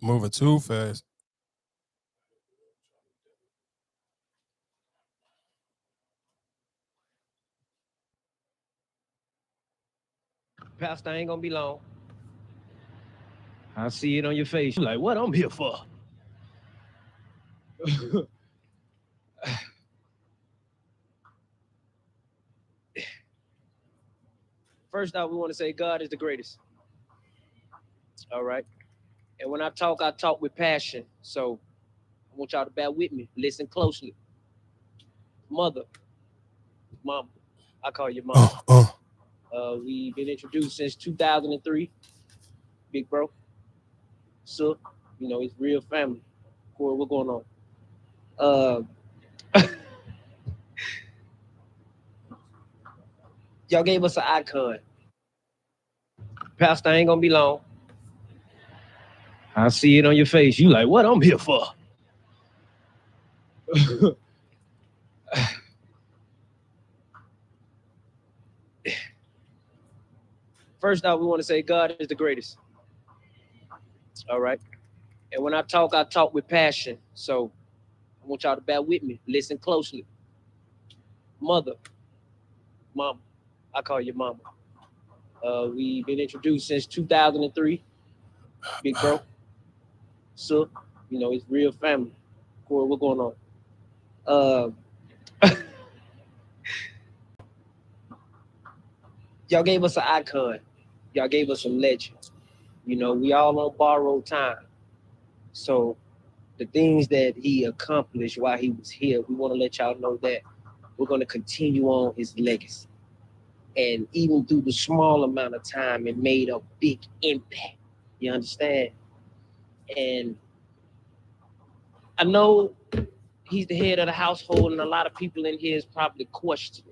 Moving too fast. Pastor, I ain't gonna be long. I see it on your face. You're like, what I'm here for? First off, we want to say God is the greatest. All right. And when I talk with passion. So I want y'all to bear with me. Listen closely. Mother, mom, I call you mom. We've been introduced since 2003. Big bro. So, you know, it's real family. Corey, what's going on? Y'all gave us an icon. Pastor, I ain't gonna be long. I see it on your face. You like, what I'm here for? First off, we want to say God is the greatest. All right. And when I talk with passion. So I want y'all to bear with me. Listen closely. Mother, mom, I call you mama. We've been introduced since 2003. Big bro. So, you know, it's real family. Corey, what's going on? Y'all gave us an icon. Y'all gave us a legend. You know, we all on borrowed time. So the things that he accomplished while he was here, we want to let y'all know that we're going to continue on his legacy. And even through the small amount of time, it made a big impact. You understand? And I know he's the head of the household, and a lot of people in here is probably questioning.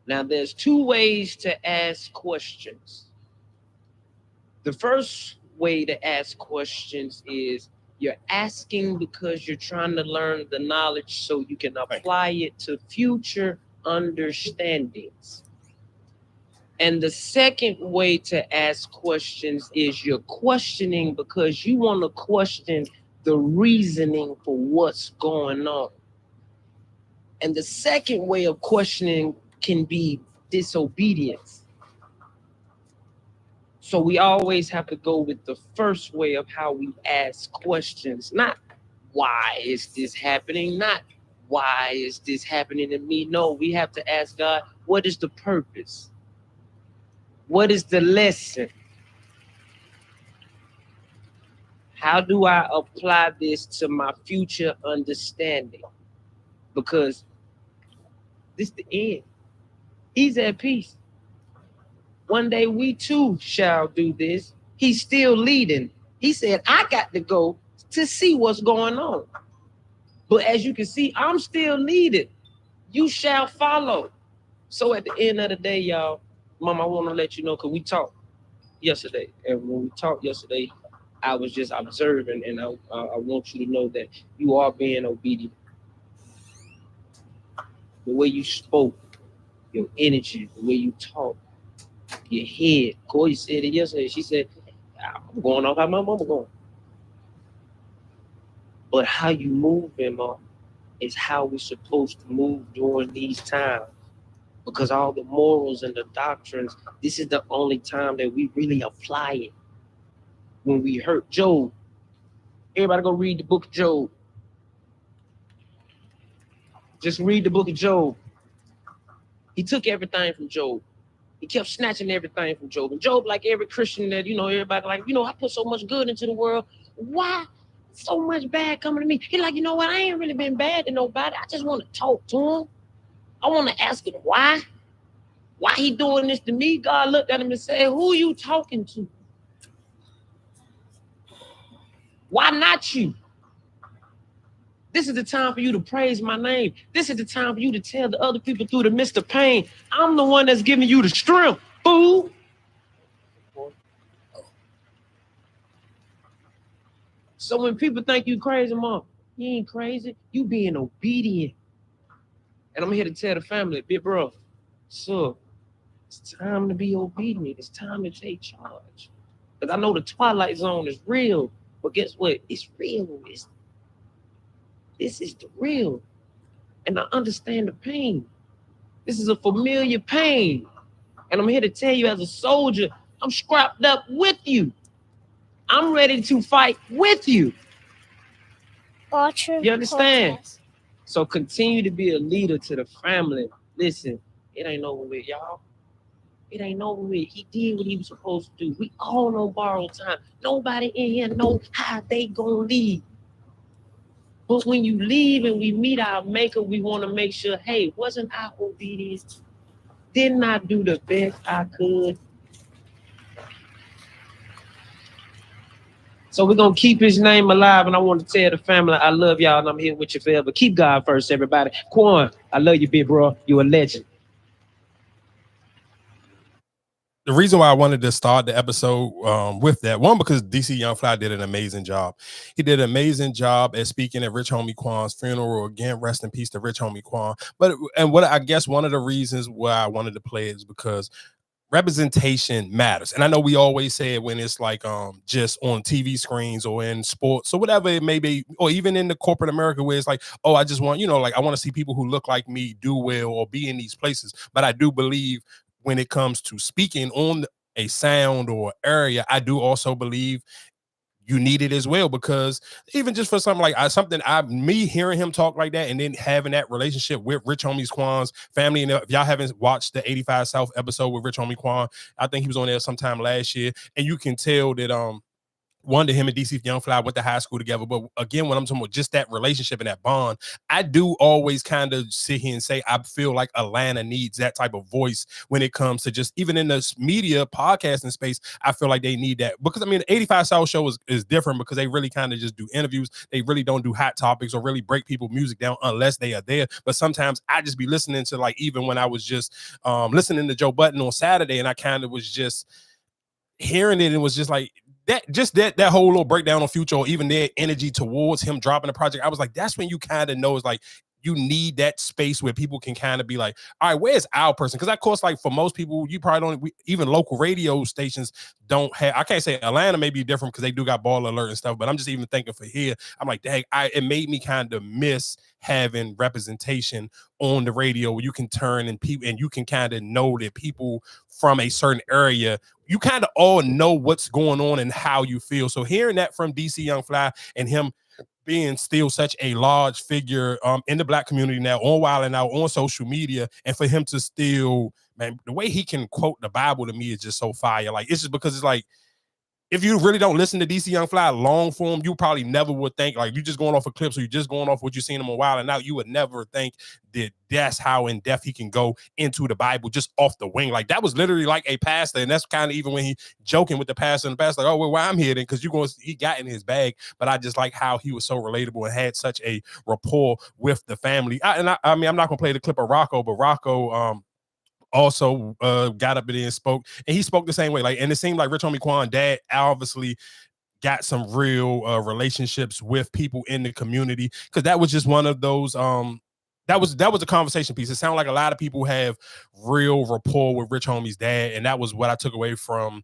Now, there's two ways to ask questions. The first way to ask questions is you're asking because you're trying to learn the knowledge so you can apply it to future understandings. And the second way to ask questions is you're questioning because you want to question the reasoning for what's going on. And the second way of questioning can be disobedience. So we always have to go with the first way of how we ask questions, not why is this happening, not why is this happening to me. No, we have to ask God, what is the purpose? What is the lesson? How do I apply this to my future understanding? Because this is the end. He's at peace. One day we too shall do this. He's still leading. He said, I got to go to see what's going on. But as you can see, I'm still leading. You shall follow. So at the end of the day, y'all, Mom, I want to let you know, because we talked yesterday. And when we talked yesterday, I was just observing, and I want you to know that you are being obedient. The way you spoke, your energy, the way you talk, your head. Corey said it yesterday. She said, I'm going off how my mama going. But how you move, Mom, is how we're supposed to move during these times. Because all the morals and the doctrines, this is the only time that we really apply it. When we hurt Job, everybody go read the book of Job. Just read the book of Job. He took everything from Job. He kept snatching everything from Job. And Job, like every Christian that, everybody like, I put so much good into the world. Why so much bad coming to me? He's like, you know what? I ain't really been bad to nobody. I just want to talk to him. I want to ask him why. Why he doing this to me? God looked at him and said, who are you talking to? Why not you? This is the time for you to praise my name. This is the time for you to tell the other people through the midst of pain, I'm the one that's giving you the strength, fool. So when people think you crazy, Mom, you ain't crazy. You being obedient. And I'm here to tell the family, big bro, so it's time to be obedient. It's time to take charge. Because I know the Twilight Zone is real, but guess what? It's real. This is the real. And I understand the pain. This is a familiar pain. And I'm here to tell you as a soldier, I'm scrapped up with you. I'm ready to fight with you. You understand? So continue to be a leader to the family. Listen, it ain't over with, y'all. It ain't over with. He did what he was supposed to do. We all on borrowed time. Nobody in here know how they gonna leave. But when you leave and we meet our maker, we want to make sure, hey, wasn't I obedient? Didn't I do the best I could? So we're going to keep his name alive, and I want to tell the family, I love y'all, and I'm here with you forever. Keep God first, everybody. Quan, I love you, big bro. You're a legend. The reason why I wanted to start the episode with that, one, because DC Young Fly did an amazing job. He did an amazing job at speaking at Rich Homie Quan's funeral. Again, rest in peace to Rich Homie Quan. And what I guess one of the reasons why I wanted to play it is because representation matters. And I know we always say it when it's like just on TV screens or in sports or whatever it may be, or even in the corporate America where it's like, oh, I just want, like I want to see people who look like me do well or be in these places. But I do believe when it comes to speaking on a sound or area, I do also believe you need it as well, because even just for something like me hearing him talk like that and then having that relationship with Rich Homie Quan's family. And if y'all haven't watched the 85 South episode with Rich Homie Quan, I think he was on there sometime last year, and you can tell that one, to him and DC Young Fly went to high school together. But again, when I'm talking about just that relationship and that bond, I do always kind of sit here and say, I feel like Atlanta needs that type of voice when it comes to just even in this media podcasting space. I feel like they need that, because I mean, the 85 South show is different because they really kind of just do interviews. They really don't do hot topics or really break people's music down unless they are there. But sometimes I just be listening to, like, even when I was just listening to Joe Budden on Saturday, and I kind of was just hearing it, and it was just like, that whole little breakdown on Future, or even their energy towards him dropping the project, I was like, that's when you kind of know it's like you need that space where people can kind of be like, all right, where's our person? Because of course, like for most people, you probably don't, even local radio stations don't have, I can't say Atlanta may be different because they do got Ball Alert and stuff, but I'm just even thinking for here, I'm like, dang, it made me kind of miss having representation on the radio where you can turn and people, and you can kind of know that people from a certain area, you kind of all know what's going on and how you feel. So hearing that from DC Young Fly and him being still such a large figure in the Black community now, on Wild and Out, on social media, and for him to still, man, the way he can quote the Bible to me is just so fire. Like, it's just because it's like, if you really don't listen to DC Young Fly long form, you probably never would think, like, you just going off of clips or you just going off what you've seen him a while and out, you would never think that that's how in depth he can go into the Bible just off the wing. Like, that was literally like a pastor, and that's kind of even when he joking with the pastor and the pastor, like, oh, well, why I'm here then, because he got in his bag. But I just like how he was so relatable and had such a rapport with the family. I mean, I'm not gonna play the clip of Rocco, but Rocco also got up and spoke, and he spoke the same way. Like, and it seemed like Rich Homie Quan dad obviously got some real relationships with people in the community, because that was just one of those that was a conversation piece. It sounded like a lot of people have real rapport with Rich Homie's dad, and that was what I took away from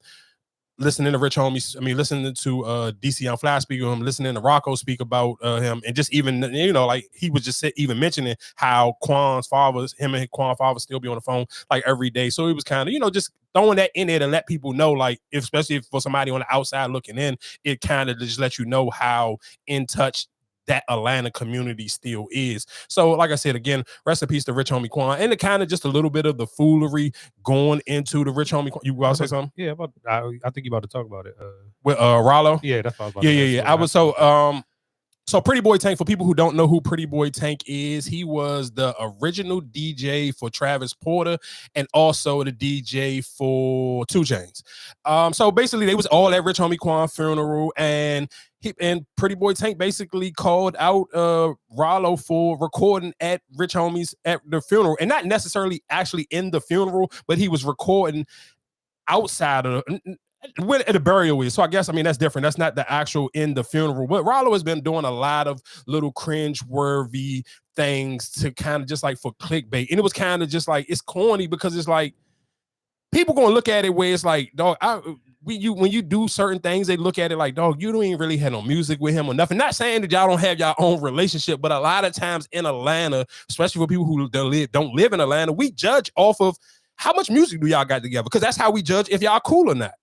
listening to Rich Homie. I mean, listening to DC Young Fly speak of him, listening to Rocco speak about him, and just even, like he was just even mentioning how him and Quan's father still be on the phone like every day. So it was kind of, just throwing that in there to let people know, like, especially for somebody on the outside looking in, it kind of just let you know how in touch that Atlanta community still is. So, like I said, again, rest in peace to Rich Homie Quan, and the kind of just a little bit of the foolery going into the Rich Homie Quan. You about to say something? Yeah, I think you about to talk about it. With Rollo? Yeah, that's what I was about to say. Yeah. I was so Pretty Boy Tank, for people who don't know who Pretty Boy Tank is, he was the original DJ for Travis Porter and also the DJ for 2 Chainz. So basically they was all at Rich Homie Quan funeral, and Pretty Boy Tank basically called out Rollo for recording at Rich Homie's at the funeral, and not necessarily actually in the funeral, but he was recording outside of where the burial is. So I guess, I mean, that's different. That's not the actual in the funeral. But Rollo has been doing a lot of little cringe-worthy things to kind of just like for clickbait. And it was kind of just like, it's corny because it's like, people gonna look at it where it's like, dog, when you do certain things, they look at it like, dog, you don't even really have no music with him or nothing. Not saying that y'all don't have your own relationship, but a lot of times in Atlanta, especially for people who don't live in Atlanta, we judge off of how much music do y'all got together, because that's how we judge if y'all cool or not.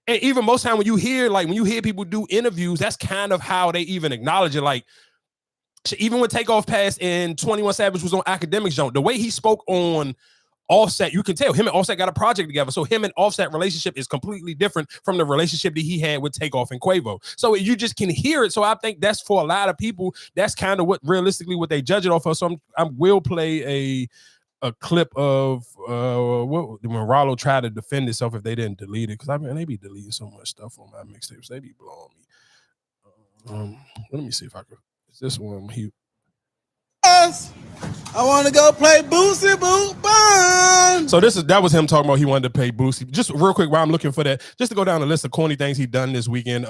And even most time when you hear people do interviews, that's kind of how they even acknowledge it. Like, even when Takeoff passed and 21 Savage was on Academic Zone, the way he spoke on Offset, you can tell him and Offset got a project together. So him and Offset relationship is completely different from the relationship that he had with Takeoff and Quavo. So you just can hear it. So I think that's, for a lot of people, that's kind of what realistically what they judge it off of. So I will play a clip of when Rollo tried to defend himself if they didn't delete it, because I mean they be deleting so much stuff on my mixtapes. They be blowing me. Let me see if I could. Is this one? I want to go play Boosie Boot Bun. So that was him talking about he wanted to pay Boosie. Just real quick, while I'm looking for that, just to go down the list of corny things he done this weekend.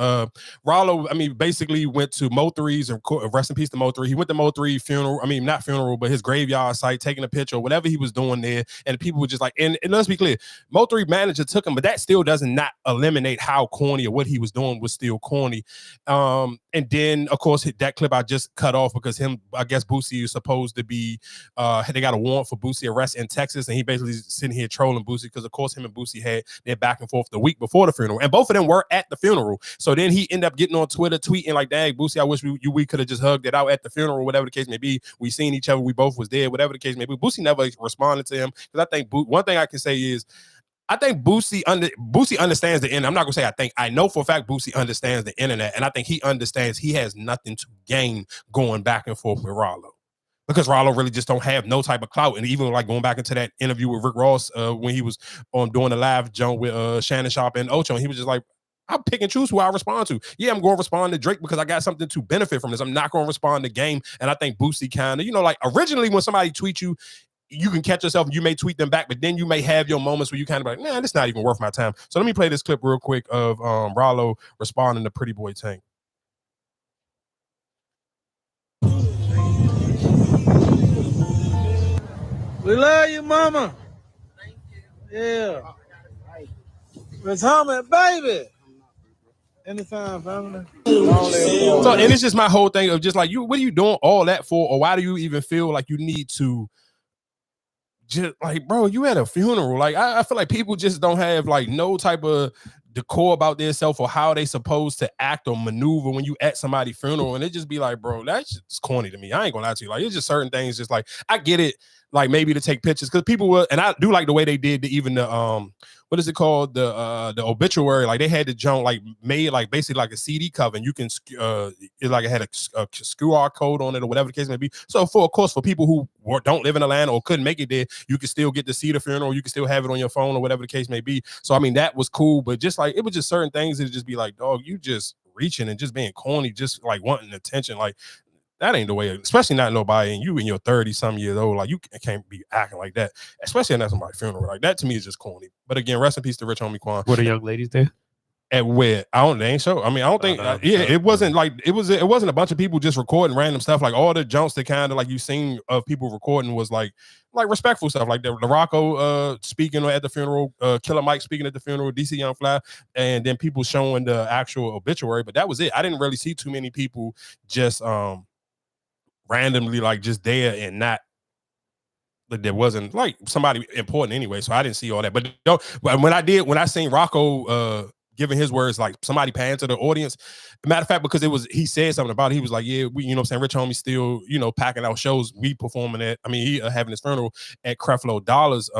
Rollo, I mean, basically went to Mo3's, and rest in peace to Mo3. He went to Mo3 funeral. I mean, not funeral, but his graveyard site, taking a picture, whatever he was doing there. And people were just like, and let's be clear, Mo3 manager took him, but that still doesn't not eliminate how corny or what he was doing was still corny. And then, of course, that clip I just cut off because I guess Boosie is supposed to be, they got a warrant for Boosie arrest in Texas, and he basically sitting here trolling Boosie because, of course, him and Boosie had their back and forth the week before the funeral, and both of them were at the funeral. So then he ended up getting on Twitter tweeting like, dang, Boosie, I wish we could have just hugged it out at the funeral, whatever the case may be. We seen each other, we both was there, whatever the case may be. Boosie never responded to him, because I think one thing I can say is, I think Boosie understands the internet. I'm not gonna say I know for a fact Boosie understands the internet, and I think he understands he has nothing to gain going back and forth with Rollo, because Rollo really just don't have no type of clout. And even like going back into that interview with Rick Ross when he was doing the live jump with Shannon Sharp and Ocho, and he was just like, I'll pick and choose who I respond to. Yeah, I'm going to respond to Drake because I got something to benefit from this. I'm not going to respond to Game. And I think Boosie kind of, like originally when somebody tweets you, you can catch yourself and you may tweet them back, but then you may have your moments where you kind of like, nah, this not even worth my time. So let me play this clip real quick of Rollo responding to Pretty Boy Tank. We love you, mama. Thank you. Yeah. It's homie, baby. Anytime, family. So, and it's just my whole thing of just like, what are you doing all that for? Or why do you even feel like you need to just like, bro, you at a funeral? Like, I feel like people just don't have like no type of decor about themselves or how they supposed to act or maneuver when you at somebody's funeral. And it just be like, bro, that's just corny to me. I ain't gonna lie to you. Like, it's just certain things just like, I get it, like maybe to take pictures, because people will, and I do like the way they did even the what is it called, the obituary, like they had the junk like made like basically like a CD cover, and you can it like it had a QR code on it or whatever the case may be. So of course for people who don't live in Atlanta or couldn't make it there, you can still get to see the funeral, you can still have it on your phone or whatever the case may be. So I mean that was cool, but just like it was just certain things that just be like, dog, you just reaching and just being corny, just like wanting attention. Like, that ain't the way, especially not nobody, and you in your 30-some years old, like you can't be acting like that, especially at somebody's funeral. Like that to me is just corny. But again, rest in peace to Rich Homie Quan. Were the young ladies there? At where? They ain't show. I mean, I don't think. It wasn't like it wasn't a bunch of people just recording random stuff. Like all the jumps that kind of like you seen of people recording was like respectful stuff. Like the Rocco speaking at the funeral, Killer Mike speaking at the funeral, DC Young Fly, and then people showing the actual obituary. But that was it. I didn't really see too many people just randomly like just there and not. But there wasn't like somebody important anyway, so I didn't see all that. But when I seen Rocco giving his words, like somebody paying to the audience. Matter of fact, because he said something about it. He was like, yeah, we, what I'm saying, Rich Homie still, packing out shows. We performing at, he having his funeral at Creflo Dollar's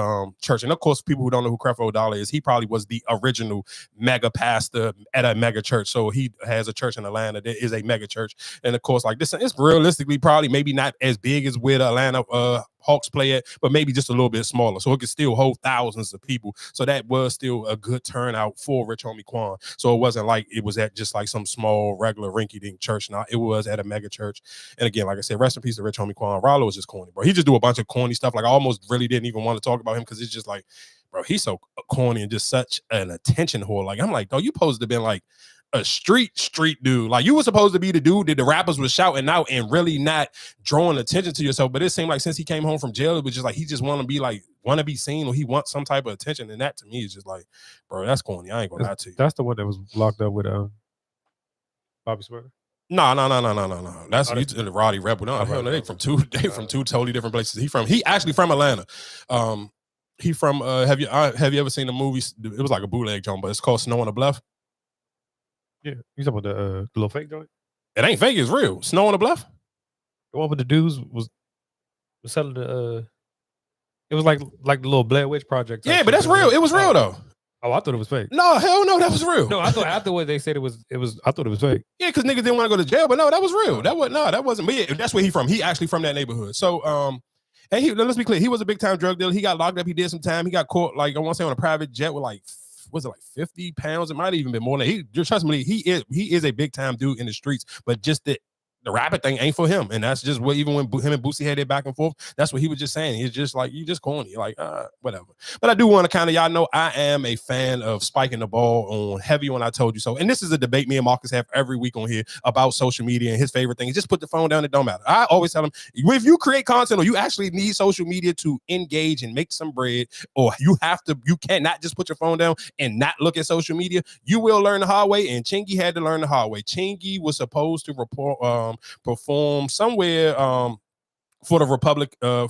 church. And of course, people who don't know who Creflo Dollar is, he probably was the original mega pastor at a mega church. So he has a church in Atlanta that is a mega church. And of course, like this, it's realistically probably maybe not as big as where the Atlanta Hawks play at, but maybe just a little bit smaller. So it could still hold thousands of people. So that was still a good turnout for Rich Homie Quan. So it wasn't like it was at just like some small, regular, rinky-dink church. Now it was at a mega church. And again, like I said, rest in pease to Rich Homie Quan. Rollo was just corny, bro. He just do a bunch of corny stuff. Like I almost really didn't even want to talk about him because it's just like, bro, he's so corny and just such an attention whore. Like I'm like, dog, you supposed to have been like a street dude. Like you were supposed to be the dude that the rappers was shouting out and really not drawing attention to yourself. But it seemed like since he came home from jail, it was just like he just want to be seen, or he wants some type of attention. And that to me is just like, bro, that's corny. I ain't gonna lie to you. That's the one that was locked up with Bobby Smurder. No. That's the Roddy Rebel. No, hell no, they from two totally different places. He actually from Atlanta. He from have you ever seen the movie? It was like a bootleg joint, but it's called Snow on the Bluff. Yeah, you talking about the little fake joint? It ain't fake, it's real. Snow on the Bluff. The one with the dudes was selling the it was like the little Blair Witch Project. Yeah, but that's real. It was real though. Oh, I thought it was fake. No, hell no, that was real. No, I thought afterwards they said it was. I thought it was fake. Yeah, because niggas didn't want to go to jail, but no, that was real. That wasn't. But yeah, that's where he from. He actually from that neighborhood. So and let's be clear, he was a big time drug dealer. He got locked up. He did some time. He got caught like I want to say on a private jet with like. Was it like 50 pounds? It might have even been more than he. Just trust me, he is a big time dude in the streets, but just the rapping thing ain't for him, and that's just what even when him and Boosie had their back and forth, that's what he was just saying. He's just like, you just corny, like whatever. But I do want to kind of, y'all know I am a fan of spiking the ball on heavy when I told you so. And this is a debate me and Marcus have every week on here about social media, and his favorite thing is just put the phone down. It don't matter. I always tell him, if you create content or you actually need social media to engage and make some bread, or you cannot just put your phone down and not look at social media, you will learn the hard way. And Chingy had to learn the hard way. Chingy was supposed to perform somewhere for the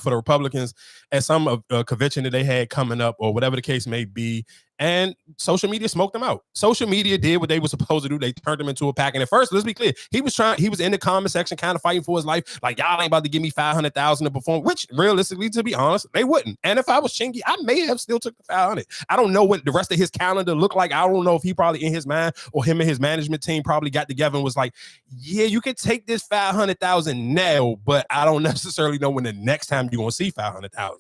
Republicans at some convention that they had coming up, or whatever the case may be. And social media smoked them out. Social media did what they were supposed to do. They turned him into a pack. And at first, let's be clear, he was in the comment section kind of fighting for his life. Like, y'all ain't about to give me $500,000 to perform, which realistically, to be honest, they wouldn't. And if I was Chingy, I may have still took the 500. I don't know what the rest of his calendar looked like. I don't know if he probably in his mind, or him and his management team probably got together and was like, yeah, you can take this 500,000 now, but I don't necessarily know when the next time you're going to see 500,000.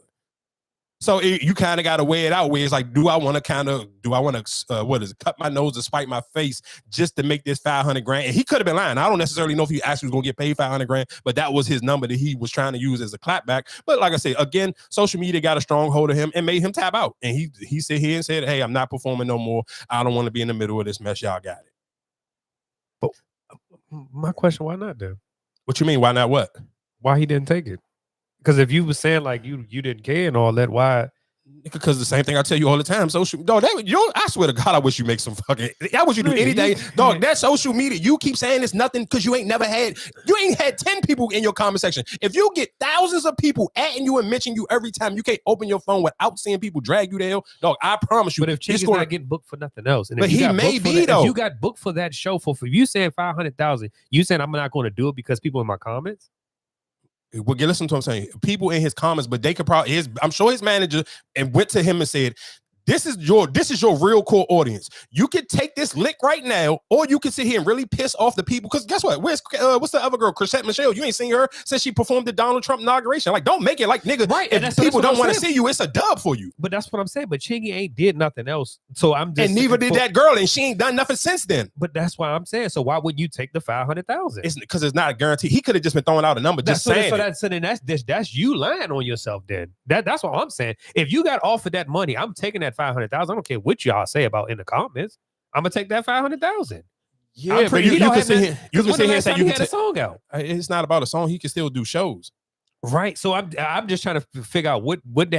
So you kind of got to weigh it out, where it's like, do I want to cut my nose to spite my face just to make this 500 grand? And he could have been lying. I don't necessarily know if he actually was going to get paid 500 grand, but that was his number that he was trying to use as a clapback. But like I said, again, social media got a strong hold of him and made him tap out. And he sit here and said, hey, I'm not performing no more. I don't want to be in the middle of this mess. Y'all got it. But my question, why not then? What you mean? Why not what? Why he didn't take it? Because if you were saying like you didn't care and all that, why? Because the same thing I tell you all the time, social dog. I swear to God, I wish you make some fucking. I wish you do anything, dog. That social media, you keep saying it's nothing because you ain't had 10 people in your comment section. If you get thousands of people atting you and mentioning you every time, you can't open your phone without seeing people drag you to hell, dog. I promise you. But if Chingy's not getting booked for nothing else, and but he may be though. If you got booked for that show for you saying 500,000, you saying I'm not going to do it because people in my comments. Well, listen to what I'm saying. People in his comments, but they could probably I'm sure his manager and went to him and said, This is your real core audience. You can take this lick right now, or you can sit here and really piss off the people. Because guess what? What's the other girl, Chrisette Michelle? You ain't seen her since she performed the Donald Trump inauguration. Like, don't make it like, nigga, right? If people don't want to see you, it's a dub for you. But that's what I'm saying. But Chingy ain't did nothing else. So I'm just, and neither did that girl, and she ain't done nothing since then. But that's why I'm saying. So why would you take the 500,000? It's because it's not a guarantee. He could have just been throwing out a number, just saying. So that's you lying on yourself. Then that's what I'm saying. If you got offered that money, I'm taking that 500,000. I don't care what y'all say about in the comments. I'm gonna take that 500,000. Yeah, but you can sit here. You can sit here and say you can take a song out. It's not about a song. He can still do shows. Right. So I'm just trying to figure out what when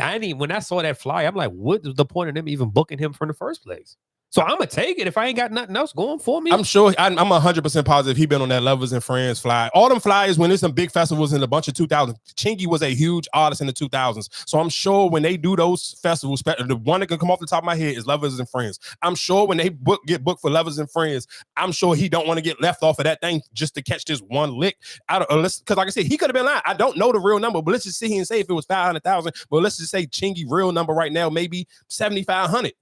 I saw that fly, I'm like, what was the point of them even booking him from the first place? So I'm gonna take it if I ain't got nothing else going for me. I'm sure I'm 100% positive he been on that Lovers and Friends fly. All them flyers when there's some big festivals in a bunch of 2000s. Chingy was a huge artist in the 2000s. So I'm sure when they do those festivals, the one that can come off the top of my head is Lovers and Friends. I'm sure when they get booked for Lovers and Friends, I'm sure he don't want to get left off of that thing just to catch this one lick. Because like I said, he could have been lying. I don't know the real number, but let's just sit here and say if it was 500,000. But let's just say Chingy real number right now, maybe 7,500.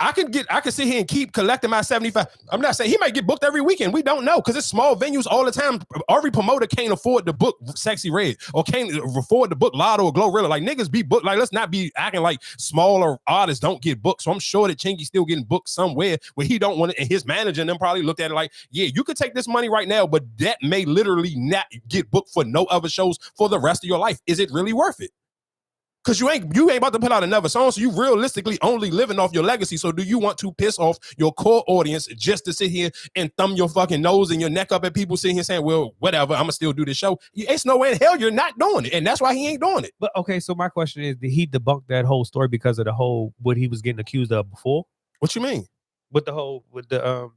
I can sit here and keep collecting my 75. I'm not saying he might get booked every weekend. We don't know because it's small venues all the time. Every promoter can't afford to book Sexy Red or can't afford to book Latto or Glorilla. Like niggas be booked. Like let's not be acting like smaller artists don't get booked. So I'm sure that Chingy's still getting booked somewhere where he don't want it. And his manager and them probably looked at it like, yeah, you could take this money right now, but that may literally not get booked for no other shows for the rest of your life. Is it really worth it? Because you ain't about to put out another song, so you realistically only living off your legacy. So do you want to piss off your core audience just to sit here and thumb your fucking nose and your neck up at people sitting here saying, well, whatever, I'm gonna still do this show? It's no way in hell you're not doing it, and that's why he ain't doing it. But okay, so my question is, did he debunk that whole story because of the whole what he was getting accused of before? What you mean? With the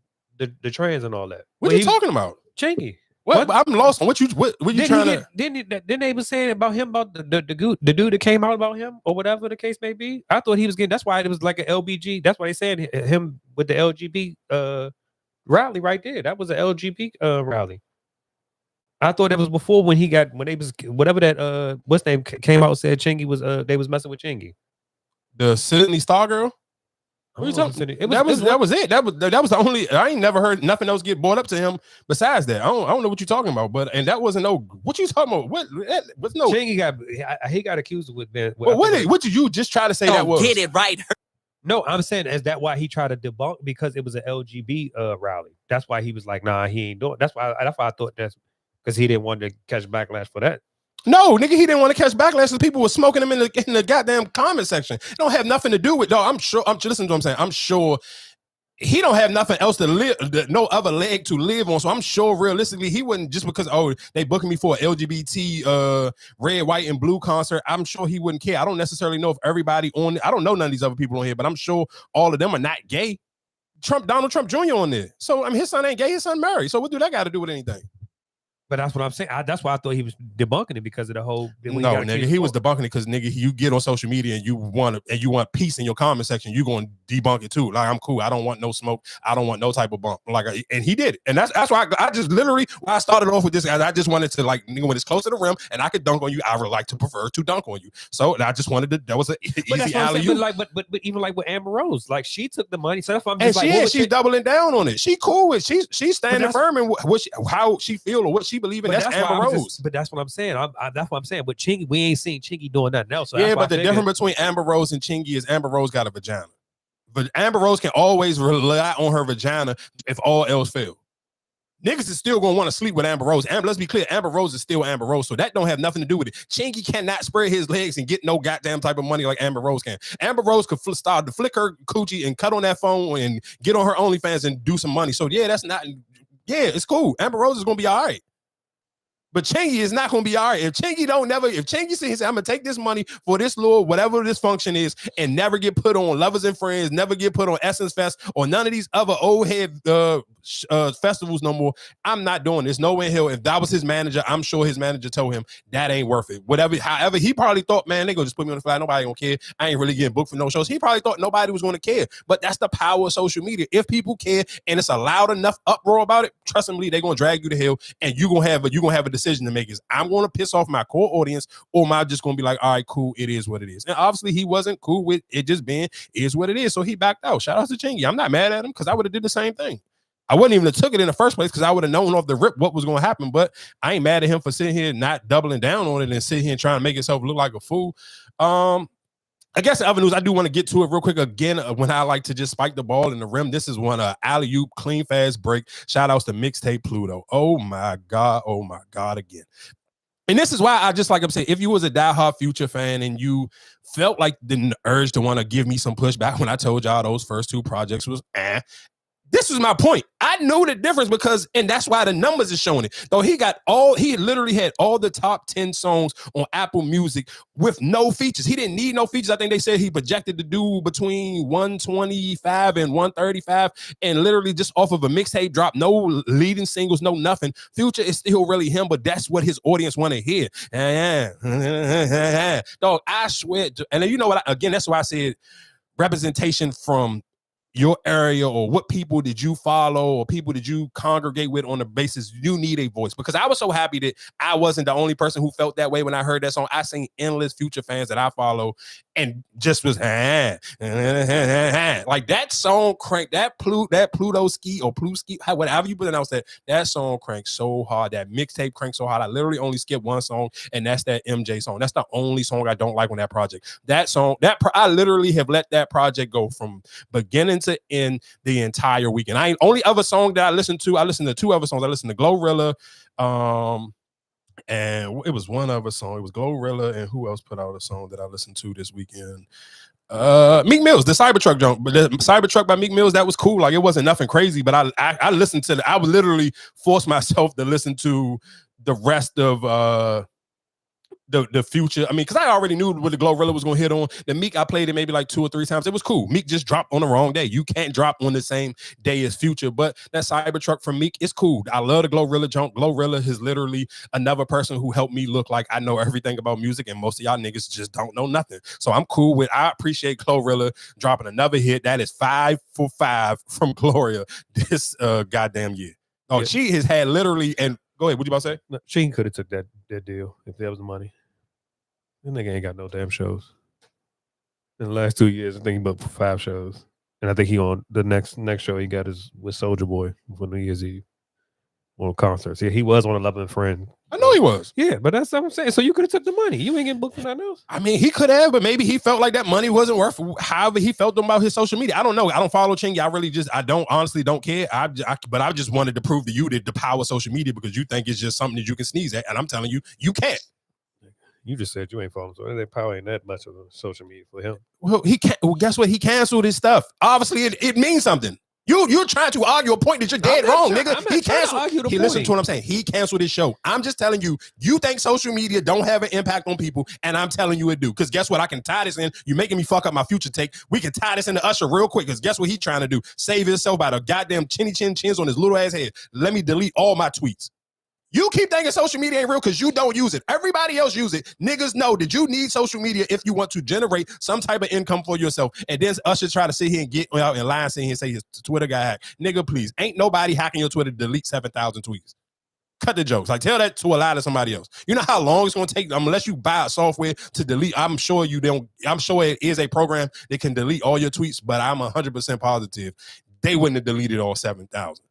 trans and all that? What are you talking about? Chingy. What? I'm lost on what you trying to. Then they was saying about him about the dude that came out about him or whatever the case may be. I thought he was getting. That's why it was like an LBG. That's why they said him with the LGBT rally right there. That was an LGBT rally. I thought that was before when they was whatever that what's name came out and said Chingy was they was messing with Chingy. The Sydney Star girl. What are you talking? That was it. That was the only. I ain't never heard nothing else get brought up to him besides that. I don't know what you're talking about. But and that wasn't no. What you talking about? What's no? Chingy got accused with. Well, what did you just try to say that was? Get it right. No, I'm saying is that why he tried to debunk because it was an LGBT rally. That's why he was like, nah, he ain't doing. That's why I thought that's because he didn't want to catch backlash for that. No, nigga, he didn't want to catch backlash because people were smoking him in the goddamn comment section. It don't have nothing to do with, dog. I'm sure. Listen to what I'm saying. I'm sure he don't have nothing else to live, no other leg to live on. So I'm sure realistically he wouldn't just because they booking me for an LGBT red, white, and blue concert. I'm sure he wouldn't care. I don't necessarily know if everybody on. I don't know none of these other people on here, but I'm sure all of them are not gay. Donald Trump Jr. on there. So I mean, his son ain't gay. His son married. So what do that got to do with anything? But that's what I'm saying. That's why I thought he was debunking it because of the whole. No, nigga, he was debunking it because nigga, you get on social media and you want peace in your comment section. You gonna debunk it too. Like I'm cool. I don't want no smoke. I don't want no type of bump. Like, and he did it. And that's why I just literally when I started off with this, I just wanted to like nigga when it's close to the rim and I could dunk on you. I would like to prefer to dunk on you. So I just wanted to. That was an easy alley. But even like with Amber Rose, like she took the money. So that's why I'm just and she's doubling down on it. She cool with she's standing firm in how she feel or what she believe in. That's Amber Rose. But that's what I'm saying. That's what I'm saying. But Chingy, we ain't seen Chingy doing nothing else. So yeah, but the difference between Amber Rose and Chingy is Amber Rose got a vagina. But Amber Rose can always rely on her vagina if all else fails. Niggas is still gonna want to sleep with Amber Rose. Let's be clear, Amber Rose is still Amber Rose, so that don't have nothing to do with it. Chingy cannot spread his legs and get no goddamn type of money like Amber Rose can. Amber Rose could start to flick her coochie and cut on that phone and get on her OnlyFans and do some money. So yeah, it's cool. Amber Rose is gonna be all right. But Chingy is not going to be all right. If Chingy says, I'm going to take this money for this little, whatever this function is, and never get put on Lovers and Friends, never get put on Essence Fest, or none of these other old head festivals no more, I'm not doing this. No way in hell. If that was his manager, I'm sure his manager told him that ain't worth it. However, he probably thought, man, they going to just put me on the fly. Nobody going to care. I ain't really getting booked for no shows. He probably thought nobody was going to care. But that's the power of social media. If people care and it's a loud enough uproar about it, trust me, they're going to drag you to hell, and you're going to have a decision to make. Is I'm going to piss off my core audience, or am I just going to be like, all right, cool, it is what it is. And obviously he wasn't cool with it just being is what it is, so he backed out. Shout out to Chingy. I'm not mad at him because I would have did the same thing. I wouldn't even have took it in the first place because I would have known off the rip what was going to happen, but I ain't mad at him for sitting here not doubling down on it and sitting here and trying to make himself look like a fool. I guess the other news, I do want to get to it real quick again when I like to just spike the ball in the rim. This is one alley-oop, clean, fast break. Shout outs to MIXTAPE PLUTO. Oh my God again. And this is why I just like I'm saying, if you was a diehard Future fan and you felt like the urge to want to give me some pushback when I told y'all those first two projects was this was my point. I knew the difference and that's why the numbers are showing it. Though he literally had all the top 10 songs on Apple Music with no features. He didn't need no features. I think they said he projected to do between 125 and 135 and literally just off of a mixtape drop, no leading singles, no nothing. Future is still really him, but that's what his audience want to hear. Dog, I swear. And you know what? Again, that's why I said representation from your area, or what people did you follow, or people did you congregate with on the basis you need a voice. Because I was so happy that I wasn't the only person who felt that way when I heard that song. I seen endless Future fans that I follow and just was like that song cranked, that Pluto ski or Pluto ski, whatever you pronounce that song cranked so hard. That mixtape cranked so hard. I literally only skipped one song, and that's that MJ song. That's the only song I don't like on that project. That song, I literally have let that project go from beginning to end the entire weekend. Only other song that I listened to two other songs. I listened to Glorilla, And it was one other song. It was Glorilla, and who else put out a song that I listened to this weekend? Meek Mills, the Cybertruck jump, but the Cybertruck by Meek Mills, that was cool. Like, it wasn't nothing crazy, but I listened to I would literally force myself to listen to the rest of the Future. I mean, because I already knew what the Glorilla was going to hit on. The Meek, I played it maybe like 2 or 3 times. It was cool. Meek just dropped on the wrong day. You can't drop on the same day as Future, but that Cybertruck from Meek is cool. I love the Glorilla jump. Glorilla is literally another person who helped me look like I know everything about music, and most of y'all niggas just don't know nothing. So I'm cool with, I appreciate Glorilla dropping another hit. That is 5 for 5 from Gloria this goddamn year. Oh, yeah. She has had literally, and go ahead, what you about to say? No, she could have took that deal if that was the money. That nigga ain't got no damn shows. In the last 2 years, I think he booked 5 shows. And I think he on the next show he got is with Soulja Boy for New Year's Eve. On concerts. Yeah, he was on a Loving Friend. I know he was. Yeah, but that's what I'm saying. So you could have took the money. You ain't getting booked for nothing else. I mean, he could have, but maybe he felt like that money wasn't worth however he felt about his social media. I don't know. I don't follow Chingy. I honestly don't care. But I just wanted to prove to you that the power of social media, because you think it's just something that you can sneeze at. And I'm telling you, you can't. You just said you ain't following, so that power ain't that much of a social media for him. Well, he can't. Well, guess what? He canceled his stuff. Obviously, it means something. You're trying to argue a point that you're dead wrong, nigga. He canceled. He listened to what I'm saying. He canceled his show. I'm just telling you. You think social media don't have an impact on people, and I'm telling you it do. Because guess what? I can tie this in. You're making me fuck up my future take. We can tie this into Usher real quick. Because guess what he's trying to do? Save himself by the goddamn chins on his little ass head. Let me delete all my tweets. You keep thinking social media ain't real because you don't use it. Everybody else use it. Niggas know that you need social media if you want to generate some type of income for yourself. And then Usher try to sit here and get out and lie and sit here and say his Twitter got hacked. Nigga, please. Ain't nobody hacking your Twitter to delete 7,000 tweets. Cut the jokes. Like, tell that to a lie to somebody else. You know how long it's going to take unless you buy a software to delete. I'm sure it is a program that can delete all your tweets, but I'm 100% positive they wouldn't have deleted all 7,000.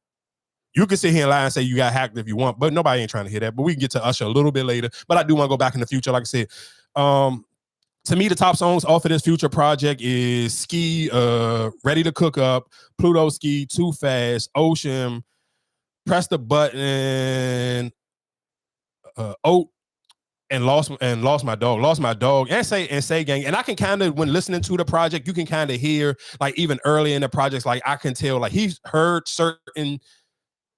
You can sit here and lie and say you got hacked if you want, but nobody ain't trying to hear that. But we can get to Usher a little bit later. But I do want to go back in the future. Like I said, to me, the top songs off of this Future project is Ski, Ready to Cook Up, Pluto Ski, Too Fast, Ocean, Press the Button, Oat, and lost my dog, and say gang. And I can kind of, when listening to the project, you can kind of hear, like, even early in the projects, like I can tell, like, he's heard certain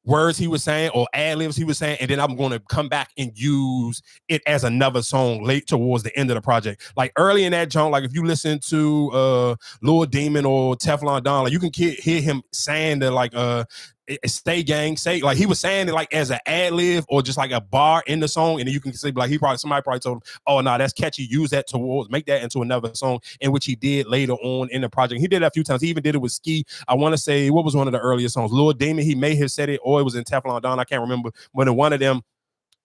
words he was saying or ad-libs he was saying, and then I'm going to come back and use it as another song late towards the end of the project. Like early in that joint, like if you listen to Lil Demon or Teflon Don, like you can hear him saying that, like stay gang, say, like he was saying it like as an ad-lib or just like a bar in the song, and then you can say like somebody probably told him, oh no, that's catchy, use that towards, make that into another song, in which he did later on in the project. He did that a few times. He even did it with Ski. I want to say, what was one of the earlier songs? Lil Damon, he may have said it, or it was in Teflon Don, I can't remember, but in one of them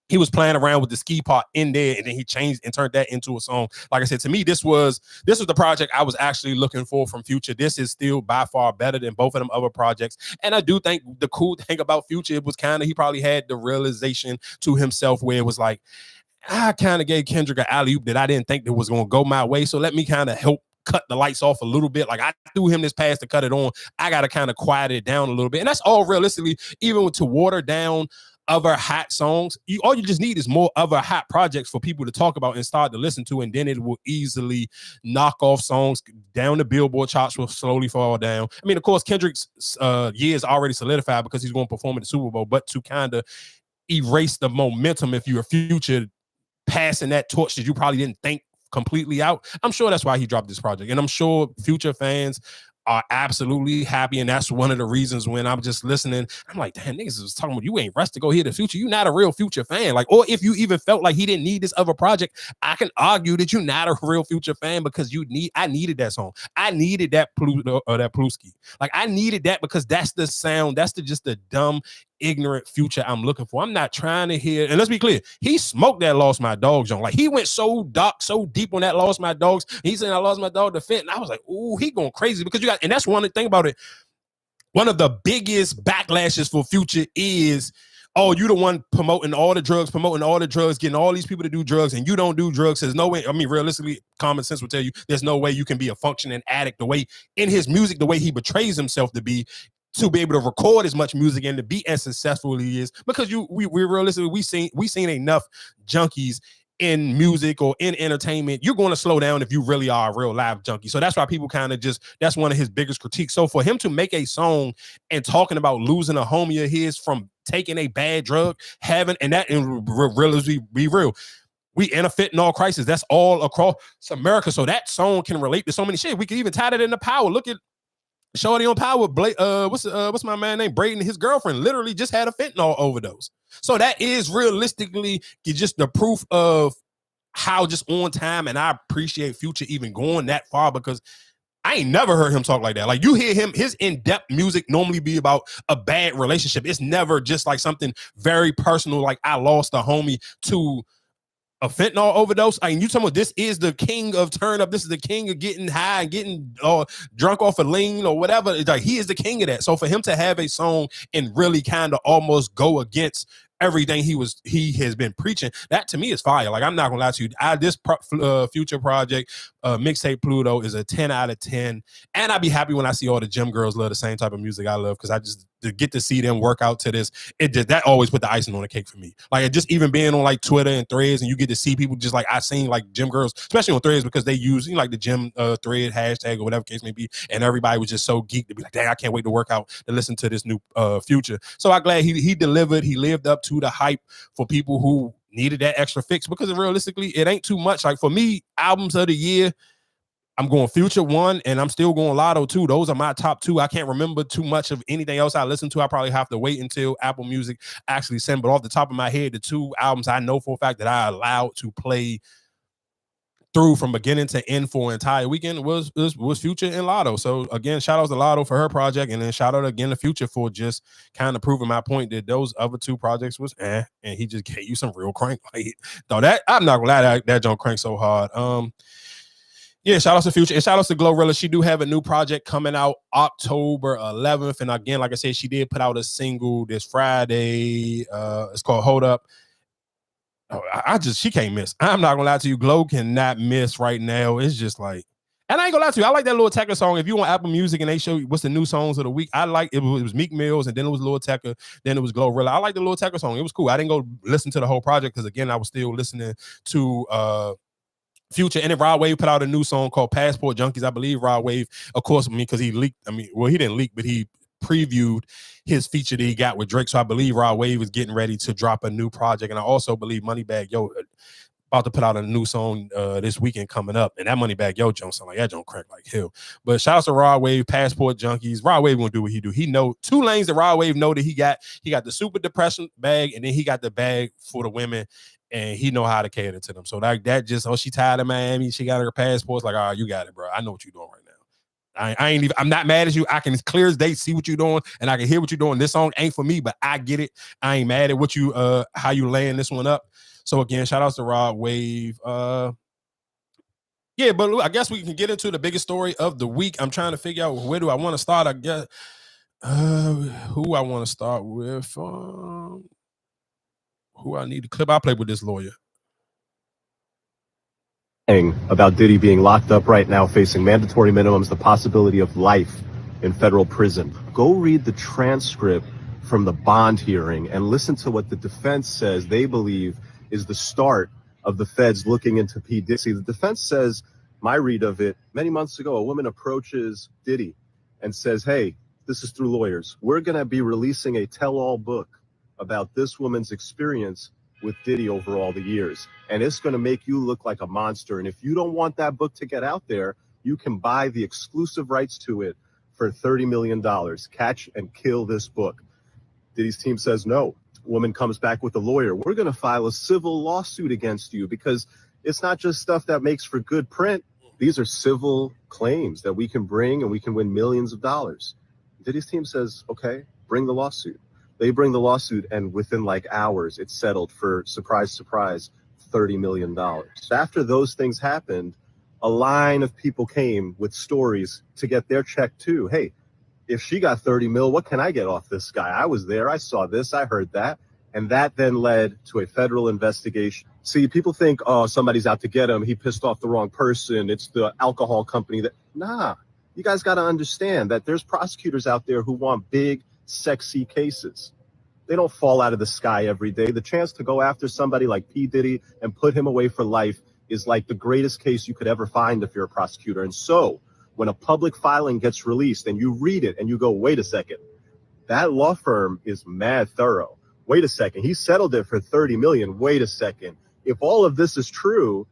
he was playing around with the ski part in there, and then he changed and turned that into a song. Like I said, to me, this was the project I was actually looking for from Future. This is still by far better than both of them other projects. And I do think the cool thing about Future, it was kind of, he probably had the realization to himself where it was like, I kind of gave Kendrick an alley-oop that I didn't think that was going to go my way. So let me kind of help cut the lights off a little bit. Like I threw him this pass to cut it on. I got to kind of quiet it down a little bit. And that's all realistically, even to water down other hot songs, all you just need is more other hot projects for people to talk about and start to listen to, and then it will easily knock off songs down. The Billboard charts will slowly fall down. I mean, of course, Kendrick's year is already solidified because he's going to perform at the Super Bowl, but to kind of erase the momentum, if you're a Future passing that torch that you probably didn't think completely out, I'm sure that's why he dropped this project. And I'm sure Future fans are absolutely happy, and that's one of the reasons when I'm just listening, I'm like, damn, niggas was talking about you ain't rushed to go hear the Future. You're not a real Future fan. Like, or if you even felt like he didn't need this other project, I can argue that you're not a real Future fan because I needed that song. I needed that Pluto or that Pluski. Like I needed that because that's the sound. That's just the dumb, ignorant Future I'm looking for. I'm not trying to hear, and let's be clear, he smoked that Lost My Dogs on. Like he went so dark, so deep on that Lost My Dogs. He said, I lost my dog to Fent, and I was like, ooh, he going crazy because you got, and that's one thing about it. One of the biggest backlashes for Future is, oh, you the one promoting all the drugs, getting all these people to do drugs, and you don't do drugs. There's no way. I mean, realistically, common sense will tell you there's no way you can be a functioning addict the way in his music, the way he betrays himself to be. to be able to record as much music and to be as successful as he is, because we realistically we seen enough junkies in music or in entertainment. You're going to slow down if you really are a real live junkie. So that's why people kind of that's one of his biggest critiques. So for him to make a song and talking about losing a homie of his from taking a bad drug, be real. We in a fentanyl crisis. That's all across America. So that song can relate to so many shit. We can even tie that into Power. Look at Shorty on Power. What's my man name? Braden, his girlfriend literally just had a fentanyl overdose. So that is realistically just the proof of how just on time. And I appreciate Future even going that far, because I ain't never heard him talk like that. Like, you hear him, his in-depth music normally be about a bad relationship. It's never just like something very personal, like I lost a homie to a fentanyl overdose. I mean, you talking about this is the king of turn up. This is the king of getting high and getting drunk off a lean or whatever. It's like, he is the king of that. So for him to have a song and really kind of almost go against everything he has been preaching, that to me is fire. Like, I'm not gonna lie to you, this Future project, Mixtape Pluto, is a 10 out of 10, and I'd be happy when I see all the gym girls love the same type of music I love, because I just to get to see them work out to this, that always put the icing on the cake for me. Like, it just even being on like Twitter and Threads, and you get to see people just like, I seen like gym girls, especially on Threads, because they use like the gym thread hashtag or whatever case may be, and everybody was just so geeked to be like, dang, I can't wait to work out to listen to this new Future. So I'm glad he delivered. He lived up to the hype for people who needed that extra fix, because realistically it ain't too much. Like, for me, albums of the year, I'm going Future 1, and I'm still going Latto 2. Those are my top 2. I can't remember too much of anything else I listen to. I probably have to wait until Apple Music actually send. But off the top of my head, the 2 albums I know for a fact that I allowed to play through from beginning to end for an entire weekend was Future and Latto. So again, shout out to Latto for her project, and then shout out again to Future for just kind of proving my point that those other 2 projects was and he just gave you some real crank. Like, though that I'm not gonna lie, that don't crank so hard. Yeah, shout out to Future, and shout out to Glorilla. She do have a new project coming out October 11th, and again, like I said, she did put out a single this Friday. It's called Hold Up. Oh, she can't miss. I'm not gonna lie to you, Glow cannot miss right now. It's just like, and I ain't gonna lie to you, I like that Lil Tecca song. If you want Apple Music and they show you what's the new songs of the week, I like it. It was Meek Mills, and then it was Lil Tecca, then it was Glorilla. I like the Lil Tecca song. It was cool. I didn't go listen to the whole project because again, I was still listening to Future. And then Rod Wave put out a new song called Passport Junkies. I believe Rod Wave, of course, because he leaked. He didn't leak, but he previewed his feature that he got with Drake. So I believe Rod Wave is getting ready to drop a new project. And I also believe Moneybagg Yo about to put out a new song this weekend coming up. And that Moneybagg Yo Jones sound like that don't crack like hell. But shout out to Rod Wave, Passport Junkies. Rod Wave gonna do what he do. He know 2 lanes that Rod Wave know that he got. He got the super depression bag, and then he got the bag for the women. And he know how to cater to them. So that just, she tired of Miami. She got her passports. Like, all right, you got it, bro. I know what you're doing right now. I'm not mad at you. I can clear as day see what you're doing, and I can hear what you're doing. This song ain't for me, but I get it. I ain't mad at what you how you laying this one up. So again, shout out to Rod Wave. Yeah, but I guess we can get into the biggest story of the week. I'm trying to figure out where do I want to start. I guess who I want to start with. Who I need to clip. I played with this lawyer. About Diddy being locked up right now, facing mandatory minimums, the possibility of life in federal prison. Go read the transcript from the bond hearing and listen to what the defense says they believe is the start of the feds looking into P. Diddy. The defense says, my read of it, many months ago, a woman approaches Diddy and says, hey, this is through lawyers, we're going to be releasing a tell-all book about this woman's experience with Diddy over all the years. And it's going to make you look like a monster. And if you don't want that book to get out there, you can buy the exclusive rights to it for $30 million. Catch and kill this book. Diddy's team says no. Woman comes back with a lawyer. We're going to file a civil lawsuit against you because it's not just stuff that makes for good print. These are civil claims that we can bring and we can win millions of dollars. Diddy's team says, okay, bring the lawsuit. They bring the lawsuit, and within like hours, it's settled for, surprise, surprise, $30 million. After those things happened, a line of people came with stories to get their check too. Hey, if she got 30 mil, what can I get off this guy? I was there, I saw this, I heard that. And that then led to a federal investigation. See, people think, oh, somebody's out to get him. He pissed off the wrong person. It's the alcohol company that, nah. You guys got to understand that there's prosecutors out there who want big, sexy cases. They don't fall out of the sky every day. The chance to go after somebody like P. Diddy and put him away for life is like the greatest case you could ever find if you're a prosecutor. And so when a public filing gets released and you read it and you go, wait a second, that law firm is mad thorough. Wait a second, he settled it for 30 million. Wait a second. If all of this is true,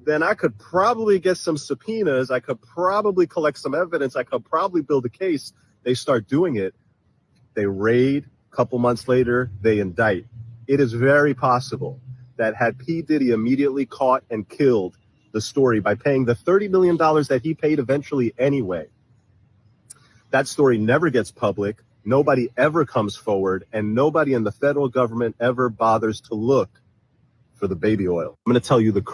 then I could probably get some subpoenas. I could probably collect some evidence. I could probably build a case. They start doing it. They raid. A couple months later, they indict. It is very possible that had P. Diddy immediately caught and killed the story by paying the $30 million that he paid eventually anyway, that story never gets public. Nobody ever comes forward, and nobody in the federal government ever bothers to look for the baby oil. I'm going to tell you the.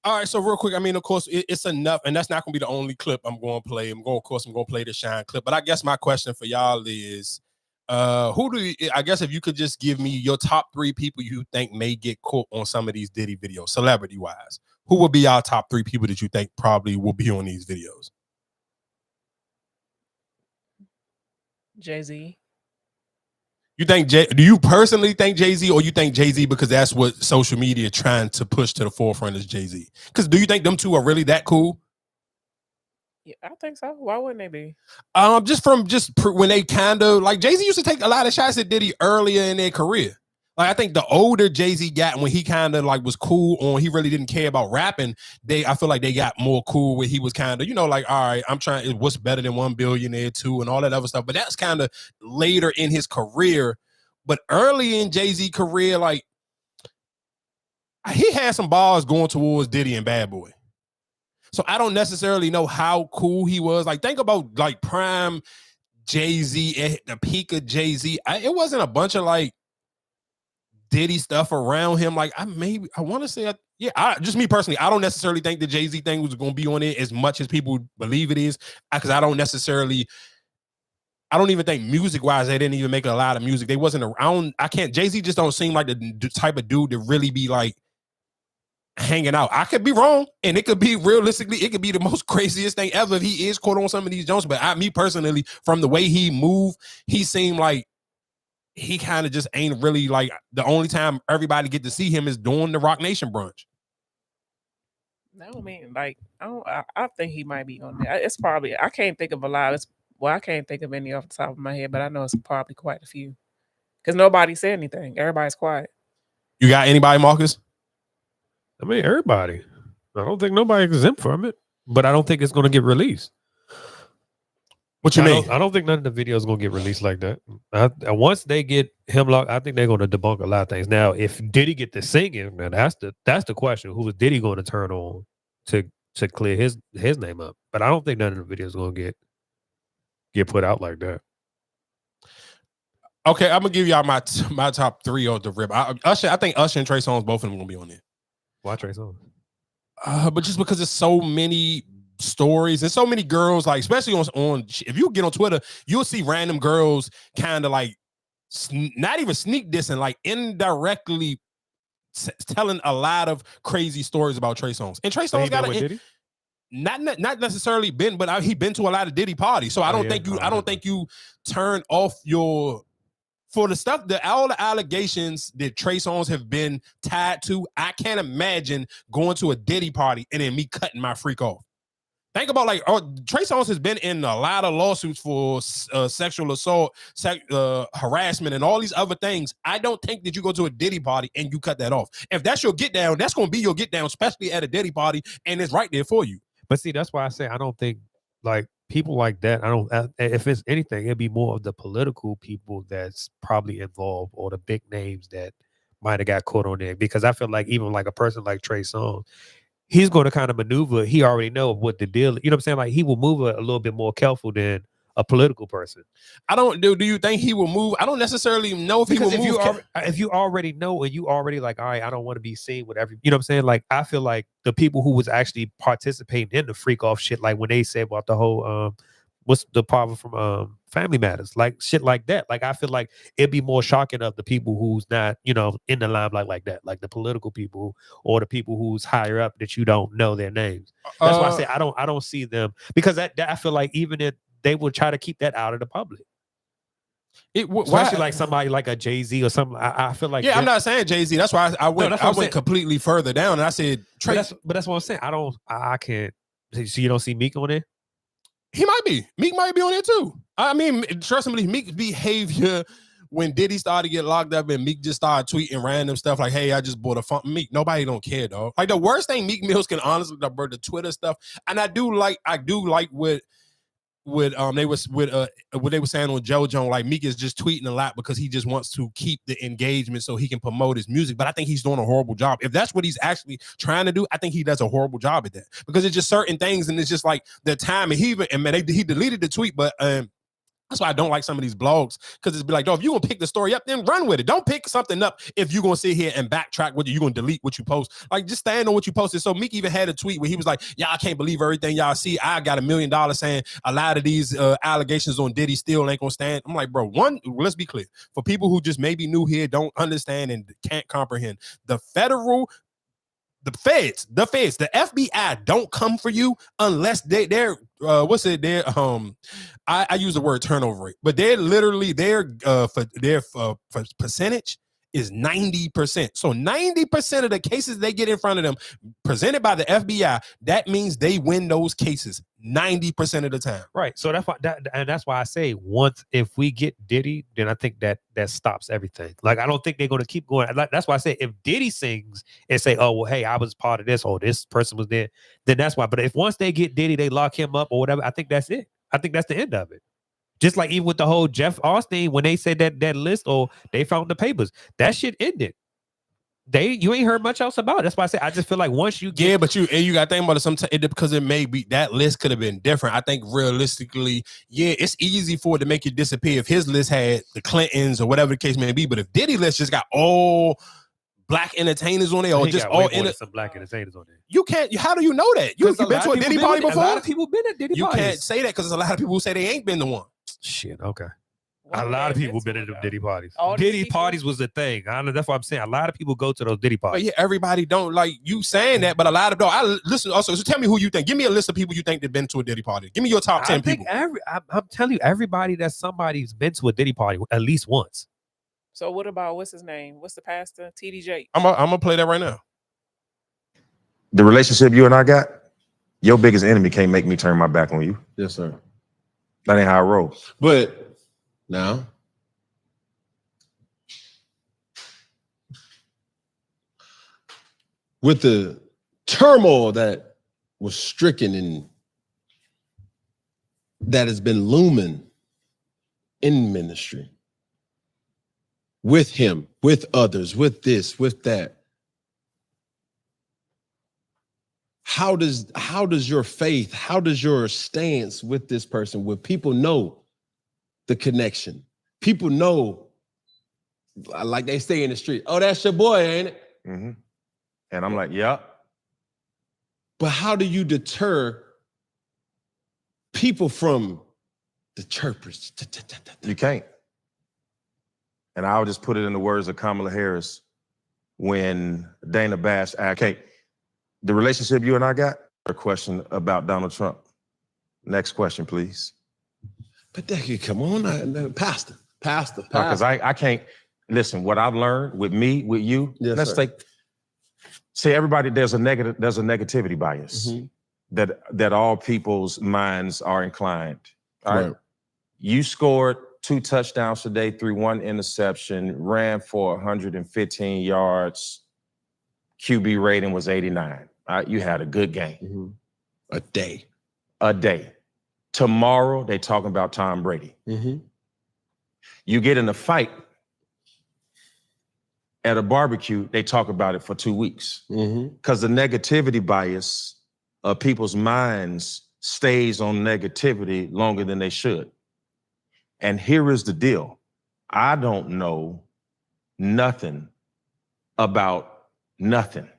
All right, so real quick, I mean, of course, it's enough, and that's not going to be the only clip I'm going to play. I'm going to play the Shine clip, but I guess my question for y'all is, I guess if you could just give me your top 3 people you think may get caught on some of these Diddy videos, celebrity-wise, who would be y'all top 3 people that you think probably will be on these videos? Jay-Z. You think do you personally think Jay-Z, or you think Jay-Z because that's what social media trying to push to the forefront is Jay-Z? Because do you think them two are really that cool? Yeah, I think so. Why wouldn't they be? When they kind of like Jay-Z used to take a lot of shots at Diddy earlier in their career. Like I think the older Jay-Z got, when he kind of like was cool on, he really didn't care about rapping. I feel like they got more cool where he was kind of, like, all right, I'm trying, what's better than 1 billionaire 2 and all that other stuff. But that's kind of later in his career. But early in Jay-Z career, like he had some bars going towards Diddy and Bad Boy. So I don't necessarily know how cool he was. Like think about like prime Jay-Z at the peak of Jay-Z. It wasn't a bunch of like Diddy stuff around him. Like I want to say, just me personally, I don't necessarily think the Jay-Z thing was going to be on it as much as people believe it is, because I don't even think music wise they didn't even make a lot of music. They wasn't around. Jay-Z just don't seem like the type of dude to really be like hanging out. I could be wrong, and it could be realistically, it could be the most craziest thing ever if he is caught on some of these Jones. But me personally, from the way he moved, he seemed like he kind of just ain't really like, the only time everybody get to see him is during the Rock Nation brunch. No, I mean, like, I think he might be on there. It's probably, I can't think of a lot. I can't think of any off the top of my head, but I know it's probably quite a few. Because nobody said anything. Everybody's quiet. You got anybody, Marcus? I mean, everybody. I don't think nobody's exempt from it, but I don't think it's going to get released. What you mean? I don't think none of the videos is going to get released like that. Once they get him locked, I think they're going to debunk a lot of things. Now, if Diddy get to singing, now that's the question. Who is Diddy going to turn on to clear his name up? But I don't think none of the videos is going to get put out like that. Okay, I'm gonna give y'all my top 3 of the rip. I think Usher and Trey Songz, both of them gonna be on there. Why Trey Songz? But just because there's so many stories and so many girls, like especially on if you get on Twitter, you'll see random girls kind of like not even sneak dissing, like indirectly telling a lot of crazy stories about Trey Songz. And Trey Songz got not necessarily been, but he been to a lot of Diddy parties. So I don't think you turn off your, for the stuff that all the allegations that Trey Songz have been tied to. I can't imagine going to a Diddy party and then me cutting my freak off. Think about Trey Songz has been in a lot of lawsuits for sexual assault, harassment, and all these other things. I don't think that you go to a Diddy party and you cut that off. If that's your get down, that's going to be your get down, especially at a Diddy party, and it's right there for you. But see, that's why I say I don't think like people like that. If it's anything, it'd be more of the political people that's probably involved, or the big names that might have got caught on there. Because I feel like even like a person like Trey Songz, he's going to kind of maneuver. He already know what the deal. You know what I'm saying? Like he will move a little bit more careful than a political person. I don't do you think he will move? I don't necessarily know if he will move. If you already know and you already like, all right, I don't want to be seen with every, you know what I'm saying? Like I feel like the people who was actually participating in the freak off shit, like when they said about the whole what's the problem from Family Matters, like shit like that. Like I feel like it'd be more shocking of the people who's not, you know, in the limelight like that, like the political people or the people who's higher up that you don't know their names. That's why I say I don't see them, because that I feel like even if they would try to keep that out of the public. Especially like somebody like a Jay-Z or something. I feel like I'm not saying Jay-Z. That's why I went completely further down and I said but that's what I'm saying. I can't. So you don't see Meek on there? He might be. Meek might be on there too. I mean, trust me, Meek's behavior when Diddy started to get locked up and Meek just started tweeting random stuff like, hey, I just bought a Meek. Nobody don't care, dog. Like the worst thing Meek Mills can honestly, the Twitter stuff. And I do like what they were saying on JoJo, like Meek is just tweeting a lot because he just wants to keep the engagement so he can promote his music. But I think he's doing a horrible job. If that's what he's actually trying to do, I think he does a horrible job at that, because it's just certain things, and it's just like the time. And he deleted the tweet, but that's why I don't like some of these blogs, because it's be like, oh, if you're going to pick the story up, then run with it. Don't pick something up if you're going to sit here and backtrack what you're going to delete what you post. Like, just stand on what you posted. So Meek even had a tweet where he was like, y'all can't believe everything y'all see. I got $1 million saying a lot of these allegations on Diddy still ain't going to stand. I'm like, bro, let's be clear. For people who just maybe new here, don't understand and can't comprehend, the feds, the FBI don't come for you unless they're I use the word turnover rate, but they're literally their percentage is 90%. So 90% of the cases they get in front of them presented by the FBI, that means they win those cases 90% of the time. Right. So that's why I say, once if we get Diddy, then I think that stops everything. Like I don't think they're going to keep going. That's why I say if Diddy sings and say, oh well, hey, I was part of this, or this person was there, then that's why. But if once they get Diddy, they lock him up or whatever, I think that's it. I think that's the end of it. Just like even with the whole Jeff Austin, when they said that list or they found the papers, that shit ended. You ain't heard much else about it. That's why I say I just feel like once you get, but you got to think about it sometimes, because it may be that list could have been different. I think realistically, it's easy for it to make it disappear if his list had the Clintons or whatever the case may be. But if Diddy list just got all black entertainers on there, or just all some black entertainers on there, you can't. How do you know that? You've been to a Diddy party before? A lot of people been at Diddy parties. You can't say that because there's a lot of people who say they ain't been to one. Shit. Okay. A lot of people been at them Diddy parties. Diddy parties was the thing. That's what I'm saying. A lot of people go to those Diddy parties. But yeah, everybody don't like you saying that, but a lot of I listen also. So tell me who you think. Give me a list of people you think that been to a Diddy party. Give me your top 10 people. I'm telling you, everybody that somebody's been to a Diddy party at least once. So what about what's his name? What's the pastor? TDJ. I'm gonna play that right now. The relationship you and I got, your biggest enemy can't make me turn my back on you. Yes, sir. That ain't how I roll. But now, with the turmoil that was stricken and that has been looming in ministry, with him, with others, with this, with that, how does your faith, how does your stance with this person, when people know the connection, people know, like they say in the street, oh, that's your boy, ain't it? Mm-hmm. And I'm like, yeah. But how do you deter people from the chirpers? You can't. And I'll just put it in the words of Kamala Harris when Dana Bash asked, okay, the relationship you and I got, a question about Donald Trump. Next question, please. But that could come on, Pastor. Because I can't, listen, what I've learned with me, with you, yes, let's sir. say everybody, there's a negativity bias that all people's minds are inclined. All right. You scored 2 touchdowns today, 1 interception, ran for 115 yards. QB rating was 89. All right, you had a good game. A day. Tomorrow, they talking about Tom Brady. You get in a fight at a barbecue, they talk about it for 2 weeks. Because the negativity bias of people's minds stays on negativity longer than they should. And here is the deal. I don't know nothing about nothing.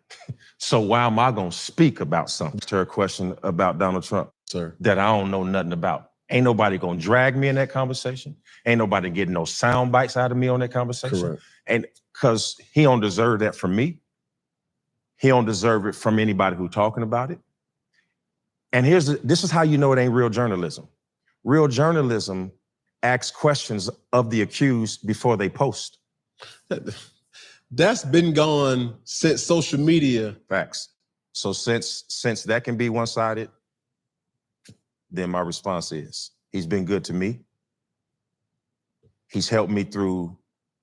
So why am I going to speak about something? To her question about Donald Trump, sir, that I don't know nothing about. Ain't nobody gonna drag me in that conversation. Ain't nobody getting no sound bites out of me on that conversation. Correct. And because he don't deserve that from me. He don't deserve it from anybody who talking about it. And this is how you know it ain't real journalism. Real journalism asks questions of the accused before they post. That's been gone since social media. Facts. So since that can be one-sided, then my response is, he's been good to me. He's helped me through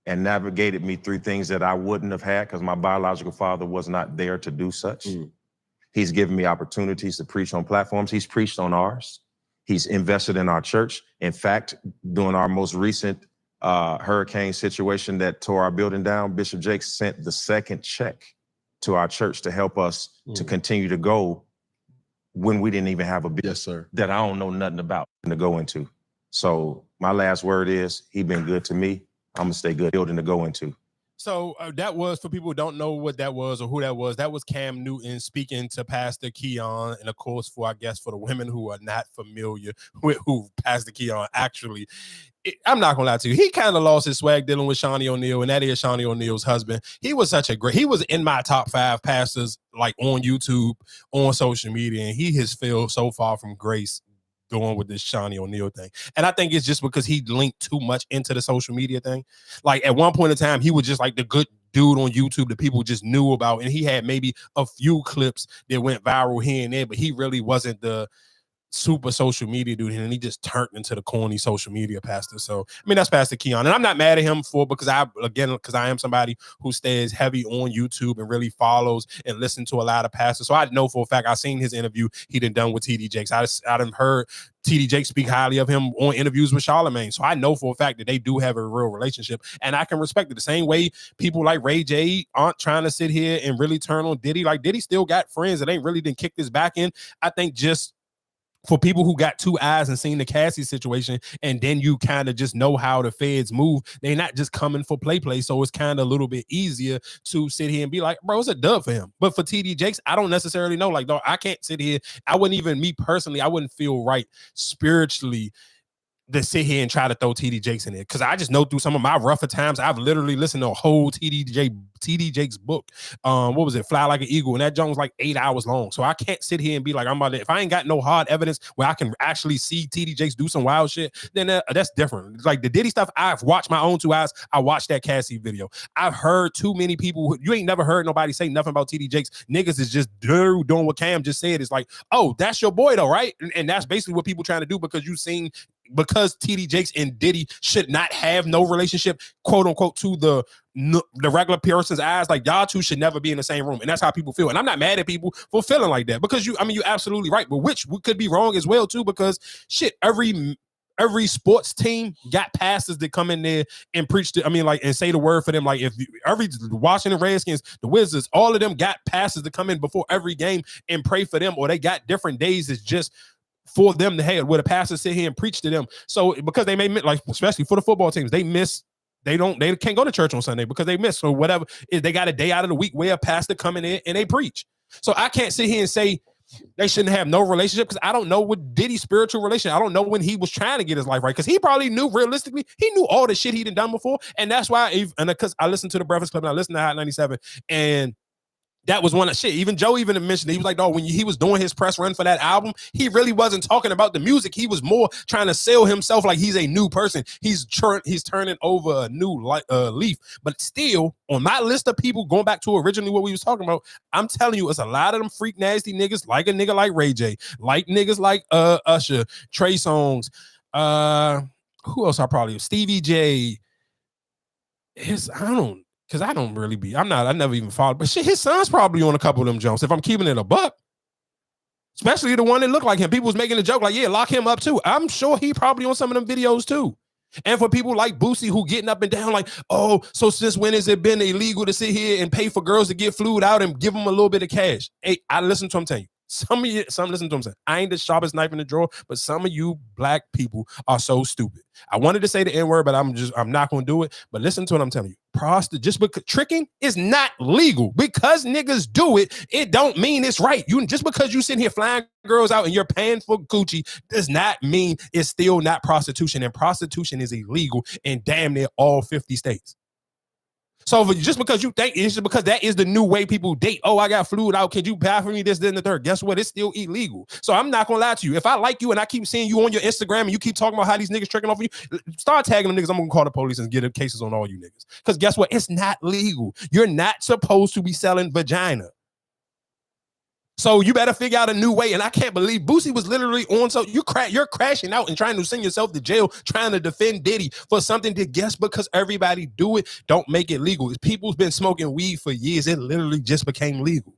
and navigated me through things that I wouldn't have had because my biological father was not there to do such. He's given me opportunities to preach on platforms. He's preached on ours. He's invested in our church. In fact, during our most recent hurricane situation that tore our building down, Bishop Jakes sent the second check to our church to help us to continue to go when we didn't even have a business that I don't know nothing about to go into. So my last word is, he been good to me. I'm gonna stay good building to go into. So that was, for people who don't know what that was or who that was Cam Newton speaking to Pastor Keon. And of course, for the women who are not familiar with who Pastor Keon actually, I'm not gonna lie to you, he kind of lost his swag dealing with Shawnee O'Neal, and that is Shawnee O'Neal's husband. He was he was in my top 5 pastors, like on YouTube, on social media, and he has fell so far from grace doing with this Shawnee O'Neal thing. And I think it's just because he linked too much into the social media thing. Like at one point in time, he was just like the good dude on YouTube that people just knew about. And he had maybe a few clips that went viral here and there, but he really wasn't the super social media dude, and he just turned into the corny social media pastor. So I mean, that's Pastor Keon, and I'm not mad at him because I am somebody who stays heavy on YouTube and really follows and listens to a lot of pastors. So I know for a fact I've seen his interview he done with TD Jakes. I done heard TD Jakes speak highly of him on interviews with Charlamagne. So I know for a fact that they do have a real relationship, and I can respect it the same way people like Ray J aren't trying to sit here and really turn on Diddy. Like Diddy still got friends that ain't really done kicked his back in. I think just for people who got 2 eyes and seen the Cassie situation, and then you kind of just know how the feds move, they're not just coming for play. So it's kind of a little bit easier to sit here and be like, bro, it's a dub for him. But for TD Jakes, I don't necessarily know. Like, dog, I can't sit here. I wouldn't even, me personally, I wouldn't feel right spiritually to sit here and try to throw TD Jakes in there, because I just know through some of my rougher times, I've literally listened to a whole TD Jakes book. What was it? Fly Like an Eagle, and that joint was like 8 hours long. So I can't sit here and be like, I'm about to, if I ain't got no hard evidence where I can actually see TD Jakes do some wild shit, then that's different. Like the Diddy stuff, I've watched my own 2 eyes. I watched that Cassie video. I've heard too many people. You ain't never heard nobody say nothing about TD Jakes. Niggas is just doing what Cam just said. It's like, oh, that's your boy though, right? And that's basically what people trying to do, because TD Jakes and Diddy should not have no relationship, quote unquote, to the regular person's eyes. Like, y'all two should never be in the same room, and that's how people feel. And I'm not mad at people for feeling like that, because you're absolutely right, but which could be wrong as well too, because shit, every sports team got pastors that come in there and preach and say the word for them. Like if every Washington Redskins, the Wizards, all of them got pastors that come in before every game and pray for them, or they got different days that's just for them to have, where the pastor sit here and preach to them. So because they may miss, like especially for the football teams, they can't go to church on Sunday because they miss. So whatever, they got a day out of the week where a pastor come in there and they preach. So I can't sit here and say they shouldn't have no relationship, because I don't know what Diddy's spiritual relationship. I don't know when he was trying to get his life right, because he probably knew, realistically, he knew all the shit he'd done before. And that's why, because I listened to the Breakfast Club and I listened to Hot 97, and that was one of shit. Even Joe even mentioned it. He was like, dog, when he was doing his press run for that album, he really wasn't talking about the music. He was more trying to sell himself like he's a new person. He's turning over a new leaf. But still, on my list of people, going back to originally what we was talking about, I'm telling you, it's a lot of them freak nasty niggas, like a nigga like Ray J, like niggas like Usher, Trey Songz, who else? Stevie J. Because I don't really be, I never even followed, but shit, his son's probably on a couple of them jumps, if I'm keeping it a buck. Especially the one that looked like him. People was making a joke like, yeah, lock him up too. I'm sure he probably on some of them videos too. And for people like Boosie who getting up and down like, oh, so since when has it been illegal to sit here and pay for girls to get flued out and give them a little bit of cash? Hey, I listen to him tell you. Some listen to him say, I ain't the sharpest knife in the drawer, but some of you black people are so stupid. I wanted to say the N-word, but I'm not going to do it. But listen to what I'm telling you. just because tricking is not legal. Because niggas do it, it don't mean it's right. You just because you sitting here flying girls out and you're paying for Gucci does not mean it's still not prostitution. And prostitution is illegal in damn near all 50 states. So just because you think it's just because that is the new way people date. Oh, I got fluid out. Can you buy for me this, then the third? Guess what? It's still illegal. So I'm not gonna lie to you. If I like you and I keep seeing you on your Instagram and you keep talking about how these niggas tricking off you, start tagging them niggas. I'm gonna call the police and get cases on all you niggas. Because guess what? It's not legal. You're not supposed to be selling vagina. So you better figure out a new way. And I can't believe Boosie was literally on. So you're crashing out and trying to send yourself to jail, trying to defend Diddy for something that just because everybody do it, don't make it legal. People's been smoking weed for years. It literally just became legal.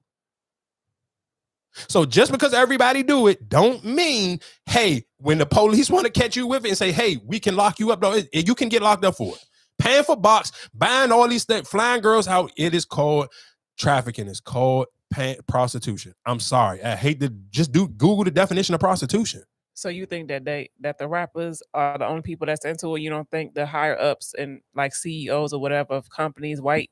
So just because everybody do it, don't mean, hey, when the police want to catch you with it and say, hey, we can lock you up, though, you can get locked up for it. Paying for box, buying all these things, flying girls out, it is called trafficking. It's called prostitution. I'm sorry. I hate to just Google the definition of prostitution. So you think that the rappers are the only people that's into it? You don't think the higher ups and like CEOs or whatever of companies, white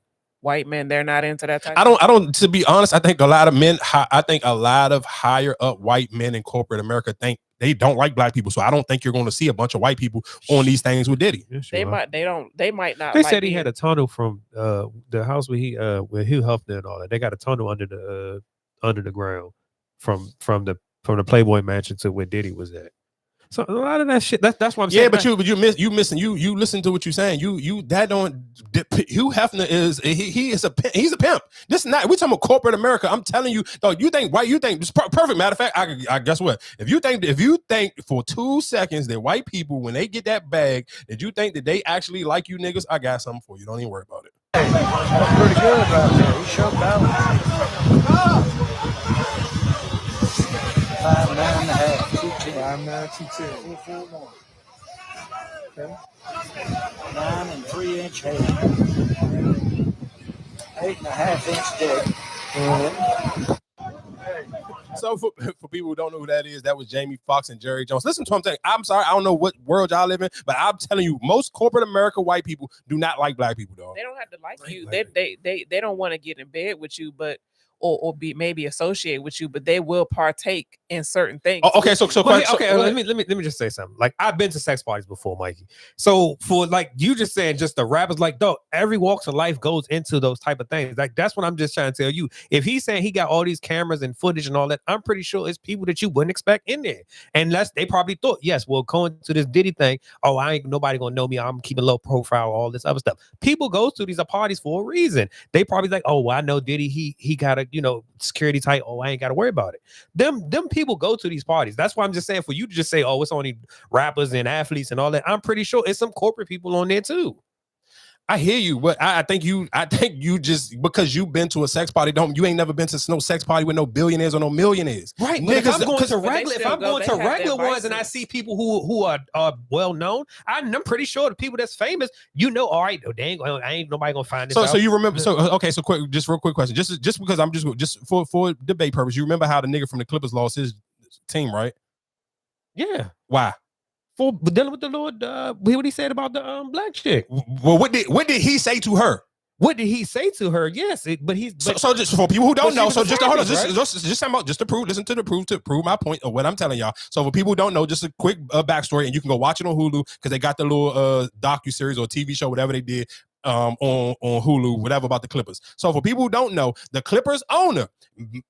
men, they're not into that type? I don't. To be honest, I think a lot of men. I think a lot of higher up white men in corporate America think they don't like black people. So I don't think you're going to see a bunch of white people on these things with Diddy. Yeah, sure. They might not. They said he had a tunnel from the house where Hugh Hefner and all that. They got a tunnel under the ground from the Playboy Mansion to where Diddy was at. So a lot of that shit. That's what I'm saying. Yeah, but you missing. You listen to what you're saying. Hugh Hefner is he's a pimp. This is not. We're talking about corporate America. I'm telling you, dog. You think perfect. Matter of fact, I guess what? If you think for 2 seconds that white people, when they get that bag, that you think that they actually like you niggas, I got something for you. Don't even worry about it. Hey, that's pretty good about that. He showed balance. 5, 9.5, 210. 5, 9, 210. 4, 4, 1. Okay. 9 3-inch head. 8.5-inch dick. Mm-hmm. So for people who don't know who that is, that was Jamie Foxx and Jerry Jones. Listen to what I'm saying. I'm sorry, I don't know what world y'all live in, but I'm telling you, most corporate America white people do not like black people, dog. They don't have to like you. They don't want to get in bed with you, but or be maybe associate with you, but they will partake in certain things. Oh, okay, let me just say something. Like, I've been to sex parties before, Mikey. So for like you just saying, just the rappers, like, dog, every walks of life goes into those type of things. Like, that's what I'm just trying to tell you. If he's saying he got all these cameras and footage and all that, I'm pretty sure it's people that you wouldn't expect in there. And they probably thought, yes, well, going to this Diddy thing, oh, I ain't nobody gonna know me. I'm keeping low profile, all this other stuff. People go to these parties for a reason. They probably like, oh, well, I know Diddy. He got a security tight. Oh, I ain't got to worry about it. Them people go to these parties. That's why I'm just saying, for you to just say, oh, it's only rappers and athletes and all that, I'm pretty sure it's some corporate people on there too. I hear you, but I think you just, because you've been to a sex party, you ain't never been to no sex party with no billionaires or no millionaires. Right. But if I'm going to regular ones and I see people who are well known, I'm pretty sure the people that's famous, all right, ain't nobody gonna find this out. So you remember, so quick, just real quick question. Just because I'm just for debate purpose, you remember how the nigga from the Clippers lost his team, right? Yeah. Why? For dealing with the Lord, what he said about the black chick. Well, what did he say to her? What did he say to her? Yes, so just for people who don't know, so just hold on, just to prove my point of what I'm telling y'all. So for people who don't know, just a quick backstory, and you can go watch it on Hulu because they got the little docu-series or TV show, whatever they did on Hulu, whatever, about the Clippers. So for people who don't know, the Clippers owner,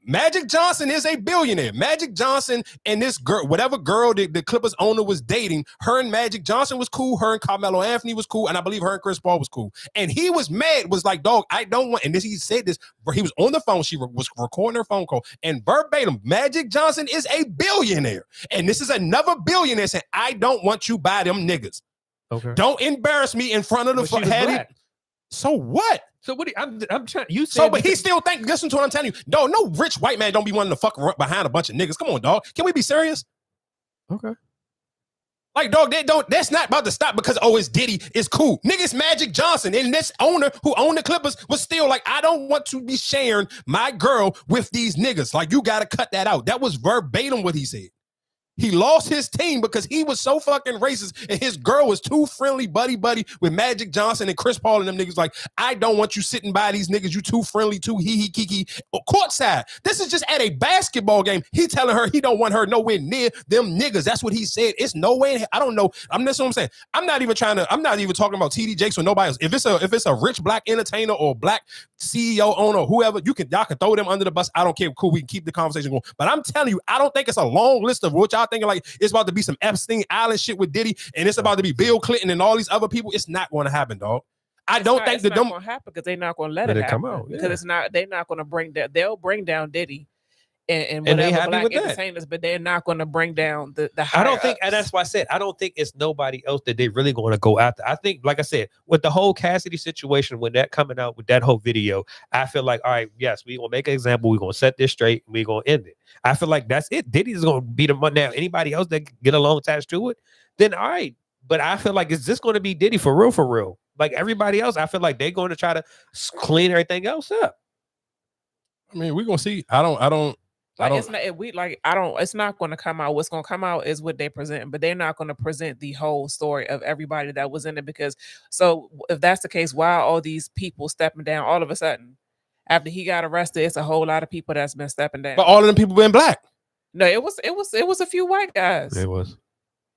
Magic Johnson, is a billionaire. Magic Johnson and this girl, whatever girl the Clippers owner was dating, her and Magic Johnson was cool, her and Carmelo Anthony was cool, and I believe her and Chris Paul was cool. And he was mad, was like, dog, I don't want, and he said this, he was on the phone, she was recording her phone call, and verbatim, Magic Johnson is a billionaire. And this is another billionaire saying, I don't want you by them niggas. Okay. Don't embarrass me in front of the So what? So what? I'm trying. You said so, but he still think. Listen to what I'm telling you. No rich white man don't be wanting to fuck behind a bunch of niggas. Come on, dog. Can we be serious? Okay. Like, dog, that's not about to stop because it's Diddy. It's cool. Niggas Magic Johnson and this owner who owned the Clippers was still like, I don't want to be sharing my girl with these niggas. Like, you gotta cut that out. That was verbatim what he said. He lost his team because he was so fucking racist and his girl was too friendly buddy with Magic Johnson and Chris Paul and them niggas like, I don't want you sitting by these niggas. You too friendly, too hee kiki. Courtside. This is just at a basketball game. He telling her he don't want her nowhere near them niggas. That's what he said. It's no way. I don't know. That's what I'm saying. I'm not even talking about TD Jakes or nobody else. If it's a rich black entertainer or black CEO owner or whoever, y'all can throw them under the bus. I don't care. Cool. We can keep the conversation going. But I'm telling you, I don't think it's a long list of what y'all thinking like it's about to be some Epstein Island shit with Diddy and it's about to be Bill Clinton and all these other people. It's not going to happen, dog. It's not going to happen because they're not going to let it come happen. out. Because they're not going to bring that. They'll bring down Diddy and they whatever happy black with that. entertainers, but they're not going to bring down the I don't think, and that's why I said I don't think it's nobody else that they really going to go after. I think, like I said, with the whole Cassidy situation, when that coming out with that whole video, I feel like, all right, yes, we gonna make an example, we're gonna set this straight, and we're gonna end it. I feel like that's it. Diddy's gonna be the one now. Anybody else that get along attached to it, then all right. But I feel like it's just going to be Diddy for real. Like everybody else, I feel like they're going to try to clean everything else up. I mean, we're gonna see. It's not going to come out. What's going to come out is what they present, but they're not going to present the whole story of everybody that was in it. Because so if that's the case, why are all these people stepping down all of a sudden? After he got arrested, it's a whole lot of people that's been stepping down. But all of them people been black. No, it was a few white guys. It was.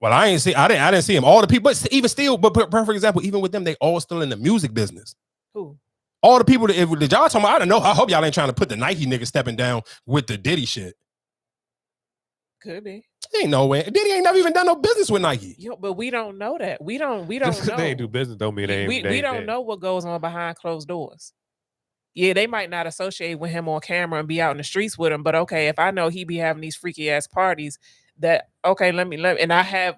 Well, I didn't see him. All the people, but even still, but perfect example, even with them, they all still in the music business. Who? All the people that y'all talking about, I don't know. I hope y'all ain't trying to put the Nike nigga stepping down with the Diddy shit. Could be. Ain't no way. Diddy ain't never even done no business with Nike. Yo, but we don't know that. We don't Just know. They ain't do business don't mean they ain't. We don't know what goes on behind closed doors. Yeah, they might not associate with him on camera and be out in the streets with him, but okay, if I know he be having these freaky ass parties, that okay, let me and I have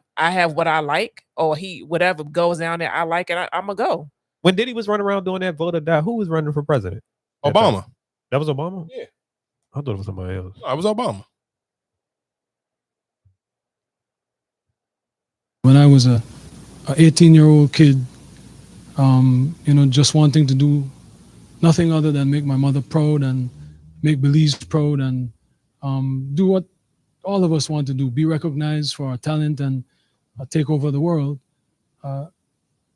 what I like, or whatever goes down there, I like it, I'm gonna go. When Diddy was running around doing that vote or die, who was running for president? Obama. That was Obama? Yeah. I thought it was somebody else. No, it was Obama. When I was a 18-year-old kid, just wanting to do nothing other than make my mother proud and make Belize proud and do what all of us want to do, be recognized for our talent and take over the world.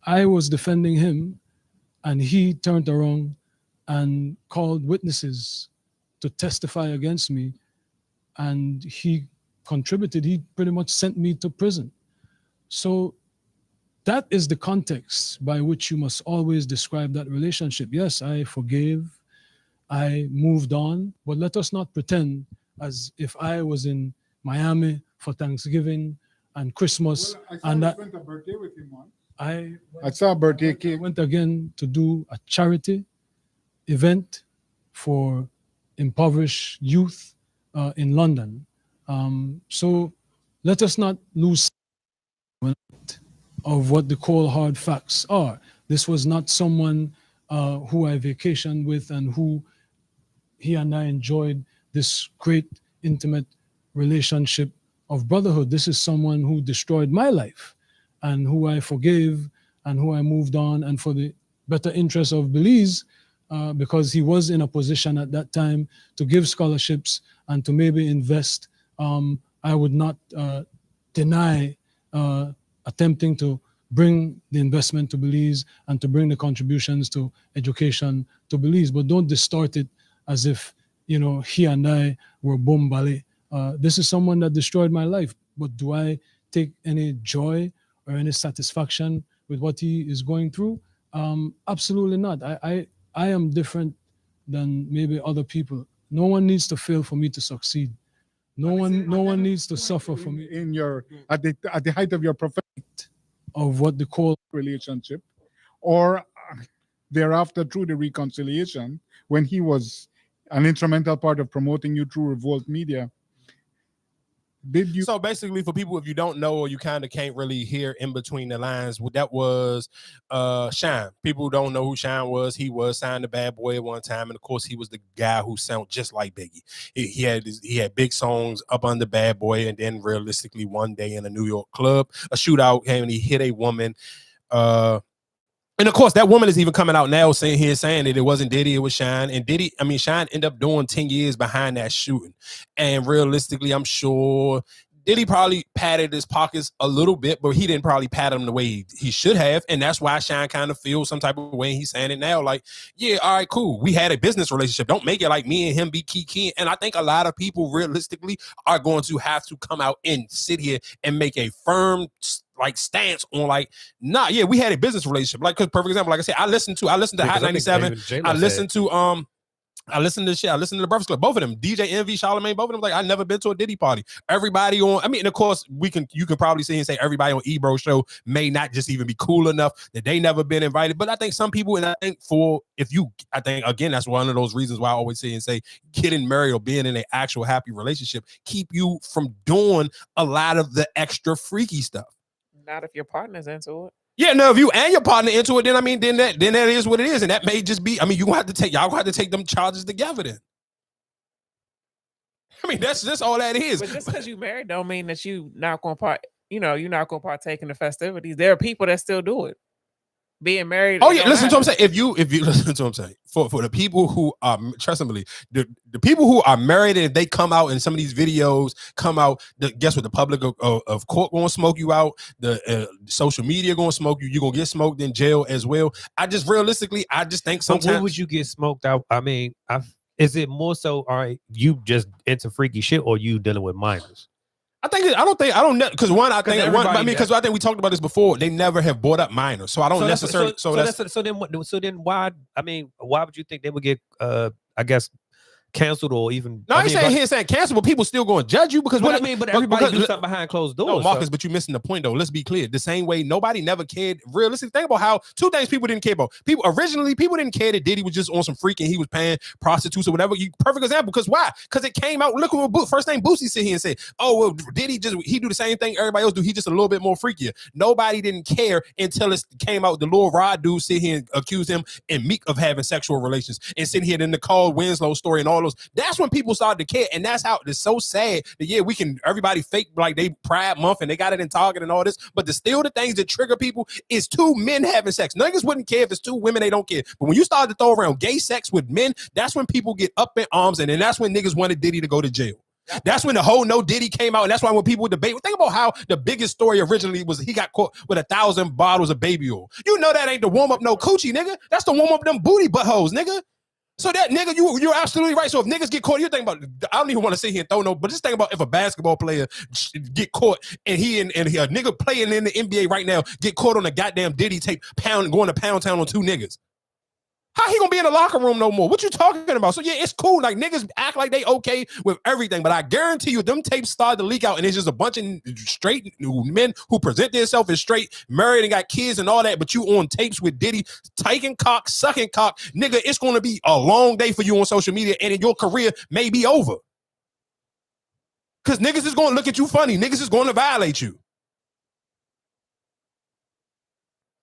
I was defending him and he turned around and called witnesses to testify against me. And he contributed, he pretty much sent me to prison. So that is the context by which you must always describe that relationship. Yes, I forgave, I moved on, but let us not pretend as if I was in Miami for Thanksgiving and Christmas. Well, I went a birthday with him once. I saw a birthday cake. I went again to do a charity event for impoverished youth in London. So let us not lose sight of what the cold hard facts are. This was not someone who I vacationed with and who he and I enjoyed this great intimate relationship of brotherhood. This is someone who destroyed my life and who I forgave and who I moved on, and for the better interest of Belize, because he was in a position at that time to give scholarships and to maybe invest. I would not deny attempting to bring the investment to Belize and to bring the contributions to education to Belize, but don't distort it as if, he and I were bombale. This is someone that destroyed my life, but do I take any joy or any satisfaction with what he is going through? Absolutely not. I am different than maybe other people. No one needs to fail for me to succeed. No one needs to suffer for me. At the height of your profession of what the core relationship, or thereafter through the reconciliation, when he was an instrumental part of promoting you through Revolt Media. Did you? So basically, for people, if you don't know or you kind of can't really hear in between the lines, that was Shine. People don't know who Shine was. He was signed to Bad Boy at one time, and of course, he was the guy who sounded just like Biggie. He had big songs up under Bad Boy, and then realistically, one day in a New York club, a shootout came and he hit a woman. And of course, that woman is even coming out now saying that it wasn't Diddy, it was Shine. And Shine ended up doing 10 years behind that shooting. And realistically, I'm sure Diddy probably padded his pockets a little bit, but he didn't probably pat them the way he should have. And that's why Shine kind of feels some type of way. He's saying it now, like, yeah, all right, cool. We had a business relationship. Don't make it like me and him be key. And I think a lot of people realistically are going to have to come out and sit here and make a firm like stance on like, nah, yeah, we had a business relationship. Like, cause perfect example, like I said, I listened to Hot 97. I listened to I listened to shit. I listened to the Breakfast Club. Both of them, DJ Envy, Charlamagne, both of them. Like, I never been to a Diddy party. Everybody on, I mean, of course, you can probably see and say everybody on Ebro show may not just even be cool enough that they never been invited. But I think some people, and I think I think again, that's one of those reasons why I always say and say getting married or being in an actual happy relationship keep you from doing a lot of the extra freaky stuff. Not if your partner's into it. Yeah, no, if you and your partner into it, then I mean, then that is what it is. And that may just be, I mean, y'all gonna have to take them charges together then. I mean, that's just all that is. But just because you married don't mean that you're not gonna partake in the festivities. There are people that still do it. Being married. Oh yeah, listen to what I'm saying. If you listen to what I'm saying, for the people who are, trust me, the people who are married and they come out and some of these videos come out, guess what? The public of court gonna smoke you out. The social media gonna smoke you. You're gonna get smoked in jail as well. I just think sometimes. But when would you get smoked out? I mean, is it more so? All right, you just into freaky shit, or you dealing with minors? I think because I think we talked about this before. They never have brought up minors, so I don't necessarily. So then why? I mean, why would you think they would get? I guess canceled or even. No, I ain't saying canceled, but people still going to judge you because but everybody do something behind closed doors. No, Marcus, but you're missing the point though. Let's be clear. The same way nobody never cared. Realistically, think about how two things people didn't care about. People didn't care that Diddy was just on some freak and he was paying prostitutes or whatever. Perfect example. Because why? Because it came out. Look what first name Boosie sit here and say, "Oh well, Diddy he do the same thing everybody else do. He just a little bit more freakier." Nobody didn't care until it came out. The Lil Rod dude sit here and accuse him and Meek of having sexual relations and sit here in the Nicole Winslow story and all those. That's when people started to care, and that's how it's so sad that everybody fake like they Pride Month and they got it in Target and all this, but the things that trigger people is two men having sex. Niggas wouldn't care if it's two women, they don't care. But when you start to throw around gay sex with men, that's when people get up in arms, and then that's when niggas wanted Diddy to go to jail. That's when the whole No Diddy came out, and that's why when people debate, think about how the biggest story originally was he got caught with 1,000 bottles of baby oil. You know that ain't the warm up no coochie, nigga. That's the warm up them booty buttholes, nigga. So that nigga, you're absolutely right. So if niggas get caught, you think about. I don't even want to sit here and throw no, but just think about if a basketball player get caught and he and a nigga playing in the NBA right now get caught on a goddamn Diddy tape, going to Pound Town on two niggas. How he gonna be in the locker room no more? What you talking about? So yeah, it's cool. Like niggas act like they okay with everything, but I guarantee you, them tapes started to leak out, and it's just a bunch of straight men who present themselves as straight, married and got kids and all that. But you on tapes with Diddy, taking cock, sucking cock, nigga. It's gonna be a long day for you on social media, and in your career may be over. Cause niggas is gonna look at you funny. Niggas is gonna violate you.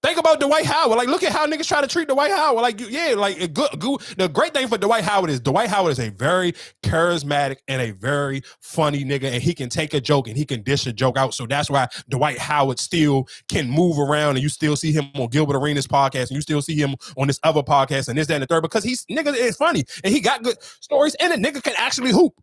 Think about Dwight Howard. Like, look at how niggas try to treat Dwight Howard. Like, yeah, like good. The great thing for Dwight Howard is a very charismatic and a very funny nigga, and he can take a joke and he can dish a joke out. So that's why Dwight Howard still can move around, and you still see him on Gilbert Arenas podcast, and you still see him on this other podcast, and this, that, and the third, because nigga is funny and he got good stories, and a nigga can actually hoop.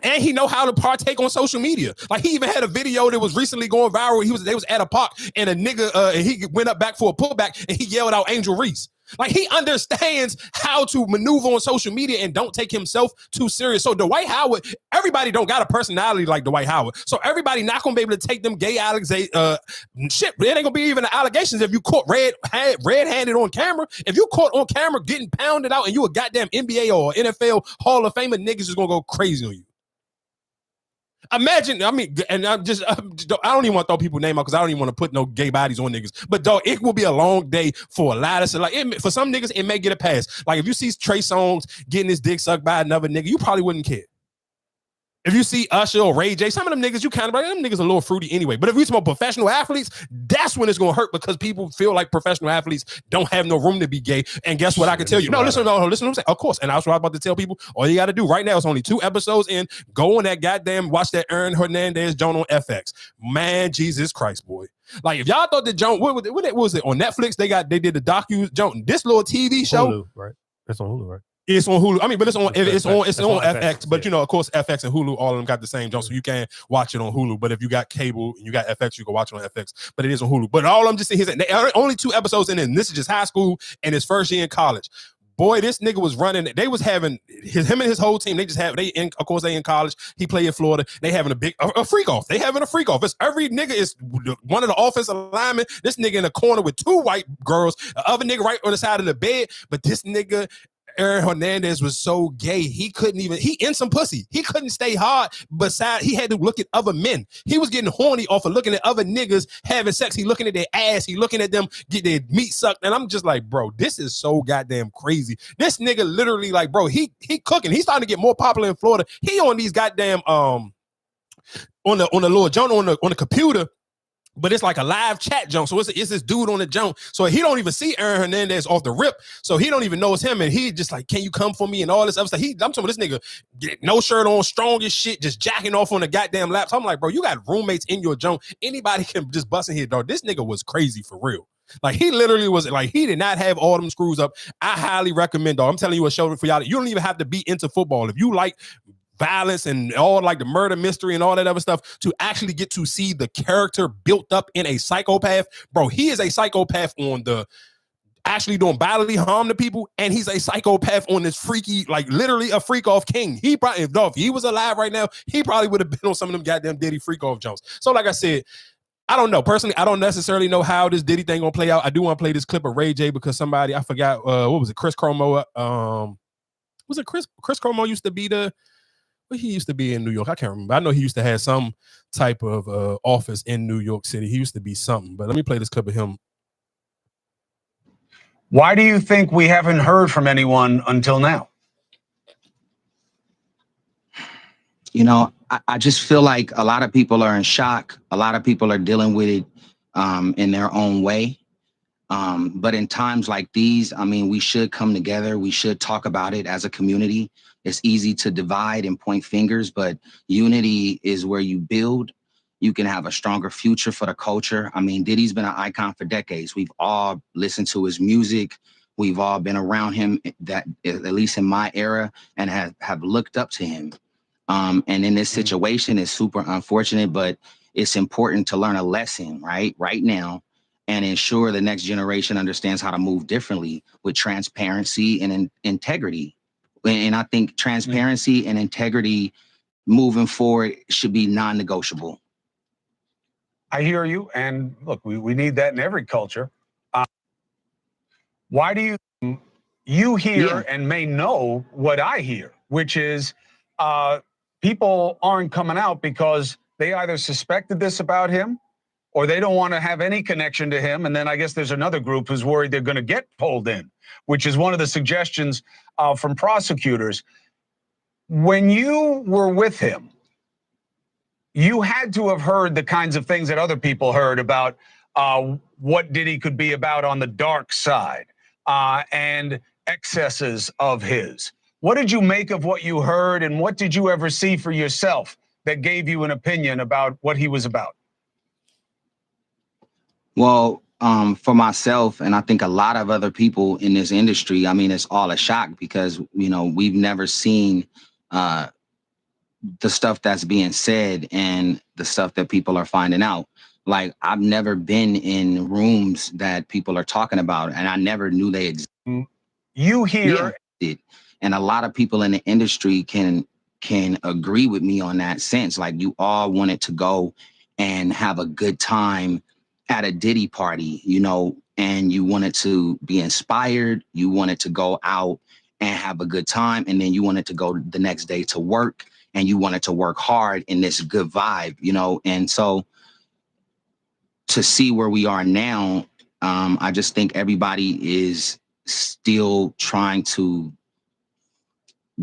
And he know how to partake on social media. Like he even had a video that was recently going viral. They was at a park and a nigga and he went up back for a pullback and he yelled out Angel Reese. Like he understands how to maneuver on social media and don't take himself too serious. So Dwight Howard, everybody don't got a personality like Dwight Howard. So everybody not gonna be able to take them gay shit. But it ain't gonna be even the allegations if you caught red-handed on camera. If you caught on camera getting pounded out and you a goddamn NBA or NFL Hall of Famer, niggas is gonna go crazy on you. Imagine, I mean, and I don't even want to throw people's name out because I don't even want to put no gay bodies on niggas. But dog, it will be a long day for a lot of for some niggas, it may get a pass. Like if you see Trey Songz getting his dick sucked by another nigga, you probably wouldn't care. If you see Usher or Ray J, some of them niggas, you kind of like, them niggas a little fruity anyway. But if you smoke professional athletes, that's when it's going to hurt because people feel like professional athletes don't have no room to be gay. And guess what I can tell you? Listen to what I'm saying. Of course. And I was about to tell people, all you got to do right now is only 2 episodes in. Go on that goddamn, watch that Aaron Hernandez joint on FX. Man, Jesus Christ, boy. Like if y'all thought the joint, what was it on Netflix? They did the docu joint. This little TV show. Hulu, right? That's on Hulu, right? It's on Hulu. I mean, but it's on FX, FX. But you know, of course, FX and Hulu, all of them got the same jump, so you can watch it on Hulu. But if you got cable and you got FX, you can watch it on FX. But it is on Hulu. But all I'm just saying is that there are only 2 episodes in it. And this is just high school and his first year in college. Boy, this nigga was running. They was having him and his whole team. They just have of course they in college. He play in Florida. They having a freak off. They having a freak off. It's every nigga is one of the offensive linemen. This nigga in the corner with 2 white girls. The other nigga right on the side of the bed. But this nigga, Aaron Hernandez, was so gay. He in some pussy. He couldn't stay hard. Besides, he had to look at other men. He was getting horny off of looking at other niggas having sex. He looking at their ass. He looking at them get their meat sucked. And I'm just like, bro, this is so goddamn crazy. This nigga literally, like, bro, he cooking. He's starting to get more popular in Florida. He on these goddamn on the little junk on the computer. But it's like a live chat junk. So it's this dude on the junk. So he don't even see Aaron Hernandez off the rip. So he don't even know it's him. And he just like, can you come for me? And all this other stuff. I'm talking about this nigga get no shirt on, strong as shit, just jacking off on the goddamn lap. So I'm like, bro, you got roommates in your junk. Anybody can just bust in here, dog. This nigga was crazy for real. Like, he literally was like, he did not have all them screws up. I highly recommend, dog. I'm telling you a show for y'all. You don't even have to be into football. If you like violence and all like the murder mystery and all that other stuff, to actually get to see the character built up in a psychopath, bro, he is a psychopath on the actually doing bodily harm to people, and he's a psychopath on this freaky, like literally a freak off king. He probably, if he was alive right now, he probably would have been on some of them goddamn Diddy freak off jumps. So like I said, I don't know. Personally, I don't necessarily know how this Diddy thing gonna play out. I do want to play this clip of Ray J because somebody, I forgot, what was it, Chris Cuomo, was it Chris Cuomo used to be he used to be in New York. I can't remember. I know he used to have some type of office in New York City. He used to be something. But let me play this clip of him. Why do you think we haven't heard from anyone until now? You know, I just feel like a lot of people are in shock. A lot of people are dealing with it in their own way. But in times like these, I mean, we should come together. We should talk about it as a community. It's easy to divide and point fingers, but unity is where you build. You can have a stronger future for the culture. I mean, Diddy's been an icon for decades. We've all listened to his music. We've all been around him, that at least in my era, and have looked up to him. And in this situation, it's super unfortunate, but it's important to learn a lesson right now and ensure the next generation understands how to move differently with transparency and integrity. And I think transparency and integrity moving forward should be non-negotiable. I hear you. And look, we need that in every culture. Why do you hear and may know what I hear, which is people aren't coming out because they either suspected this about him or they don't want to have any connection to him. And then I guess there's another group who's worried they're going to get pulled in, which is one of the suggestions from prosecutors. When you were with him, you had to have heard the kinds of things that other people heard about what Diddy could be about on the dark side and excesses of his. What did you make of what you heard, and what did you ever see for yourself that gave you an opinion about what he was about? Well, for myself, and I think a lot of other people in this industry, I mean, it's all a shock because, you know, we've never seen the stuff that's being said and the stuff that people are finding out. Like, I've never been in rooms that people are talking about, and I never knew they existed. You hear it, and a lot of people in the industry can agree with me on that sense. Like, you all wanted to go and have a good time at a Diddy party, you know, and you wanted to be inspired. You wanted to go out and have a good time. And then you wanted to go the next day to work, and you wanted to work hard in this good vibe, you know? And so to see where we are now, I just think everybody is still trying to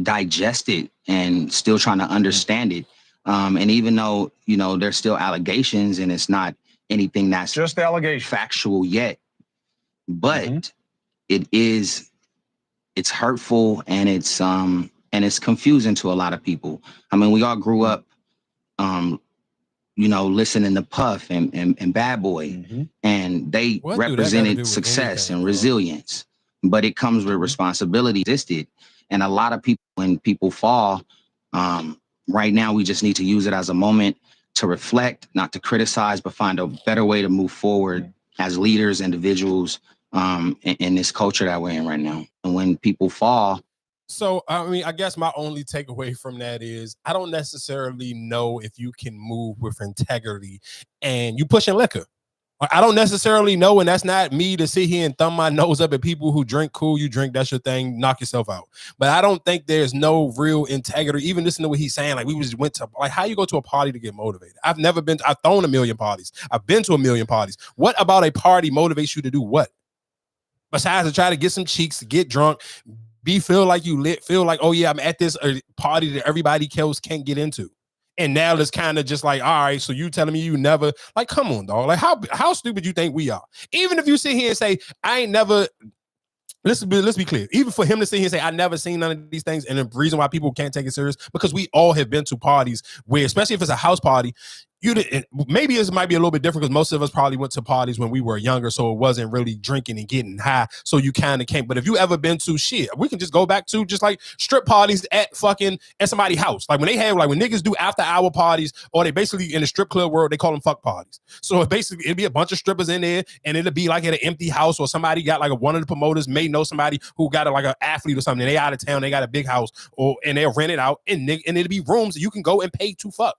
digest it and still trying to understand it. And even though, you know, there's still allegations and it's not anything that's just allegation factual yet, but it's hurtful and it's confusing to a lot of people. I mean, we all grew up, you know, listening to Puff and Bad Boy, and they represented success and resilience, but it comes with responsibility. And a lot of people, when people fall, right now we just need to use it as a moment to reflect, not to criticize, but find a better way to move forward as leaders, individuals, in this culture that we're in right now. And when people fall. So, I mean, I guess my only takeaway from that is I don't necessarily know if you can move with integrity and you pushing liquor. I don't necessarily know, and that's not me to sit here and thumb my nose up at people who drink. Cool, you drink, that's your thing, knock yourself out. But I don't think there's no real integrity. Even listening to what he's saying, like we just went to, like, how you go to a party to get motivated? I've thrown 1 million parties. I've been to 1 million parties. What about a party motivates you to do what? Besides to try to get some cheeks, to get drunk, feel like you lit, feel like, oh yeah, I'm at this party that everybody else can't get into. And now it's kind of just like, all right, so you telling me you never, like, come on, dog. Like, how stupid you think we are? Even if you sit here and say, I ain't never, let's be clear. Even for him to sit here and say, I never seen none of these things, and the reason why people can't take it serious, because we all have been to parties where, especially if it's a house party, maybe it might be a little bit different because most of us probably went to parties when we were younger, so it wasn't really drinking and getting high, so you kind of can't. But if you ever been to shit, we can just go back to just like strip parties at somebody's house, like when they have, like when niggas do after hour parties, or they basically in the strip club world they call them fuck parties. So it'd be a bunch of strippers in there, and it'll be like at an empty house, or somebody got like one of the promoters may know somebody who got like an athlete or something, and they out of town, they got a big house, and they'll rent it out, and it'll be rooms that you can go and pay to fuck.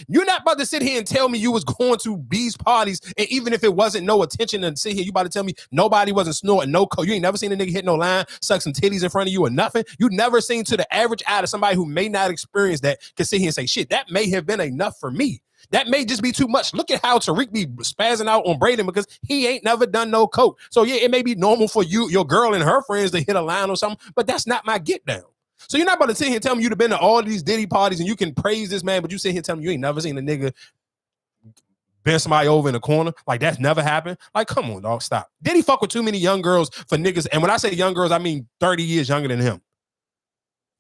You're not about to sit here and tell me you was going to these parties, and even if it wasn't no attention, and sit here, you about to tell me nobody wasn't snorting, no coke. You ain't never seen a nigga hit no line, suck some titties in front of you or nothing. You never seen, to the average eye of somebody who may not experience that, can sit here and say, shit, that may have been enough for me. That may just be too much. Look at how Tariq be spazzing out on Braden because he ain't never done no coke. So yeah, it may be normal for you, your girl and her friends to hit a line or something, but that's not my get down. So you're not about to sit here and tell me you've been to all these Diddy parties and you can praise this man, but you sit here and tell me you ain't never seen a nigga bend somebody over in the corner. Like, that's never happened. Like, come on, dog, stop. Diddy fuck with too many young girls for niggas. And when I say young girls, I mean 30 years younger than him.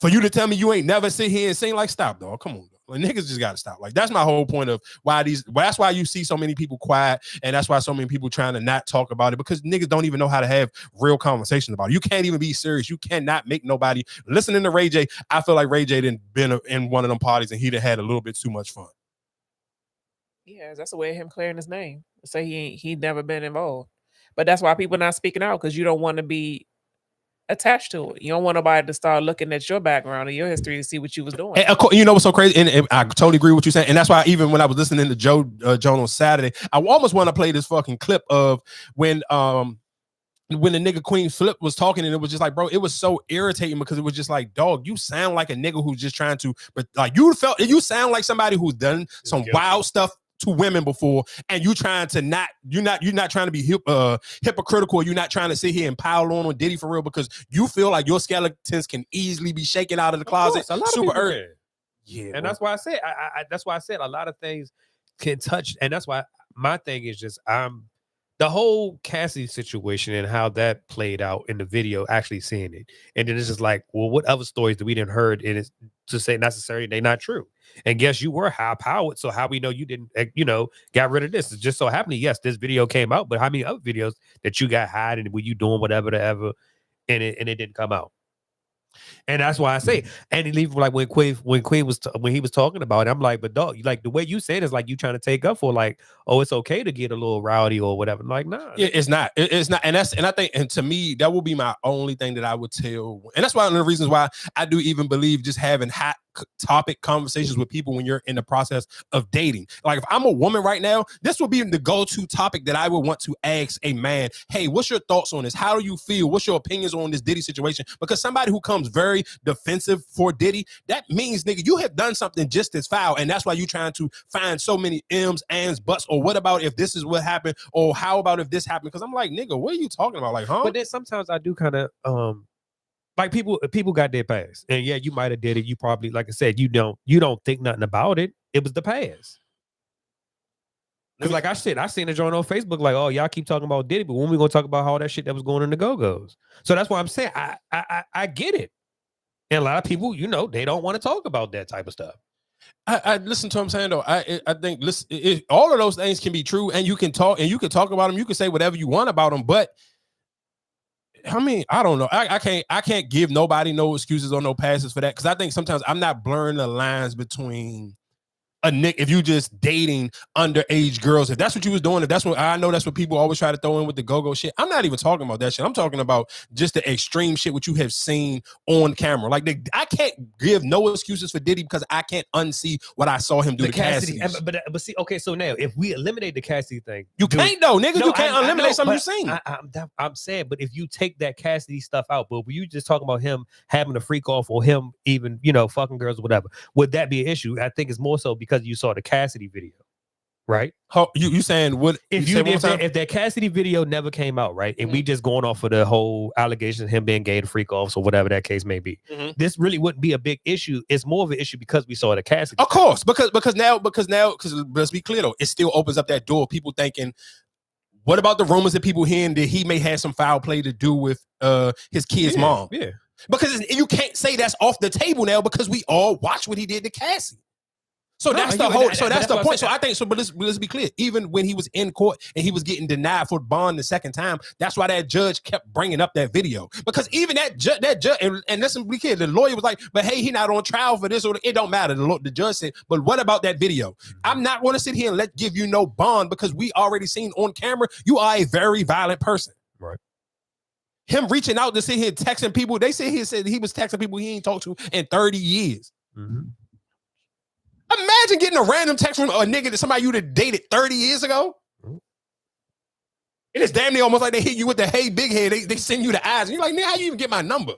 For you to tell me you ain't never sit here and sing, like, stop, dog. Come on, dog. Like, niggas just gotta stop. Like, that's my whole point of that's why you see so many people quiet, and that's why so many people trying to not talk about it, because niggas don't even know how to have real conversations about it. You can't even be serious. You cannot make nobody listening to Ray J. I feel like Ray J didn't been in one of them parties and he'd have had a little bit too much fun. Yeah, that's the way of him clearing his name. Say he'd never been involved. But that's why people not speaking out, because you don't want to be attached to it. You don't want nobody to start looking at your background or your history to see what you was doing. And you know what's so crazy? And I totally agree with what you're saying. And that's why even when I was listening to Joan on Saturday, I almost want to play this fucking clip of when the nigga Queen Flip was talking, and it was just like, bro, it was so irritating because it was just like, dog, you sound like a nigga who's just trying to, but like you sound like somebody who's done some wild stuff to women before, and you're not trying to be hypocritical. You're not trying to sit here and pile on Diddy for real because you feel like your skeletons can easily be shaken out of the closet super early. Yeah, and that's why I said that's why I said a lot of things can touch, and that's why my thing is just the whole Cassie situation and how that played out in the video, actually seeing it, and then it's just like, well, what other stories that we didn't heard, and it's to say necessarily they're not true. And guess you were high powered, so how we know you didn't, got rid of this? It's just so happening, yes, this video came out, but how many other videos that you got hide and were you doing whatever, and it didn't come out? And that's why I say, and even like when he was talking about it, I'm like, but dog, like the way you said is like you trying to take up for like, oh, it's okay to get a little rowdy or whatever. I'm like, nah, yeah, it's not, and I think, and to me, that will be my only thing that I would tell, and that's one of the reasons why I do even believe just having hot topic conversations with people when you're in the process of dating. Like if I'm a woman right now, this will be the go-to topic that I would want to ask a man. Hey, what's your thoughts on this? How do you feel? What's your opinions on this Diddy situation? Because somebody who comes very defensive for Diddy, that means, nigga, you have done something just as foul, and that's why you're trying to find so many M's, ands, buts, or what about if this is what happened, or how about if this happened? Because I'm like, nigga, what are you talking about? Like, huh? But then sometimes I do kind of like people got their past, and yeah, you might have did it. You probably, like I said, you don't think nothing about it. It was the past. Because like I said, I seen a joint on Facebook like, oh, y'all keep talking about Diddy, but when we gonna talk about all that shit that was going on in the Go-Go's? So that's why I'm saying I get it. And a lot of people, they don't want to talk about that type of stuff. I listen to what I'm saying though. I think all of those things can be true, and you can talk about them. You can say whatever you want about them, but I mean, I don't know. I can't give nobody no excuses or no passes for that, because I think sometimes I'm not blurring the lines between a Nick, if you just dating underage girls, if that's what you was doing, if that's what I know, that's what people always try to throw in with the go-go shit. I'm not even talking about that shit. I'm talking about just the extreme shit which you have seen on camera. Like I can't give no excuses for Diddy because I can't unsee what I saw him do to Cassidy. But see, okay, so now if we eliminate the Cassidy thing, you can't though, nigga. You can't eliminate something you've seen. I'm saying, but if you take that Cassidy stuff out, but were you just talking about him having a freak off or him even, fucking girls or whatever, would that be an issue? I think it's more so because you saw the Cassidy video, right? You saying what? If that Cassidy video never came out, right, and we just going off of the whole allegation of him being gay to freak offs or whatever that case may be, this really wouldn't be a big issue. It's more of an issue because we saw the Cassidy. Of course, because now, let's be clear though, it still opens up that door. People thinking, what about the rumors that people hearing that he may have some foul play to do with his kid's mom? Yeah, because you can't say that's off the table now because we all watch what he did to Cassie. So that's the whole. So that's the point. So I think so. But let's be clear. Even when he was in court and he was getting denied for bond the second time, that's why that judge kept bringing up that video. Because even that judge, and let's be clear, the lawyer was like, "But hey, he not on trial for this, or it don't matter." The judge said, "But what about that video? I'm not going to sit here and give you no bond because we already seen on camera you are a very violent person." Right. Him reaching out to sit here texting people. They said he was texting people he ain't talked to in 30 years. Imagine getting a random text from a nigga that somebody you would have dated 30 years ago. It is damn near almost like they hit you with the hey big head. They send you the eyes. And you're like, nigga, how you even get my number?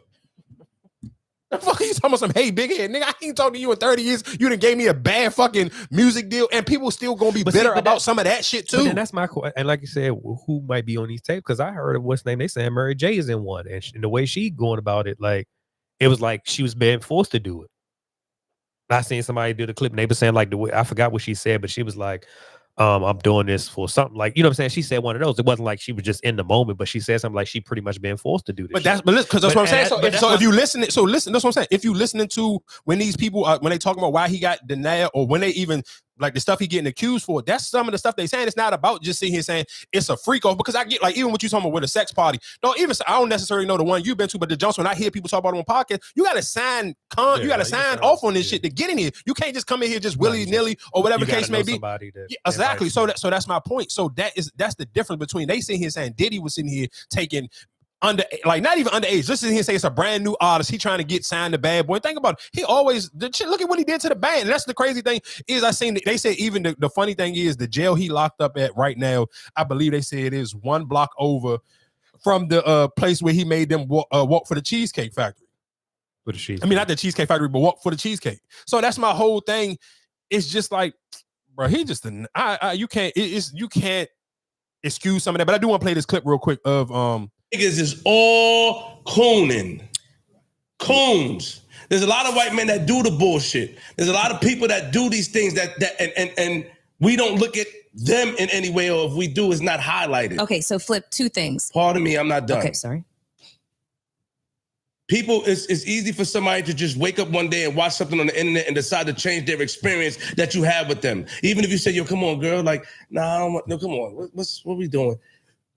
The fuck are you talking about some hey big head? Nigga, I ain't talking to you in 30 years. You done gave me a bad fucking music deal. And people still gonna be bitter about some of that shit too. And that's my question. And like you said, who might be on these tapes? Because I heard of what's name. They saying Mary J is in one. And the way she going about it, like, it was like she was being forced to do it. I seen somebody do the clip and they were saying like the way, I forgot what she said, but she was like, I'm doing this for something, like, you know what I'm saying? She said one of those. It wasn't like she was just in the moment, but she said something like she pretty much been forced to do this. But that's what I'm saying. So if you listen, that's what I'm saying. If you listening to when these people when they talking about why he got denied or when they even like the stuff he getting accused for, that's some of the stuff they saying. It's not about just sitting here saying it's a freak off, because I get like even what you talking about with a sex party. I don't necessarily know the one you've been to, but the Johnson, when I hear people talk about it on podcast, you got to sign you got to sign off on this shit to get in here. You can't just come in here just willy nilly or whatever the case may be. Exactly. So that's my point. So that's the difference between they sitting here saying Diddy was sitting here taking like not even underage. Listen here, say it's a brand new artist. He trying to get signed to Bad Boy. Think about it. He always look at what he did to the band. And that's the crazy thing is I seen they say even the funny thing is the jail he locked up at right now. I believe they say it is 1 block over from the place where he made them walk for the Cheesecake Factory. For the cheesecake. I mean not the Cheesecake Factory, but walk for the cheesecake. So that's my whole thing. It's just like, bro, he just you can't excuse some of that. But I do want to play this clip real quick of niggas is all cooning. Coons. There's a lot of white men that do the bullshit. There's a lot of people that do these things and we don't look at them in any way, or if we do, it's not highlighted. Okay, so flip 2 things. Pardon me, I'm not done. Okay, sorry. People, it's easy for somebody to just wake up one day and watch something on the internet and decide to change their experience that you have with them. Even if you say, yo, come on, girl, like, nah, I don't want, no, come on, what we doing?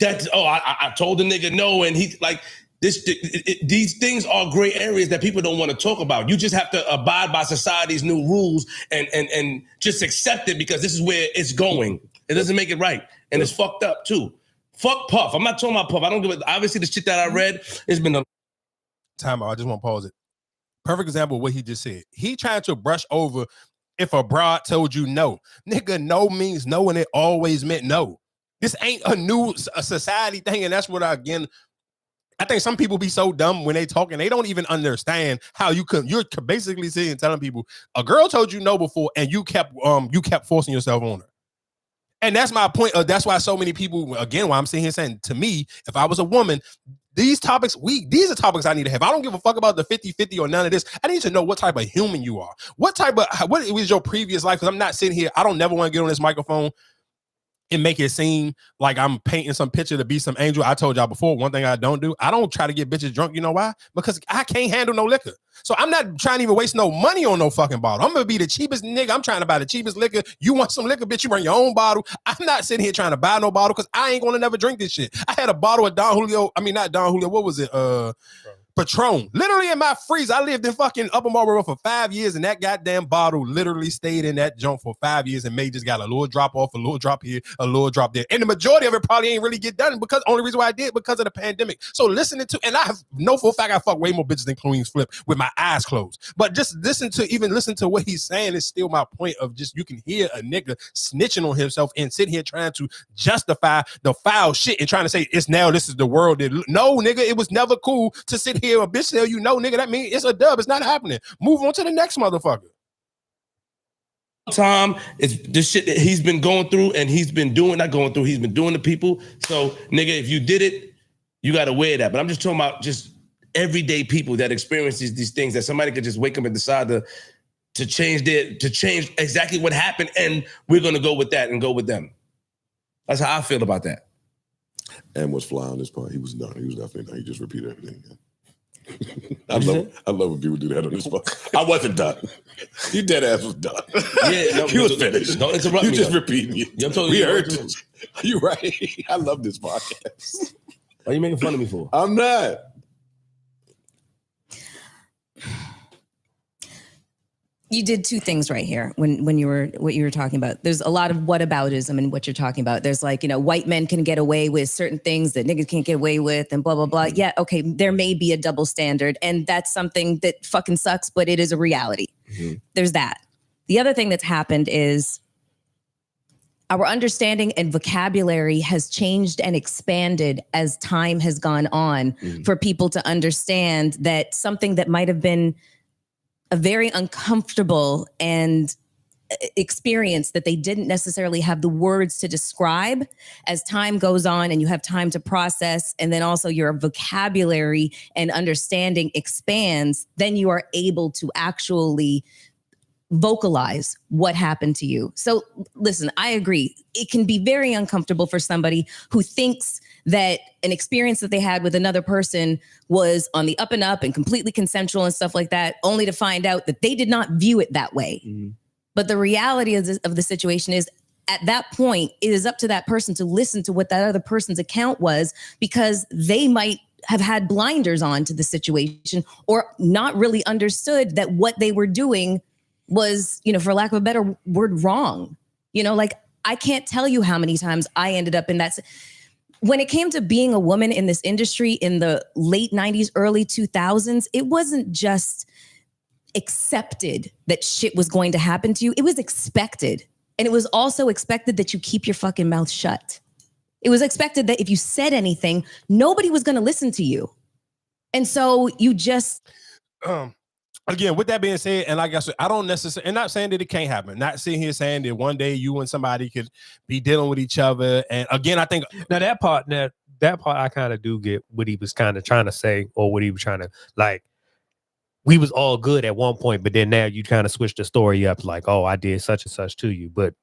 I told the nigga no, and he like these things are gray areas that people don't want to talk about. You just have to abide by society's new rules and just accept it because this is where it's going. It doesn't make it right, and it's fucked up too. Fuck Puff. I'm not talking about Puff. I don't give it. Obviously, the shit that I read, it's been a time out. I just want to pause it. Perfect example of what he just said. He trying to brush over if a broad told you no. Nigga, no means no, and it always meant no. This ain't a new society thing, and that's what I think some people be so dumb when they talk and they don't even understand how you're basically sitting telling people a girl told you no before and you kept forcing yourself on her. And that's my point. That's why so many people, again, why I'm sitting here saying, to me, if I was a woman, these are topics I need to have. I don't give a fuck about the 50-50 or none of this. I need to know what type of human you are. What was your previous life? Because I'm not sitting here. I don't never want to get on this microphone it make it seem like I'm painting some picture to be some angel. I told y'all before, one thing I don't do, I don't try to get bitches drunk. You know why? Because I can't handle no liquor. So I'm not trying to even waste no money on no fucking bottle. I'm gonna be the cheapest nigga. I'm trying to buy the cheapest liquor. You want some liquor, bitch, you bring your own bottle. I'm not sitting here trying to buy no bottle because I ain't gonna never drink this shit. I had a bottle of Don Julio. I mean, not Don Julio. What was it? Patron. Literally in my freezer. I lived in fucking Upper Marlboro for 5 years, and that goddamn bottle literally stayed in that junk for 5 years, and May just got a little drop off, a little drop here, a little drop there. And the majority of it probably ain't really get done because only reason why I did because of the pandemic. So listening to, and I have no for a fact I fuck way more bitches than Queen's Flip with my eyes closed. But just listen to what he's saying is still my point of just you can hear a nigga snitching on himself and sitting here trying to justify the foul shit and trying to say it's now this is the world. No, nigga, it was never cool to sit here a bitch tell you no, nigga, that means it's a dub. It's not happening. Move on to the next motherfucker. Tom, it's this shit that he's been going through and he's been doing, not going through, he's been doing to people. So, nigga, if you did it, you got to wear that. But I'm just talking about just everyday people that experiences these things that somebody could just wake up and decide to change exactly what happened. And we're going to go with that and go with them. That's how I feel about that. And was fly on this part. He was done. He was definitely done. He just repeated everything again. I love when people do that on this part. I wasn't done. You dead ass was done. Yeah, no, you was finished. Don't interrupt you me. You just though. repeating it. Yeah, we heard this. You right. I love this podcast. Why are you making fun of me for? I'm not. You did two things right here when you were what you were talking about. There's a lot of whataboutism in what you're talking about. There's like, white men can get away with certain things that niggas can't get away with and blah, blah, blah. Yeah, okay, there may be a double standard and that's something that fucking sucks, but it is a reality. Mm-hmm. There's that. The other thing that's happened is our understanding and vocabulary has changed and expanded as time has gone on for people to understand that something that might have been a very uncomfortable and experience that they didn't necessarily have the words to describe, as time goes on and you have time to process, and then also your vocabulary and understanding expands, then you are able to actually vocalize what happened to you. So listen, I agree. It can be very uncomfortable for somebody who thinks that an experience that they had with another person was on the up and up and completely consensual and stuff like that, only to find out that they did not view it that way. Mm-hmm. But the reality of the situation is, at that point, it is up to that person to listen to what that other person's account was, because they might have had blinders on to the situation or not really understood that what they were doing was, for lack of a better word, wrong. Like, I can't tell you how many times I ended up in that. When it came to being a woman in this industry in the late 90s, early 2000s, it wasn't just accepted that shit was going to happen to you. It was expected. And it was also expected that you keep your fucking mouth shut. It was expected that if you said anything, nobody was going to listen to you. And so you just... Again, with that being said, and like I said, I don't necessarily, and not saying that it can't happen, not sitting here saying that one day you and somebody could be dealing with each other. And again, I think now that part I kind of do get what he was kind of trying to say, or what he was trying to, like, we was all good at one point, but then now you kind of switch the story up, like, oh, I did such and such to you, but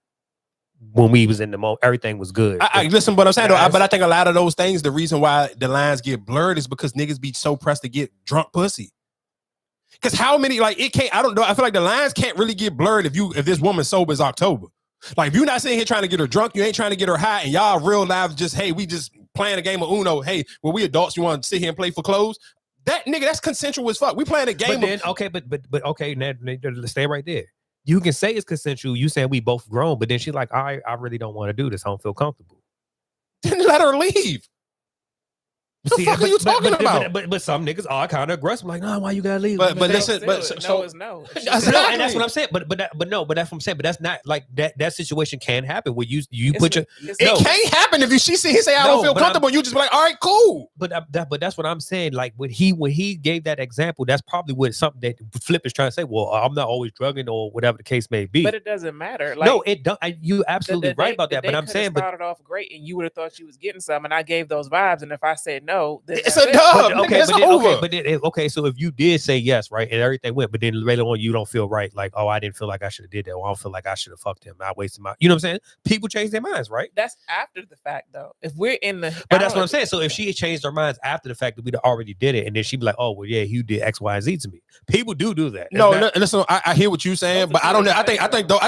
when we was in the moment, everything was good. I listen, but I'm saying, but I think a lot of those things, the reason why the lines get blurred is because niggas be so pressed to get drunk pussy. Because how many, like, it can't, I don't know, I feel like the lines can't really get blurred if this woman sober is October. Like, if you're not sitting here trying to get her drunk, you ain't trying to get her high, and y'all real lives just, hey, we just playing a game of Uno. Hey, well, we adults, you want to sit here and play for clothes? That nigga, that's consensual as fuck. We playing a game. But then, but okay, now let's stay right there. You can say it's consensual. You saying we both grown, but then she's like, I really don't want to do this. I don't feel comfortable. Then let her leave. What the fuck are you talking about? But some niggas are kind of aggressive, like, nah, why you gotta leave? But listen, no is no. And that's what I'm saying. But that's what I'm saying. But that's not like that. That situation can happen where you put your. It can't happen if she say I don't feel comfortable. You just be like, all right, cool. But that's what I'm saying. Like when he gave that example, that's probably what something that Flip is trying to say. Well, I'm not always drugging or whatever the case may be. But it doesn't matter. Like, no, it don't. You absolutely right about that. But I'm saying, started off great, and you would have thought you was getting some, and I gave those vibes. And if I said no, no, then It's that's a it. dub. But, Nigga, it's over. okay, so if you did say yes, right, and everything went, but then later on you don't feel right, like, oh, I didn't feel like I should have did that, or I don't feel like I should have fucked him. I wasted my, you know what I'm saying? People change their minds, right? That's after the fact, though. If we're in the, But that's what I'm saying. So if she had changed her minds after the fact that we'd already did it, and then she'd be like, oh, well, yeah, you did X, Y, and Z to me. People do that. No, listen, I hear what you're saying, but I don't know. I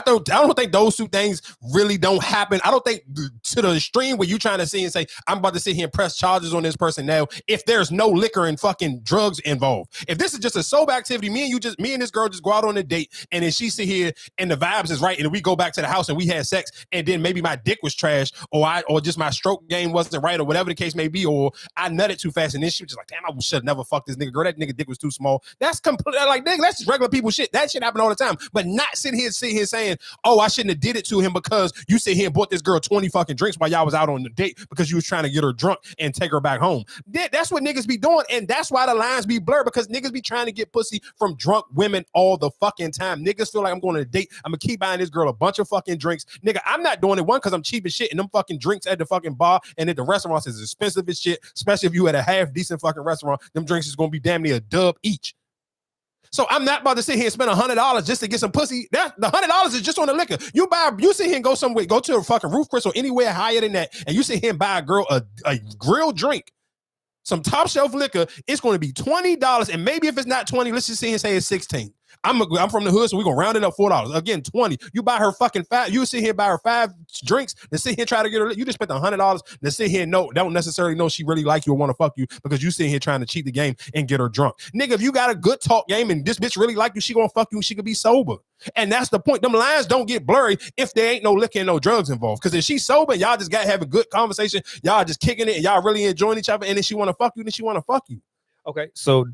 don't think those two things really don't happen. I don't think to the extreme where you trying to see and say, I'm about to sit here and press charges on this person now if there's no liquor and fucking drugs involved. If this is just a sober activity, me and this girl just go out on a date, and then she sit here and the vibes is right, and we go back to the house and we had sex, and then maybe my dick was trash, or just my stroke game wasn't right, or whatever the case may be, or I nutted too fast, and then she was just like, damn, I should have never fucked this nigga. Girl, that nigga dick was too small. That's complete, like, nigga, that's just regular people shit. That shit happen all the time. But not sit here saying, oh, I shouldn't have did it to him because you sit here and bought this girl 20 fucking drinks while y'all was out on the date because you was trying to get her drunk and take her back home. That's what niggas be doing, and that's why the lines be blurred, because niggas be trying to get pussy from drunk women all the fucking time. Niggas feel like I'm going on a date, I'm gonna keep buying this girl a bunch of fucking drinks. Nigga, I'm not doing it, one, because I'm cheap as shit, and them fucking drinks at the fucking bar and at the restaurants is expensive as shit, especially if you at a half decent fucking restaurant. Them drinks is gonna be damn near a dub each. So I'm not about to sit here and spend $100 just to get some pussy. The $100 is just on the liquor. You sit here and go somewhere, go to a fucking Roof Chris or anywhere higher than that, and you sit here and buy a girl a grilled drink, some top shelf liquor. It's going to be $20, and maybe if it's not 20, let's just sit here and say it's 16. I'm from the hood, so we're gonna round it up $4. Again, 20. You buy her fucking 5. You sit here and buy her 5 drinks, and sit here and try to get her. You just spent $100 to sit here and don't necessarily know she really like you or want to fuck you because you sit here trying to cheat the game and get her drunk. Nigga, if you got a good talk game and this bitch really like you, she gonna fuck you and she could be sober. And that's the point. Them lines don't get blurry if there ain't no liquor and no drugs involved. Because if she's sober, y'all just got to have a good conversation. Y'all just kicking it and y'all really enjoying each other. And then she want to fuck you, then she want to fuck you. Okay, so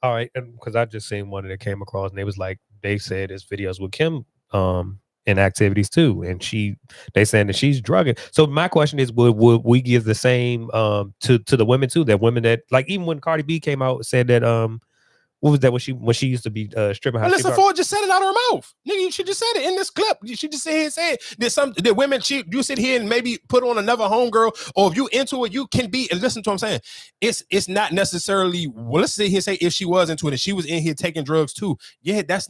all right, because I just seen one that came across, and they was like, they said there's videos with Kim in activities too, and they saying that she's drugging. So my question is, would we give the same to the women too? That women that, like, even when Cardi B came out said that what was that when she used to be stripping? Melissa Ford just said it out of her mouth. Nigga, she just said it in this clip. She just sit here and said that women, you sit here and maybe put on another homegirl, or if you into it, you can be, and listen to what I'm saying. It's not necessarily, well, let's sit here and say if she was into it and she was in here taking drugs too. Yeah, that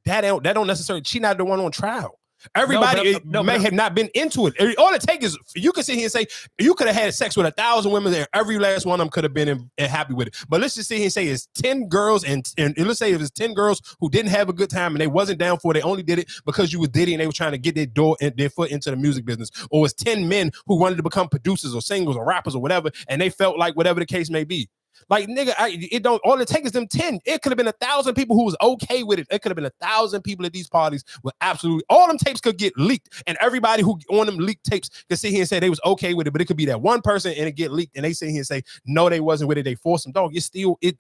don't necessarily, she not the one on trial. Everybody may have not been into it. All it takes is, you can sit here and say you could have had sex with 1,000 women and every last one of them could have been happy with it. But let's just sit here and say it's 10 girls and let's say if it's 10 girls who didn't have a good time and they wasn't down for it, they only did it because you was Diddy and they were trying to get their foot into the music business. Or it's 10 men who wanted to become producers or singers or rappers or whatever, and they felt like whatever the case may be. Like, nigga, all it takes is them 10. It could have been 1,000 people who was okay with it. It could have been 1,000 people at these parties with absolutely, all them tapes could get leaked, and everybody who on them leaked tapes could sit here and say they was okay with it, but it could be that one person and it get leaked and they sit here and say no, they wasn't with it, they forced them. Dog,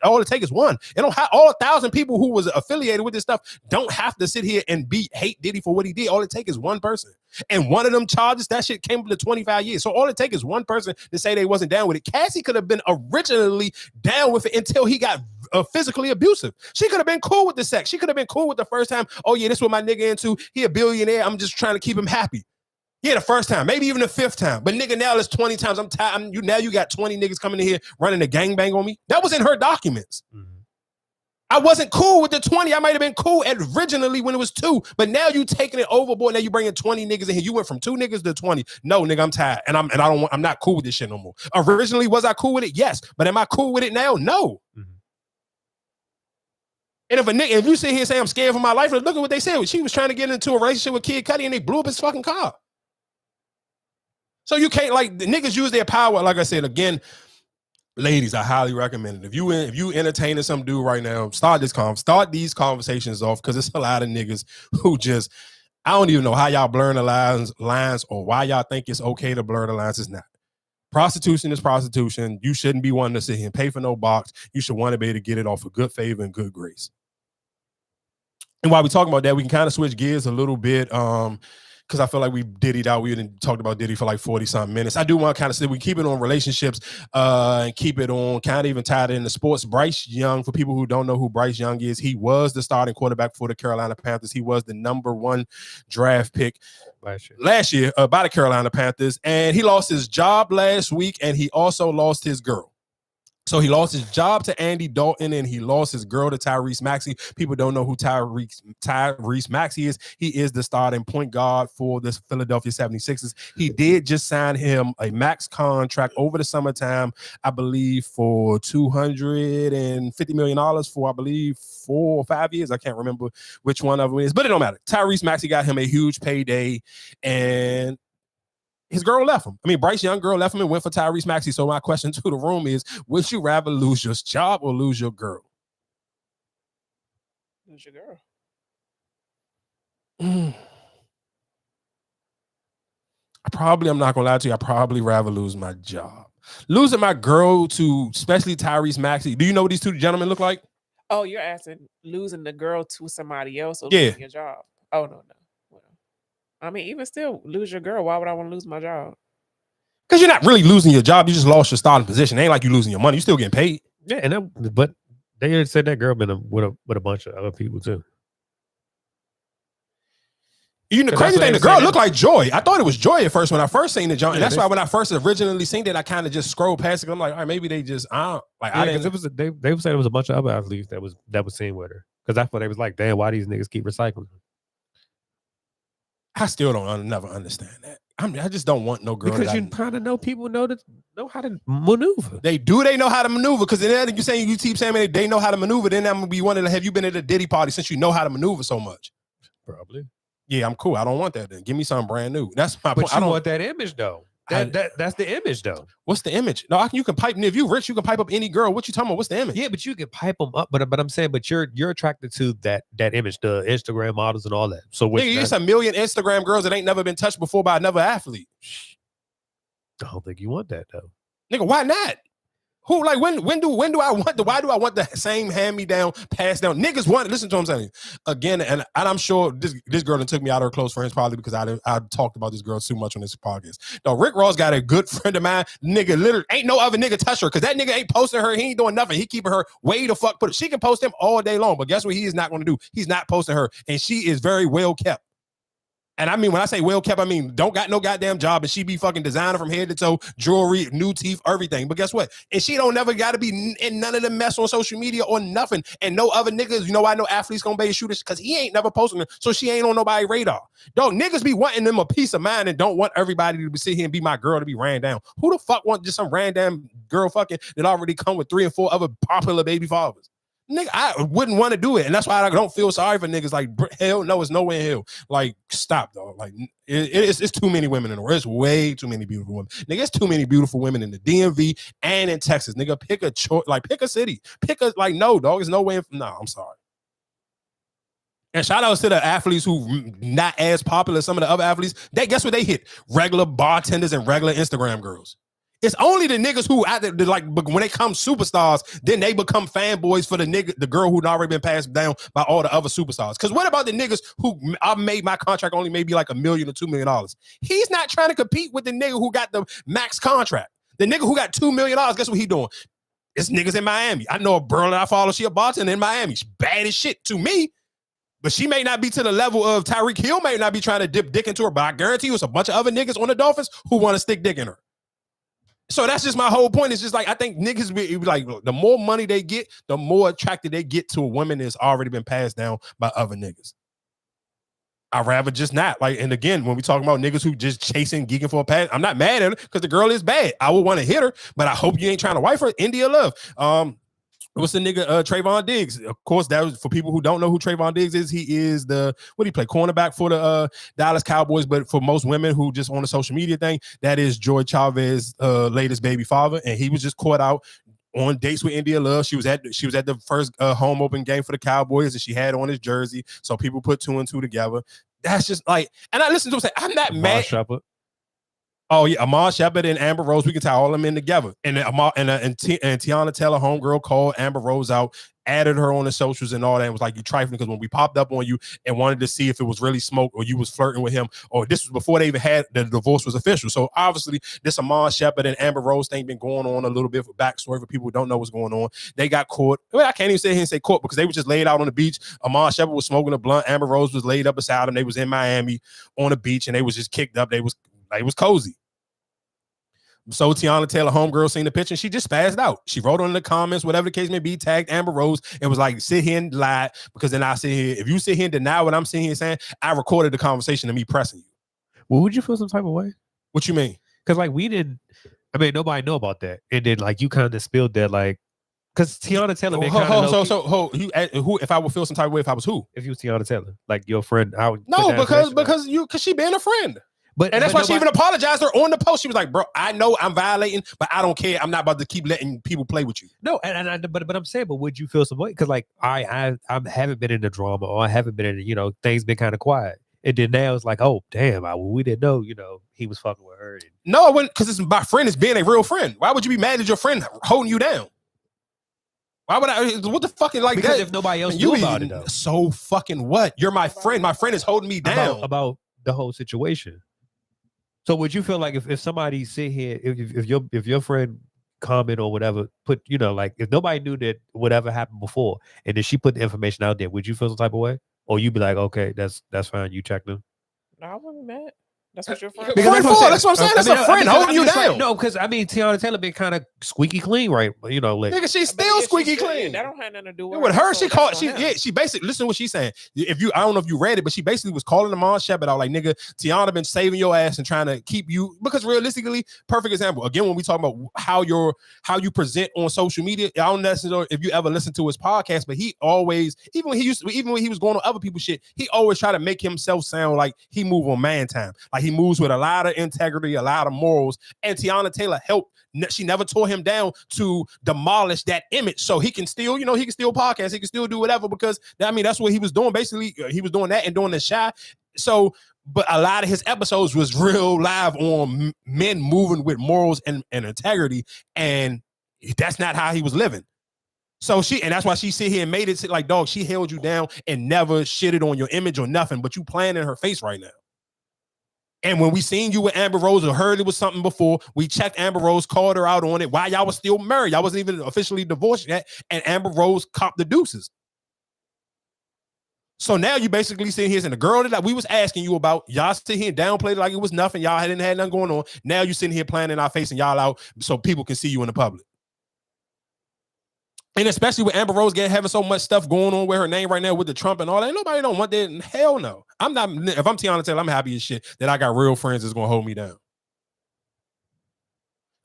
all it takes is one. It don't have all 1,000 people who was affiliated with this stuff don't have to sit here and hate Diddy for what he did. All it takes is one person. And one of them charges, that shit came up to 25 years. So all it takes is one person to say they wasn't down with it. Cassie could have been originally down with it until he got physically abusive. She could have been cool with the sex. She could have been cool with the first time. Oh yeah, this is what my nigga into. He a billionaire. I'm just trying to keep him happy. Yeah, the first time, maybe even the 5th time. But nigga, now it's 20 times. I'm tired. Now you got 20 niggas coming in here running a gangbang on me. That was in her documents. Mm-hmm. I wasn't cool with the 20. I might have been cool originally when it was 2, but now you taking it overboard. Now you bringing 20 niggas in here. You went from 2 niggas to 20. No, nigga, I'm tired, and I'm not cool with this shit no more. Originally, was I cool with it? Yes, but am I cool with it now? No. Mm-hmm. And if you sit here and say I'm scared for my life, look at what they said. She was trying to get into a relationship with Kid Cudi, and they blew up his fucking car. So you can't, like, the niggas use their power. Like I said again. Ladies, I highly recommend it. If you entertaining some dude right now, start these conversations off, because it's a lot of niggas who just, I don't even know how y'all blurring the lines or why y'all think it's okay to blur the lines. It's not. Prostitution is prostitution. You shouldn't be wanting to sit here and pay for no box. You should want to be able to get it off of good favor and good grace. And while we're talking about that, we can kind of switch gears a little bit. Because I feel like we diddied out. We didn't talked about Diddy for like 40-something minutes. I do want to kind of say we keep it on relationships and keep it on kind of even tied into sports. Bryce Young, for people who don't know who Bryce Young is, he was the starting quarterback for the Carolina Panthers. He was the #1 draft pick last year by the Carolina Panthers. And he lost his job last week, and he also lost his girl. So he lost his job to Andy Dalton and he lost his girl to Tyrese Maxey. People don't know who Tyrese Maxey is. He is the starting point guard for the Philadelphia 76ers. He did just sign him a max contract over the summertime, I believe, for $250 million for, I believe, 4 or 5 years. I can't remember which one of them is, but it don't matter. Tyrese Maxey got him a huge payday, and his girl left him. I mean, Bryce Young girl left him and went for Tyrese Maxey. So my question to the room is, would you rather lose your job or lose your girl? Lose your girl. I'm not gonna lie to you, I probably rather lose my job. Losing my girl to especially Tyrese Maxey. Do you know what these two gentlemen look like? Oh, you're asking losing the girl to somebody else or Yeah. losing your job. Oh, no. Well, I mean, even still, lose your girl. Why would I want to lose my job? Because you're not really losing your job. You just lost your starting position. It ain't like you losing your money. You still getting paid. Yeah, but they said that girl been with a bunch of other people too. You know, the crazy thing, the girl looked like Joy. I thought it was Joy at first when I first seen the joint. And that's why when I first originally seen it, I kind of just scrolled past it. I'm like, all right, maybe they just, I don't, like, I didn't. It was they said it was a bunch of other athletes that was seen with her. Because that's what they was like, damn, why these niggas keep recycling? I still don't never understand that. I just don't want no girl. Because you kind of know people know how to maneuver. They know how to maneuver. Because then you saying you keep saying they know how to maneuver. Then I'm gonna be wondering, have you been at a Diddy party since you know how to maneuver so much? Probably. Yeah, I'm cool. I don't want that. Then give me something brand new. That's my point. I don't want that image though. That's the image though. What's the image? No, you can pipe. If you rich, you can pipe up any girl. What you talking about? What's the image? Yeah, but you can pipe them up. But I'm saying, but you're attracted to that image, the Instagram models and all that. So it's a million Instagram girls that ain't never been touched before by another athlete. I don't think you want that though. Nigga, why not? Who like when do I want why do I want the same hand-me-down, pass down? Niggas want, listen to what I'm saying. Again, and I'm sure this girl that took me out of her close friends probably because I talked about this girl too much on this podcast. No, Rick Ross got a good friend of mine. Nigga, literally ain't no other nigga touch her because that nigga ain't posting her. He ain't doing nothing. He keeping her way the fuck put. She can post him all day long, but guess what he is not going to do? He's not posting her, and she is very well kept. And I mean, when I say well kept, I mean, don't got no goddamn job, and she be fucking designer from head to toe, jewelry, new teeth, everything. But guess what? And she don't never got to be in none of the mess on social media or nothing. And no other niggas, you know why no athletes gonna be shooters? Because he ain't never posting her, so she ain't on nobody's radar. Dog, niggas be wanting them a peace of mind and don't want everybody to sit here and be my girl to be ran down. Who the fuck want just some random girl fucking that already come with 3 and 4 other popular baby fathers? Nigga, I wouldn't want to do it. And that's why I don't feel sorry for niggas. Like, hell no, it's nowhere in hell. Like, stop, dog. Like, it's too many women in the world. It's way too many beautiful women. Nigga, it's too many beautiful women in the DMV and in Texas. Nigga, pick a choice. Like, pick a city. No, dog. It's no way. No, I'm sorry. And shout outs to the athletes who not as popular as some of the other athletes. Guess what they hit? Regular bartenders and regular Instagram girls. It's only the niggas who like when they come superstars, then they become fanboys for the girl who'd already been passed down by all the other superstars. Because what about the niggas who I made my contract only maybe like $1 million or $2 million? He's not trying to compete with the nigga who got the max contract. The nigga who got $2 million, guess what he doing? It's niggas in Miami. I know a girl that I follow, she a bartender in Miami. She's bad as shit to me. But she may not be to the level of Tyreek Hill, may not be trying to dip dick into her, but I guarantee you it's a bunch of other niggas on the Dolphins who want to stick dick in her. So that's just my whole point. It's just like, I think niggas be like, the more money they get, the more attracted they get to a woman that's already been passed down by other niggas. I'd rather just not. Like, and again, when we talking about niggas who just chasing, geeking for a pass, I'm not mad at her because the girl is bad. I would want to hit her, but I hope you ain't trying to wife her. India Love. What's the nigga Trayvon Diggs? Of course, that was for people who don't know who Trayvon Diggs is. He is what do you play? Cornerback for the Dallas Cowboys. But for most women who just on the social media thing, that is Joy Chavez's latest baby father, and he was just caught out on dates with India Love. She was at the first home open game for the Cowboys, and she had on his jersey. So people put 2 and 2 together. That's just like, and I listen to him say, I'm not mad. Shepard. Oh yeah, Amon Shepard and Amber Rose, we can tie all of them in together. And Tiana Taylor, homegirl, called Amber Rose out, added her on the socials and all that. It was like, you trifling because when we popped up on you and wanted to see if it was really smoke or you was flirting with him, or this was before they even had the divorce was official. So obviously this Amon Shepard and Amber Rose thing been going on a little bit for backstory for people who don't know what's going on. They got caught. Well, I can't even sit here and say caught because they were just laid out on the beach. Amon Shepard was smoking a blunt. Amber Rose was laid up beside him. They was in Miami on the beach and they was just kicked up. They was cozy. So Tiana Taylor, homegirl, seen the picture and she just spazzed out. She wrote on the comments, whatever the case may be, tagged Amber Rose and was like, sit here and lie, because then I sit here. If you sit here and deny what I'm sitting here saying, I recorded the conversation of me pressing you. Well, would you feel some type of way? What you mean? Because like we didn't, I mean, nobody know about that. And then like you kind of spilled that, like, because Tiana Taylor been kind of who if I would feel some type of way if I was who? If you was Tiana Taylor, like your friend, I would no, because she being a friend. And that's why she even apologized her on the post. She was like, bro, I know I'm violating, but I don't care. I'm not about to keep letting people play with you. No, but I'm saying, but would you feel some way? Because like I haven't been in the drama, or I haven't been in, things been kind of quiet. And then now it's like, oh damn, we didn't know, he was fucking with her. No, I wouldn't, because my friend is being a real friend. Why would you be mad at your friend holding you down? Why would I? What the fucking like because that? If nobody else knew about it though. So fucking what? You're my friend. My friend is holding me down about the whole situation. So would you feel like if somebody sit here, if your friend comment or whatever, put, like if nobody knew that whatever happened before and then she put the information out there, would you feel some type of way? Or you'd be like, okay, that's fine, you check them? No, I wouldn't be mad. That's what your friend. That's what I'm saying. That's a friend holding you down. No, because Tiana Taylor been kind of squeaky clean, right? Nigga, she's still squeaky clean. That don't have nothing to do with her. She called. She basically, listen to what she's saying. I don't know if you read it, but she basically was calling the mom Shepard out like, nigga, Tiana been saving your ass and trying to keep you, because realistically, perfect example. Again, when we talk about how you present on social media, I don't necessarily if you ever listen to his podcast, but he always, even when he was going on other people's shit, he always try to make himself sound like he move on man time, like he moves with a lot of integrity, a lot of morals, and Tiana Taylor helped. She never tore him down to demolish that image, so he can still, he can still podcast, he can still do whatever, because that's what he was doing. Basically, he was doing that and doing the Shy. So, but a lot of his episodes was real live on men moving with morals and integrity, and that's not how he was living. So and that's why she sit here and made it like, dog, she held you down and never shitted on your image or nothing, but you playing in her face right now. And when we seen you with Amber Rose or heard it was something before, we checked Amber Rose, called her out on it while y'all was still married. Y'all wasn't even officially divorced yet, and Amber Rose copped the deuces. So now you basically sitting here saying the girl that we was asking you about, y'all sit here and downplayed it like it was nothing. Y'all hadn't had nothing going on. Now you sitting here playing in our face and y'all out so people can see you in the public. And especially with Amber Rose having so much stuff going on with her name right now with the Trump and all that, nobody don't want that. Hell no. I'm not. If I'm Tiana Taylor, I'm happy as shit that I got real friends that's gonna hold me down.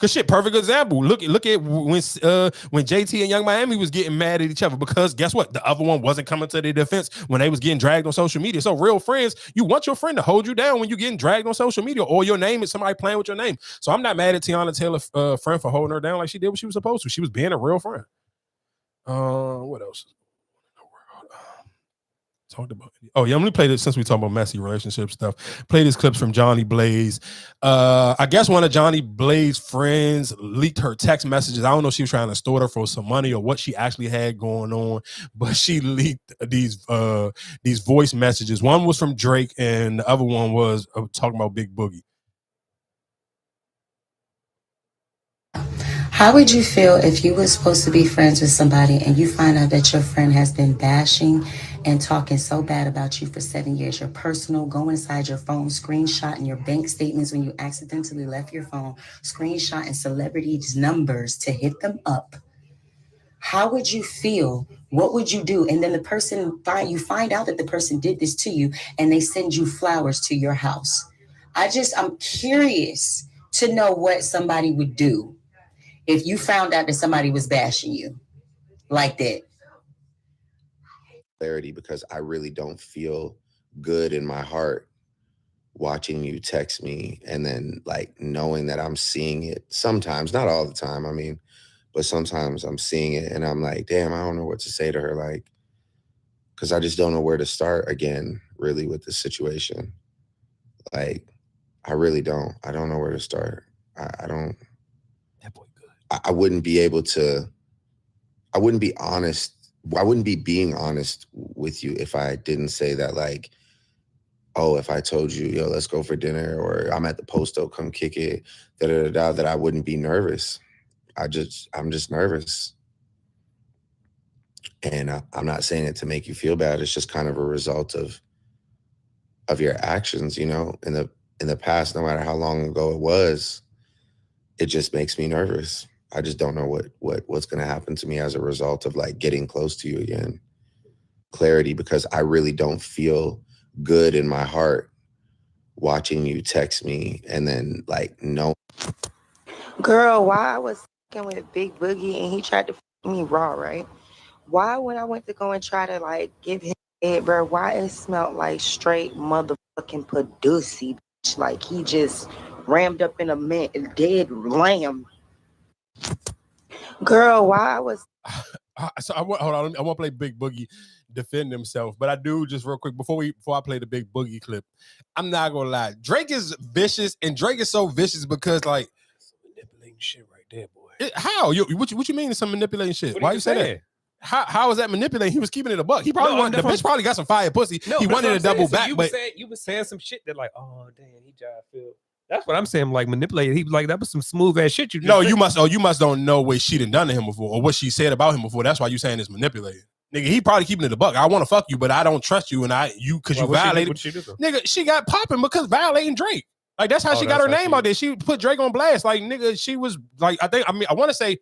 Cause shit, perfect example. Look at when JT and Young Miami was getting mad at each other, because guess what? The other one wasn't coming to their defense when they was getting dragged on social media. So real friends, you want your friend to hold you down when you're getting dragged on social media, or your name is somebody playing with your name. So I'm not mad at Tiana Taylor's friend for holding her down like she did what she was supposed to. She was being a real friend. What else? Talked about it. Oh yeah, I'm gonna play this since we talk about messy relationship stuff. Play this clips from Johnny Blaze. I guess one of Johnny Blaze's friends leaked her text messages. I don't know if she was trying to store her for some money or what she actually had going on, but she leaked these voice messages. One was from Drake, and the other one was talking about Big Boogie. How would you feel if you were supposed to be friends with somebody and you find out that your friend has been bashing and talking so bad about you for 7 years? Your personal, go inside your phone, screenshotting your bank statements when you accidentally left your phone, screenshotting celebrities' numbers to hit them up. How would you feel? What would you do? And then you find out that the person did this to you and they send you flowers to your house. I'm curious to know what somebody would do if you found out that somebody was bashing you like that. Clarity, because I really don't feel good in my heart watching you text me and then like knowing that I'm seeing it sometimes, not all the time, but sometimes I'm seeing it and I'm like, damn, I don't know what to say to her, like, because I just don't know where to start again, really, with this situation. Like, I really don't. I don't know where to start. I don't. I wouldn't be able to, I wouldn't be honest. I wouldn't be being honest with you if I didn't say that, like, oh, if I told you, yo, let's go for dinner, or I'm at the Posto, come kick it, that I wouldn't be nervous. I'm just nervous. And I'm not saying it to make you feel bad. It's just kind of a result of your actions, in the past, no matter how long ago it was. it just makes me nervous. I just don't know what's going to happen to me as a result of like getting close to you again. Clarity, because I really don't feel good in my heart watching you text me and then like no. Girl, why I was fucking with Big Boogie and he tried to fuck me raw, right? Why when I went to go and try to like give him head, bro, why it smelled like straight motherfucking padussy, bitch? Like he just rammed up in a dead lamb. Girl, why I was So hold on. I want to play Big Boogie defend himself, but I do just real quick before I play the Big Boogie clip. I'm not gonna lie. Drake is vicious, and Drake is so vicious because like manipulating shit right there, boy. How? What you mean some manipulating shit? Why you say saying? that? How is that manipulating? He was keeping it a buck. He probably No, wanted the bitch probably got some fire pussy. No, he that's wanted what to I'm saying. double So back, but you was saying some shit that like, oh damn, he jive feel. That's what I'm saying. Like manipulated. He was like, that was some smooth ass shit. You just no, said. you must don't know what she done to him before or what she said about him before. That's why you saying it's manipulated. Nigga, he probably keeping it a buck. I want to fuck you, but I don't trust you, and because you violated. What she do? Nigga, she got popping because violating Drake. Like that's how she got her name out there. She put Drake on blast. Like nigga, she was like I want to say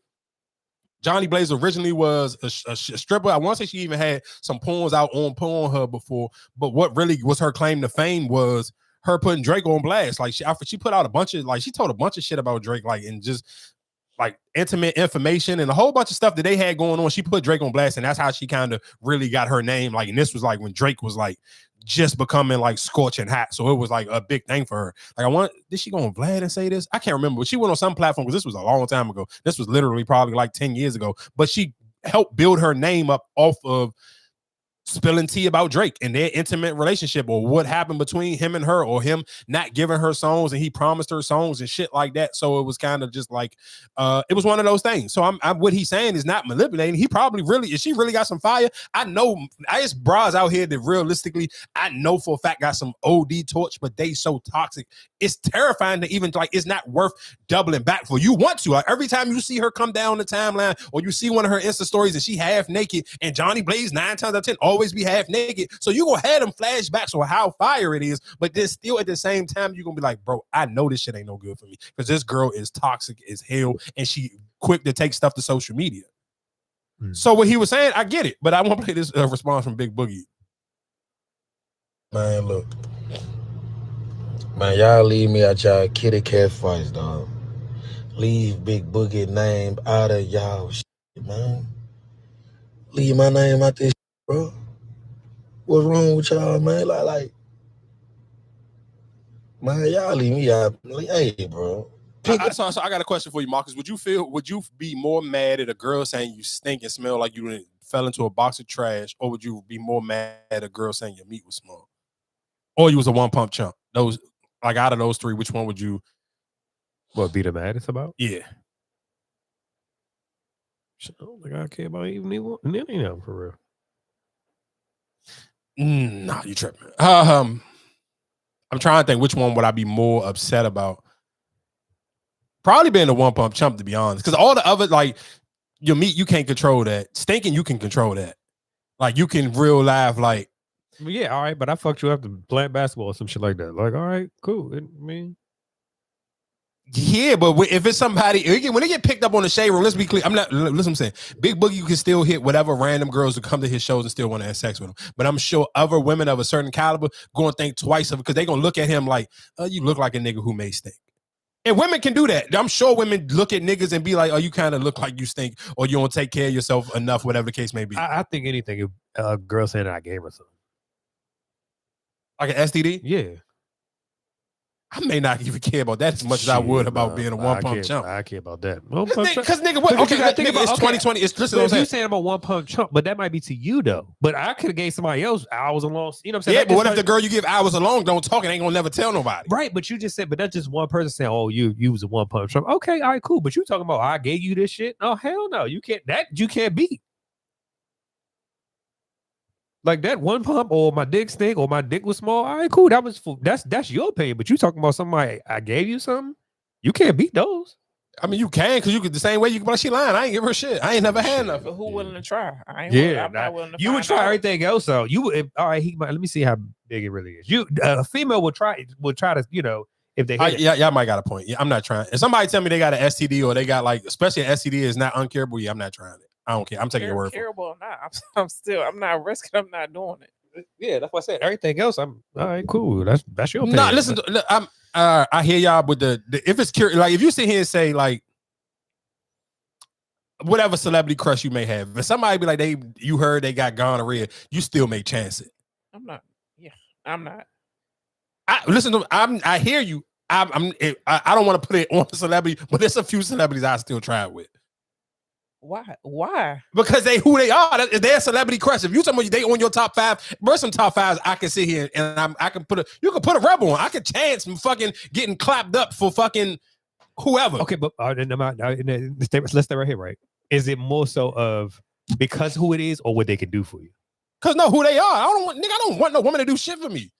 Johnny Blaze originally was a stripper. I want to say she even had some porns out on Pornhub before. But what really was her claim to fame was her putting Drake on blast. Like she put out a bunch of she told a bunch of shit about Drake, like and just like intimate information and a whole bunch of stuff that they had going on. She put Drake on blast, and that's how she kind of really got her name. Like, and this was like when Drake was like just becoming like scorching hot. So it was like a big thing for her. Like did she go on Vlad and say this? I can't remember, but she went on some platform because this was a long time ago. This was literally probably like 10 years ago, but she helped build her name up off of spilling tea about Drake and their intimate relationship or what happened between him and her or him not giving her songs and he promised her songs and shit like that. So it was kind of just like it was one of those things. So I'm what he's saying is not manipulating. He probably really, if she really got some fire, I know it's bras out here that realistically I know for a fact got some OD torch, but they so toxic. It's terrifying to even like it's not worth doubling back for. You want to like every time you see her come down the timeline or you see one of her Insta stories and she half naked and Johnny Blaze 9 times out of 10 always be half naked. So you gonna have them flashbacks or how fire it is, but then still at the same time you're gonna be like, bro, I know this shit ain't no good for me because this girl is toxic as hell and she quick to take stuff to social media. So what he was saying, I get it, but I want to play this response from Big Boogie. Man, look. Man, y'all leave me out y'all kitty cat fights, dog. Leave Big Boogie name out of y'all shit, man. Leave my name out this shit, bro. What's wrong with y'all, man? Like, man, y'all leave me out. Like, hey, bro. So I got a question for you, Marcus. Would you be more mad at a girl saying you stink and smell like you fell into a box of trash, or would you be more mad at a girl saying your meat was small? Or you was a one pump chump? Those like out of those three, which one would you be the maddest about? Yeah. I don't think I care about even any of them for real. Nah, you tripping. I'm trying to think which one would I be more upset about. Probably being the one pump chump, to be honest, because all the other like your meat, you can't control that. Stinking, you can control that. Like you can real life like. Yeah, all right, but I fucked you after playing basketball or some shit like that. Like, all right, cool. Yeah, but if it's somebody when they get picked up on the shade room, let's be clear. Listen, what I'm saying. Big Boogie, you can still hit whatever random girls who come to his shows and still want to have sex with him. But I'm sure other women of a certain caliber going to think twice of it because they're gonna look at him like, oh, you look like a nigga who may stink. And women can do that. I'm sure women look at niggas and be like, oh, you kind of look like you stink, or you don't take care of yourself enough, whatever the case may be. I think anything if a girl saying that I gave her something. Like an STD? Yeah. I may not even care about that as much as I would about being a one pump chump. I care about that. Because nigga, what? Okay, nigga, it's 2020. It's listen. If you saying I'm a one pump chump, but that might be to you though. But I could have gave somebody else hours alone. You know what I'm saying? Yeah, but what if the girl you give hours alone don't talk and ain't gonna never tell nobody? Right, but you just said, but that's just one person saying, "Oh, you was a one pump chump." Okay, all right, cool. But you talking about I gave you this shit? Oh hell no, you can't. That you can't beat. Like that one pump or my dick stink or my dick was small. All right, cool. That's your opinion. But you talking about somebody I gave you something? You can't beat those. I mean, you can because you could the same way you can. But she lying. I ain't give her shit. I ain't never had nothing. But who willing to try? I'm not willing to. You would try everything else out. You would. All right, let me see how big it really is. A female would try to if they hit it. Yeah, y'all might got a point. Yeah, I'm not trying. If somebody tell me they got an STD or they got like, especially an STD is not uncurable, yeah, I'm not trying it. I don't care. I'm taking your word for it. Curable or not, I'm not risking. I'm not doing it. Yeah, that's what I said. Everything else, I'm all right. Cool. That's your opinion. No, listen. I hear y'all with the if it's curious, like if you sit here and say like whatever celebrity crush you may have, if somebody be like you heard they got gonorrhea, you still may chance it. I'm not. Yeah, I'm not. I hear you. I don't want to put it on a celebrity, but there's a few celebrities I still try with. Why? Because they who they are. They're a celebrity crush. If you tell me they on your top 5, there's some top 5s I can sit here and I can put you can put a rebel on. I can chance from fucking getting clapped up for fucking whoever. Okay, but let's stay right here, right? Is it more so of because who it is or what they can do for you? Because know who they are. I don't want no woman to do shit for me.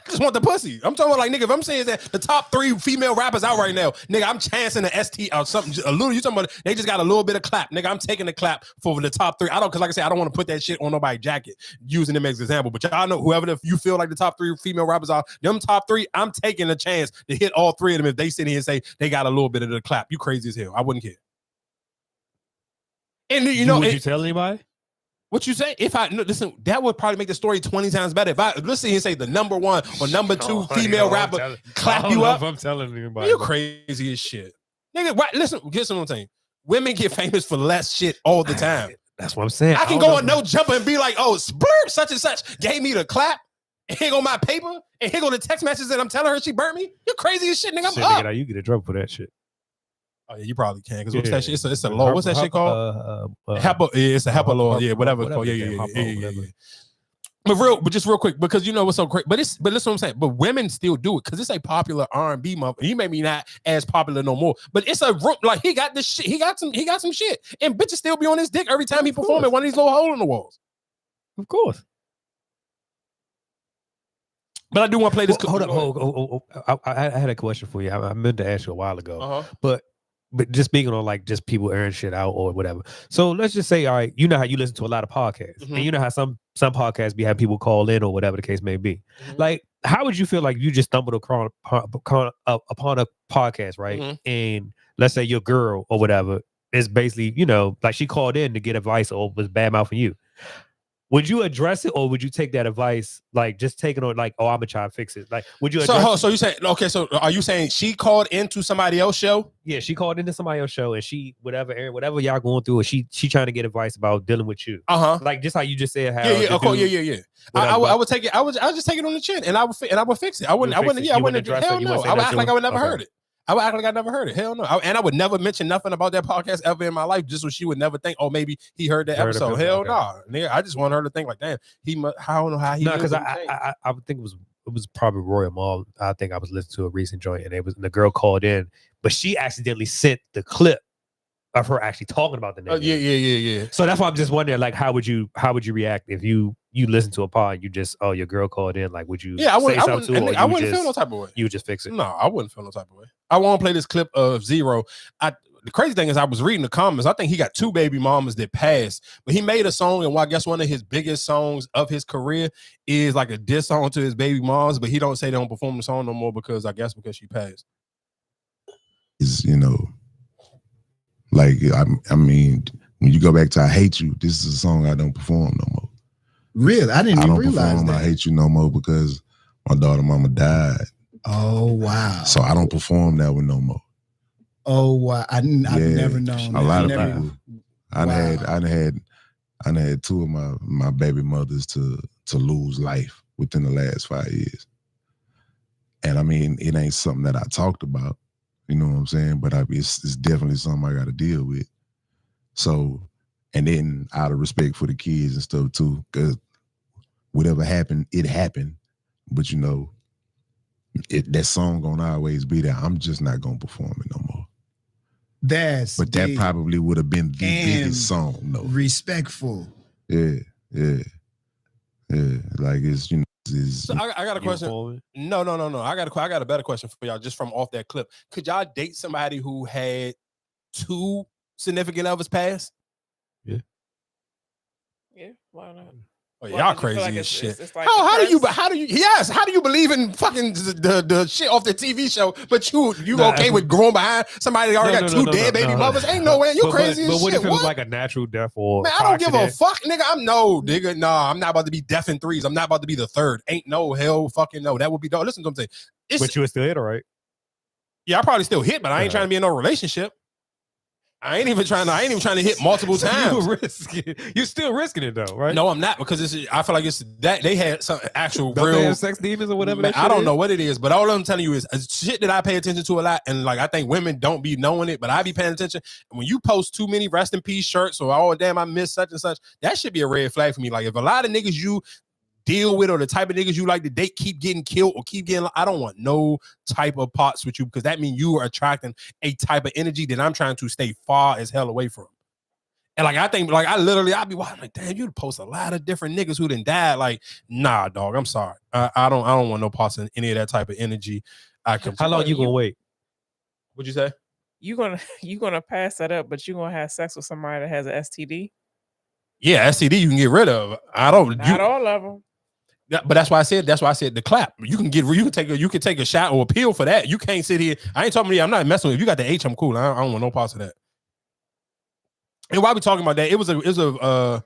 I just want the pussy. I'm talking about like, nigga, if I'm saying that the top 3 female rappers out right now, nigga, I'm chancing the ST or something. A little, you talking about they just got a little bit of clap. Nigga, I'm taking the clap for the top 3. Because like I said, I don't want to put that shit on nobody's jacket using them as an example. But y'all know whoever you feel like the top 3 female rappers are, them top 3, I'm taking a chance to hit all 3 of them if they sit here and say they got a little bit of the clap. You crazy as hell. I wouldn't care. And you know, would you tell anybody? What you say? If I listen, that would probably make the story 20 times better. If I listen and say the number 1 or number 2 female rapper clap you up, I'm telling anybody. You crazy as shit, nigga. Right? Listen, get what I'm saying. Women get famous for less shit all the time. That's what I'm saying. I can go on No Jumper and be like, oh, splurge, such and such gave me the clap. And here go my paper. And here go the text messages that I'm telling her she burnt me. You crazy as shit, nigga. I'm up. Nigga, you get a drug for that shit. Oh yeah, you probably can. Because what's that shit? It's a law. What's that shit called? HEPA. It's a HEPA law. Yeah, whatever. Yeah. But just real quick, because you know what's so great. But listen what I'm saying. But women still do it because it's a popular R&B mother. He may be not as popular no more. But it's a like he got this shit. He got some shit. And bitches still be on his dick every time he perform at one of these little holes in the walls. Of course. But I do want to play this. Hold up. I had a question for you. I meant to ask you a while ago. But just speaking on like just people airing shit out or whatever. So let's just say, all right, you know how you listen to a lot of podcasts, and you know how some podcasts be having people call in or whatever the case may be. Like, how would you feel like you just stumbled upon a podcast, right? And let's say your girl or whatever is basically, you know, like she called in to get advice or was bad mouthing you. Would you address it or would you take that advice, like just take it on like, oh, I'm gonna try to fix it? Like, would you address so you say, okay, so are you saying she called into somebody else's show? Yeah, she called into somebody else's show and she, whatever y'all going through, or she trying to get advice about dealing with you. Like just how you just said how of course, yeah. I would take it, I would just take it on the chin and I would fix it. I wouldn't address it. No, I would act like I would never heard it. I would act like I never heard it. Hell no. And I would never mention nothing about that podcast ever in my life, just so she would never think, oh, maybe he heard that episode. Hell no. Nigga, I just want her to think like, damn, I don't know how he. No, because I would think it was probably Royal Mall. I think I was listening to a recent joint, and the girl called in, but she accidentally sent the clip of her actually talking about the nigga. Yeah. So that's why I'm just wondering, like, how would you react if you listen to a pod and you just, oh, your girl called in, like, would you I wouldn't feel no type of way. You would just fix it. No, I wouldn't feel no type of way. I won't play this clip of Zero. The crazy thing is I was reading the comments. I think he got 2 baby mamas that passed, but he made a song, and I guess one of his biggest songs of his career is like a diss song to his baby moms, but he don't say they don't perform the song no more because she passed. Is, you know, like, I mean, when you go back to I Hate You, this is a song I don't perform no more. Really? I didn't even realize perform that. I Hate You no more because my daughter mama died. Oh, wow. So I don't perform that one no more. Oh, wow. I've never known a that. lot of people. I had 2 of my baby mothers to lose life within the last 5 years. And I mean, it ain't something that I talked about, you know what I'm saying? But it's definitely something I got to deal with. So, and then out of respect for the kids and stuff too, because whatever happened, it happened. But you know, that song gonna always be there. I'm just not gonna perform it no more. That probably would have been the biggest song, though. Respectful. Yeah. Like it's, you know, So I got a question. No. I got a better question for y'all just from off that clip. Could y'all date somebody who had 2 significant others pass? Yeah, why not? Oh, Well, y'all did you feel crazy like as it's- shit. it's like how do you depressed? yes, how do you believe in fucking the shit off the TV show, but you Nah, okay with growing behind somebody that already got two dead baby mothers? Ain't no way. You crazy But as what shit. if it was What? like a natural death or Man, I car don't give a accident? fuck, nigga. Nigga. Nah, I'm not about to be deaf in threes. I'm not about to be the third. Ain't no hell fucking no. That would be dog. Listen to what I'm saying. But you would still hit her, right? Yeah, I probably still hit, but I ain't trying to be in no relationship. I ain't even trying to hit multiple times. You're still risking it though, right? No, I'm not, because I feel like it's that they had some actual Don't real they have sex demons or whatever. Man, that I shit don't is? know what it is, but all I'm telling you is shit that I pay attention to a lot, and like I think women don't be knowing it, but I be paying attention. And when you post too many rest in peace shirts or oh damn I missed such and such, that should be a red flag for me. Like if a lot of niggas you deal with or the type of niggas you like to date keep getting killed or keep getting, I don't want no type of parts with you, because that means you are attracting a type of energy that I'm trying to stay far as hell away from. And like I think, like I'd be watching like, damn, you post a lot of different niggas who done died. Like, nah, dog, I'm sorry, I don't want no parts in any of that type of energy. How long you gonna wait? What'd you say? You gonna pass that up, but you gonna have sex with somebody that has an STD? Yeah, STD you can get rid of. I don't. Not all of them. But that's why I said the clap. You can take a shot or a pill for that. You can't sit here. I ain't talking to you. I'm not messing with you. If you got the H, I'm cool. I don't want no parts of that. And while we talking about that, it was a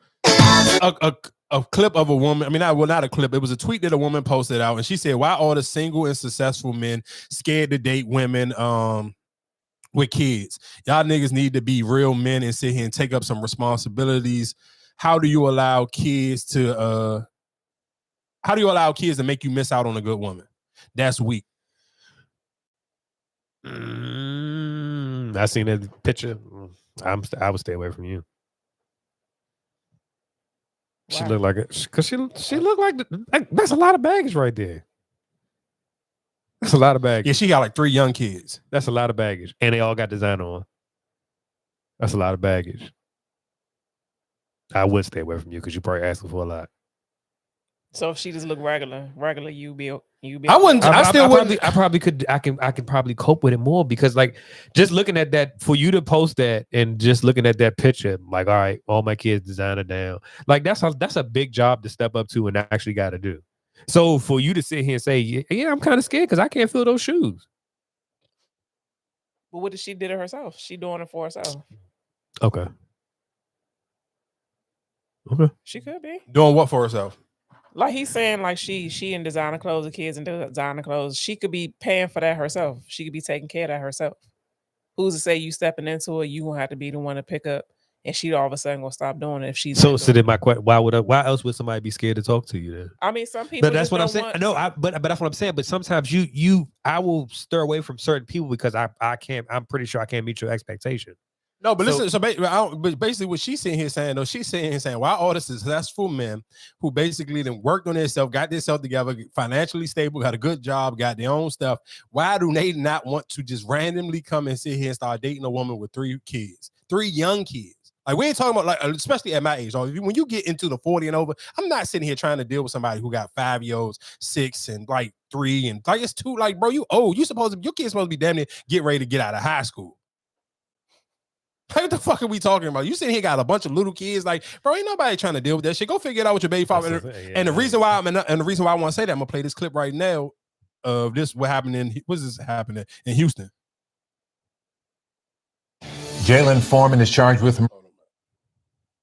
clip of a woman. I mean, not a clip. It was a tweet that a woman posted out, and she said, "Why all the single and successful men scared to date women with kids? Y'all niggas need to be real men and sit here and take up some responsibilities. How do you allow kids to make you miss out on a good woman? That's weak." I seen that picture. I would stay away from you. She looked like it because she looked like that's a lot of baggage right there. That's a lot of baggage. Yeah, she got like 3 young kids. That's a lot of baggage, and they all got designer on. That's a lot of baggage. I would stay away from you because you're probably asking for a lot. So if she just look regular, you be. I wouldn't. I probably could. I can probably cope with it more because, like, just looking at that, for you to post that and just looking at that picture, like, all right, all my kids designer down. Like that's a big job to step up to and actually got to do. So for you to sit here and say, yeah, I'm kind of scared because I can't fill those shoes. But what if she did it herself? She doing it for herself. Okay. Okay. She could be doing what for herself? Like he's saying, like she in designer clothes, the kids in designer clothes. She could be paying for that herself. She could be taking care of that herself. Who's to say you stepping into it? You gonna have to be the one to pick up, and she all of a sudden gonna stop doing it if she's. So then my question: why else would somebody be scared to talk to you then? I mean, some people. But that's just what I'm don't saying. want- No, but that's what I'm saying. But sometimes I will stir away from certain people because I can't. I'm pretty sure I can't meet your expectation. No, but listen. But basically, what she's sitting here saying, though, she's sitting here saying, why all the successful men who basically then worked on themselves, got themselves together, financially stable, got a good job, got their own stuff, why do they not want to just randomly come and sit here and start dating a woman with 3 kids, 3 young kids? Like, we ain't talking about, like, especially at my age. When you get into the 40 and over, I'm not sitting here trying to deal with somebody who got 5-year-olds, 6, and like 3, and like it's 2. Like, bro, you old. Your kid's supposed to be damn near get ready to get out of high school. Like, what the fuck are we talking about? You sitting here got a bunch of little kids. Like, bro, ain't nobody trying to deal with that shit. Go figure it out with your baby father. And the reason why I want to say that, I'm gonna play this clip right now of this. What happened happening in Houston? Jalen Foreman is charged with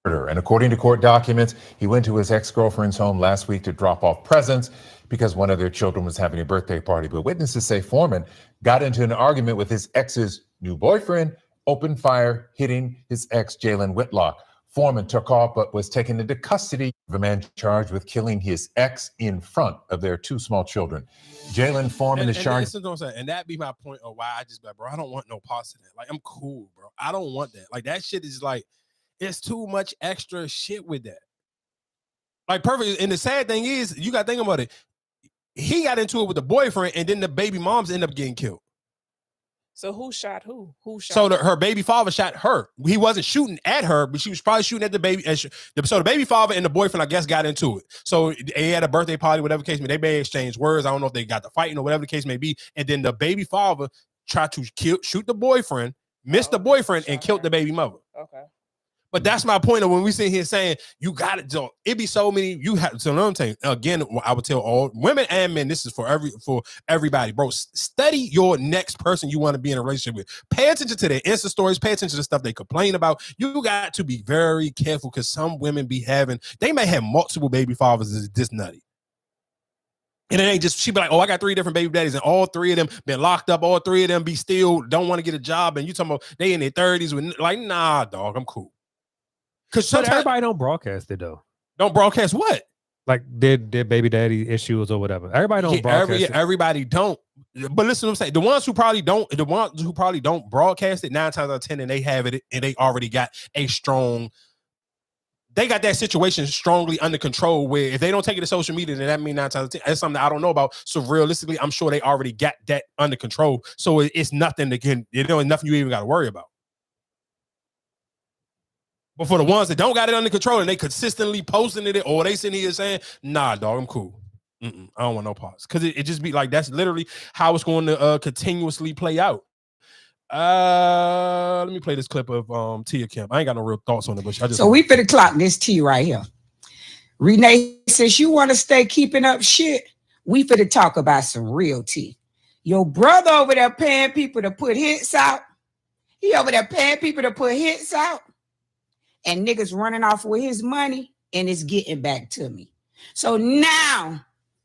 murder, and according to court documents, he went to his ex-girlfriend's home last week to drop off presents because one of their children was having a birthday party. But witnesses say Foreman got into an argument with his ex's new boyfriend, opened fire, hitting his ex, Jalen Whitlock. Foreman took off but was taken into custody of a man charged with killing his ex in front of their 2 small children. Jalen Foreman is charged. And that be my point of why I just, bro, I don't want no parts of that. Like, I'm cool, bro. I don't want that. Like, that shit is like, it's too much extra shit with that. Like, perfect. And the sad thing is, you got to think about it. He got into it with the boyfriend, and then the baby moms end up getting killed. So who shot who? Who shot? So her baby father shot her. He wasn't shooting at her, but she was probably shooting at the baby. So the baby father and the boyfriend, I guess, got into it. So they had a birthday party, whatever the case may be. They may exchange words. I don't know if they got to fighting or whatever the case may be. And then the baby father tried to shoot the boyfriend, missed the boyfriend, and killed the baby mother. Okay. But that's my point of when we sit here saying you got it, Joe. It be so many. You have so another thing. Again, I would tell all women and men. This is for everybody, bro. Study your next person you want to be in a relationship with. Pay attention to their Insta stories. Pay attention to the stuff they complain about. You got to be very careful because some women they may have multiple baby fathers. Is this nutty? And it ain't just, she be like, oh, I got 3 different baby daddies and all 3 of them been locked up. All 3 of them be still don't want to get a job. And you talking about they in their 30s with like, nah, dog, I'm cool. Because everybody don't broadcast it though. Don't broadcast what? Like their baby daddy issues or whatever. Everybody don't broadcast it. Everybody don't. But listen to what I'm saying. The ones who probably don't broadcast it 9 times out of 10 and they have it and they already got they got that situation strongly under control where if they don't take it to social media, then that means 9 times out of 10. That's something I don't know about. So realistically, I'm sure they already got that under control. So it's nothing nothing you even got to worry about. But for the ones that don't got it under control and they consistently posting it or they sitting here saying, nah, dog, I'm cool. I don't want no parts. Because it just be like, that's literally how it's going to continuously play out. Let me play this clip of Tia Kim. I ain't got no real thoughts on it, but so we finna clock this T right here. Renee says you want to stay keeping up shit. We finna talk about some real tea. Your brother over there paying people to put hits out. He over there paying people to put hits out. And niggas running off with his money and it's getting back to me. So now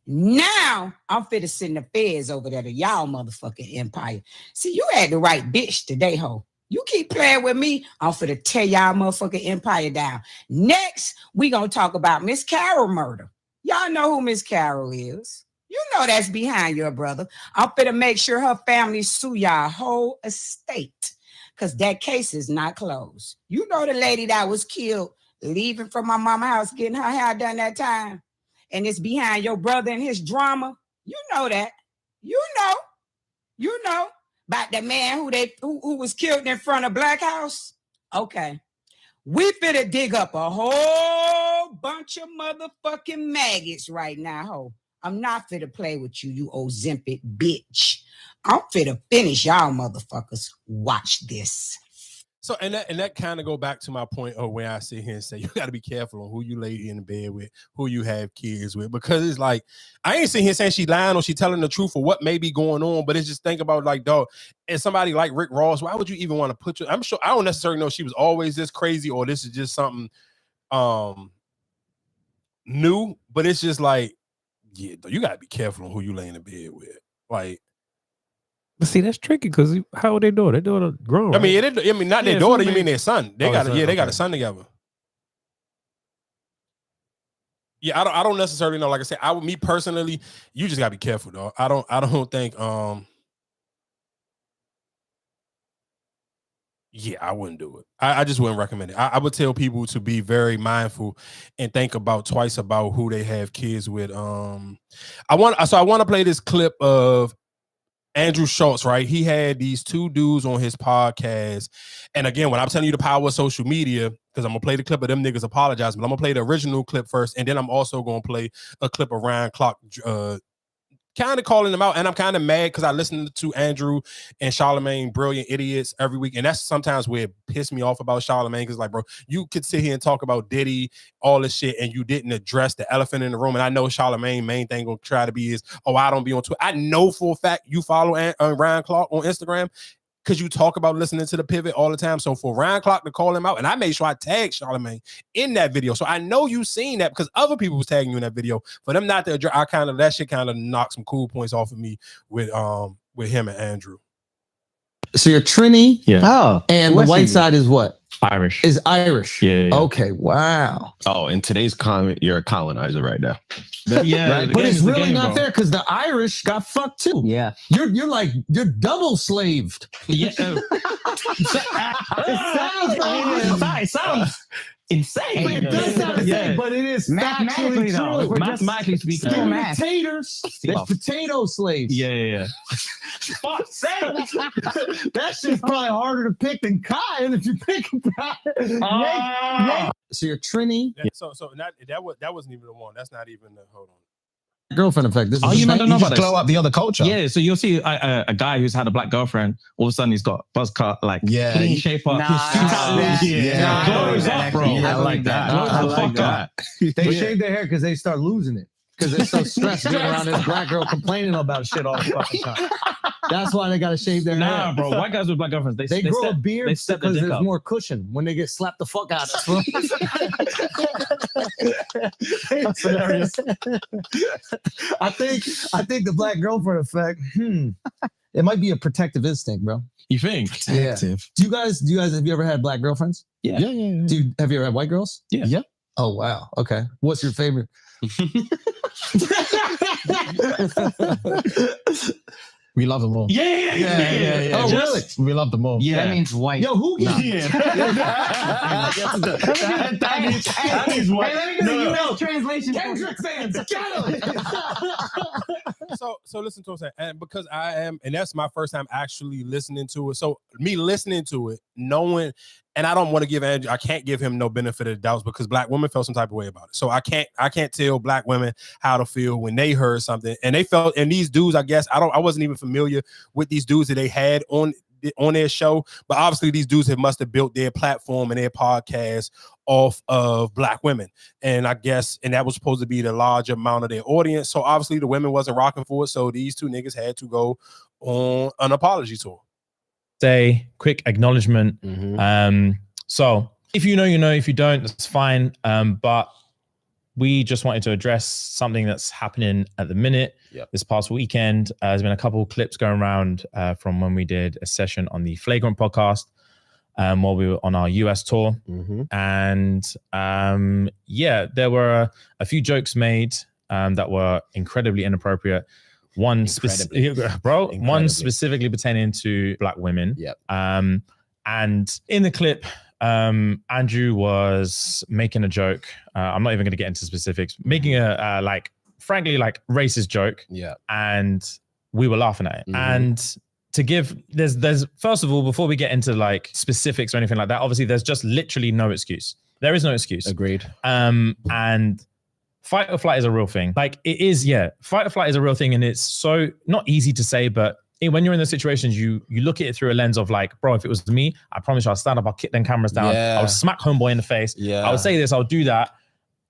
I'm finna send the feds over there to y'all motherfucking empire. See, you had the right bitch today, ho. You keep playing with me, I'm finna tear y'all motherfucking empire down. Next, we gonna talk about Miss Carol murder. Y'all know who Miss Carol is. You know that's behind your brother. I'm finna make sure her family sue y'all whole estate. Because that case is not closed. You know the lady that was killed leaving from my mama's house, getting her hair done that time. And it's behind your brother and his drama. You know that. You know. About the man who was killed in front of Black House. Okay. We finna dig up a whole bunch of motherfucking maggots right now, ho. I'm not finna play with you, you Ozempic bitch. I'm finna finish y'all motherfuckers. Watch this. So and that kind of go back to my point of where I sit here and say you got to be careful on who you lay in bed with, who you have kids with, because it's like I ain't sitting here saying she lying or she telling the truth or what may be going on, but it's just think about like, dog, and somebody like Rick Ross, why would you even want to put I'm sure I don't necessarily know if she was always this crazy or this is just something new, but it's just like, yeah, you got to be careful on who you lay in the bed with, like. But see, that's tricky because how would they do it? They do it grown. I mean, not their daughter. You mean their son? They got they got a son together. Yeah, I don't necessarily know. Like I said, me personally, you just gotta be careful, though. I don't think. Yeah, I wouldn't do it. I just wouldn't recommend it. I would tell people to be very mindful and think about twice about who they have kids with. I want to play this clip of Andrew Schultz, right? He had these 2 dudes on his podcast. And again, when I'm telling you the power of social media, because I'm going to play the clip of them niggas apologizing, but I'm going to play the original clip first. And then I'm also going to play a clip of Ryan Clark kind of calling them out. And I'm kind of mad because I listen to Andrew and Charlamagne, brilliant idiots, every week. And that's sometimes where it pissed me off about Charlamagne. Because like, bro, you could sit here and talk about Diddy, all this shit, and you didn't address the elephant in the room. And I know Charlamagne main thing gonna try to be is, oh, I don't be on Twitter. I know for a fact you follow Ryan Clark on Instagram because you talk about listening to the Pivot all the time. So for Ryan Clark to call him out, and I made sure I tagged Charlamagne in that video. So I know you seen that because other people was tagging you in that video. For them not to address, that shit kind of knocked some cool points off of me with him and Andrew. So you're Trini, Oh, and the white side is what? Irish. Is Irish. Yeah. Okay. Wow. Oh, in today's climate, you're a colonizer right now. Yeah, right? but it's really game, not bro. fair because the Irish got fucked too. Yeah. You're double slaved. Yeah. It sounds insane. It does sound insane, but it is factually true. Mathematically speaking, Taters. There's potato slaves. Yeah. Fuck sake. That shit's probably harder to pick than cotton if you pick about it. So you're Trini. So that wasn't even the one. That's not even the hold on. girlfriend effect. This Oh, is you don't know about this. glow up the other culture. Yeah, so you'll see a guy who's had a black girlfriend. All of a sudden, he's got buzz cut, like clean shape up. Glows up, bro. Yeah, I like that. I like that. They shave their hair because they start losing it. Because they're so stressed being around this black girl complaining about shit all the fucking time. That's why they gotta shave their hair. Nah, bro. White guys with black girlfriends, they grow a beard because because there's more cushion when they get slapped the fuck out of. That's hilarious. I think the black girlfriend effect. It might be a protective instinct, bro. You think? Protective. Do you guys have you ever had black girlfriends? Yeah. Have you ever had white girls? Yeah. Oh wow. Okay. What's your favorite? We love them all. Yeah. Oh, really? We love them all. Yeah. That means white. Yo, who gets that means white. Hey, let me get a US translation. Kendrick fans, get him. So listen to what I'm saying, and because I am, and that's my first time actually listening to it. So me listening to it, knowing, and I don't want to give Andrew, I can't give him no benefit of the doubts because black women felt some type of way about it. So I can't tell black women how to feel when they heard something, and they felt, and these dudes, I guess, I wasn't even familiar with these dudes that they had on their show, but obviously these dudes must have built their platform and their podcast off of black women, and I guess, and that was supposed to be the large amount of their audience. So obviously the women wasn't rocking for it, so these two niggas had to go on an apology tour. Say quick acknowledgement. So if you know, you know. If you don't, that's fine. But we just wanted to address something that's happening at the minute. This past weekend, there's been a couple of clips going around from when we did a session on the Flagrant podcast while we were on our US tour. And there were a few jokes made that were incredibly inappropriate. One specifically pertaining to black women. And in the clip, Andrew was making a joke. I'm not even going to get into specifics. Making a frankly racist joke. And we were laughing at it. And to give, there's first of all, before we get into like specifics or anything like that, obviously there's just literally no excuse. There is no excuse. Agreed. And fight or flight is a real thing. Like it is, fight or flight is a real thing, and it's so not easy to say, but when you're in those situations, you look at it through a lens of like, bro, if it was me, I promise you I'll stand up, I'll kick them cameras down, I'll smack homeboy in the face, I'll say this, I'll do that.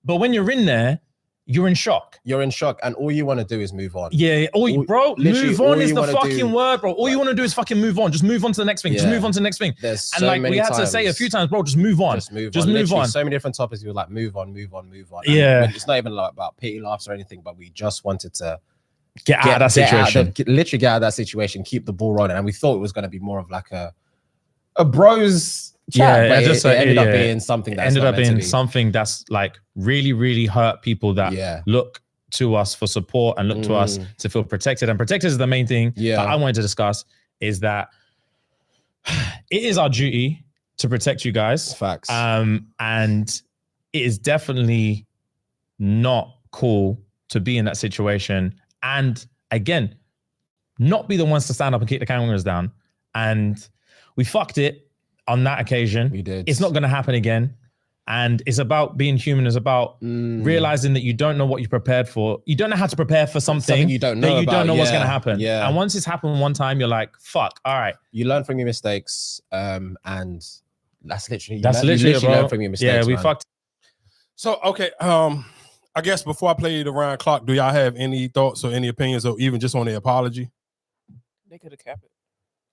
But when you're in there, you're in shock. You're in shock, and all you want to do is move on. Bro, move on is the fucking word, bro. All you want to do is fucking move on. Just move on to the next thing. Just move on to the next thing. There's and so like many we had times. to say a few times, bro, just move on. Just move on. So many different topics. We were like, move on. And it's not even like about pity laughs or anything, but we just wanted to get out of that situation. Literally get out of that situation, keep the ball rolling. And we thought it was going to be more of like a bros chat, but it ended up being something that's ended up being something that's like really, really hurt people that look to us for support and look to us to feel protected. And protected is the main thing that I wanted to discuss, is that it is our duty to protect you guys. Facts. And it is definitely not cool to be in that situation. And again, not be the ones to stand up and kick the cameras down. And we fucked it on that occasion. We did. It's not going to happen again. And it's about being human. It's about realizing that you don't know what you're prepared for. You don't know how to prepare for something you don't know that you don't know what's going to about. happen. And once it's happened one time, you're like, fuck, all right. You learn from your mistakes. And that's literally, you learn from your mistakes. Yeah, we man. fucked. So, okay, I guess before I play the round clock, do y'all have any thoughts or any opinions, or even just on the apology? They could have kept it.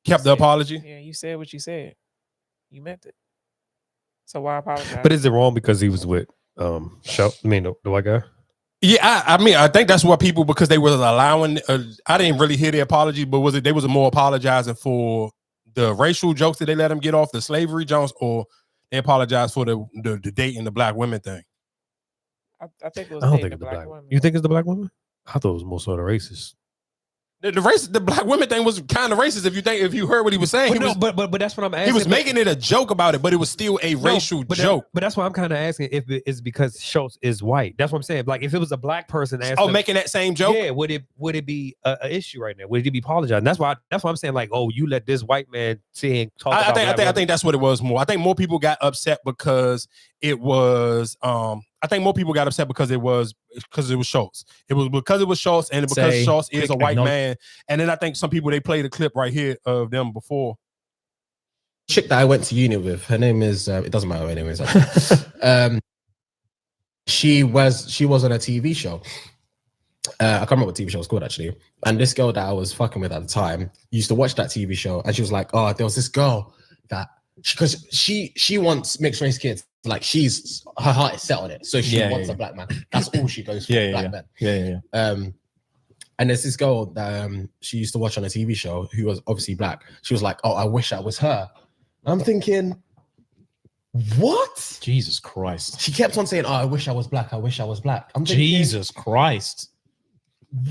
Kept the apology? Yeah, you said what you said. You meant it. So why apologize? But is it wrong because he was with the white guy? Yeah, I mean, I think that's what people, because they were allowing. I didn't really hear the apology, but was it they was more apologizing for the racial jokes that they let him get off, the slavery jokes, or they apologized for the dating the black women thing? I think it was I don't dating think the it's the black black. women. You think it's the black woman? I thought it was more sort of racist. The black women thing was kind of racist if you heard what he was saying. But that's what I'm asking. He was making it a joke about it, but it was still a racial joke. But that's why I'm kind of asking if it's because Schultz is white. That's what I'm saying. Like if it was a black person asking, making that same joke, would it be an issue right now? Would he be apologizing? That's why I'm saying like, oh, you let this white man say and talk. I think that's what it was more. I think more people got upset because it was I think more people got upset because it was Schultz. It was because it was Schultz, and because Schultz is a white man. And then I think some people, they played a clip right here of them before. Chick that I went to uni with, her name is it doesn't matter what her name is. She was on a TV show. I can't remember what TV show it was called actually. And this girl that I was fucking with at the time used to watch that TV show, and she was like, "Oh, there was this girl that because she wants mixed race kids. Like her heart is set on it, so she wants a black man. That's all she goes for, black men. And there's this girl that she used to watch on a TV show who was obviously black. She was like, "Oh, I wish I was her." I'm thinking, what? Jesus Christ. She kept on saying, "Oh, I wish I was black. I wish I was black." I'm thinking, Jesus Christ.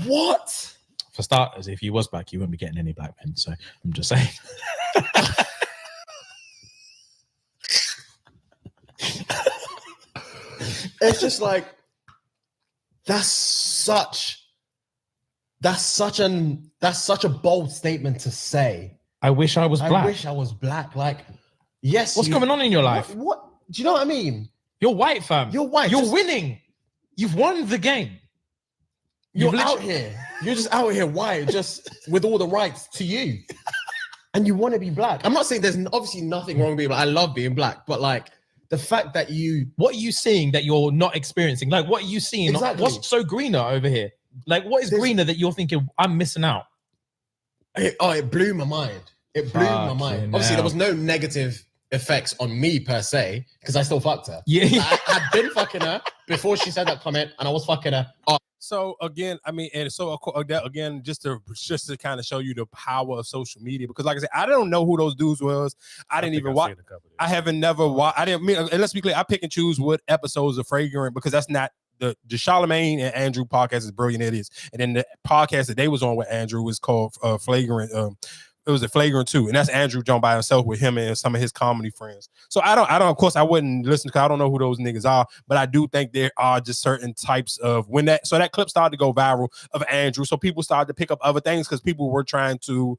What? For starters, if he was black, you wouldn't be getting any black men. So I'm just saying. It's just like that's such a bold statement to say. I wish I was black. I wish I was black. Like, yes. What's going on in your life? What? Do you know what I mean? You're white, fam. You're white. You're winning. You've won the game. You're out here. You're just out here white, just with all the rights to you. And you want to be black. I'm not saying there's obviously nothing wrong with being black. I love being black, but like the fact that what are you seeing that you're not experiencing? Like, what are you seeing? Exactly. What's so greener over here? Like, what is greener that you're thinking I'm missing out? It blew my mind. It blew my mind. Obviously, there was no negative effects on me per se because I still fucked her. Yeah, I had been fucking her before she said that comment, and I was fucking her. So again, I mean, and so again, just to kind of show you the power of social media, because like I said, I don't know who those dudes was. I didn't even watch. I haven't never watched. I didn't. And let's be clear, I pick and choose what episodes are Flagrant because that's not the Charlamagne and Andrew podcast is brilliant. It is, and then the podcast that they was on with Andrew was called Flagrant. It was a Flagrant 2, and that's Andrew John by himself with him and some of his comedy friends. So I don't, of course, I wouldn't listen because I don't know who those niggas are, but I do think there are just certain types of that clip started to go viral of Andrew. So people started to pick up other things because people were trying to,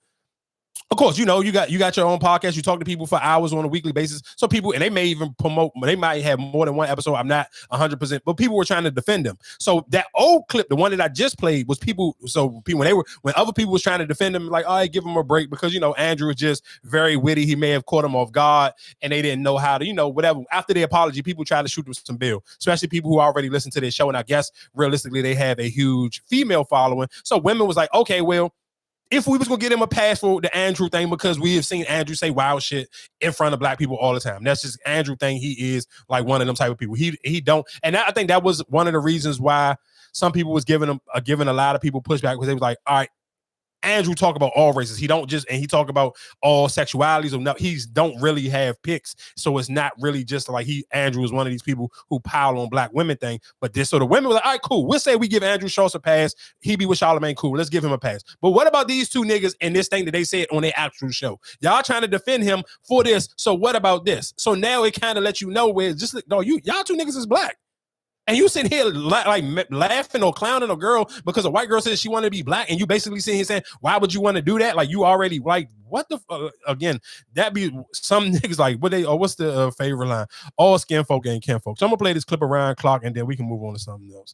of course, you know, you got your own podcast. You talk to people for hours on a weekly basis. So people, and they may even promote, they might have more than one episode. I'm not 100%, but people were trying to defend them. So that old clip, the one that I just played, was people. So people, when other people was trying to defend him, like, all right, give him a break because, you know, Andrew is just very witty. He may have caught him off guard and they didn't know how to, you know, whatever. After the apology, people try to shoot them some bill, especially people who already listen to their show. And I guess realistically, they have a huge female following. So women was like, okay, well, if we was gonna get him a pass for the Andrew thing, because we have seen Andrew say wild shit in front of black people all the time. That's just Andrew thing. He is like one of them type of people. He don't, and I think that was one of the reasons why some people was giving a lot of people pushback, because they was like, all right, Andrew talk about all races. He don't just, and he talk about all sexualities or no, he's don't really have picks. So it's not really just like Andrew is one of these people who pile on black women thing. But this, so the women were like, all right, cool. We'll say we give Andrew Schultz a pass. He be with Charlamagne, cool. Let's give him a pass. But what about these two niggas and this thing that they said on their actual show? Y'all trying to defend him for this. So what about this? So now it kind of lets you know where it's just no, y'all two niggas is black. And you sitting here like laughing or clowning a girl because a white girl says she wanted to be black, and you basically sitting here saying, why would you want to do that? Like, you already, like, what the again, that be some niggas like, what's the favorite line? All skin folk ain't kin folk. So I'm gonna play this clip around clock and then we can move on to something else.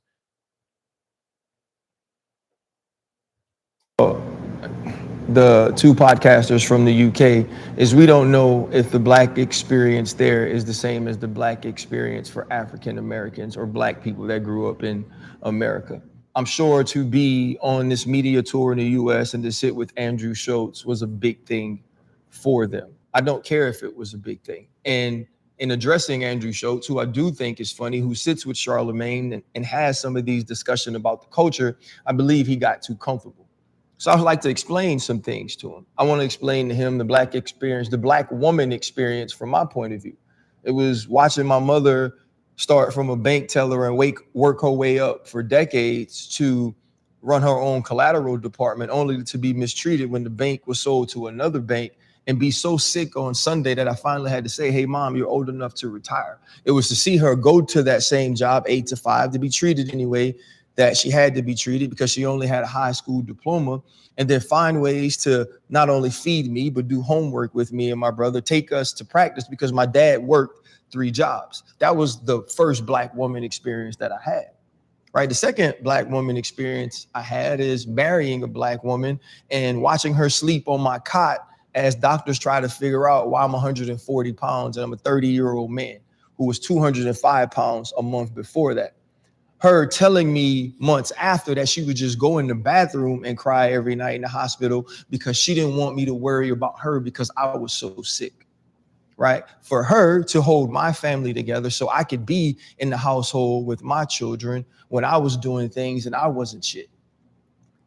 The two podcasters from the UK is we don't know if the black experience there is the same as the black experience for African Americans or black people that grew up in America. I'm sure to be on this media tour in the US and to sit with Andrew Schultz was a big thing for them. I don't care if it was a big thing. And in addressing Andrew Schultz, who I do think is funny, who sits with Charlamagne and has some of these discussions about the culture, I believe he got too comfortable. So I would like to explain some things to him. I want to explain to him the black experience, the black woman experience from my point of view. It was watching my mother start from a bank teller and work her way up for decades to run her own collateral department, only to be mistreated when the bank was sold to another bank, and be so sick on Sunday that I finally had to say, hey, mom, you're old enough to retire. It was to see her go to that same job, 8 to 5, to be treated anyway that she had to be treated because she only had a high school diploma, and then find ways to not only feed me, but do homework with me and my brother, take us to practice because my dad worked 3 jobs. That was the first Black woman experience that I had. Right. The second Black woman experience I had is marrying a Black woman and watching her sleep on my cot as doctors try to figure out why I'm 140 pounds and I'm a 30-year-old man who was 205 pounds a month before that. Her telling me months after that she would just go in the bathroom and cry every night in the hospital because she didn't want me to worry about her because I was so sick. Right? For her to hold my family together so I could be in the household with my children when I was doing things and I wasn't shit.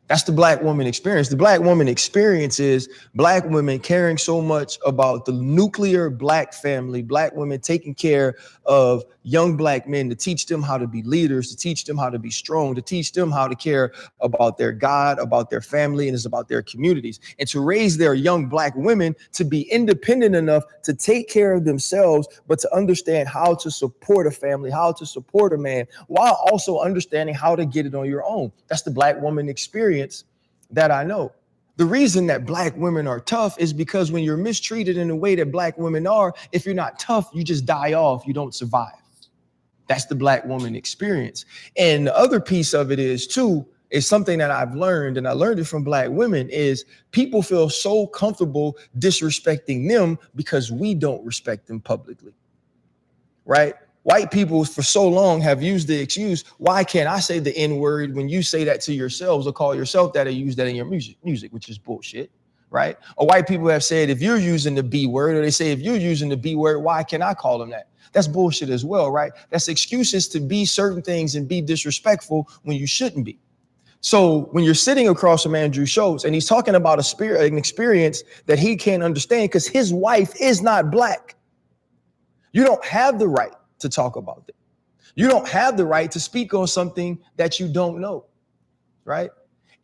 That's the Black woman experience. The Black woman experience is Black women caring so much about the nuclear Black family, Black women taking care of young Black men to teach them how to be leaders, to teach them how to be strong, to teach them how to care about their God, about their family, and it's about their communities, and to raise their young Black women to be independent enough to take care of themselves, but to understand how to support a family, how to support a man, while also understanding how to get it on your own. That's the Black woman experience that I know. The reason that Black women are tough is because when you're mistreated in the way that Black women are, if you're not tough, you just die off, you don't survive. That's the Black woman experience. And the other piece of it is too, is something that I've learned, and I learned it from Black women, is people feel so comfortable disrespecting them because we don't respect them publicly, right? White people for so long have used the excuse, why can't I say the N-word when you say that to yourselves or call yourself that or use that in your music, which is bullshit, right? Or white people have said, if you're using the B word, or they say, if you're using the B word, why can't I call them that? That's bullshit as well, right? That's excuses to be certain things and be disrespectful when you shouldn't be. So when you're sitting across from Andrew Schultz and he's talking about an experience that he can't understand because his wife is not Black, you don't have the right to talk about it. You don't have the right to speak on something that you don't know, right?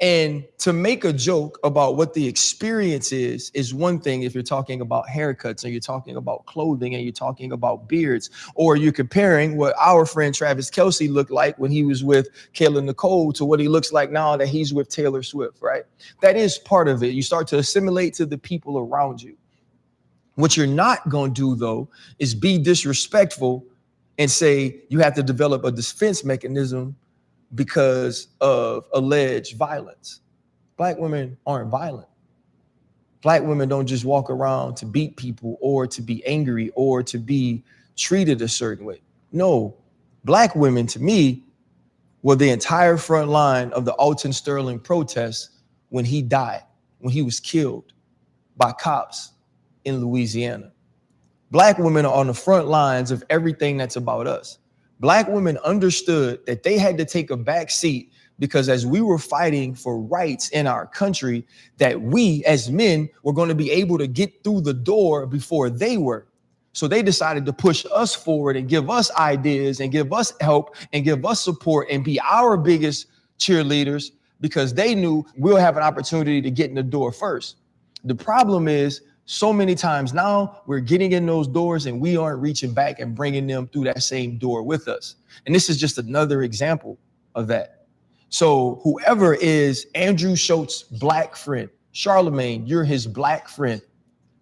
And to make a joke about what the experience is one thing if you're talking about haircuts and you're talking about clothing and you're talking about beards, or you're comparing what our friend Travis Kelce looked like when he was with Kayla Nicole to what he looks like now that he's with Taylor Swift, right? That is part of it. You start to assimilate to the people around you. What you're not going to do, though, is be disrespectful and say you have to develop a defense mechanism because of alleged violence. Black women aren't violent. Black women don't just walk around to beat people or to be angry or to be treated a certain way. No, Black women, to me, were the entire front line of the Alton Sterling protests when he died, when he was killed by cops in Louisiana. Black women are on the front lines of everything that's about us. Black women understood that they had to take a back seat because as we were fighting for rights in our country, that we as men were going to be able to get through the door before they were. So they decided to push us forward and give us ideas and give us help and give us support and be our biggest cheerleaders because they knew we'll have an opportunity to get in the door first. The problem is, so many times now we're getting in those doors and we aren't reaching back and bringing them through that same door with us. And this is just another example of that. So whoever is Andrew Schultz's Black friend, Charlemagne, you're his Black friend,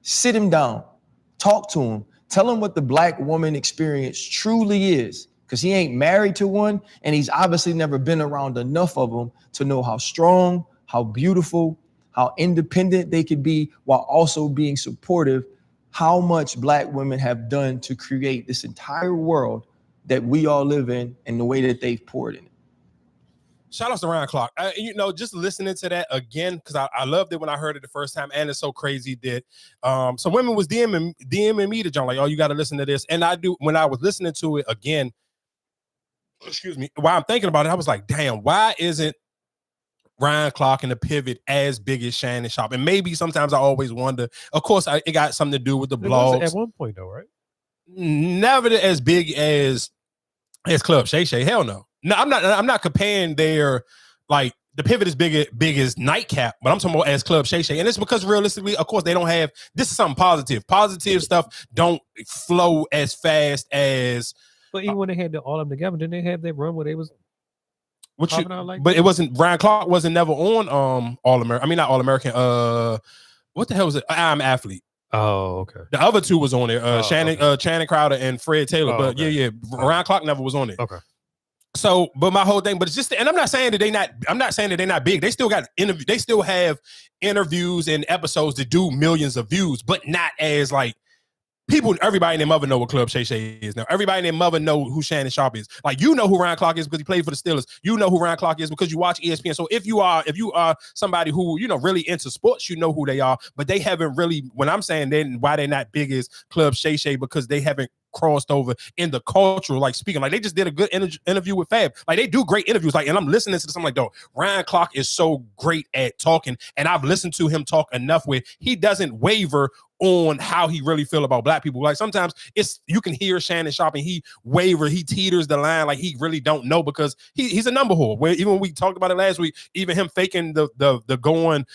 sit him down, talk to him, tell him what the Black woman experience truly is, because he ain't married to one and he's obviously never been around enough of them to know how strong, how beautiful, how independent they could be while also being supportive, how much Black women have done to create this entire world that we all live in and the way that they've poured in it. Shout out to Ryan Clark. Just listening to that again, because I loved it when I heard it the first time, and it's so crazy that some women was DMing me to John, like, oh, you got to listen to this. And I do, when I was listening to it again, while I'm thinking about it, I was like, damn, why isn't Ryan Clark and the Pivot as big as Shannon Sharpe? And maybe sometimes I always wonder, of course, it got something to do with the blogs. At one point, though, right? Never as big as Club Shay Shay. Hell no. No, I'm not comparing their, like, the Pivot is big as Nightcap, but I'm talking about as Club Shay Shay. And it's because realistically, of course, they don't have, this is something positive. Positive stuff don't flow as fast as. But even when they had all of them together, didn't they have that run where they was it wasn't, Ryan Clark wasn't never on All American. I mean, not All American. What the hell was it? I'm Athlete. Oh, okay. The other two was on there. Channing Crowder and Fred Taylor. Oh, but okay. yeah, Ryan Clark never was on there. Okay. So, but my whole thing, but it's just, and I'm not saying that they're not big. They still got they still have interviews and episodes that do millions of views, but not as like people, everybody and their mother know what Club Shay Shay is now. Everybody and their mother know who Shannon Sharp is. Like, you know who Ryan Clark is because he played for the Steelers. You know who Ryan Clark is because you watch ESPN. So if you are somebody who, you know, really into sports, you know who they are, but they haven't really, when I'm saying then why they're not big as Club Shay Shay, because they haven't crossed over in the cultural, like speaking, like they just did a good interview with Fab. Like they do great interviews. Like, and I'm listening to this, I'm like, though, Ryan Clark is so great at talking, and I've listened to him talk enough where he doesn't waver on how he really feel about black people. Like sometimes you can hear Shannon Sharp and he teeters the line, like he really don't know because he's a number whore. Where even when we talked about it last week, even him faking the going,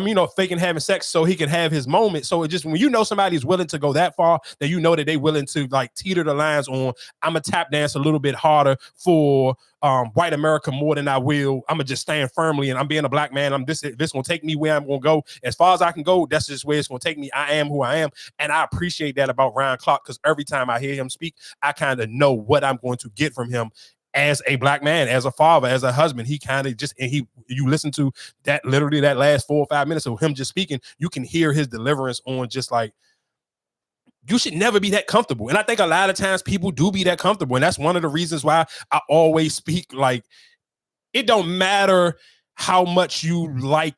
you know, faking having sex so he can have his moment. So it just, when you know somebody's willing to go that far, then you know that they willing to like teeter the lines on, I'm a tap dance a little bit harder for white America more than I will. I'm gonna just stand firmly, and I'm being a black man. This gonna take me where I'm gonna go. As far as I can go, that's just where it's gonna take me. I am who I am. And I appreciate that about Ryan Clark, because every time I hear him speak, I kind of know what I'm going to get from him as a black man, as a father, as a husband. He kind of just, and you listen to that, literally that last 4 or 5 minutes of him just speaking, you can hear his deliverance on just like, you should never be that comfortable. And I think a lot of times people do be that comfortable. And that's one of the reasons why I always speak like, it don't matter how much you like,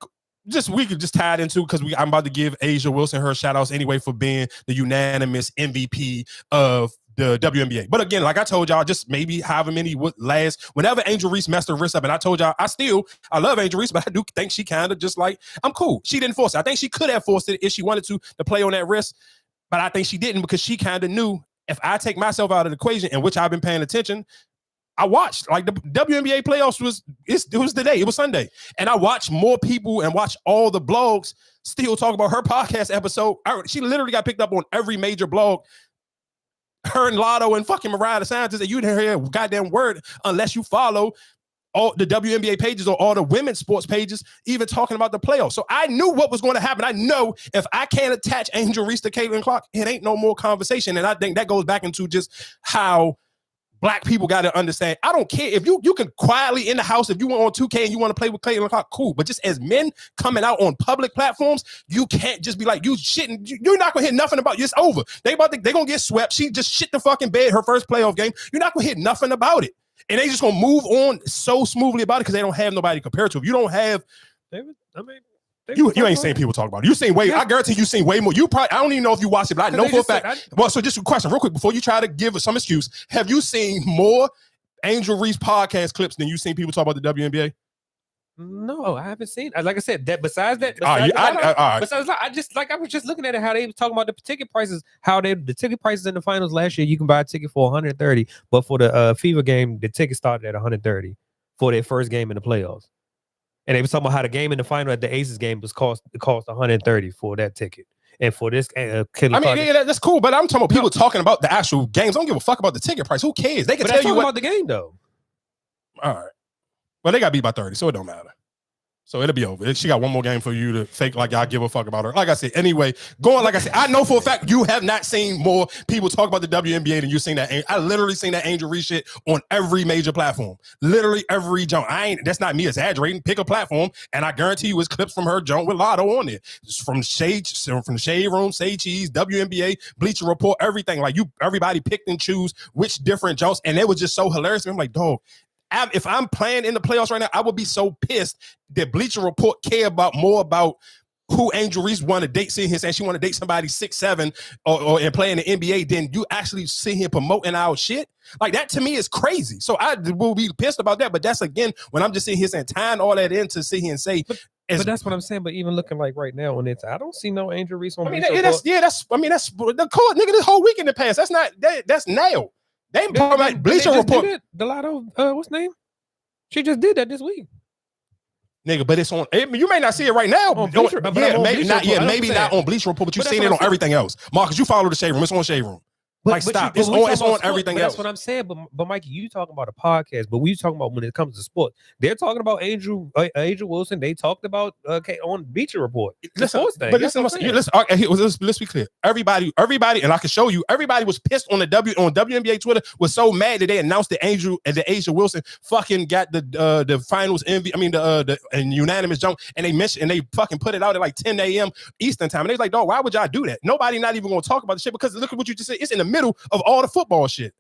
we could just tie it into, because I'm about to give Asia Wilson her shout outs anyway for being the unanimous MVP of the WNBA. But again, like I told y'all, just maybe however many would last, whenever Angel Reese messed her wrist up, and I told y'all, I love Angel Reese, but I do think she kind of just like, I'm cool. She didn't force it. I think she could have forced it if she wanted to play on that wrist, but I think she didn't, because she kind of knew, if I take myself out of the equation, in which I've been paying attention, I watched, like, the WNBA playoffs it was the day, it was Sunday. And I watched more people and watched all the blogs still talk about her podcast episode. She literally got picked up on every major blog. Her and Latto and fucking Mariah the Scientist, and you didn't hear a goddamn word unless you follow all the WNBA pages or all the women's sports pages, even talking about the playoffs. So I knew what was going to happen. I know if I can't attach Angel Reese to Caitlin Clark, it ain't no more conversation. And I think that goes back into just how black people got to understand. I don't care if you can quietly in the house, if you want on 2K and you want to play with Caitlin Clark, cool. But just as men coming out on public platforms, you can't just be like, you shitting. You're not gonna hear nothing about it's over. They gonna get swept. She just shit the fucking bed her first playoff game. You're not gonna hear nothing about it, and they just gonna move on so smoothly about it because they don't have nobody compared to. If you don't have, you ain't seen people talk about it. You seen way. I guarantee you seen way more. You probably, I don't even know if you watched it, but I know for a fact. Well, so just a question real quick before you try to give us some excuse. Have you seen more Angel Reese podcast clips than you seen people talk about the WNBA? No, I haven't seen. Like I said, that besides that, I was just looking at it, how they was talking about the ticket prices, the ticket prices in the finals last year. You can buy a ticket for 130, but for the Fever game, the ticket started at 130 for their first game in the playoffs. And they was talking about how the game in the final at the Aces game cost 130 for that ticket. And for this, that's cool. But I'm talking about people talking about the actual games. I don't give a fuck about the ticket price. Who cares? They can tell you about the game though. All right. Well, they got beat by 30, so it don't matter. So it'll be over. She got one more game for you to fake like y'all give a fuck about her. Like I said, anyway, like I said, I know for a fact you have not seen more people talk about the WNBA than you've seen that. I literally seen that Angel Reese shit on every major platform. Literally every joint. That's not me exaggerating. Pick a platform, and I guarantee you it's clips from her joint with Latto on it. From the Shade Room, Say Cheese, WNBA, Bleacher Report, everything. Like everybody picked and choose which different joints, and it was just so hilarious. I'm like, dog. If I'm playing in the playoffs right now, I would be so pissed that Bleacher Report care more about who Angel Reese want to date, seeing him saying she want to date somebody 6'7" or and play in the NBA, than you actually see him promoting our shit. Like, that to me is crazy. So I will be pissed about that. But that's, again, when I'm just sitting here saying, tying all that in to sit here and say. But that's what I'm saying. But even looking like right now on it, I don't see no Angel Reese on. That's the court, nigga. This whole week in the past. That's nailed. They Bleacher Report. The Latto, what's the name? She just did that this week. Nigga, but it's on. You may not see it right now. Maybe not on Bleacher Report, but you've seen it on everything else. Marcus, you follow the Shade Room. It's on Shade Room. Like, stop. It's on everything else. That's what I'm saying. But Mikey, you talking about a podcast, but we talking about when it comes to sports. They're talking about Angel Wilson. They talked about on Bleacher Report. Listen, but let's be clear. Everybody, and I can show you. Everybody was pissed on WNBA Twitter. Was so mad that they announced that Angel Wilson fucking got the finals MVP. I mean the unanimous jump, and they fucking put it out at like 10 a.m. Eastern time. And they was like, dog, why would y'all do that? Nobody not even gonna talk about the shit because look at what you just said. It's in the middle of all the football shit.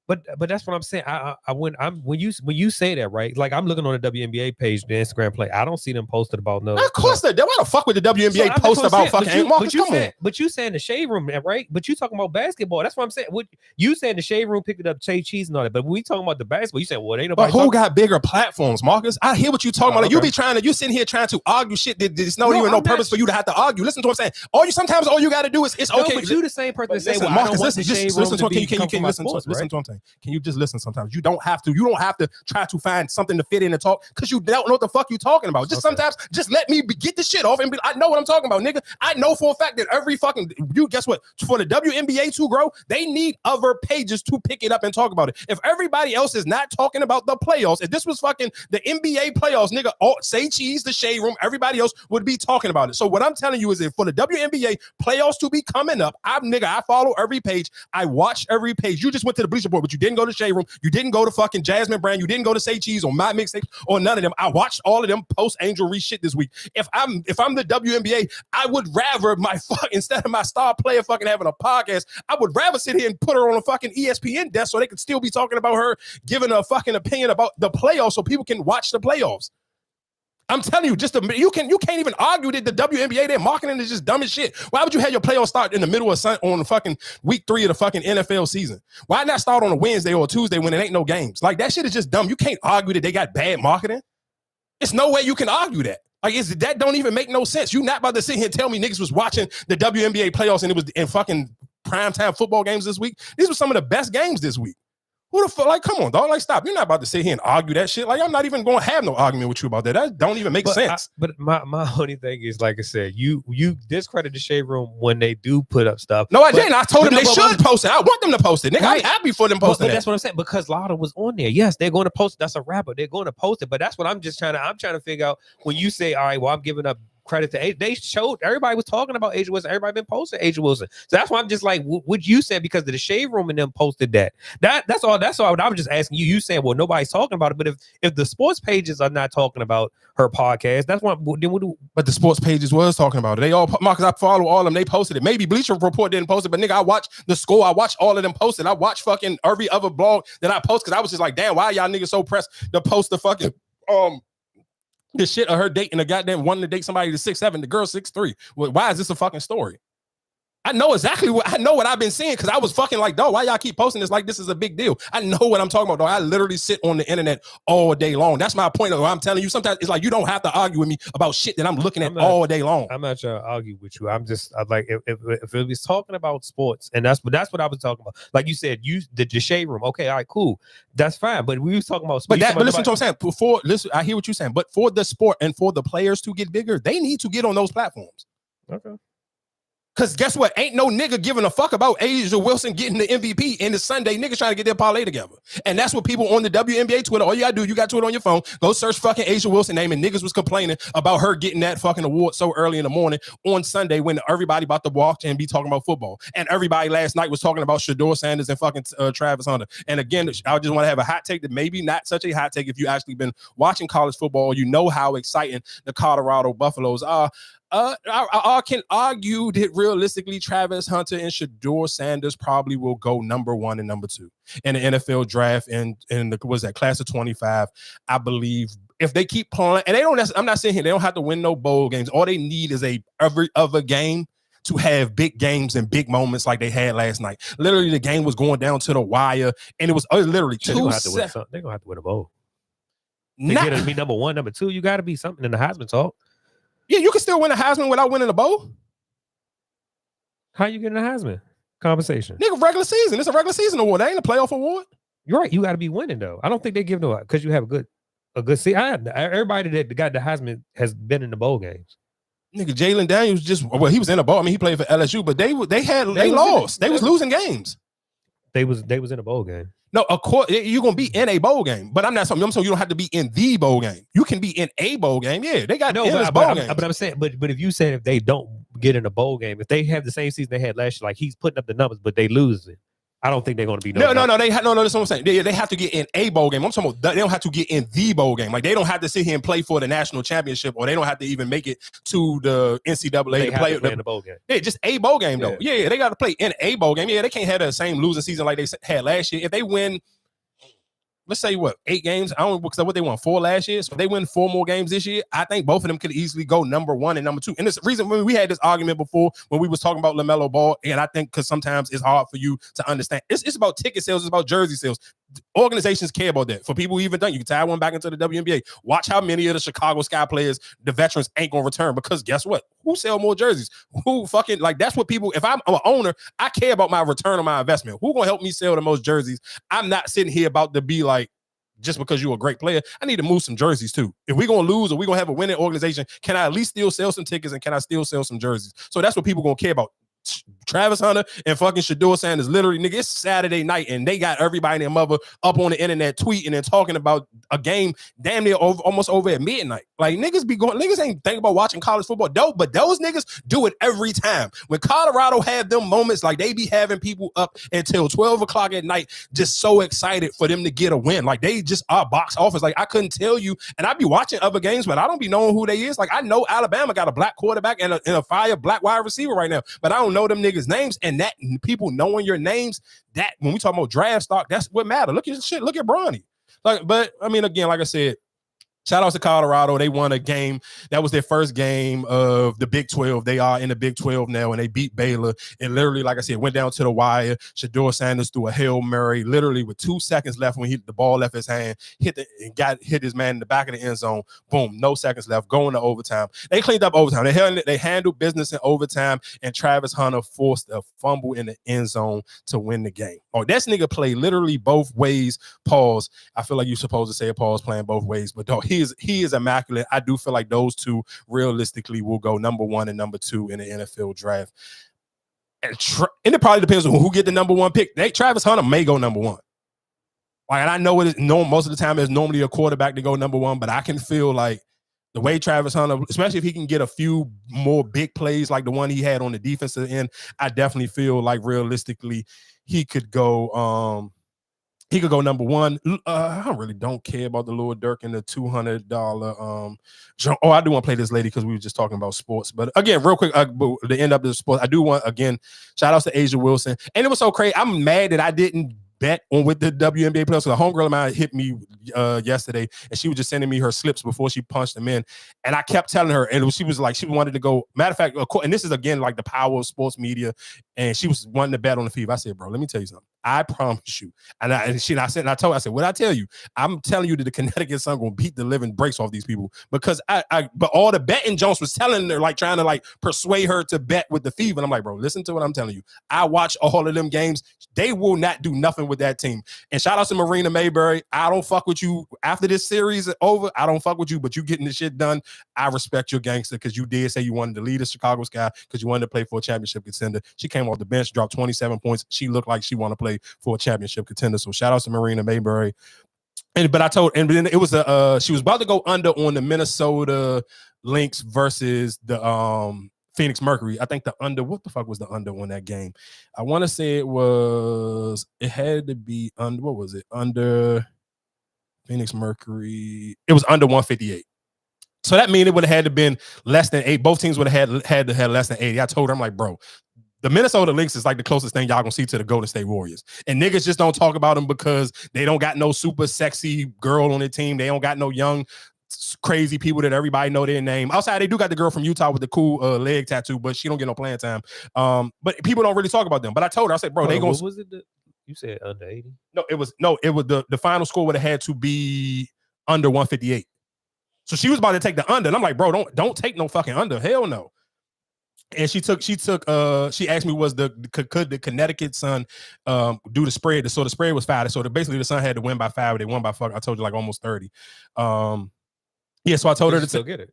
But that's what I'm saying. When you say that, right? Like I'm looking on the WNBA page, the Instagram play. I don't see them posted about no. Of course they. Why the fuck would the WNBA post about fucking Marcus? But you saying the shade room, right? But you talking about basketball. That's what I'm saying. What you saying the shade room picked up Che Cheese and all that. But when we talking about the basketball, you saying, well, ain't nobody. But who got bigger platforms, Marcus? I hear what you talking about. Like, you sitting here trying to argue shit that there's no purpose for you to have to argue. Listen to what I'm saying. Sometimes all you got to do is it's okay. But you the same person that say, well, Marcus, listen to what I'm saying. Can you just listen? Sometimes you don't have to try to find something to fit in and talk because you don't know what the fuck you talking about. Sometimes just let me get the shit off and be, I know what I'm talking about, nigga. I know for a fact that every fucking guess what, for the WNBA to grow, they need other pages to pick it up and talk about it. If everybody else is not talking about the playoffs, if this was fucking the NBA playoffs, nigga, say Cheese, the shade room, everybody else would be talking about it. So what I'm telling you is that for the WNBA playoffs to be coming up, I follow every page. I watch every page. You just went to the Bleacher Report, but you didn't go to shade room. You didn't go to fucking Jasmine Brand. You didn't go to Say Cheese or My Mixtape or none of them. I watched all of them post Angel Reese shit this week. If I'm the WNBA, I would rather instead of my star player fucking having a podcast, I would rather sit here and put her on a fucking ESPN desk so they could still be talking about her giving a fucking opinion about the playoffs so people can watch the playoffs. I'm telling you, you can't even argue that the WNBA, their marketing is just dumb as shit. Why would you have your playoffs start in the middle of on the fucking week 3 of the fucking NFL season? Why not start on a Wednesday or a Tuesday when it ain't no games? Like, that shit is just dumb. You can't argue that they got bad marketing. It's no way you can argue that. Like, that don't even make no sense. You not about to sit here and tell me niggas was watching the WNBA playoffs and it was in fucking primetime football games this week. These were some of the best games this week. Who the fuck? Like, come on, dog. Like, stop. You're not about to sit here and argue that shit. Like, I'm not even going to have no argument with you about that. That don't even make sense. But my only thing is, like I said, you discredit the shade room when they do put up stuff. No, I didn't. I told them they should post it. I want them to post it. Nigga, right. I'm happy for them posting but that's what I'm saying. Because Latto was on there. Yes, they're going to post it. That's a rapper. They're going to post it. But that's what I'm trying to figure out when you say, all right, well, I'm giving up credit to they showed everybody was talking about Angel Wilson. Everybody been posting Angel Wilson. So that's why I'm just like, what you said because of the shade room and them posted that. That's all. I was just asking you. You saying, well, nobody's talking about it. But if the sports pages are not talking about her podcast, that's why. But the sports pages was talking about it. They all, Marcus, I follow all of them. They posted it. Maybe Bleacher Report didn't post it, but nigga, I watched the score. I watched all of them posted. I watched fucking every other blog that I post because I was just like, damn, why y'all niggas so pressed to post the fucking the shit of her dating a goddamn wanting to date somebody to 6'7", the girl 6'3". Well, why is this a fucking story? I know exactly what I've been seeing because I was fucking like, dog, why y'all keep posting this like this is a big deal? I know what I'm talking about, dog. I literally sit on the internet all day long. That's my point. I'm telling you, sometimes it's like you don't have to argue with me about shit that I'm looking at all day long. I'm not trying to argue with you. I'm like, if it was talking about sports, and that's what I was talking about. Like you said, the shade room. Okay, all right, cool, that's fine. But we was talking about sports. But listen to what I'm saying. Listen, I hear what you're saying. But for the sport and for the players to get bigger, they need to get on those platforms. Okay. Because guess what? Ain't no nigga giving a fuck about Angel Wilson getting the MVP in the Sunday. Niggas trying to get their parlay together. And that's what people on the WNBA Twitter, all you gotta do, you got Twitter on your phone, go search fucking Angel Wilson name, and niggas was complaining about her getting that fucking award so early in the morning on Sunday when everybody about to walk and be talking about football. And everybody last night was talking about Shedeur Sanders and fucking Travis Hunter. And again, I just want to have a hot take that maybe not such a hot take if you actually been watching college football. You know how exciting the Colorado Buffaloes are. I can argue that realistically, Travis Hunter and Shedeur Sanders probably will go number 1 and number 2 in the NFL draft and the class of 25. I believe if they keep playing, and I'm not saying here they don't have to win no bowl games. All they need is every other game to have big games and big moments like they had last night. Literally, the game was going down to the wire, and it was literally 2 They're gonna have to win a bowl. To get to be number 1, number 2, you got to be something in the Heisman talk. Yeah, you can still win a Heisman without winning a bowl. How you getting a Heisman compensation? Nigga, regular season. It's a regular season award. That ain't a playoff award. You're right. You got to be winning though. I don't think they give no because you have a good season. Everybody that got the Heisman has been in the bowl games. Nigga, Jalen Daniels he was in a bowl. I mean, he played for LSU, but they lost. They was losing games. They was in a bowl game. No, of course you're gonna be in a bowl game, but I'm saying you don't have to be in the bowl game. You can be in a bowl game. Yeah, they got bowl games. But I'm saying, but if you said if they don't get in a bowl game, if they have the same season they had last year, like he's putting up the numbers, but they losing. I don't think they're going to be no. That's what I'm saying. They have to get in a bowl game. I'm talking about they don't have to get in the bowl game. Like they don't have to sit here and play for the national championship, or they don't have to even make it to the NCAA they to play in the bowl game. Yeah, just a bowl game though. Yeah, they got to play in a bowl game. Yeah, they can't have the same losing season like they had last year. If they win, let's say 8 games. I don't know because what they won 4 last year. So if they win 4 more games this year, I think both of them could easily go number 1 and number 2. And this reason when we had this argument before when we was talking about LaMelo Ball, and I think because sometimes it's hard for you to understand. It's about ticket sales. It's about jersey sales. Organizations care about that. For people who even think you can tie one back into the WNBA. Watch how many of the Chicago Sky players, the veterans, ain't gonna return because guess what? Who sell more jerseys? Who fucking like that's what people. If I'm an owner, I care about my return on my investment. Who gonna help me sell the most jerseys? I'm not sitting here about to be like. Just because you're a great player, I need to move some jerseys too. If we're gonna lose or we're gonna have a winning organization, can I at least still sell some tickets and can I still sell some jerseys? So that's what people gonna care about. Travis Hunter and fucking Shedeur Sanders, literally, nigga, it's Saturday night and they got everybody and their mother up on the internet tweeting and talking about a game damn near almost over at midnight. Like niggas ain't think about watching college football, but those niggas do it every time. When Colorado have them moments, like they be having people up until 12 o'clock at night, just so excited for them to get a win. Like they just are box office. Like I couldn't tell you, and I be watching other games, but I don't be knowing who they is. Like I know Alabama got a black quarterback and a fire black wide receiver right now, but I don't know them niggas' names, and that people knowing your names, that when we talk about draft stock, that's what matter. Look at shit, look at Bronny. Like, but I mean, again, like I said, shout out to Colorado. They won a game. That was their first game of the Big 12. They are in the Big 12 now, and they beat Baylor. And literally, like I said, went down to the wire. Shedeur Sanders threw a Hail Mary, literally with 2 seconds left when the ball left his hand, hit his man in the back of the end zone. Boom, no seconds left, going to overtime. They cleaned up overtime. They handled business in overtime, and Travis Hunter forced a fumble in the end zone to win the game. Oh, this nigga played literally both ways. Pause. I feel like you're supposed to say a pause playing both ways, but dog, he is immaculate. I do feel like those two realistically will go number 1 and number 2 in the NFL draft. And it probably depends on who get the number 1 pick. Travis Hunter may go number 1. Like, and I know most of the time it's normally a quarterback to go number 1, but I can feel like the way Travis Hunter, especially if he can get a few more big plays like the one he had on the defensive end, I definitely feel like realistically he could go number 1. I really don't care about the Lil Durk and the $200. I do want to play this lady because we were just talking about sports. But again, real quick, the end of the sports, I do want, again, shout outs to Asia Wilson. And it was so crazy. I'm mad that I didn't bet on with the WNBA players. So the homegirl of mine hit me yesterday, and she was just sending me her slips before she punched them in. And I kept telling her, and she was like, she wanted to go. Matter of fact, and this is again like the power of sports media. And she was wanting to bet on the Fever. I said, bro, let me tell you something. I promise you. And I told her, I said, what I tell you? I'm telling you that the Connecticut Sun gonna beat the living breaks off these people because but all the betting Jones was telling her, like trying to like persuade her to bet with the Fever. And I'm like, bro, listen to what I'm telling you. I watch all of them games. They will not do nothing with that team. And shout out to Marina Mayberry. I don't fuck with you after this series is over. I don't fuck with you, but you getting this shit done. I respect your gangster because you did say you wanted to lead the Chicago Sky because you wanted to play for a championship contender. She came off the bench, dropped 27 points. She looked like she want to play for a championship contender. So shout out to Marina Mayberry. But I told, and then it was she was about to go under on the Minnesota Lynx versus the Phoenix Mercury. I think the under, what the fuck was the under on that game? I want to say it had to be under, what was it? Under Phoenix Mercury. It was under 158. So that means it would have had to been less than 8. Both teams would have had to have less than 80. I told her, I'm like, bro, the Minnesota Lynx is like the closest thing y'all gonna see to the Golden State Warriors. And niggas just don't talk about them because they don't got no super sexy girl on their team. They don't got no young, crazy people that everybody know their name. Outside, they do got the girl from Utah with the cool leg tattoo, but she don't get no playing time. But people don't really talk about them. But I told her, I said, bro, they gonna. What was it? You said under 80? No, it was the final score would have had to be under 158. So she was about to take the under, and I'm like, bro, don't take no fucking under. Hell no. And she asked me could the Connecticut Sun do the spread? So the spread was 5. So basically the Sun had to win by 5. They won by I told you like almost 30. Yeah, so I told her to still get it.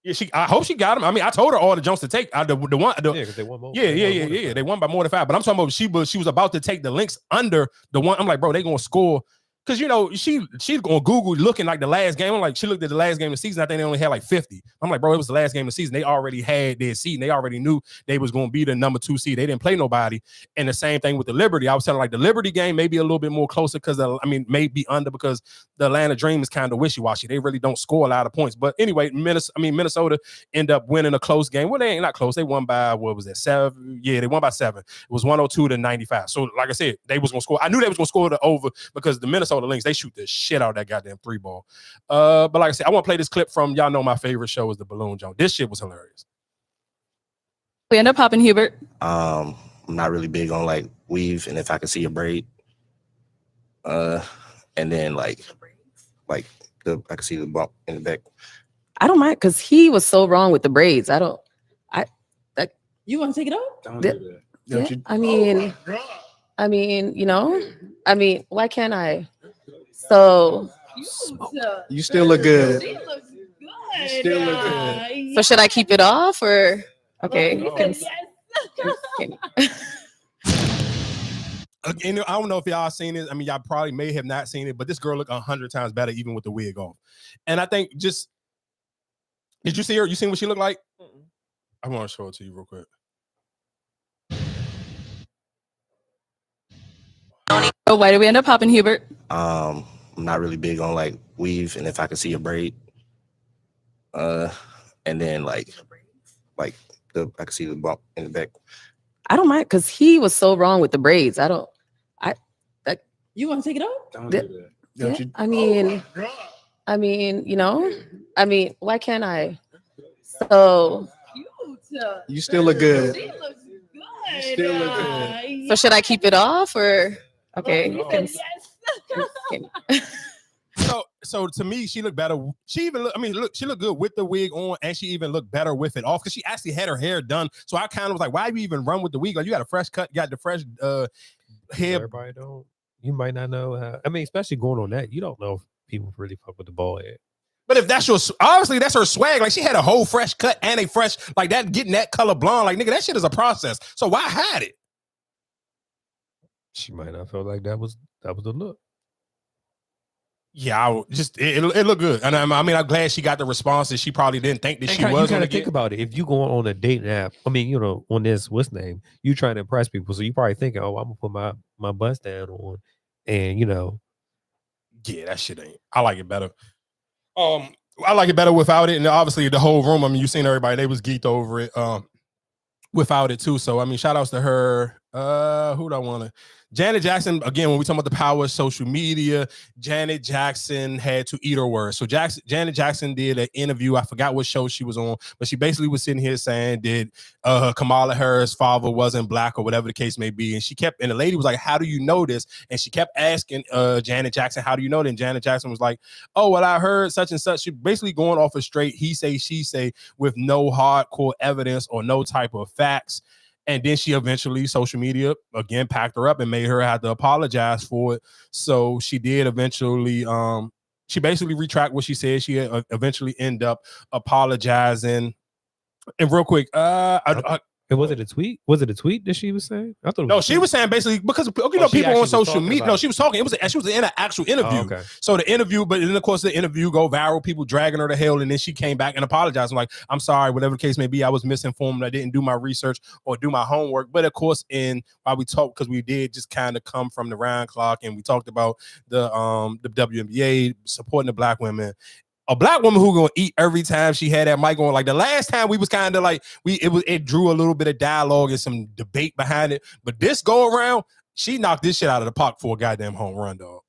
Yeah, I hope she got him. I mean, I told her all the jumps to take. The one, because they won more. Yeah. They won by more than 5. But I'm talking about she was about to take the links under the one. I'm like, bro, they gonna score. Because, you know, she's going to Google looking like the last game. I'm like, she looked at the last game of the season. I think they only had like 50. I'm like, bro, it was the last game of the season. They already had their seed. And they already knew they was going to be the number 2 seed. They didn't play nobody. And the same thing with the Liberty. I was telling like the Liberty game may be a little bit more closer because, may be under because the Atlanta Dream is kind of wishy-washy. They really don't score a lot of points. But anyway, Minnesota end up winning a close game. Well, they ain't not close. They won by, what was that, 7? Yeah, they won by 7. It was 102-95. So, like I said, they was going to score. I knew they was going to score the over because the Minnesota Lynx, they shoot the shit out of that goddamn 3 ball. But like I said, I want to play this clip from, y'all know my favorite show is the Balloon Joint. This shit was hilarious. We end up popping Hubert. I'm not really big on like weave and if I can see a braid. And then I can see the bump in the back. I don't mind because he was so wrong with the braids. You want to take it off? Don't do Yeah, that. I mean, you know, why can't I? So You still look good. You still look good. So should I keep it off or okay? Again, I don't know if y'all seen it. I mean, y'all probably may have not seen it, but this girl looked 100 times better even with the wig off. And I think did you see her? You seen what she looked like? I want to show it to you real quick. Oh, why did we end up popping Hubert? I'm not really big on like weave and if I can see a braid. And then I can see the bump in the back. I don't mind because he was so wrong with the braids. You want to take it off? Don't do that. Yeah, You? you know, why can't I? So You still look good. She looks good. You still look good. so should I keep it off or okay? So to me, she looked better. She looked good with the wig on, and she even looked better with it off because she actually had her hair done. So I kind of was like, why you even run with the wig? Like you got a fresh cut, you got the fresh hair. Everybody don't. You might not know how. Especially going on that, you don't know if people really fuck with the bald head. But if that's obviously that's her swag. Like she had a whole fresh cut and a fresh like that, getting that color blonde. Like nigga, that shit is a process. So why hide it? She might not feel like that was the look. Yeah, it looked good, and I'm glad she got the responses. She probably didn't think that she was. You gotta think about it. If you going on a dating app, on this what's name, you trying to impress people, so you probably thinking, oh, I'm gonna put my bust down on, and yeah, that shit ain't. I like it better. I like it better without it, and obviously the whole room. You seen everybody; they was geeked over it. Without it too. So shout outs to her. Who do I want to? Janet Jackson, again, when we talk about the power of social media, Janet Jackson had to eat her words. So Janet Jackson did an interview. I forgot what show she was on, but she basically was sitting here saying, did Kamala Harris' father wasn't black or whatever the case may be. And the lady was like, how do you know this? And she kept asking Janet Jackson, how do you know that? And Janet Jackson was like, oh, well, I heard such and such. She basically going off a straight he say, she say with no hardcore evidence or no type of facts. And then she eventually, social media, again, packed her up and made her have to apologize for it. So she did eventually, she basically retract what she said. She eventually end up apologizing. And real quick, was it a tweet? Was it a tweet that she was saying? I thought no, she was saying basically because people on social media. No, she was talking. She was in an actual interview. Oh, okay. So the interview, but then of course the interview go viral. People dragging her to hell, and then she came back and apologized. I'm like, I'm sorry, whatever the case may be. I was misinformed. I didn't do my research or do my homework. But of course, while we talked, because we did just kind of come from the round clock, and we talked about the WNBA supporting the black women. A black woman who gonna eat every time she had that mic on. Like the last time we was kind of like it drew a little bit of dialogue and some debate behind it. But this go around, she knocked this shit out of the park for a goddamn home run, dog.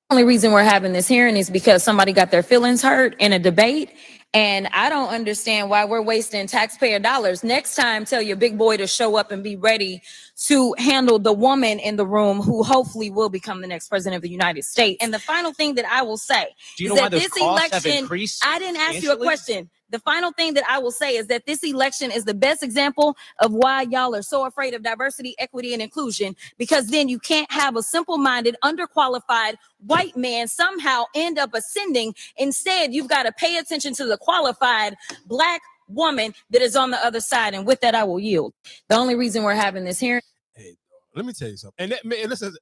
Only reason we're having this hearing is because somebody got their feelings hurt in a debate. And I don't understand why we're wasting taxpayer dollars. Next time, tell your big boy to show up and be ready to handle the woman in the room who hopefully will become the next president of the United States. And the final thing that I will say is that this election, I didn't ask you a question. The final thing that I will say is that this election is the best example of why y'all are so afraid of diversity, equity, and inclusion, because then you can't have a simple-minded, underqualified white man somehow end up ascending. Instead, you've got to pay attention to the a qualified Black woman that is on the other side. And with that, I will yield. The only reason we're having this hearing. Hey, let me tell you something. And that, man, listen,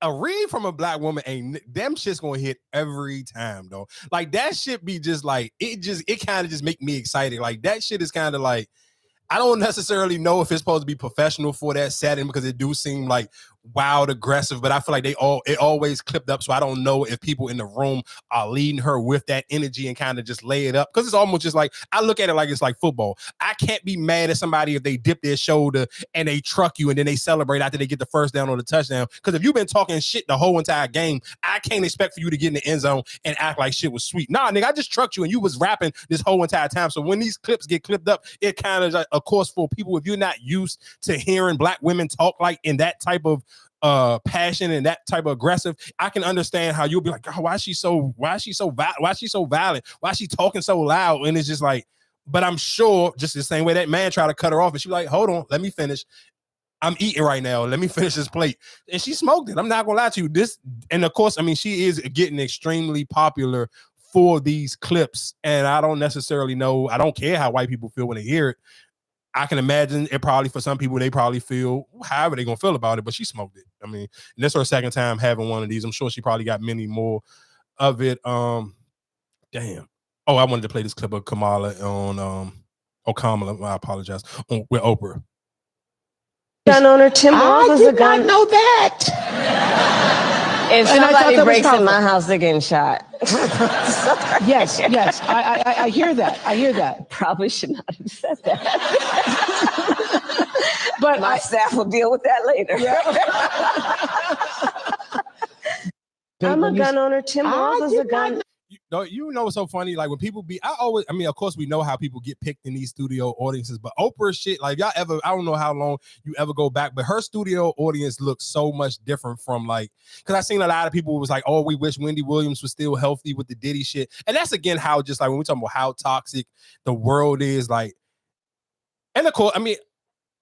a read from a Black woman ain't them shit's gonna hit every time, though. Like that shit be just like it kind of just make me excited. Like that shit is kind of like I don't necessarily know if it's supposed to be professional for that setting because it do seem like wild aggressive, but I feel like it always clipped up. So I don't know if people in the room are leading her with that energy and kind of just lay it up. Because it's almost just like I look at it like it's like football. I can't be mad at somebody if they dip their shoulder and they truck you and then they celebrate after they get the first down or the touchdown. Because if you've been talking shit the whole entire game, I can't expect for you to get in the end zone and act like shit was sweet. Nah, nigga, I just trucked you and you was rapping this whole entire time. So when these clips get clipped up, it kind of like, of course, for people, if you're not used to hearing Black women talk like in that type of passion and that type of aggressive, I can understand how you'll be like, oh, why is she so violent? Why is she talking so loud? And it's just like, but I'm sure just the same way that man tried to cut her off and she was like, hold on, let me finish. I'm eating right now. Let me finish this plate. And she smoked it. I'm not gonna lie to you. This, and of course, I mean, she is getting extremely popular for these clips. And I don't necessarily know, I don't care how white people feel when they hear it. I can imagine it probably for some people, they probably feel however they're going to feel about it, but she smoked it. I mean, and this is her second time having one of these. I'm sure she probably got many more of it. Damn. Oh, I wanted to play this clip of Kamala on, Kamala, I apologize, with Oprah. Gun owner Tim Walz was a gun. Know that. If somebody breaks in my house, they're getting shot. Yes, I hear that. I hear that. Probably should not have said that. But my staff will deal with that later. I'm a gun owner. Tim Walz was a gun. You know what's so funny? Like when people I mean, of course we know how people get picked in these studio audiences, but Oprah shit, like y'all ever, I don't know how long you ever go back, but her studio audience looks so much different from like, because I seen a lot of people was like, oh, we wish Wendy Williams was still healthy with the Diddy shit. And that's again how just like when we talking about how toxic the world is, like, and of course, I mean,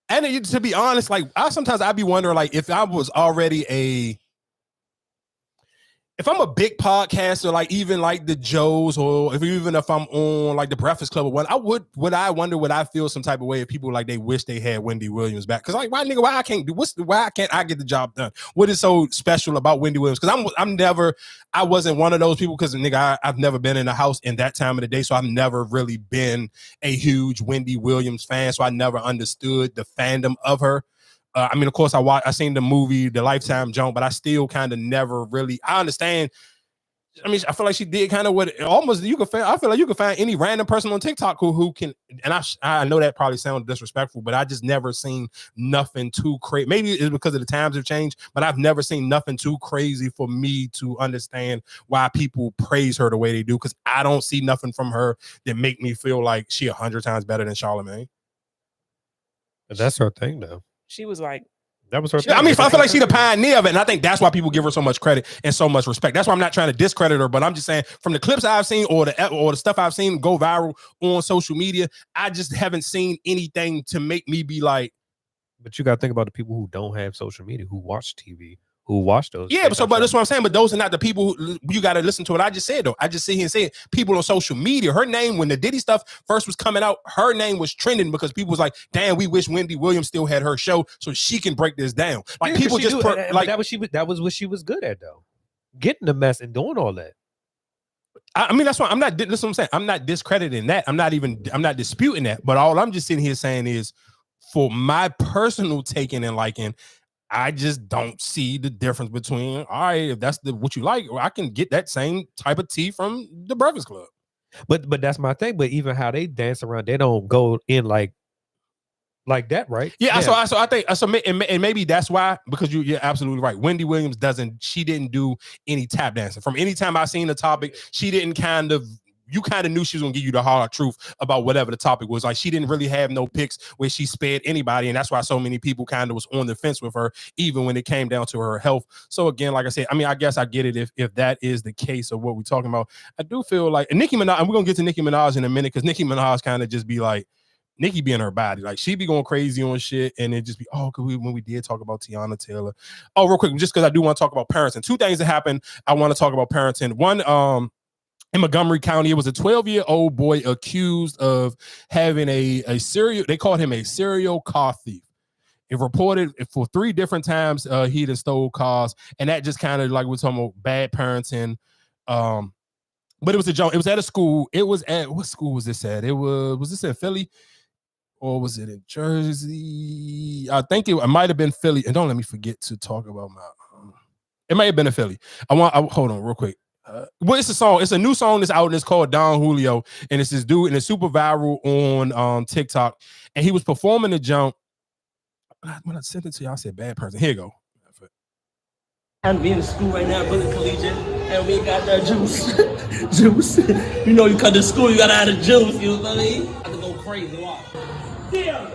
and to be honest, like I'd be wondering like if I was already if I'm a big podcaster, like even like the Joes, or even if I'm on like the Breakfast Club or what, would I feel some type of way if people like they wish they had Wendy Williams back? Because like why can't I get the job done? What is so special about Wendy Williams? Because I wasn't one of those people, because nigga, I've never been in a house in that time of the day, so I've never really been a huge Wendy Williams fan, so I never understood the fandom of her. I mean, of course, I seen the movie, the Lifetime Joan, but I still kind of never really. I understand. I mean, I feel like she did kind of what almost you could. I feel like you could find any random person on TikTok who can. And I know that probably sounds disrespectful, but I just never seen nothing too crazy. Maybe it's because of the times have changed, but I've never seen nothing too crazy for me to understand why people praise her the way they do. Because I don't see nothing from her that make me feel like she 100 times better than Charlamagne. That's her thing, though. She was like, that was her thing. I mean, I feel like she's the pioneer of it, and I think that's why people give her so much credit and so much respect. That's why I'm not trying to discredit her, but I'm just saying from the clips I've seen or the stuff I've seen go viral on social media, I just haven't seen anything to make me be like. But you got to think about the people who don't have social media, who watch TV, who watch those. Yeah, but that's what I'm saying. But those are not the people who you got to listen to what I just said, though. I just sit here and say people on social media. Her name, when the Diddy stuff first was coming out, her name was trending because people was like, damn, we wish Wendy Williams still had her show so she can break this down. Like people just like that was what she was good at, though. Getting the mess and doing all that. I mean, that's why I'm not. That's what I'm saying. I'm not discrediting that. I'm not disputing that. But all I'm just sitting here saying is, for my personal taking and liking, I just don't see the difference between, all right, if that's what you like, I can get that same type of tea from the Breakfast Club. But that's my thing. But even how they dance around, they don't go in like that, right? Yeah. So I think and maybe that's why, because you're absolutely right. Wendy Williams she didn't do any tap dancing. From any time I seen the topic, she didn't you kind of knew she was going to give you the hard truth about whatever the topic was. Like, she didn't really have no picks where she spared anybody. And that's why so many people kind of was on the fence with her, even when it came down to her health. So again, like I said, I mean, I guess I get it if that is the case of what we're talking about. I do feel like, and Nicki Minaj, and we're going to get to Nicki Minaj in a minute, because Nicki Minaj kind of just be like, Nicki be in her body. Like, she be going crazy on shit, and it just be, when we did talk about Tiana Taylor. Oh, real quick, just because I do want to talk about parenting. Two things that happened, I want to talk about parenting. One, in Montgomery County. It was a 12-year-old boy accused of having a serial. They called him a serial car thief. It reported for 3 different times he had stole cars, and that just kind of like we're talking about bad parenting. But it was a joke. It was at a school. It was at what school was this at? It was this in Philly or was it in Jersey? I think it might have been Philly. And don't let me forget to talk about my. It might have been in Philly. Hold on real quick. Well, it's a song. It's a new song that's out, and it's called Don Julio, and it's this dude, and it's super viral on TikTok. And he was performing the jump. When I sent it to you, I said bad person. Here you go. I'm in school right now, Bullet Collegiate, and we got that juice. Juice. You know, you cut to school, you gotta have the juice, you know what I mean? I can go crazy. Watch. Damn.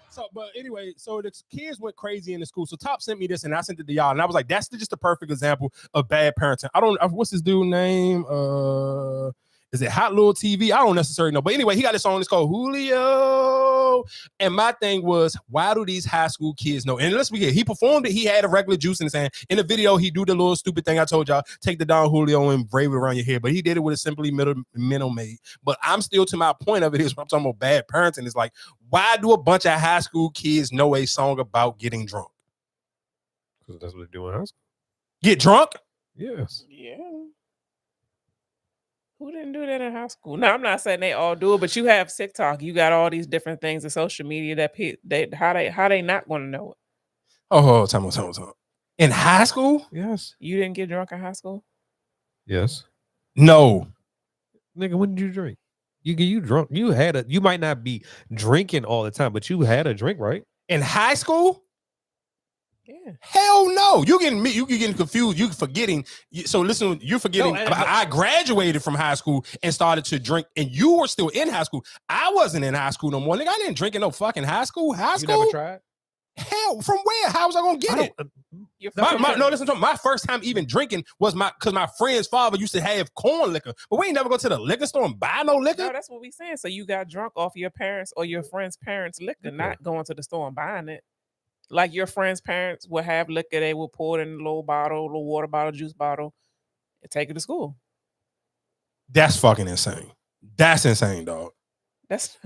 So, but anyway, so the kids went crazy in the school. So Top sent me this, and I sent it to y'all, and I was like, "That's just a perfect example of bad parenting." I don't. What's his dude name? Is it Hot Little TV? I don't necessarily know, but anyway, he got this song. It's called Julio. And my thing was, why do these high school kids know? And let's begin. He performed it. He had a regular juice in his hand. In the video, he do the little stupid thing I told y'all: take the Don Julio and braid it around your head. But he did it with a simply mental made. But I'm still to my point of it is when I'm talking about bad parenting. It's like, why do a bunch of high school kids know a song about getting drunk? Because that's what they do in high school. Get drunk? Yes. Yeah. Who didn't do that in high school? No, I'm not saying they all do it, but you have TikTok. You got all these different things in social media that how they not going to know it. Oh, time on. In high school? Yes. You didn't get drunk in high school? Yes. No. Nigga, when did you drink? You drunk? You might not be drinking all the time, but you had a drink, right? In high school? Yeah. Hell no. You getting confused. You forgetting. So listen, you're forgetting. No, I graduated from high school and started to drink, and you were still in high school. I wasn't in high school no more. Nigga, I didn't drink in no fucking high school. You never tried? Hell, from where? How was I gonna get it? Listen to me. My first time even drinking was because my friend's father used to have corn liquor, but we ain't never go to the liquor store and buy no liquor. No, that's what we saying. So you got drunk off your parents or your friend's parents' liquor, not going to the store and buying it. Like your friend's parents would have liquor, they would pour it in a little bottle, a little water bottle, juice bottle, and take it to school. That's fucking insane. That's insane, dog. That's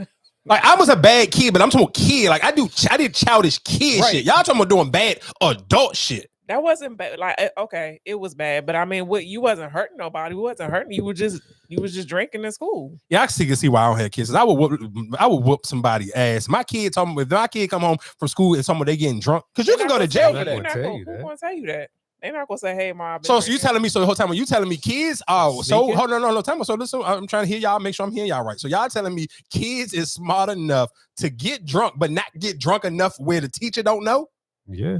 like I was a bad kid, but I'm talking kid. Like I did childish kid shit. Y'all talking about doing bad adult shit. That wasn't bad. Like okay, it was bad, but I mean, you wasn't hurting nobody. You wasn't hurting. You was just drinking in school. Yeah, I can see why I don't have kids. I would whoop somebody's ass. My kid told me if my kid come home from school and someone they getting drunk, because you can go to jail for that. Who's gonna tell you that? They're not gonna say, "Hey, mom." So you telling me? So the whole time when you telling me kids? Oh, so hold on, no time. So listen, I'm trying to hear y'all. Make sure I'm hearing y'all right. So y'all telling me kids is smart enough to get drunk, but not get drunk enough where the teacher don't know? Yeah.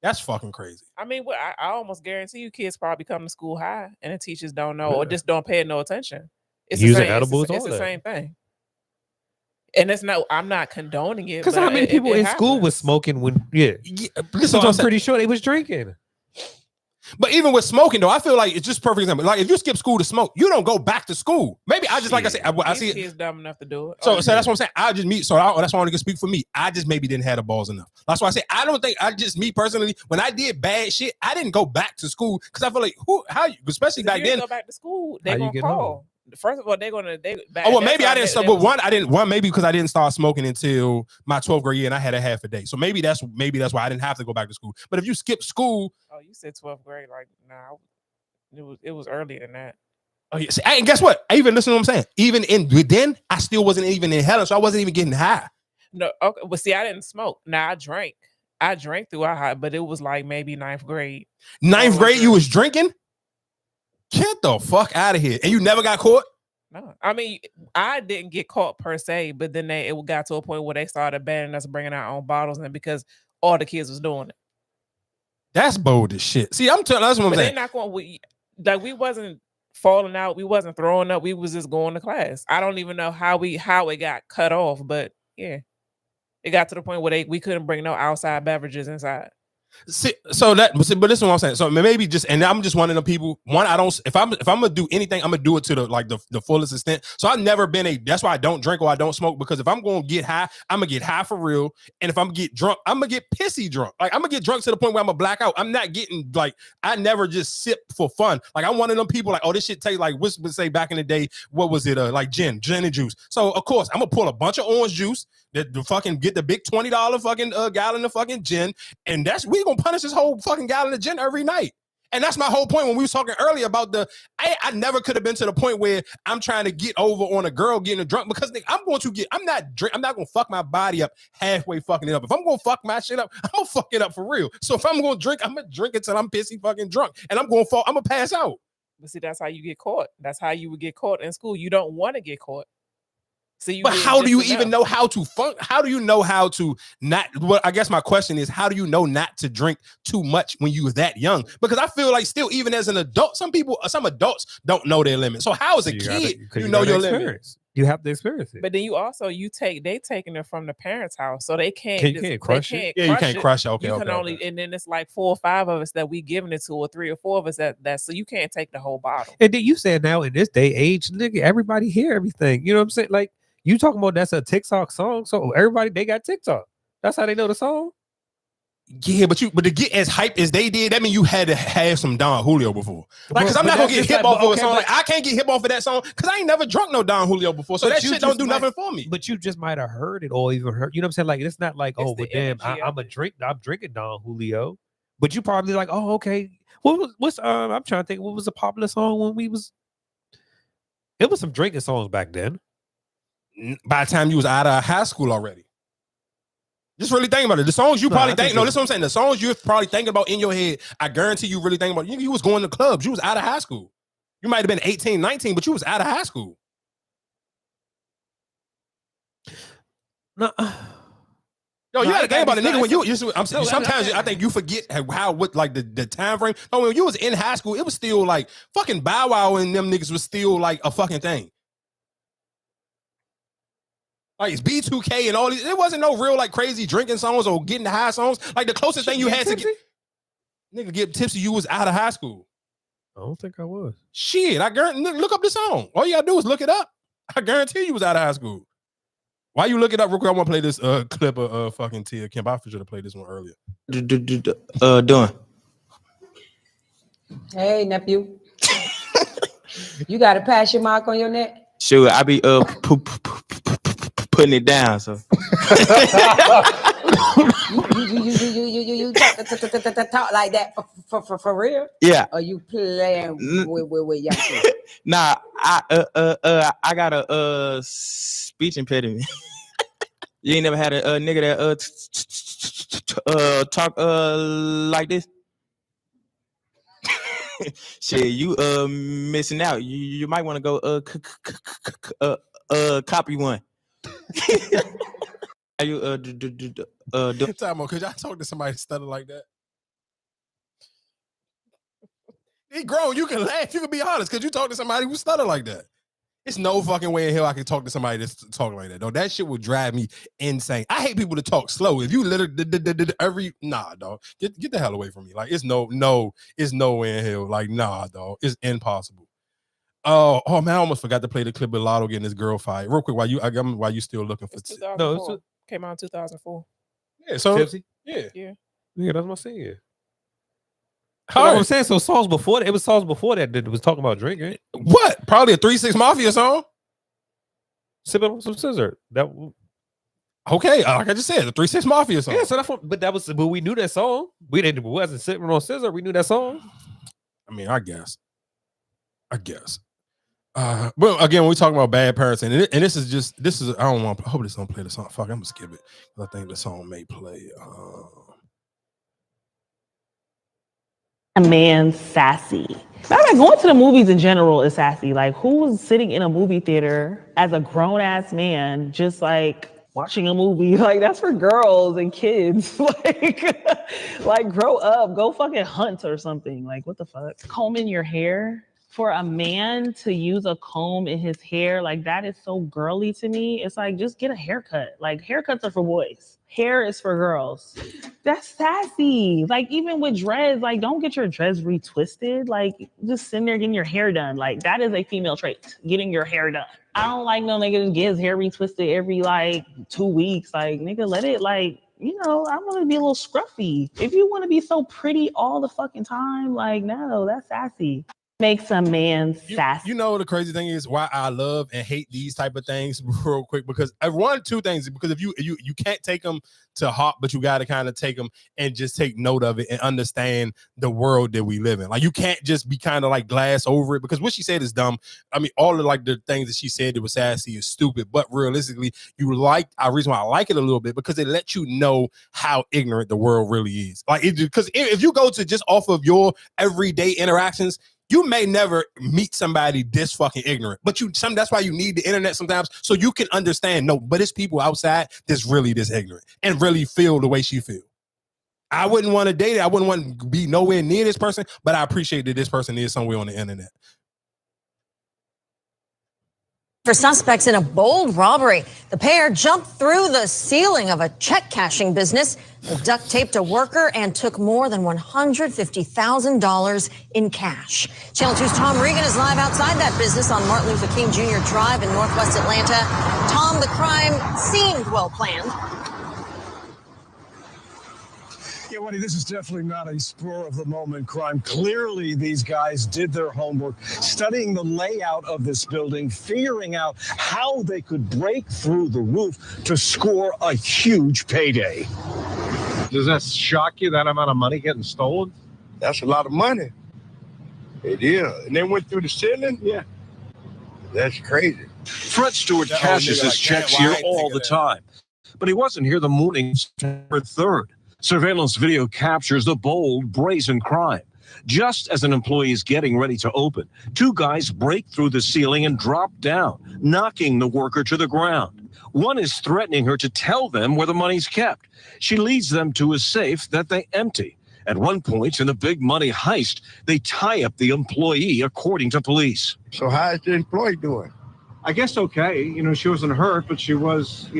That's fucking crazy. I mean, I almost guarantee you kids probably come to school high and the teachers don't know or just don't pay no attention. It's Using the same, edibles, it's the same thing. And it's not, I'm not condoning it. Because how many people in school was smoking when, Listen, so I'm pretty sure they was drinking. But even with smoking, though, I feel like it's just perfect example. Like if you skip school to smoke, you don't go back to school. Maybe I just like I said, I see kids dumb enough to do it. So that's what I'm saying. That's why I want to speak for me. I just maybe didn't have the balls enough. That's why I say me personally, when I did bad shit, I didn't go back to school because I feel like especially back then. Go back to school, they gonna call. First of all, maybe I didn't start. But one maybe because I didn't start smoking until my 12th grade year, and I had a half a day. So maybe that's why I didn't have to go back to school. But if you skip school, you said 12th grade, like nah, it was earlier than that. Oh yeah, see, and guess what? I even listen to what I'm saying. Even then, I still wasn't even in hell, so I wasn't even getting high. No, okay, but see, I didn't smoke. Now I drank throughout high, but it was like maybe 9th grade. 9th grade, you was drinking? Get the fuck out of here. And you never got caught? No. I mean, I didn't get caught per se, but then it got to a point where they started banning us bringing our own bottles and because all the kids was doing it. That's bold as shit. See, that's what I'm saying. They're not going, we wasn't falling out. We wasn't throwing up. We was just going to class. I don't even know how it got cut off, but yeah. It got to the point where we couldn't bring no outside beverages inside. See, so that, but this is what I'm saying. So maybe just, and I'm just one of the people. One, I don't. If I'm gonna do anything, I'm gonna do it to the fullest extent. So I've never been that's why I don't drink or I don't smoke, because if I'm gonna get high, I'm gonna get high for real. And if I'm gonna get drunk, I'm gonna get pissy drunk. Like I'm gonna get drunk to the point where I'm gonna black out. I'm not getting like, I never just sip for fun. Like I'm one of them people like, oh, this shit tastes like, what would say back in the day, what was it? Like gin and juice. So of course I'm gonna pull a bunch of orange juice, the fucking get the big $20 fucking gallon of fucking gin, and we gonna punish this whole fucking gallon of gin every night. And that's my whole point when we was talking earlier about I never could have been to the point where I'm trying to get over on a girl getting drunk, because I'm not gonna fuck my body up halfway fucking it up. If I'm gonna fuck my shit up, I'm gonna fuck it up for real. So if I'm gonna drink, I'm gonna drink until I'm pissy fucking drunk, and I'm gonna pass out. But see, that's how you get caught. That's how you would get caught in school. You don't want to get caught. So but how do you even know how to how do you know how to not? Well, I guess my question is, how do you know not to drink too much when you were that young? Because I feel like still, even as an adult, some adults don't know their limit. So how as a kid, you know your limit? You have to experience it. But then they taking it from the parents' house, so they can't. You can't crush it. Yeah, you can't crush it. Okay, you can only, and then it's like 4 or 5 of us that we giving it to, or 3 or 4 of us that so you can't take the whole bottle. And then you said now in this day age, nigga, everybody hear everything. You know what I'm saying? Like, you talking about that's a TikTok song, so everybody they got TikTok. That's how they know the song. Yeah, but to get as hype as they did, that mean you had to have some Don Julio before. Like, because I'm not gonna get hip off of a song. Like, I can't get hip off of that song because I ain't never drunk no Don Julio before. So that shit don't do nothing for me. But you just might have heard it or even heard. You know what I'm saying? Like, it's not like, oh, but damn, I'm drinking Don Julio. But you probably like, oh, okay. What's I'm trying to think. What was a popular song when we was? It was some drinking songs back then. By the time you was out of high school already. Just really think about it. The songs you probably think, no, this is what I'm saying. The songs you're probably thinking about in your head, I guarantee you really think about it. You was going to clubs. You was out of high school. You might have been 18, 19, but you was out of high school. No. No, you got to think about it, nigga. When sometimes I think you forget what the time frame. No, when you was in high school, it was still like fucking Bow Wow and them niggas was still like a fucking thing. Like it's B2K and all these. It wasn't no real like crazy drinking songs or getting high songs. Like the closest thing you had to get tipsy, you was out of high school. I don't think I was. Shit, I guarantee. Look up the song. All you gotta do is look it up. I guarantee you was out of high school. Why you look it up real quick? I want to play this clip of fucking Tia Kemp. I should have played this one earlier. Doing. Hey, nephew. You got a passion mark on your neck? Sure, I be putting it down. So you talk like that for real? Yeah. Or you playing with young kids? Nah, I got a speech impediment. You ain't never had a nigga that talk like this? Shit, you missing out. You might want to go copy one. Are you Time on, could y'all talk to somebody stutter like that? He grown. You can laugh. You can be honest. Could you talk to somebody who stutter like that? It's no fucking way in hell I can talk to somebody that's talking like that. Though that shit would drive me insane. I hate people to talk slow. If you literally dog, get the hell away from me. Like it's no way in hell. Like nah, dog, it's impossible. Oh man, I almost forgot to play the clip of Latto getting this girl fired. Real quick, while you still looking for? Came out in 2004. Yeah, so Tipsy? Yeah, that's what I'm saying. I'm saying so. Songs before that, it was songs before that was talking about drinking. What? Probably a 3-6 Mafia song. Sipping on some scissor. That okay. Like I just said, the 3-6 Mafia song. Yeah, so but we knew that song. We wasn't sipping on scissor. We knew that song. I mean, I guess. Well, again, when we talking about bad parents, and this is I don't want. I hope this don't play the song. Fuck, I'm gonna skip it. I think the song may play. A man sassy. I mean, going to the movies in general is sassy. Like, who's sitting in a movie theater as a grown ass man, just like watching a movie? Like, that's for girls and kids. like grow up, go fucking hunt or something. Like, what the fuck? Combing your hair. For a man to use a comb in his hair, like that is so girly to me. It's like, just get a haircut. Like haircuts are for boys. Hair is for girls. That's sassy. Like even with dreads, like don't get your dreads retwisted. Like just sitting there getting your hair done. Like that is a female trait, getting your hair done. I don't like no nigga just get his hair retwisted every like 2 weeks. Like nigga, let it like, you know, I want to be a little scruffy. If you want to be so pretty all the fucking time, like no, that's sassy. Makes a man sassy. You know the crazy thing is why I love and hate these type of things real quick, because two things, because if you can't take them to heart, but you got to kind of take them and just take note of it and understand the world that we live in. Like you can't just be kind of like glass over it, because what she said is dumb. I mean, all of like the things that she said that was sassy is stupid, but realistically, reason why I like it a little bit, because it lets you know how ignorant the world really is. Like because if you go to just off of your everyday interactions, you may never meet somebody this fucking ignorant, but that's why you need the internet sometimes, so you can understand, no, but it's people outside that's really this ignorant and really feel the way she feel. I wouldn't want to date it. I wouldn't want to be nowhere near this person, but I appreciate that this person is somewhere on the internet. For suspects in a bold robbery, the pair jumped through the ceiling of a check cashing business. They duct taped a worker and took more than $150,000 in cash. Channel 2's Tom Regan is live outside that business on Martin Luther King Jr. Drive in Northwest Atlanta. Tom, the crime seemed well planned. Yeah, Wendy, this is definitely not a spur of the moment crime. Clearly, these guys did their homework, studying the layout of this building, figuring out how they could break through the roof to score a huge payday. Does that shock you, that amount of money getting stolen? That's a lot of money. It is. And they went through the ceiling? Yeah. That's crazy. Fred Stewart cashes his checks here all the time, but he wasn't here the morning September 3rd. Surveillance video captures the bold, brazen crime. Just as an employee is getting ready to open, two guys break through the ceiling and drop down, knocking the worker to the ground. One is threatening her to tell them where the money's kept. She leads them to a safe that they empty. At one point in the big money heist, they tie up the employee, according to police. So how is the employee doing? I guess okay. You know, she wasn't hurt, but she was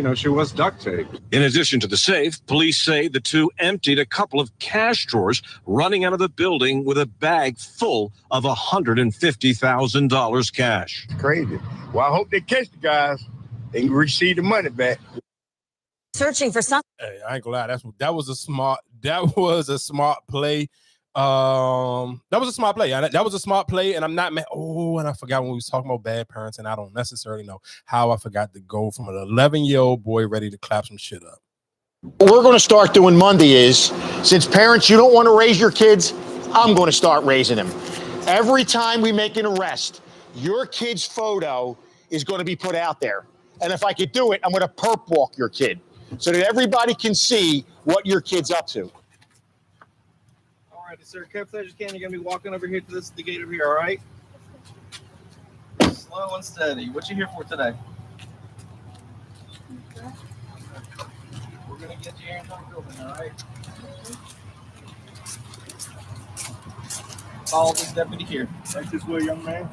duct taped. In addition to the safe, police say the two emptied a couple of cash drawers, running out of the building with a bag full of $150,000 cash. Crazy. Well, I hope they catch the guys and receive the money back. Searching for some. Hey, I ain't gonna lie. That was a smart play. That was a smart play. That was a smart play, and I'm not mad. Oh, and I forgot when we was talking about bad parents, and I don't necessarily know how I forgot to go from an 11-year-old boy ready to clap some shit up. What we're going to start doing Monday is, since parents, you don't want to raise your kids, I'm going to start raising them. Every time we make an arrest, your kid's photo is going to be put out there. And if I could do it, I'm going to perp walk your kid so that everybody can see what your kid's up to. All right, sir. Careful as you can. You're going to be walking over here to the gate over here, all right? Slow and steady. What you here for today? We're going to get you here and talk building, all right? Follow this deputy here. Right this way, young man.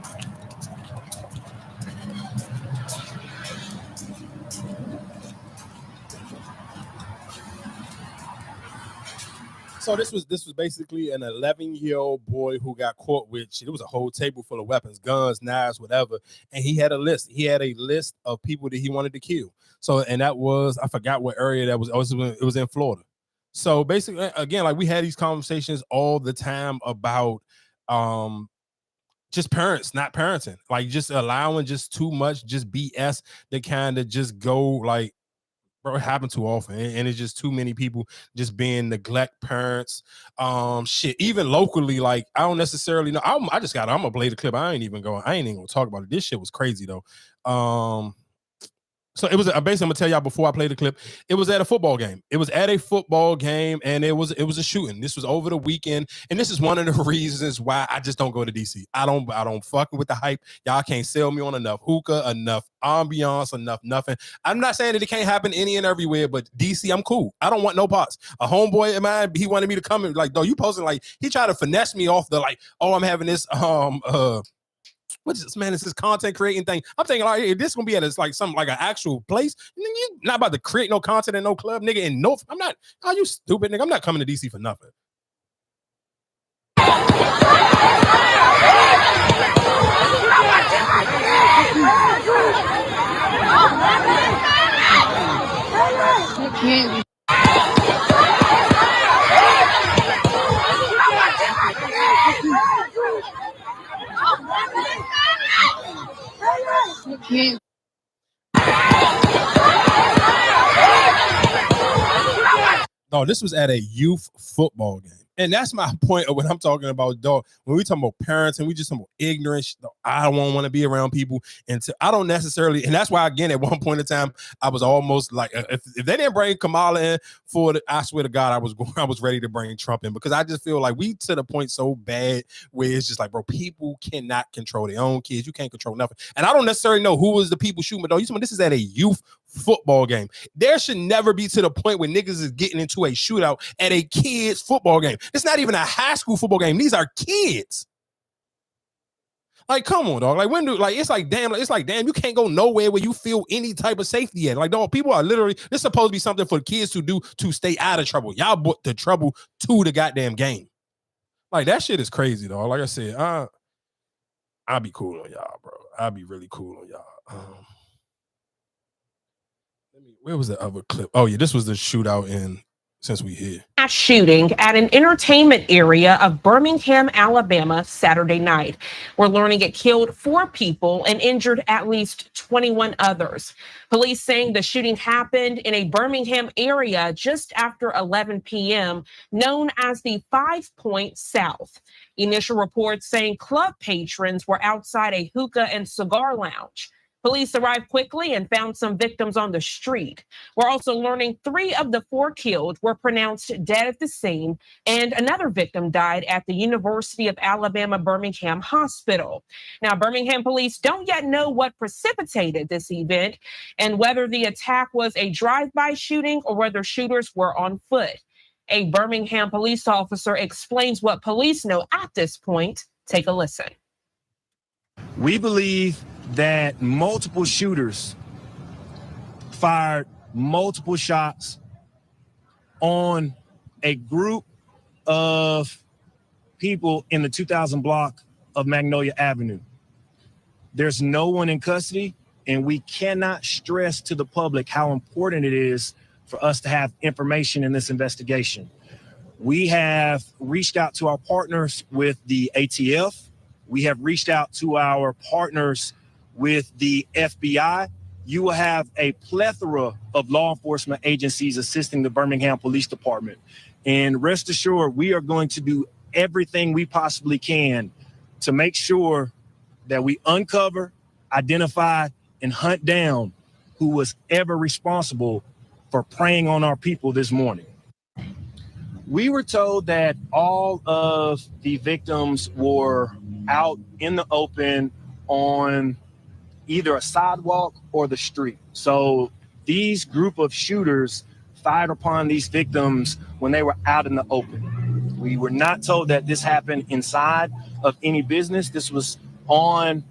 So this was basically an 11-year-old boy who got caught with shit. It was a whole table full of weapons, guns, knives, whatever. And he had a list. He had a list of people that he wanted to kill. So, and that was, I forgot what area that was. It was in Florida. So basically, again, like we had these conversations all the time about just parents not parenting, like just allowing just too much, just BS that kind of just go like, bro, it happened too often, and it's just too many people just being neglect parents. Shit, even locally, like I don't necessarily know. I'm gonna play the clip. I ain't even gonna talk about it. This shit was crazy though. So it was basically, I'm gonna tell y'all before I play the clip. It was at a football game. It was at a football game, and it was a shooting. This was over the weekend, and this is one of the reasons why I just don't go to DC. I don't fucking with the hype. Y'all can't sell me on enough hookah, enough ambiance, enough nothing. I'm not saying that it can't happen any and everywhere, but DC, I'm cool. I don't want no parts. A homeboy of mine, he wanted me to come and like, though you posting like he tried to finesse me off the like, oh, I'm having this What's this, man? It's this content creating thing. I'm thinking, like, if this gonna be at like something like an actual place, you not about to create no content in no club, nigga. And no, I'm not. Are you stupid, nigga? I'm not coming to DC for nothing. No, this was at a youth football game. And that's my point of what I'm talking about, dog. When we talk about parents and we just talk about ignorance, I don't want to be around people. And I don't necessarily, and that's why, again, at one point in time, I was almost like, if they didn't bring Kamala in I swear to God, I was ready to bring Trump in, because I just feel like we to the point so bad where it's just like, bro, people cannot control their own kids. You can't control nothing. And I don't necessarily know who was the people shooting, but though, this is at a youth football game. There should never be to the point where niggas is getting into a shootout at a kids football game. It's not even a high school football game. These are kids. Like, come on, dog. Like, it's like damn, you can't go nowhere where you feel any type of safety at. Like, dog, people are literally, this is supposed to be something for kids to do to stay out of trouble. Y'all brought the trouble to the goddamn game. Like, that shit is crazy, dog. Like I said, I'll be cool on y'all, bro. I'll be really cool on y'all. Where was the other clip? Oh, yeah, this was the shootout in since we here. A shooting at an entertainment area of Birmingham, Alabama, Saturday night. We're learning it killed 4 people and injured at least 21 others. Police saying the shooting happened in a Birmingham area just after 11 p.m., known as the 5 Point South. Initial reports saying club patrons were outside a hookah and cigar lounge. Police arrived quickly and found some victims on the street. We're also learning 3 of the 4 killed were pronounced dead at the scene, and another victim died at the University of Alabama Birmingham Hospital. Now, Birmingham police don't yet know what precipitated this event and whether the attack was a drive-by shooting or whether shooters were on foot. A Birmingham police officer explains what police know at this point. Take a listen. We believe that multiple shooters fired multiple shots on a group of people in the 2000 block of Magnolia Avenue. There's no one in custody, and we cannot stress to the public how important it is for us to have information in this investigation. We have reached out to our partners with the ATF. We have reached out to our partners with the FBI. You will have a plethora of law enforcement agencies assisting the Birmingham Police Department. And rest assured, we are going to do everything we possibly can to make sure that we uncover, identify, and hunt down who was ever responsible for preying on our people this morning. We were told that all of the victims were out in the open on either a sidewalk or the street. So these group of shooters fired upon these victims when they were out in the open. We were not told that this happened inside of any business. This was on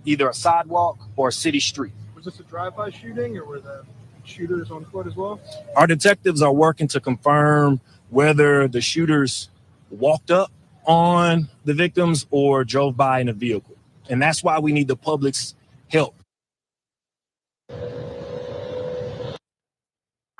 either a sidewalk or a city street. Was this a drive-by shooting, or were the shooters on foot as well? Our detectives are working to confirm whether the shooters walked up on the victims or drove by in a vehicle. And that's why we need the public's help.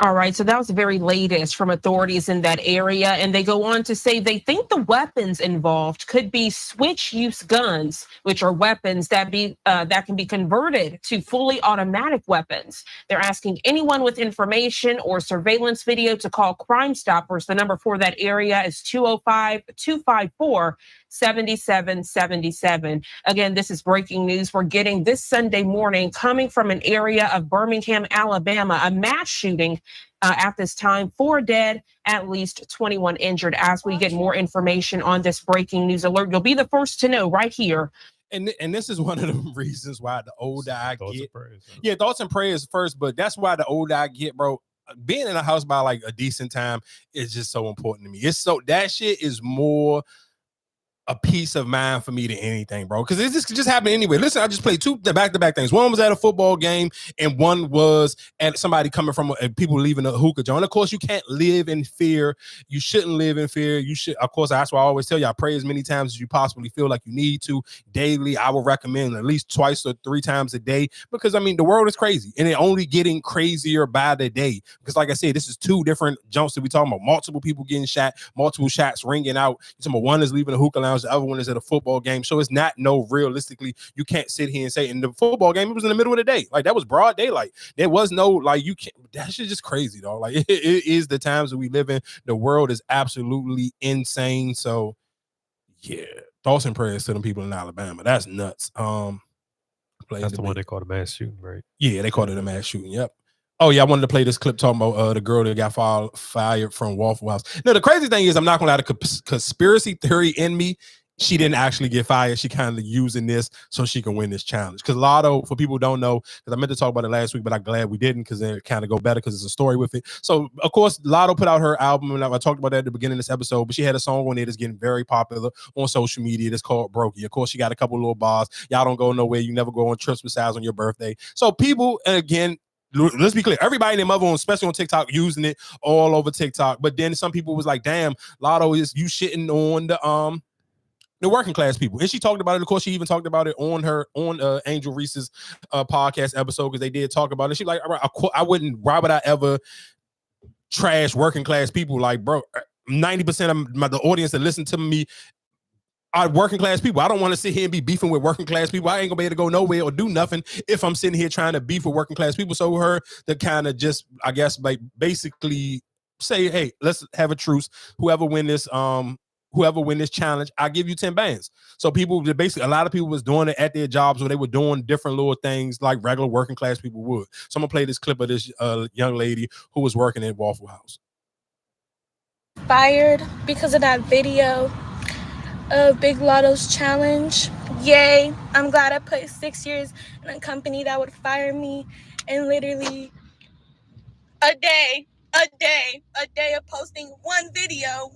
All right, so that was the very latest from authorities in that area, and they go on to say they think the weapons involved could be switch-use guns, which are weapons that can be converted to fully automatic weapons. They're asking anyone with information or surveillance video to call Crime Stoppers. The number for that area is 205-254-7777. Again, this is breaking news we're getting this Sunday morning coming from an area of Birmingham, Alabama, a mass shooting. At this time, 4 dead, at least 21 injured. As we get more information on this breaking news alert, you'll be the first to know right here. And this is one of the reasons why the older I get, thoughts and prayers first, but that's why the older I get, bro, being in a house by like a decent time is just so important to me. It's so, that shit is more a peace of mind for me than anything, bro. Because this could just happen anyway. Listen, I just played two back-to-back things. One was at a football game, and one was at somebody coming from people leaving a hookah joint. Of course, you can't live in fear. You shouldn't live in fear. You should, of course, that's why I always tell y'all, pray as many times as you possibly feel like you need to daily. I would recommend at least twice or 3 times a day, because I mean the world is crazy, and it only getting crazier by the day. Because like I said, this is 2 different jumps that we talking about. Multiple people getting shot, multiple shots ringing out. You're talking about one is leaving a hookah lounge, the other one is at a football game. So it's not realistically, you can't sit here and say in the football game, it was in the middle of the day. Like that was broad daylight. There was no like, you can't, that shit just crazy, though. Like it is the times that we live in. The world is absolutely insane. So yeah, thoughts and prayers to them people in Alabama. That's nuts. That's the one they called a mass shooting, right? Yeah, they called it a mass shooting. Yep. Oh yeah, I wanted to play this clip talking about the girl that got fired from Waffle House. No, the crazy thing is, I'm not gonna lie, the conspiracy theory in me, she didn't actually get fired. She kind of using this so she can win this challenge. Because Latto, for people who don't know, because I meant to talk about it last week, but I'm glad we didn't, because it kind of go better because it's a story with it. So of course, Latto put out her album, and I talked about that at the beginning of this episode. But she had a song on it that's getting very popular on social media. That's called Brokey. Of course, she got a couple little bars. Y'all don't go nowhere. You never go on trips besides on your birthday. So people, again, let's be clear, everybody and their mother, especially on TikTok, using it all over TikTok. But then some people was like, damn, Latto, is you shitting on the working class people. And she talked about it. Of course, she even talked about it on Angel Reese's podcast episode, because they did talk about it. She like, I wouldn't, why would I ever trash working class people? Like, bro, 90% of the audience that listen to me are working class people. I don't want to sit here and be beefing with working class people. I ain't gonna be able to go nowhere or do nothing if I'm sitting here trying to beef with working class people. So her to kind of just, I guess, like basically say, hey, let's have a truce. Whoever win this challenge, I give you 10 bands. So people, basically, a lot of people was doing it at their jobs where they were doing different little things like regular working class people would. So I'm gonna play this clip of this young lady who was working at Waffle House. Fired because of that video of Big Latto's challenge. Yay. I'm glad I put 6 years in a company that would fire me, and literally a day of posting one video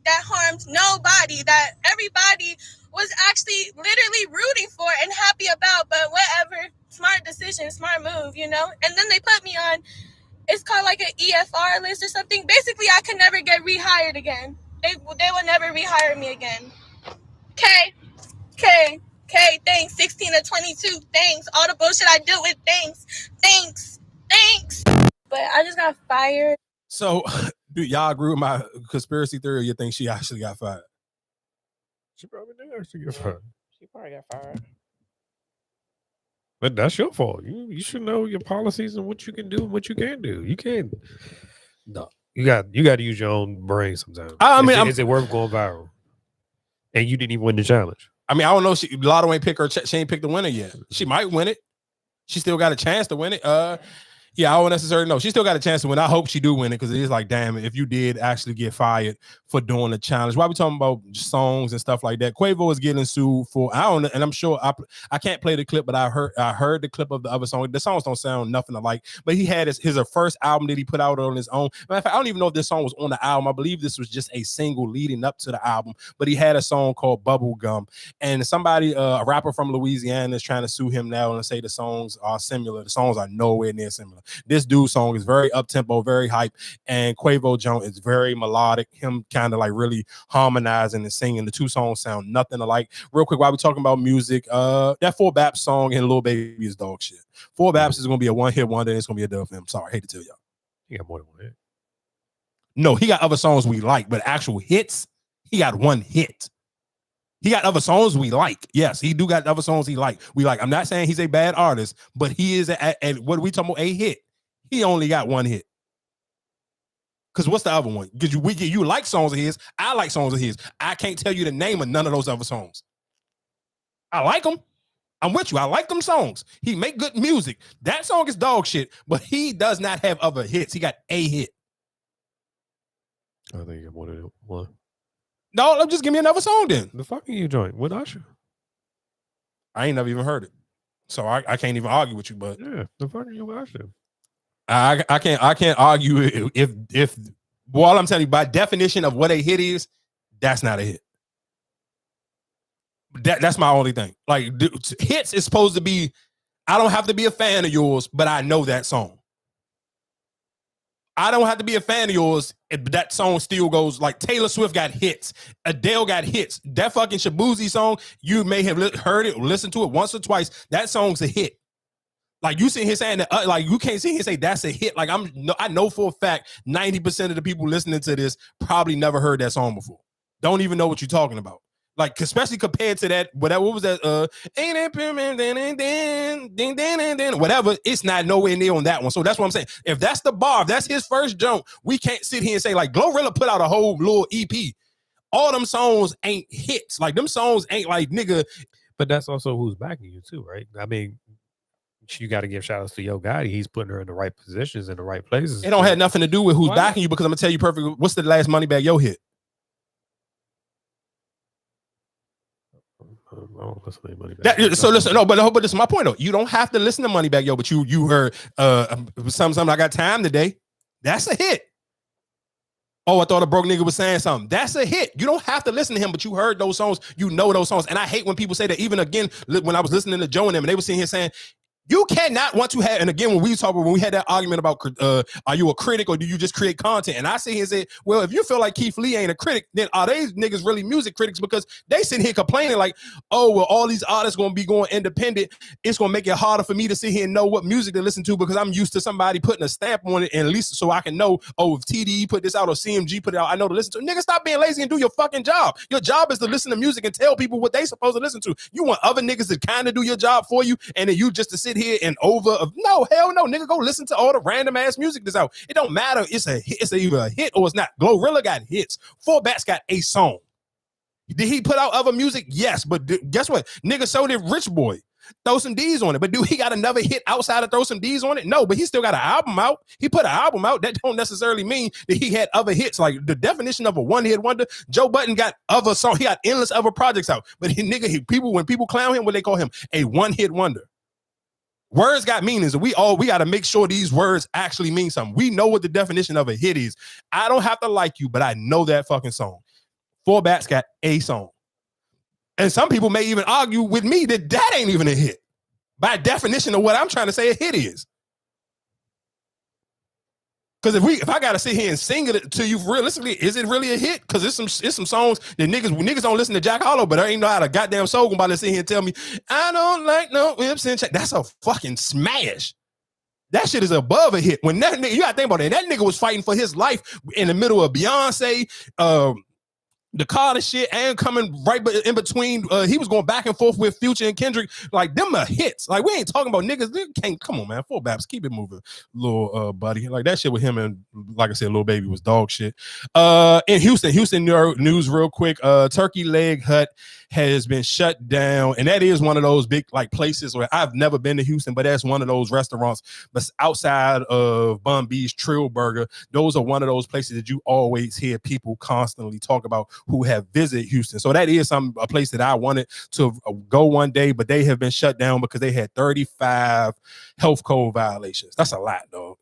that harmed nobody, that everybody was actually literally rooting for and happy about, but whatever, smart decision, smart move, you know? And then they put me on, it's called like an EFR list or something. Basically, I can never get rehired again. They will never rehire me again. Okay, thanks. 16 to 22, thanks. All the bullshit I deal with, thanks. But I just got fired. So, do y'all agree with my conspiracy theory, or you think she actually got fired? She probably did actually get fired. She probably got fired. But that's your fault. You should know your policies and what you can do and what you can't do. You can't. No, you got to use your own brain sometimes. I mean, is it worth going viral? And you didn't even win the challenge. I mean, I don't know. Latto ain't pick her. She ain't picked the winner yet. She might win it. She still got a chance to win it. Yeah, I don't necessarily know. She still got a chance to win. I hope she do win it, because it is like, damn, if you did actually get fired for doing the challenge. Why we talking about songs and stuff like that? Quavo is getting sued for, I don't know, and I'm sure I can't play the clip, but I heard the clip of the other song. The songs don't sound nothing alike, but he had his first album that he put out on his own. Matter of fact, I don't even know if this song was on the album. I believe this was just a single leading up to the album, but he had a song called Bubblegum, and somebody, a rapper from Louisiana, is trying to sue him now and say the songs are similar. The songs are nowhere near similar. This dude's song is very up-tempo, very hype, and Quavo Jones is very melodic, him kind of like really harmonizing and singing. The two songs sound nothing alike. Real quick, while we're talking about music, that 4BAP song and Lil Baby is dog shit. 4BAP is going to be a one-hit wonder, and it's going to be a dub for him. Sorry, I hate to tell y'all. He got more than one hit. No, he got other songs we like, but actual hits, he got one hit. He got other songs we like. Yes, he do got other songs we like. I'm not saying he's a bad artist, but he is and what are we talking about? A hit. He only got one hit. Because what's the other one? Because you like songs of his. I like songs of his. I can't tell you the name of none of those other songs. I like them. I'm with you. I like them songs. He make good music. That song is dog shit, but he does not have other hits. He got a hit. I think you got more than one. No, just give me another song then. The fuck are you joint with Usher? I ain't never even heard it. So I can't even argue with you, but yeah, the fuck are you with Usher? I can't argue if well, I'm telling you, by definition of what a hit is, that's not a hit. That's my only thing. Like hits is supposed to be, I don't have to be a fan of yours, but I know that song. I don't have to be a fan of yours, but that song still goes. Like Taylor Swift got hits, Adele got hits. That fucking Shabuzi song, you may have heard it or listened to it once or twice. That song's a hit. Like you sit here saying that, like you can't sit here and say that's a hit. Like I know for a fact 90% of the people listening to this probably never heard that song before. Don't even know what you're talking about. Like, especially compared to that, whatever, what was that? Whatever, it's not nowhere near on that one. So that's what I'm saying. If that's the bar, if that's his first jump, we can't sit here and say, like, Glorilla put out a whole little EP. All them songs ain't hits. Like, them songs ain't like, nigga. But that's also who's backing you, too, right? I mean, you got to give shout outs to Yo Gotti. He's putting her in the right positions, in the right places. It don't have nothing to do with who's backing you, because I'm going to tell you perfectly, what's the last Moneybagg Yo hit? I don't listen to Moneybagg. So listen, no, but this is my point though. You don't have to listen to Moneybagg Yo, but you heard something I got time today. That's a hit. Oh, I thought a broke nigga was saying something. That's a hit. You don't have to listen to him, but you heard those songs. You know those songs. And I hate when people say that. Even again, when I was listening to Joe and them, and they were sitting here saying, you cannot want to have, and again, when we had that argument about, are you a critic or do you just create content? And I sit here and say, well, if you feel like Keith Lee ain't a critic, then are they niggas really music critics? Because they sitting here complaining like, oh, well, all these artists going to be going independent. It's going to make it harder for me to sit here and know what music to listen to because I'm used to somebody putting a stamp on it, and at least so I can know, oh, if TDE put this out or CMG put it out, I know to listen to. Nigga, stop being lazy and do your fucking job. Your job is to listen to music and tell people what they supposed to listen to. You want other niggas to kind of do your job for you, and then you just to sit here and no, hell no, nigga, go listen to all the random ass music that's out. It don't matter. It's either a hit or it's not. Glorilla got hits. Four Bats got a song. Did he put out other music? Yes, but guess what? Nigga, so did Rich Boy. Throw Some D's on it. But do he got another hit outside of Throw Some D's on it? No, but he still got an album out. He put an album out. That don't necessarily mean that he had other hits. Like the definition of a one-hit wonder, Joe Budden got other songs. He got endless other projects out. But when people clown him, what they call him? A one-hit wonder. Words got meanings, and we got to make sure these words actually mean something. We know what the definition of a hit is. I don't have to like you, but I know that fucking song. Four Bats got a song. And some people may even argue with me that ain't even a hit. By definition of what I'm trying to say a hit is. Because if I gotta sit here and sing it to you realistically, is it really a hit? Because it's some songs that niggas don't listen to Jack Harlow, but I ain't know how to goddamn soul about to sit here and tell me I don't like no whips and that's a fucking smash. That shit is above a hit. When that nigga, you gotta think about it. That nigga was fighting for his life in the middle of Beyonce, the Carter shit, and coming right in between. He was going back and forth with Future and Kendrick. Like, them are hits. Like, we ain't talking about niggas. They can't, come on, man. Four Baps, keep it moving, little buddy. Like, that shit with him and, like I said, Lil Baby was dog shit. In Houston news real quick. Turkey Leg Hut has been shut down, and that is one of those big like places where I've never been to Houston, but that's one of those restaurants. But outside of Bun B's Trill Burger, those are one of those places that you always hear people constantly talk about who have visited Houston. So that is a place that I wanted to go one day, but they have been shut down because they had 35 health code violations. That's a lot, dog.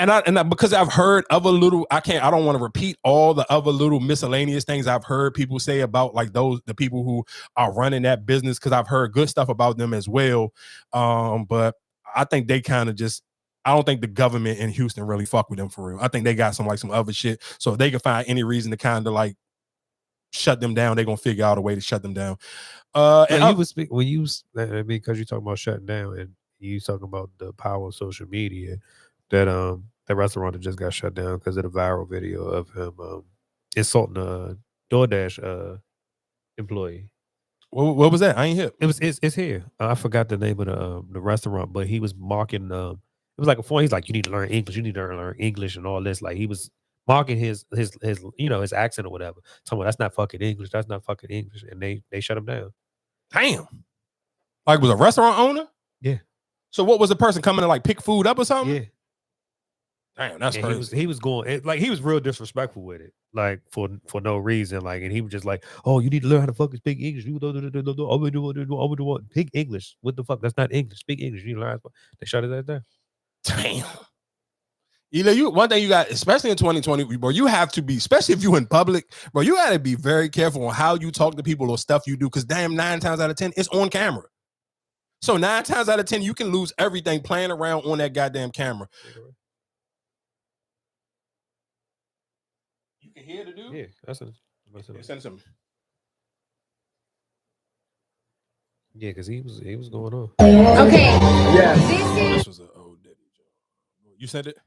And because I've heard other little, I don't want to repeat all the other little miscellaneous things I've heard people say about like the people who are running that business, because I've heard good stuff about them as well. But I think they kind of I don't think the government in Houston really fuck with them for real. I think they got some other shit. So if they can find any reason to kind of like shut them down, they're gonna figure out a way to shut them down. Because you're talking about shutting down and you talking about the power of social media. That restaurant that just got shut down because of the viral video of him insulting a DoorDash employee. What was that? I ain't hip. It's here. I forgot the name of the restaurant, but he was mocking. It was like a phone. He's like, you need to learn English. You need to learn English and all this. Like he was mocking his his accent or whatever. Talking about that's not fucking English. That's not fucking English. And they shut him down. Damn. Like was a restaurant owner? Yeah. So what was the person coming to like pick food up or something? Yeah. Damn, that's crazy. He was going like he was real disrespectful with it, like for no reason. Like, and he was just like, "Oh, you need to learn how to fucking speak English. You do speak English. What the fuck? That's not English. Speak English. You learn." They shut it down. Damn. You know, one thing you got, especially in 2020, bro, you have to be, especially if you in public, bro, you got to be very careful on how you talk to people or stuff you do, because damn, 9 times out of 10, it's on camera. So 9 times out of 10, you can lose everything playing around on that goddamn camera. You can hear the dude? Yeah, that's Send some. Yeah, because he was going on. Okay. Yeah. This was an old Diddy joke. You said it?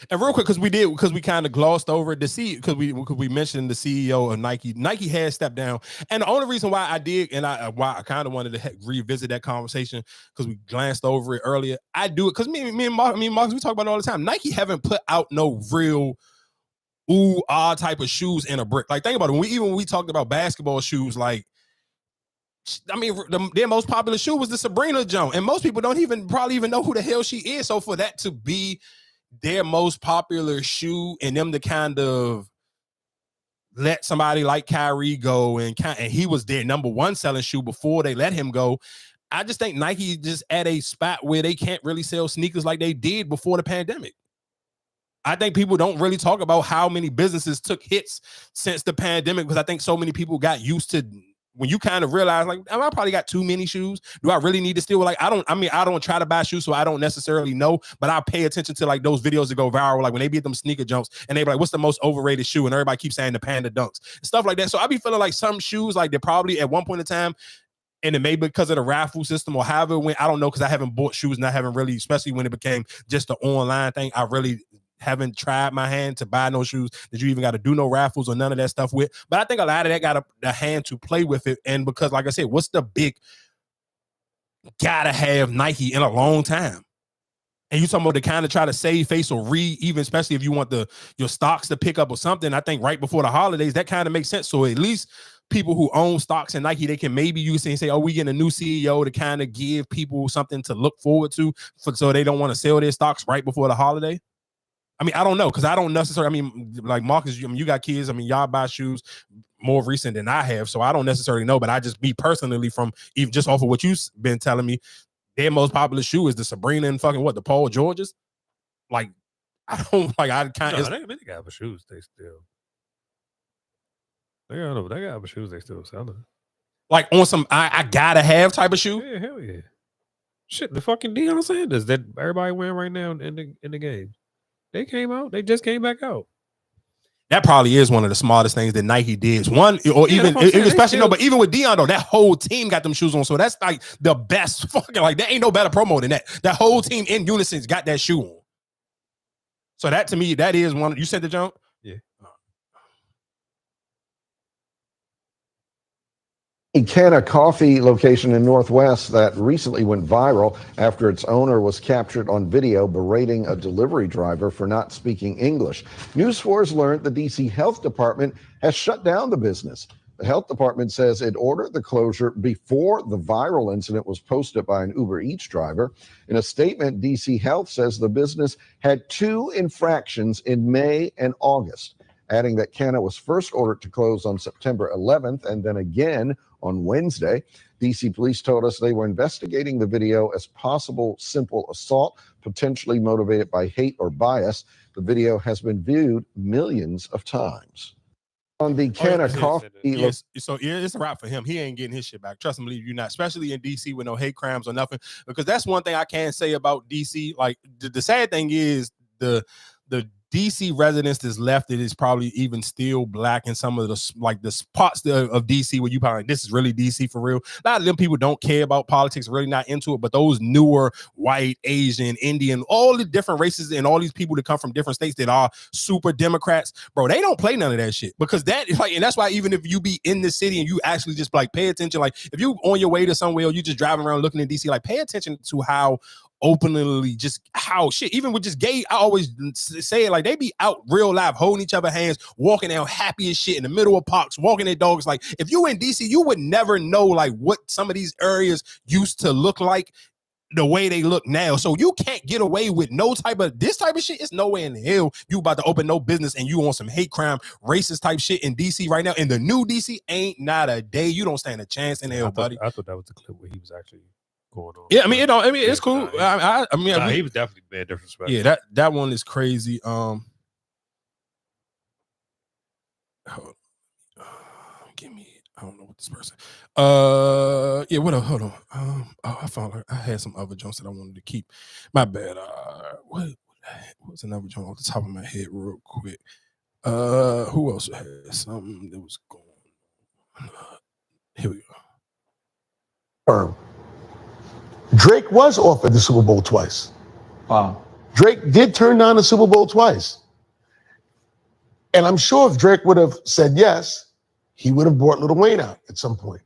And real quick, because we kind of glossed over the because we mentioned the CEO of Nike. Nike has stepped down, and the only reason why I did, and why I kind of wanted to revisit that conversation, because we glanced over it earlier. I do it because me and Marcus, we talk about it all the time. Nike haven't put out no real type of shoes in a brick. Like, think about it. When we talked about basketball shoes, like, I mean, their most popular shoe was the Sabrina jump, and most people don't probably even know who the hell she is. So for that to be their most popular shoe, and them to kind of let somebody like Kyrie go, and he was their number one selling shoe before they let him go. I just think Nike just at a spot where they can't really sell sneakers like they did before the pandemic. I think people don't really talk about how many businesses took hits since the pandemic, because I think so many people got used to, when you kind of realize, like, I probably got too many shoes. Do I really need to steal? Like, I don't try to buy shoes, so I don't necessarily know, but I pay attention to like those videos that go viral, like when they be at them sneaker jumps and they be like, what's the most overrated shoe? And everybody keeps saying the Panda Dunks and stuff like that. So I be feeling like some shoes, like, they're probably at one point in time, and it may be because of the raffle system or however it went, I don't know, because I haven't bought shoes and I haven't really, especially when it became just an online thing, I really haven't tried my hand to buy no shoes that you even got to do no raffles or none of that stuff with. But I think a lot of that got a hand to play with it. And because, like I said, what's the big gotta have Nike in a long time? And you talking about to kind of try to save face or even, especially if you want your stocks to pick up or something. I think right before the holidays, that kind of makes sense. So at least people who own stocks in Nike, they can maybe use it and say, oh, we getting a new CEO to kind of give people something to look forward to, so they don't want to sell their stocks right before the holiday. I mean, I don't know, because I don't necessarily, I mean, like Marcus, you got kids. I mean, y'all buy shoes more recent than I have, so I don't necessarily know, but I just, me personally, from even just off of what you've been telling me, their most popular shoe is the Sabrina and fucking the Paul Georges. Like, I don't, like, I kind of. They got shoes, they still. They got shoes, they still selling. Like on some, I gotta have type of shoe. Yeah, hell yeah. Shit, the fucking Deion Sanders that everybody wearing right now in the game. They came out. They just came back out. That probably is one of the smartest things that Nike did. One, or even, especially, no, but even with Deion, though, that whole team got them shoes on. So that's like the best fucking, like, there ain't no better promo than that. That whole team in unison got that shoe on. So that, to me, that is one. You said the jump? Yeah. Canna Coffee location in Northwest that recently went viral after its owner was captured on video berating a delivery driver for not speaking English. News 4's learned the DC Health Department has shut down the business. The health department says it ordered the closure before the viral incident was posted by an Uber Eats driver. In a statement, DC Health says the business had 2 infractions in May and August, adding that Canna was first ordered to close on September 11th and then again on Wednesday. DC police told us they were investigating the video as possible simple assault, potentially motivated by hate or bias. The video has been viewed millions of times. On the Canna Coffee. Yes. So it's a wrap for him. He ain't getting his shit back. Trust me, believe you not, especially in DC with no hate crimes or nothing. Because that's one thing I can say about DC. Like, the sad thing is the DC residents that's left, it is probably even still black in some of the spots of DC where you probably, this is really DC for real. A lot of them people don't care about politics, really not into it, but those newer white, Asian, Indian, all the different races and all these people that come from different states that are super Democrats, bro, they don't play none of that shit, because that is like, and that's why even if you be in the city and you actually just like pay attention, like if you on your way to somewhere or you just driving around looking in DC, like pay attention to how openly, just how shit, even with just gay, I always say it, like they be out real live holding each other hands, walking out happy as shit in the middle of parks, walking their dogs. Like if you in DC, you would never know like what some of these areas used to look like the way they look now. So you can't get away with no type of this type of shit. It's nowhere in the hell you about to open no business and you on some hate crime, racist type shit in DC right now. In the new DC, ain't not a day. You don't stand a chance in hell, buddy. I thought that was the clip where he was actually going on. Yeah, I mean, it don't. I mean, it's cool. I mean, he was definitely being disrespectful. Yeah, that one is crazy. Give me. I don't know what this person. Yeah. What? Hold on. Oh, I found her. I had some other jokes that I wanted to keep. My bad. What's another joke off the top of my head, real quick? Who else had something that was going on? Here we go. Drake was offered the Super Bowl twice. Wow. Drake did turn down the Super Bowl twice. And I'm sure if Drake would have said yes, he would have brought Lil Wayne out at some point,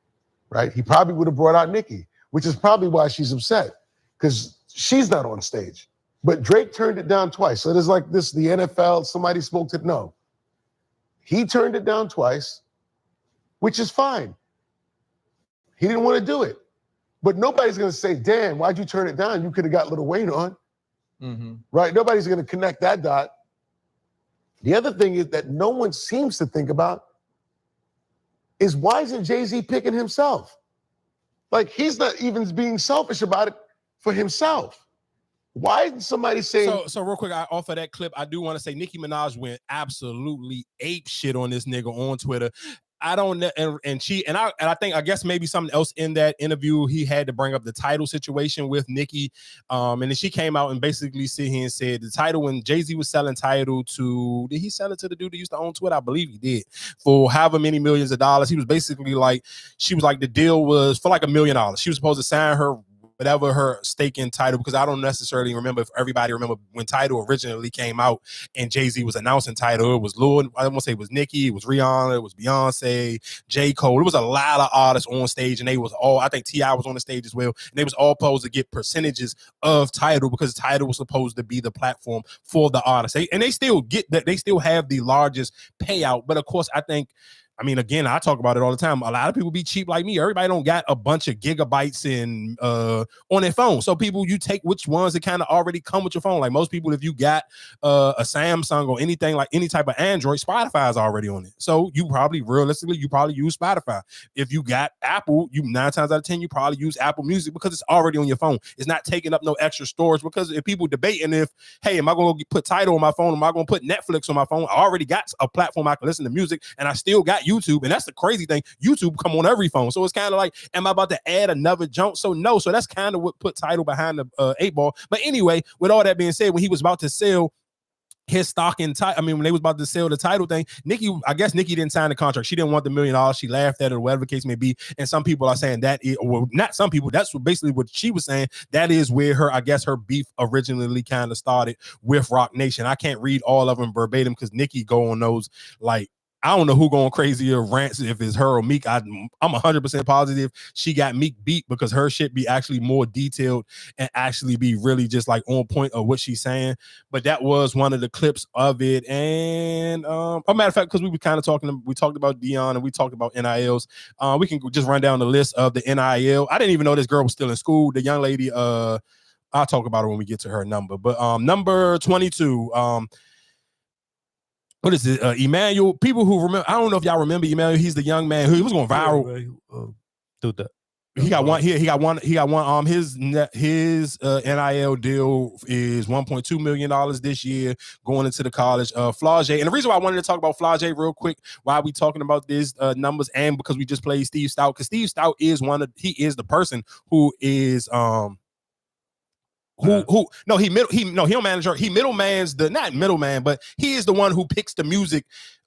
right? He probably would have brought out Nicki, which is probably why she's upset, because she's not on stage. But Drake turned it down twice. So there's like this, the NFL, somebody spoke to, no. He turned it down twice, which is fine. He didn't want to do it. But nobody's going to say, damn, why'd you turn it down? You could have got Lil Wayne on, right? Nobody's going to connect that dot. The other thing is that no one seems to think about is why isn't Jay-Z picking himself? Like, he's not even being selfish about it for himself. Why isn't somebody saying... So real quick, off of that clip, I do want to say Nicki Minaj went absolutely ape shit on this nigga on Twitter. I don't know, I guess maybe something else in that interview, he had to bring up the title situation with Nicki. And then she came out and basically sit here and said the title, when Jay-Z was selling title to, did he sell it to the dude that used to own Twitter? I believe he did, for however many millions of dollars. He was basically like, she was like, the deal was for like $1 million. She was supposed to sign her whatever her stake in Tidal, because I don't necessarily remember if everybody remember when Tidal originally came out and Jay-Z was announcing Tidal. It was Lord, I don't want to say it was Nicki, it was Rihanna, it was Beyonce, J. Cole. It was a lot of artists on stage, and they was all, I think T.I. was on the stage as well, and they was all supposed to get percentages of Tidal, because Tidal was supposed to be the platform for the artists. And they still get that, they still have the largest payout. But of course, I mean, again, I talk about it all the time. A lot of people be cheap like me. Everybody don't got a bunch of gigabytes in on their phone. So people, you take which ones that kind of already come with your phone. Like most people, if you got a Samsung or anything like any type of Android, Spotify is already on it. So you probably, realistically, you probably use Spotify. If you got Apple, you 9 times out of 10, you probably use Apple Music, because it's already on your phone. It's not taking up no extra storage. Because if people debating if, hey, am I going to put Tidal on my phone? Am I going to put Netflix on my phone? I already got a platform I can listen to music, and I still got YouTube. And that's the crazy thing. YouTube come on every phone. So it's kind of like, am I about to add another jump? So no. So that's kind of what put Tidal behind the 8 ball. But anyway, with all that being said, when he was about to sell his stock in Tidal, I mean, when they was about to sell the Tidal thing, I guess Nicki didn't sign the contract. She didn't want the $1 million. She laughed at it, or whatever the case may be. And some people are saying that is, well, not some people, that's basically what she was saying. That is where her beef originally kind of started with Rock Nation. I can't read all of them verbatim, because Nicki go on those, like, I don't know who going crazy or rants, if it's her or Meek. I'm 100% positive she got Meek beat, because her shit be actually more detailed and actually be really just like on point of what she's saying. But that was one of the clips of it. And a matter of fact, because we talked about Dion and we talked about NILs. We can just run down the list of the NIL. I didn't even know this girl was still in school. The young lady, I'll talk about her when we get to her number. But number 22, what is it? Emmanuel. People who remember, I don't know if y'all remember Emmanuel. He's the young man who was going viral. He got one. His NIL deal is $1.2 million this year going into the college. Flau'jae, and the reason why I wanted to talk about Flau'jae real quick, why we talking about these numbers, and because we just played Steve Stout, because Steve Stout is the person who is he middlemans not middleman, but he is the one who picks the music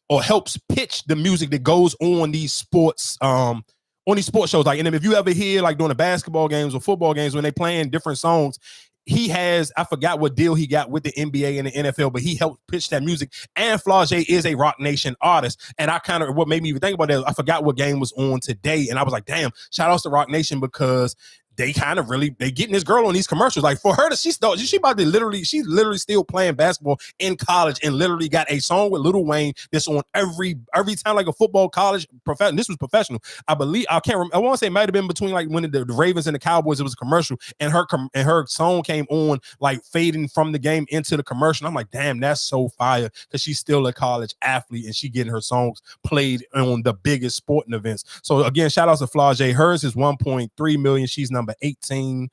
or helps pitch the music that goes on these sports shows. Like, and if you ever hear, like, during the basketball games or football games when they playing different songs, he has, I forgot what deal he got with the NBA and the NFL, but he helped pitch that music. And Flau'jae is a Rock Nation artist. And what made me even think about that, I forgot what game was on today, and I was like, damn, shout out to Rock Nation, because they getting this girl on these commercials. Like, for her to, she's literally still playing basketball in college, and literally got a song with Lil Wayne that's on every time, like a football college professional. This was professional. I believe, I can't remember. I want to say it might have been between like when the Ravens and the Cowboys, it was a commercial, and her song came on, like fading from the game into the commercial. I'm like, damn, that's so fire, because she's still a college athlete and she getting her songs played on the biggest sporting events. So again, shout out to Flau'jae. Hers is 1.3 million. She's number number 18.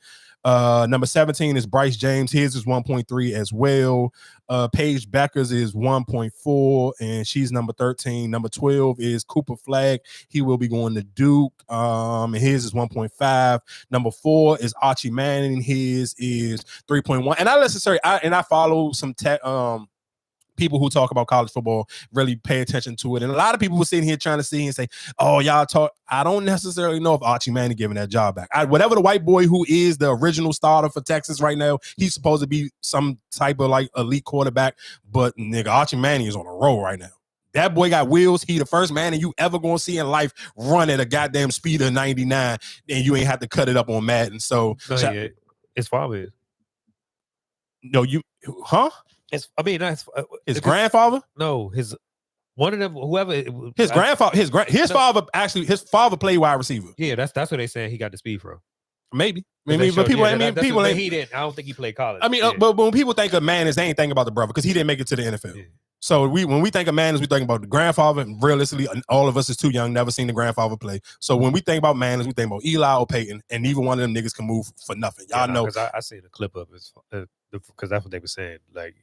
Number 17 is Bryce James. His is 1.3 as well. Paige Becker's is 1.4, and she's number 13. Number 12 is Cooper Flagg. He will be going to Duke. And his is 1.5. Number 4 is Archie Manning. His is 3.1. And I follow some people who talk about college football really pay attention to it. And a lot of people were sitting here trying to see and say, oh, y'all talk. I don't necessarily know if Archie Manning giving that job back. Whatever the white boy who is the original starter for Texas right now, he's supposed to be some type of like elite quarterback. But nigga, Archie Manning is on a roll right now. That boy got wheels. He the first man that you ever gonna see in life run at a goddamn speed of 99, and you ain't have to cut it up on Madden. So his father is. No, huh? His grandfather? No, one of them, whoever his grandfather, his father played wide receiver. Yeah, that's what they saying he got the speed from. Maybe. But people ain't. He didn't. I don't think he played college. I mean, but when people think of Manners, they ain't thinking about the brother because he didn't make it to the NFL. Yeah. So when we think of Manners, we think about the grandfather. And realistically, all of us is too young, never seen the grandfather play. So when we think about Manners, we think about Eli or Peyton, and neither one of them niggas can move for nothing. Y'all know. Because I seen a clip of it. Because that's what they were saying. Like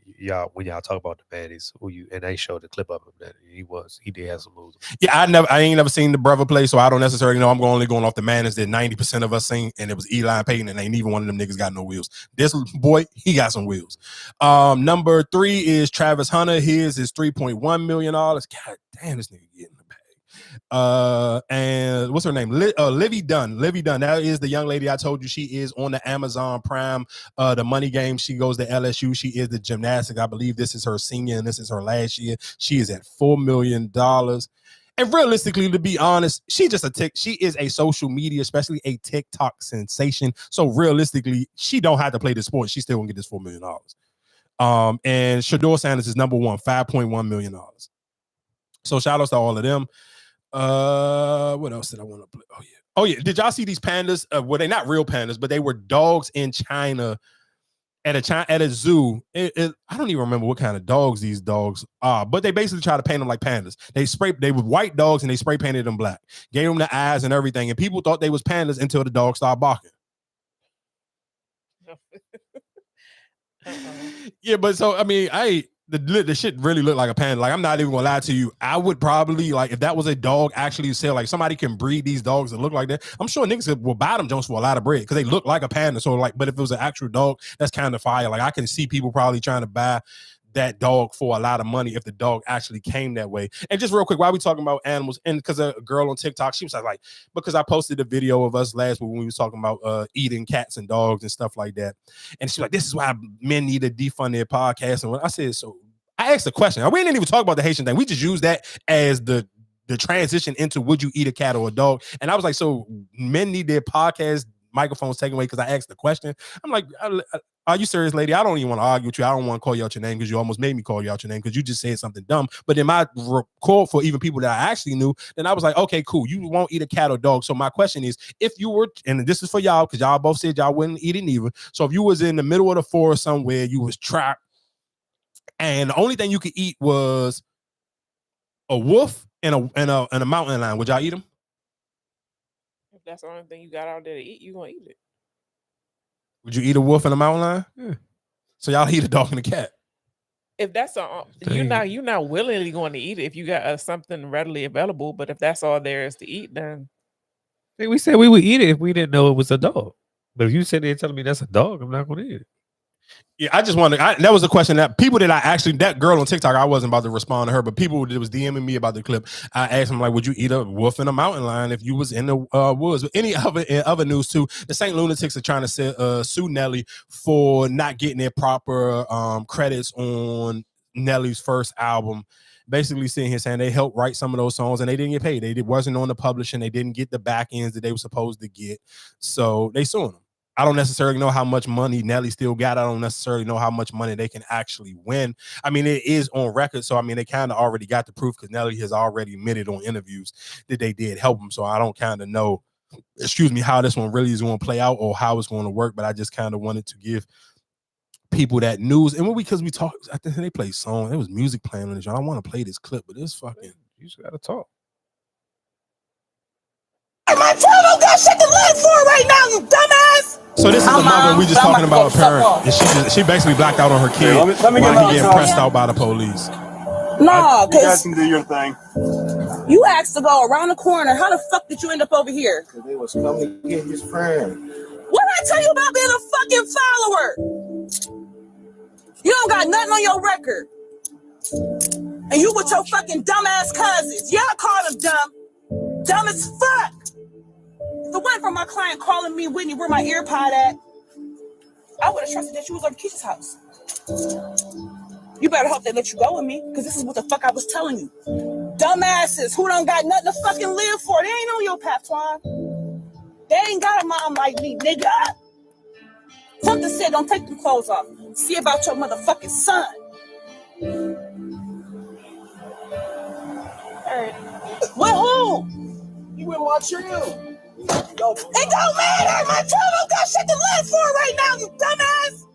when y'all talk about the baddies, and they showed the clip of him that he did have some moves. Yeah, I ain't never seen the brother play, so I don't necessarily know. I'm only going off the Manners that 90% of us seen, and it was Eli and Peyton, and ain't even one of them niggas got no wheels. This boy, he got some wheels. Number 3 is Travis Hunter. His is $3.1 million. God damn, this nigga getting the bag. And what's her name? Livy Dunn. Livy Dunn. That is the young lady I told you. She is on the Amazon Prime, the Money Game. She goes to LSU. She is the gymnastic. I believe this is her senior and this is her last year. She is at $4 million. And realistically, to be honest, she is a social media, especially a TikTok sensation. So realistically, she don't have to play the sport. She still gonna get this $4 million. And Shador Sanders is number 1, $5.1 million. So shout outs to all of them. What else did I want to play? Oh yeah. Did y'all see these pandas? Well, they're not real pandas, but they were dogs in China at a zoo. I don't even remember what kind of dogs these dogs are, but they basically try to paint them like pandas. They were white dogs and they spray painted them black, gave them the eyes and everything, and people thought they was pandas until the dogs started barking. Yeah, but so I mean, the shit really looked like a panda. Like, I'm not even gonna lie to you. I would probably, like, if that was a dog actually sell, like somebody can breed these dogs that look like that, I'm sure niggas will buy them Jones for a lot of bread because they look like a panda. So like, but if it was an actual dog, that's kind of fire. Like, I can see people probably trying to buy that dog for a lot of money if the dog actually came that way. And just real quick, while we talking about animals, and because a girl on TikTok, she was like, because I posted a video of us last week when we was talking about eating cats and dogs and stuff like that. And she's like, this is why men need to defund their podcast. And when I said, so I asked a question. We didn't even talk about the Haitian thing. We just used that as the transition into would you eat a cat or a dog? And I was like, so men need their podcast microphones taken away because I asked the question. I'm like, are you serious, lady? I don't even want to argue with you. I don't want to call you out your name because you almost made me call you out your name because you just said something dumb. But in my record for even people that I actually knew, then I was like, okay, cool. You won't eat a cat or dog. So my question is, if you were, and this is for y'all because y'all both said y'all wouldn't eat it neither. So if you was in the middle of the forest somewhere, you was trapped, and the only thing you could eat was a wolf and a mountain lion, would y'all eat them? If that's the only thing you got out there to eat, you gonna eat it. Would you eat a wolf and a mountain lion? Yeah. So y'all eat a dog and a cat. If that's you're not willingly going to eat it if you got something readily available. But if that's all there is to eat, then we said we would eat it if we didn't know it was a dog. But if you sit there telling me that's a dog, I'm not going to eat it. Yeah, I just wondered. That was a question that people that girl on TikTok, I wasn't about to respond to her, but people that was DMing me about the clip, I asked them, like, would you eat a wolf and a mountain lion if you was in the woods? But any other news too, the St. Lunatics are trying to sue Nelly for not getting their proper credits on Nelly's first album. Basically sitting here saying they helped write some of those songs and they didn't get paid. They wasn't on the publishing. They didn't get the back ends that they were supposed to get. So they suing them. I don't necessarily know how much money Nelly still got. I don't necessarily know how much money they can actually win. I mean, it is on record. So, I mean, they kind of already got the proof because Nelly has already admitted on interviews that they did help him. So I don't kind of know, how this one really is going to play out or how it's going to work. But I just kind of wanted to give people that news. And because we talked, I think they played song. There was music playing on this. I want to play this clip, but it's fucking, you just got to talk. My child don't got shit to live for right now, you dumbass. So this is the mother we just talking about a parent, and she basically blacked out on her kid let me while he getting pressed out by the police. No, You guys because can do your thing. you asked to go around the corner. How the fuck did you end up over here? Because they was coming to get his friend. What did I tell you about being a fucking follower? You don't got nothing on your record. And you with your fucking dumbass cousins. Yeah, I called them dumb. Dumb as fuck. The one from my client calling me, Whitney, where my earpod at? I would have trusted that you was over Keisha's house. You better hope they let you go with me, because this is what the fuck I was telling you. Dumbasses who don't got nothing to fucking live for. They ain't on your path, Twan. They ain't got a mom like me, nigga. Something said, don't take them clothes off. See about your motherfucking son. Alright. With who? You with my trio. It don't matter. My child don't got shit to live for right now, you dumbass.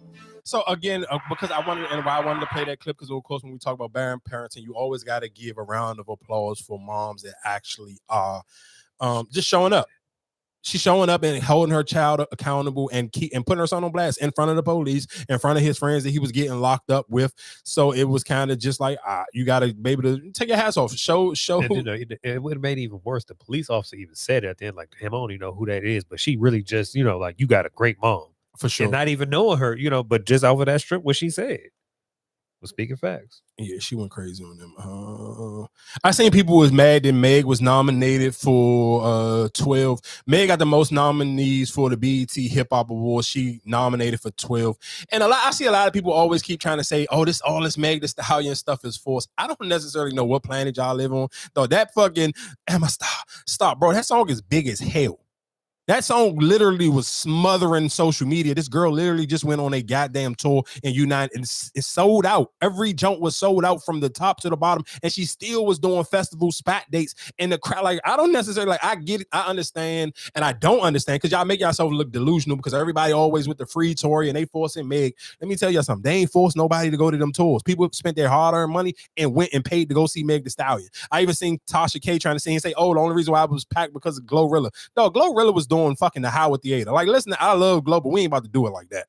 So again, because I wanted, and why I wanted to play that clip, because of course when we talk about parenting, you always got to give a round of applause for moms that actually are just showing up. She's showing up and holding her child accountable and putting her son on blast in front of the police, in front of his friends that he was getting locked up with. So it was kind of just like, you got to be able to take your hats off. Show. And, it would have made it even worse. The police officer even said at the end, like, him, I don't even know who that is, but she really just, like, you got a great mom. For sure. And not even knowing her, but just over that strip, what she said was speaking facts. Yeah, she went crazy on them. I seen people was mad that Meg was nominated for 12. Meg got the most nominees for the BET Hip Hop Awards. She nominated for 12. And I see a lot of people always keep trying to say, oh, all this Meg the Stallion stuff is forced. I don't necessarily know what planet y'all live on. Though that fucking stop, bro. That song is big as hell. That song literally was smothering social media. This girl literally just went on a goddamn tour in United, and it's sold out. Every junk was sold out from the top to the bottom, and she still was doing festival spot dates. And the crowd, like, I don't necessarily, like, I get it, I understand, and I don't understand, because y'all make yourself look delusional, because everybody always with the free Tory and they forcing Meg. Let me tell you something. They ain't forced nobody to go to them tours. People spent their hard-earned money and went and paid to go see Meg the Stallion. I even seen Tasha K trying to sing and say, oh, the only reason why I was packed because of Glorilla. No, Glorilla was doing fucking the Howard Theater. Like, listen, I love Glow, but we ain't about to do it like that.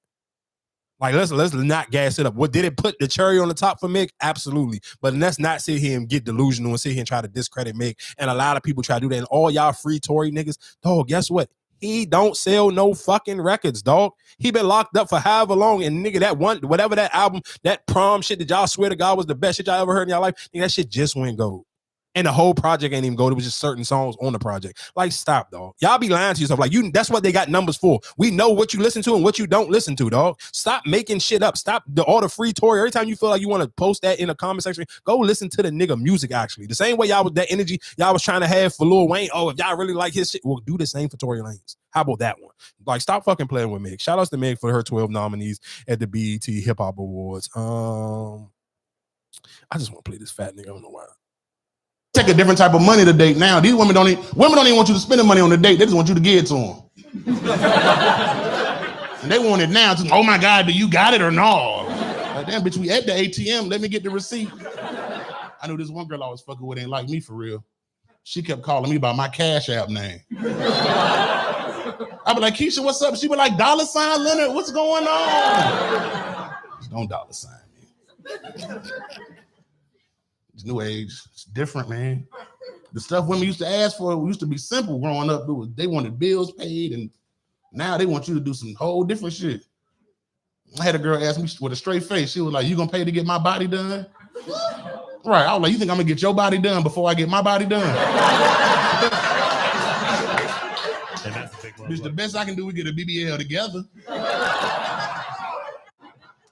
Like, let's not gas it up. What did it put the cherry on the top for Meg? Absolutely. But let's not sit here and get delusional and sit here and try to discredit Meg. And a lot of people try to do that. And all y'all free Tory niggas, dog, guess what? He don't sell no fucking records, dog. He been locked up for however long. And nigga, that one, whatever that album, that prom shit that y'all swear to God was the best shit y'all ever heard in y'all life, nigga, that shit just went gold. And the whole project ain't even gold. It was just certain songs on the project. Like, stop, dog. Y'all be lying to yourself. Like, that's what they got numbers for. We know what you listen to and what you don't listen to, dog. Stop making shit up. Stop all the free Tory. Every time you feel like you want to post that in a comment section, go listen to the nigga music, actually. The same way y'all with that energy y'all was trying to have for Lil Wayne. Oh, if y'all really like his shit, well, do the same for Tory Lanez. How about that one? Like, stop fucking playing with Meg. Shout outs to Meg for her 12 nominees at the BET Hip Hop Awards. I just want to play this fat nigga. I don't know why. Take a different type of money to date now. These women don't even want you to spend the money on the date. They just want you to give it to them. And they want it now. Oh my God, do you got it or no? Like, damn, bitch, we at the ATM. Let me get the receipt. I knew this one girl I was fucking with ain't like me for real. She kept calling me by my Cash App name. I be like, Keisha, what's up? She be like, $sign Leonard, what's going on? Don't $sign me. It's new age. It's different, man. The stuff women used to ask for used to be simple growing up. They wanted bills paid, and now they want you to do some whole different shit. I had a girl ask me with a straight face. She was like, you gonna pay to get my body done? Right. I was like, you think I'm gonna get your body done before I get my body done? Bitch, the best I can do, we get a BBL together.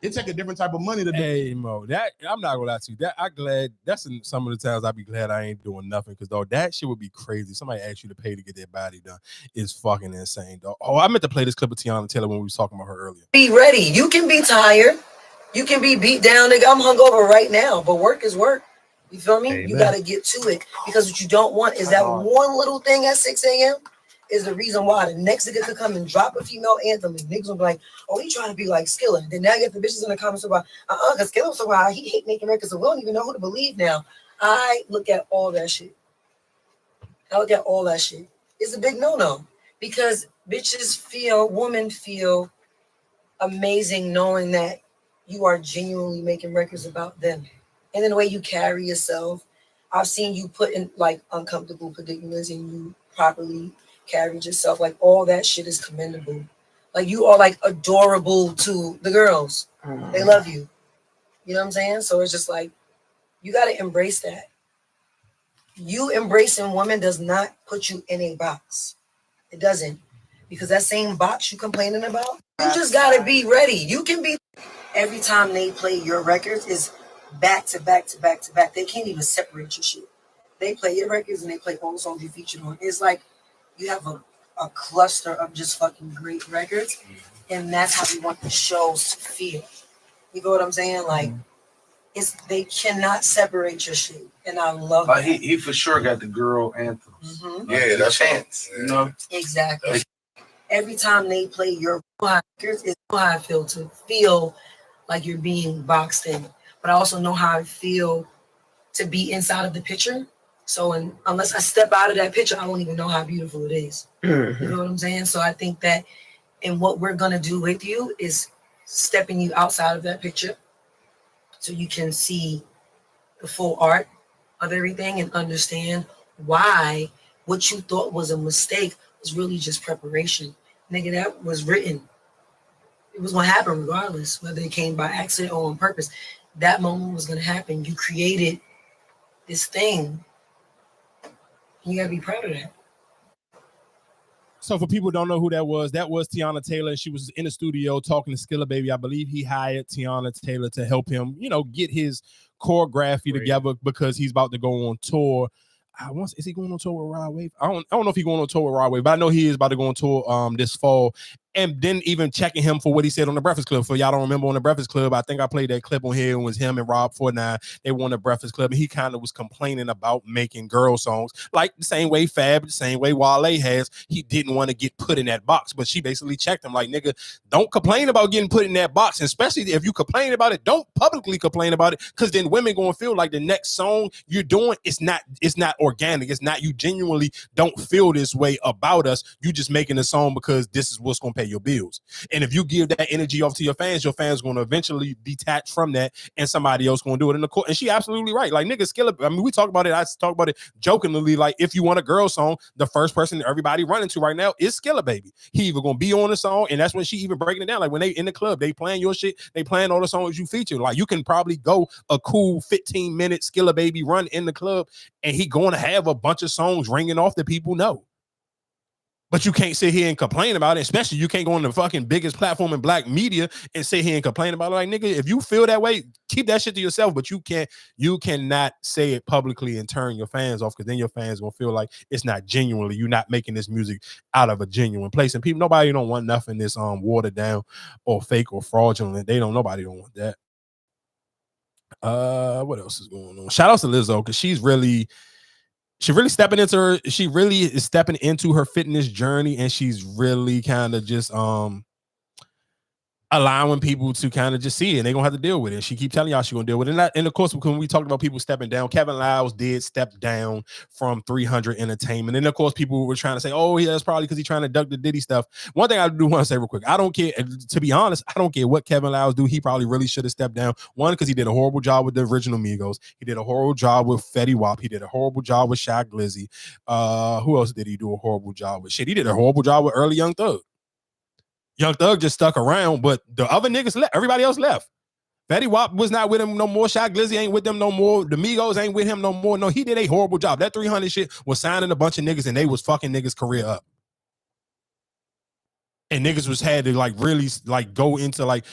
It take a different type of money to do. Hey, Mo, that I'm not gonna lie to you. That I'm glad. That's some of the times I'd be glad I ain't doing nothing, because though that shit would be crazy. Somebody asked you to pay to get their body done is fucking insane, though. Oh, I meant to play this clip of Tiana Taylor when we was talking about her earlier. Be ready. You can be tired. You can be beat down. Nigga, I'm hungover right now, but work is work. You feel me? Amen. You gotta get to it, because what you don't want is that one little thing at 6 a.m. is the reason why the next nigga could come and drop a female anthem, and niggas will be like, oh, he trying to be like Skilla. Then now you get the bitches in the comments about, because Skilla so why he hate making records, so we don't even know who to believe now. I look at all that shit. is a big no-no because women feel amazing knowing that you are genuinely making records about them. And then the way you carry yourself, I've seen you put in like uncomfortable predicaments and you properly carried yourself. Like all that shit is commendable. Like you are like adorable to the girls. They love you. You know what I'm saying? So it's just like, you got to embrace that. You embracing women does not put you in a box. It doesn't. Because that same box you complaining about, you just got to be ready. You can be, every time they play your records is back to back to back to back. They can't even separate your shit. They play your records and they play all the songs you featured on. It's like you have a cluster of just fucking great records. And that's how we want the shows to feel. You know what I'm saying? Like, they cannot separate your shit. And I love that. He for sure got the girl anthems. Mm-hmm. Yeah, that's chance. You know? Exactly. Every time they play your records, it's how I feel to feel like you're being boxed in. But I also know how I feel to be inside of the picture. So unless I step out of that picture, I don't even know how beautiful it is. Mm-hmm. You know what I'm saying? So I think that and what we're going to do with you is stepping you outside of that picture so you can see the full art of everything and understand why what you thought was a mistake was really just preparation. Nigga, that was written. It was going to happen regardless, whether it came by accident or on purpose. That moment was going to happen. You created this thing. You got to be proud of that. So for people who don't know who that was Tiana Taylor. She was in the studio talking to Skilla Baby. I believe he hired Tiana Taylor to help him, get his choreography together because he's about to go on tour. Is he going on tour with Rod Wave? I don't know if he's going on tour with Rod Wave, but I know he is about to go on tour this fall. And then even checking him for what he said on the Breakfast Club. For y'all don't remember on the Breakfast Club, I think I played that clip on here. It was him and Rob 49. They won the Breakfast Club. And he kind of was complaining about making girl songs. Like the same way Fab, the same way Wale has. He didn't want to get put in that box. But she basically checked him like, nigga, don't complain about getting put in that box. And especially if you complain about it, don't publicly complain about it. Because then women going to feel like the next song you're doing, it's not organic. It's not, you genuinely don't feel this way about us. You just making a song because this is what's going to pay your bills. And if you give that energy off to your fans going to eventually detach from that and somebody else going to do it in the court. And she absolutely right. Like, nigga, Skilla, I mean, we talk about it. I talk about it jokingly. Like, if you want a girl song, the first person everybody running to right now is Skilla Baby. He either going to be on the song, and that's when she even breaking it down. Like, when they in the club, they playing your shit, they playing all the songs you feature. Like, you can probably go a cool 15-minute Skilla Baby run in the club, and he going to have a bunch of songs ringing off that people know. But you can't sit here and complain about it, especially you can't go on the fucking biggest platform in black media and sit here and complain about it. Like, nigga, if you feel that way, keep that shit to yourself, but you cannot say it publicly and turn your fans off, because then your fans gonna feel like it's not genuinely, you're not making this music out of a genuine place. And nobody don't want nothing this watered down or fake or fraudulent. Nobody don't want that. What else is going on? Shout out to Lizzo, because she really is stepping into her fitness journey, and she's really kind of just allowing people to kind of just see it, and they're gonna have to deal with it. She keep telling y'all she's gonna deal with it. And of course, when we talked about people stepping down, Kevin Liles did step down from 300 Entertainment. And of course, people were trying to say, oh, yeah, that's probably because he's trying to duck the Diddy stuff. One thing I do want to say real quick, I don't care, to be honest, I don't care what Kevin Liles do. He probably really should have stepped down. One, because he did a horrible job with the original Migos. He did a horrible job with Fetty Wap. He did a horrible job with Shy Glizzy. Who else did he do a horrible job with? Shit, he did a horrible job with early Young Thug. Young Thug just stuck around, but the other niggas left. Everybody else left. Fetty Wap was not with him no more. Shy Glizzy ain't with them no more. The Migos ain't with him no more. No, he did a horrible job. That 300 shit was signing a bunch of niggas, and they was fucking niggas' career up. And niggas had to like really like go into like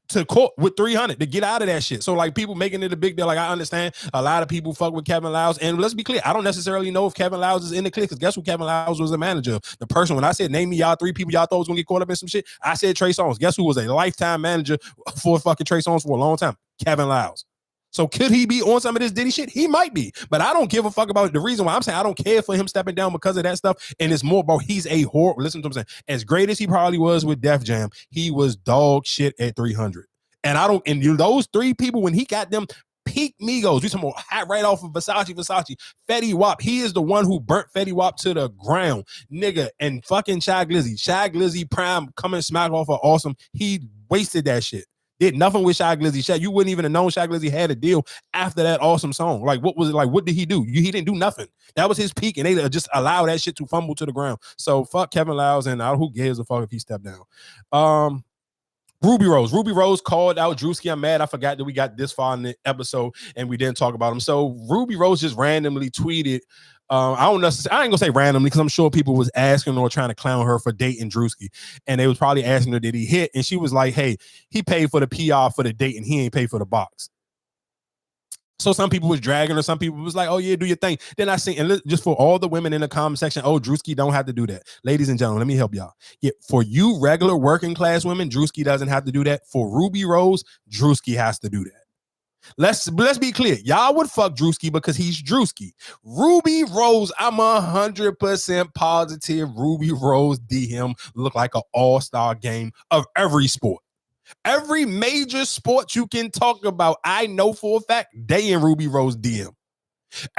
to court with 300 to get out of that shit. So like people making it a big deal. Like, I understand a lot of people fuck with Kevin Liles, and let's be clear, I don't necessarily know if Kevin Liles is in the clique, because guess who Kevin Liles was a manager of? The person, when I said name me y'all 3 people y'all thought was gonna get caught up in some shit, I said Trey Songz. Guess who was a lifetime manager for fucking Trey Songz for a long time? Kevin Liles. So could he be on some of this Diddy shit? He might be, but I don't give a fuck about it. The reason why I'm saying I don't care for him stepping down because of that stuff, and it's more about he's a horrible, listen to what I'm saying, as great as he probably was with Def Jam, he was dog shit at 300. And those 3 people, when he got them peak Migos. We talking about hat right off of Versace. Fetty Wap. He is the one who burnt Fetty Wap to the ground, nigga. And fucking Shy Glizzy Prime coming smack off of Awesome. He wasted that shit. Did nothing with Shy Glizzy. You wouldn't even have known Shy Glizzy had a deal after that Awesome song. Like, what was it like? What did he do? He didn't do nothing. That was his peak, and they just allowed that shit to fumble to the ground. So fuck Kevin Lyles, and who gives a fuck if he stepped down. Ruby Rose called out Drewski. I'm mad I forgot that we got this far in the episode and we didn't talk about him. So Ruby Rose just randomly tweeted. I ain't gonna say randomly because I'm sure people was asking or trying to clown her for dating Drewski, and they was probably asking her did he hit, and she was like, "Hey, he paid for the PR for the date and he ain't paid for the box." So some people was dragging her, some people was like, "Oh yeah, do your thing." Then I seen, and just for all the women in the comment section, oh, Drewski don't have to do that. Ladies and gentlemen, let me help y'all. Yeah, for you regular working class women, Drewski doesn't have to do that. For Ruby Rose, Drewski has to do that. Let's be clear. Y'all would fuck Drewski because he's Drewski. Ruby Rose, I'm 100% positive Ruby Rose DM look like an all-star game of every sport. Every major sport you can talk about, I know for a fact, they in Ruby Rose DM.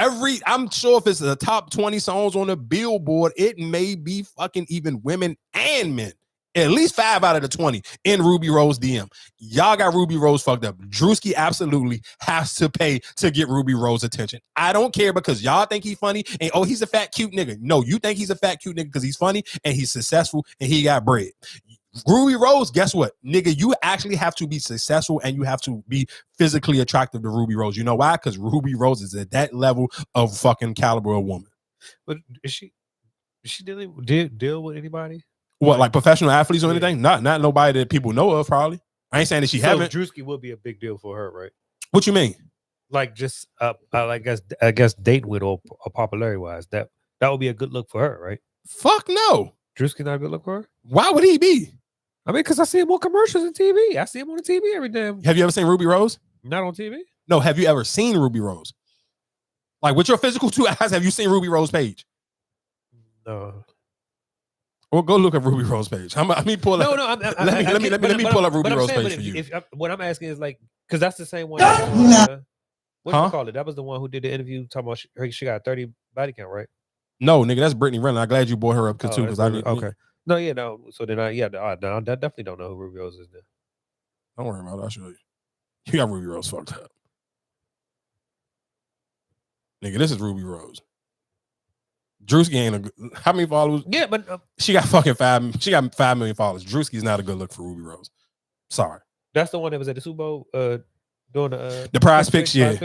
I'm sure if it's the top 20 songs on the Billboard, it may be fucking even women and men. At least 5 out of the 20 in Ruby Rose DM. Y'all got Ruby Rose fucked up. Drewski absolutely has to pay to get Ruby Rose attention. I don't care because y'all think he's funny and oh, he's a fat, cute nigga. No, you think he's a fat, cute nigga because he's funny and he's successful and he got bread. Ruby Rose, guess what? Nigga, you actually have to be successful and you have to be physically attractive to Ruby Rose. You know why? Because Ruby Rose is at that level of fucking caliber of woman. But is she deal with anybody? What, like professional athletes or anything? Not nobody that people know of, probably. I ain't saying that she haven't. Drewski would be a big deal for her, right? What you mean? Like just I guess date with or popularity wise, that would be a good look for her, right? Fuck no. Drewski not a good look for her? Why would he be? I mean, because I see him on commercials and TV. I see him on the TV every damn. Have you ever seen Ruby Rose? Not on TV. No, have you ever seen Ruby Rose? Like with your physical 2 eyes, have you seen Ruby Rose page? No. Well, go look at Ruby Rose page. Let me pull up. Let me pull up Ruby Rose page for you. What I'm asking is like, because that's the same one. What do you call it? That was the one who did the interview talking about she got a 30 body count, right? No, nigga, that's Brittany Renner. I'm glad you brought her up too. Because okay. No, yeah, no. So then I definitely don't know who Ruby Rose is. Then don't worry about it. I'll show you. You got Ruby Rose fucked up, nigga. This is Ruby Rose. Drewski ain't how many followers? Yeah, but she got fucking 5. She got 5 million followers. Drewski's not a good look for Ruby Rose. Sorry. That's the one that was at the Super Bowl doing the prize picks. Yeah.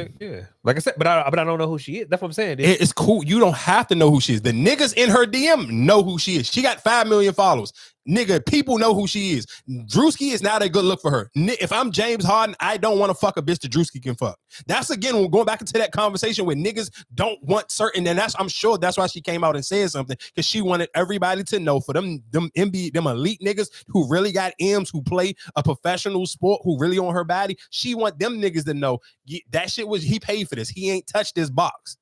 Like I said, but I don't know who she is. That's what I'm saying. It's cool. You don't have to know who she is. The niggas in her DM know who she is. She got 5 million followers. Nigga, people know who she is. Drewski is not a good look for her. If I'm James Harden, I don't want to fuck a bitch that Drewski can fuck. That's again, we're going back into that conversation where niggas don't want certain, and I'm sure that's why she came out and said something, because she wanted everybody to know for them elite niggas who really got M's, who play a professional sport, who really on her body. She want them niggas to know that shit was, he paid for this. He ain't touched this box.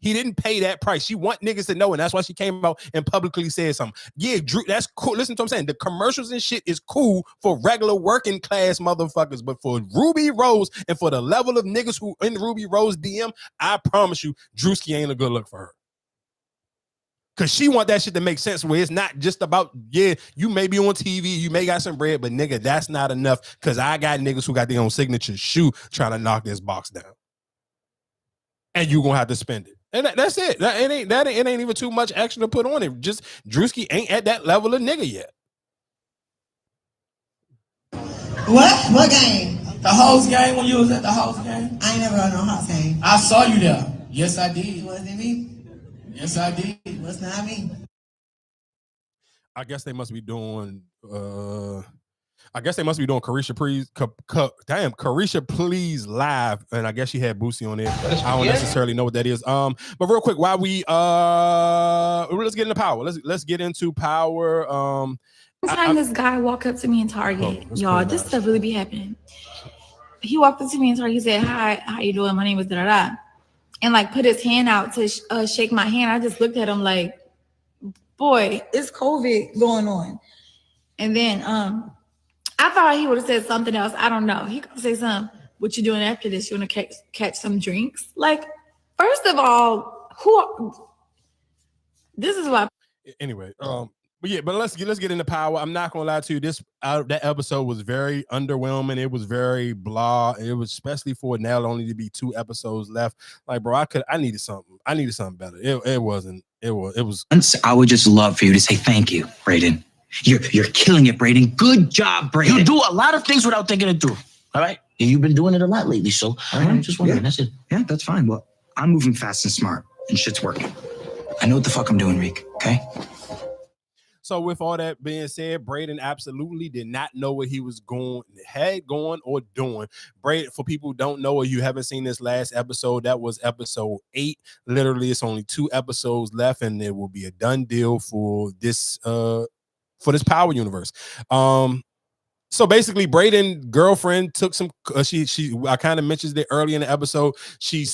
He didn't pay that price. She want niggas to know, and that's why she came out and publicly said something. Yeah, Drew, that's cool. Listen to what I'm saying. The commercials and shit is cool for regular working class motherfuckers, but for Ruby Rose and for the level of niggas who in Ruby Rose DM, I promise you, Drewski ain't a good look for her. Cause she want that shit to make sense where it's not just about, yeah, you may be on TV, you may got some bread, but nigga, that's not enough. Cause I got niggas who got their own signature shoe trying to knock this box down. And you gonna have to spend it. And that's it. It ain't even too much extra to put on it. Just Drewski ain't at that level of nigga yet. What? What game? The host game when you was at the host game? I ain't never on no host game. I saw you there. Yes, I did. Wasn't it me? Yes, I did. It was not me. I guess they must be doing Carisha Please live, and I guess she had Boosie on there. I don't necessarily know what that is. But real quick, while we let's get into power. Let's get into power. One time this guy walked up to me in Target, y'all. This stuff really be happening. He walked up to me in Target. He said, "Hi, how you doing? My name is da da da," and like put his hand out to shake my hand. I just looked at him like, "Boy, it's COVID going on," and then I thought he would have said something else. I don't know. He could say something. what you doing after this? You want to catch some drinks? Like, first of all, this is why. Anyway, but let's get into power. I'm not gonna lie to you. That episode was very underwhelming. It was very blah. It was especially for now only to be 2 episodes left. Like, bro, I needed something. I needed something better. It wasn't. It was. I would just love for you to say thank you, Brayden. You're killing it, Brayden. Good job, Brayden. You do a lot of things without thinking it through. All right, you've been doing it a lot lately. So I'm just wondering. That's it. Yeah, that's fine. Well, I'm moving fast and smart, and shit's working. I know what the fuck I'm doing, Reek. Okay. So with all that being said, Brayden absolutely did not know what he was going or doing. Brayden, for people who don't know or you haven't seen this last episode, that was episode 8. Literally, it's only 2 episodes left, and it will be a done deal for this Power universe. So basically, Brayden's girlfriend took some. I kind of mentioned it early in the episode. She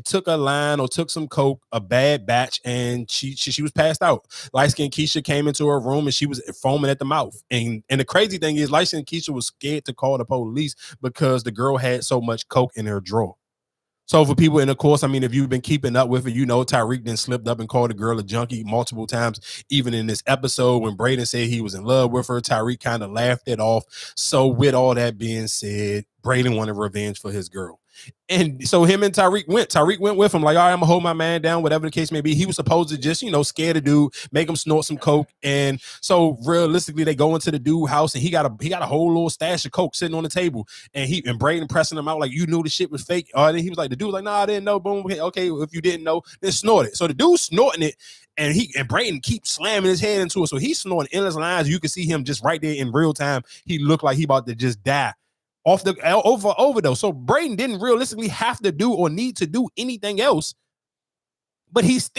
took a line or took some coke, a bad batch, and she was passed out. Light-skinned Keisha came into her room and she was foaming at the mouth. And the crazy thing is, light-skinned Keisha was scared to call the police because the girl had so much coke in her drawer. So for people, and of course, I mean, if you've been keeping up with it, you know Tyreek then slipped up and called the girl a junkie multiple times. Even in this episode, when Brayden said he was in love with her, Tyreek kind of laughed it off. So with all that being said, Brayden wanted revenge for his girl. And so him and Tyreek went with him, like, all right, I'm gonna hold my man down, whatever the case may be. He was supposed to just, scare the dude, make him snort some coke. And so realistically, they go into the dude house and he got a whole little stash of coke sitting on the table. And Brayden pressing him out like, you knew the shit was fake. And he was like, the dude was like, nah, I didn't know. Boom. Okay, if you didn't know, then snort it. So the dude's snorting it, and Brayden keeps slamming his head into it. So he's snorting endless lines. You can see him just right there in real time. He looked like he about to just die off the overdose. So Brayden didn't realistically have to do or need to do anything else. But because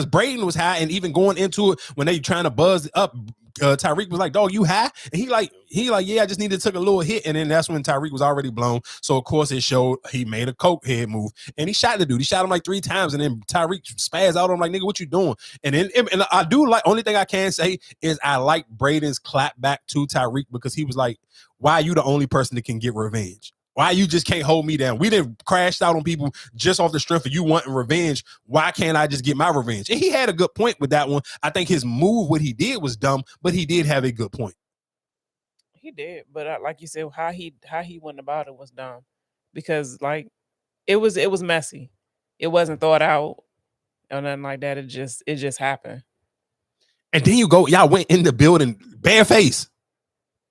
Brayden was high, and even going into it when they trying to buzz up, Tyreek was like, dog, you high? And he like, yeah, I just needed to take a little hit. And then that's when Tyreek was already blown. So of course it showed he made a coke head move, and he shot the dude. He shot him like 3 times, and then Tyreek spazzed out on him like, nigga, what you doing? And then I do like, only thing I can say is I like Brayden's clap back to Tyreek, because he was like, why are you the only person that can get revenge? Why you just can't hold me down? We didn't crash out on people just off the strength of you wanting revenge. Why can't I just get my revenge? And he had a good point with that one. I think his move, what he did was dumb, but he did have a good point. He did, but like you said, how he went about it was dumb, because like it was messy. It wasn't thought out or nothing like that. It just happened. And then y'all went in the building bare face.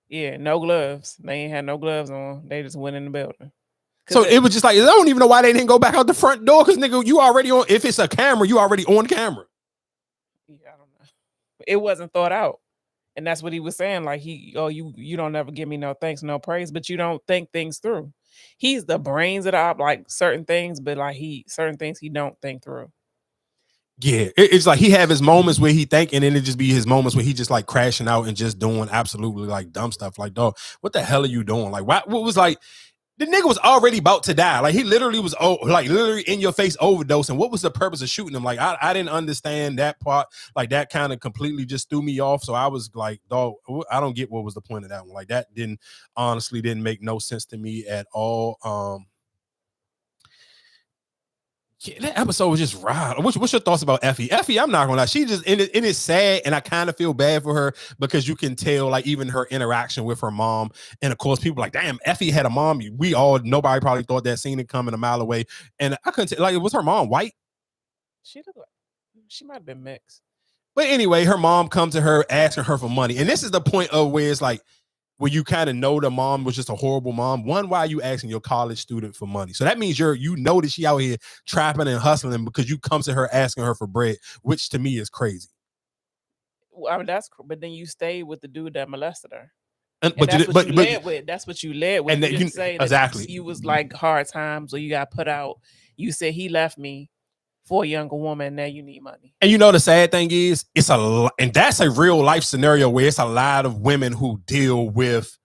Yeah, no gloves. They ain't had no gloves on. They just went in the building. So it was just like, I don't even know why they didn't go back out the front door, because nigga, you already on. If it's a camera, you already on camera. Yeah, I don't know. It wasn't thought out, and that's what he was saying. Like you don't ever give me no thanks, no praise, but you don't think things through. He's the brains of the op, like certain things, but like certain things he don't think through. Yeah, it's like he have his moments where he think, and then it just be his moments where he just like crashing out and just doing absolutely like dumb stuff. Like, dog, what the hell are you doing? Like, what was like, the nigga was already about to die. Like, he literally was literally in your face overdose. And what was the purpose of shooting him? Like, I didn't understand that part. Like, that kind of completely just threw me off. So I was like, dog, I don't get what was the point of that one. Like, that honestly didn't make no sense to me at all. Yeah, that episode was just wild. What's your thoughts about Effie? Effie, I'm not gonna lie, she just it is sad, and I kind of feel bad for her, because you can tell like even her interaction with her mom, and of course people like, damn, Effie had a mom. Nobody probably thought that scene had coming a mile away, and I couldn't tell, like, was her mom white? She looked like she might have been mixed. But anyway, her mom comes to her asking her for money, and this is the point of where it's like, where you kind of know the mom was just a horrible mom. One, why are you asking your college student for money? So that means you know that she out here trapping and hustling, because you come to her asking her for bread, which to me is crazy. Well, I mean, but then you stayed with the dude that molested her. That's what you led with. And you didn't say that exactly. You was like hard times, or you got put out. You said he left me for a younger woman. Now you need money. And you know the sad thing is, and that's a real life scenario where it's a lot of women who deal with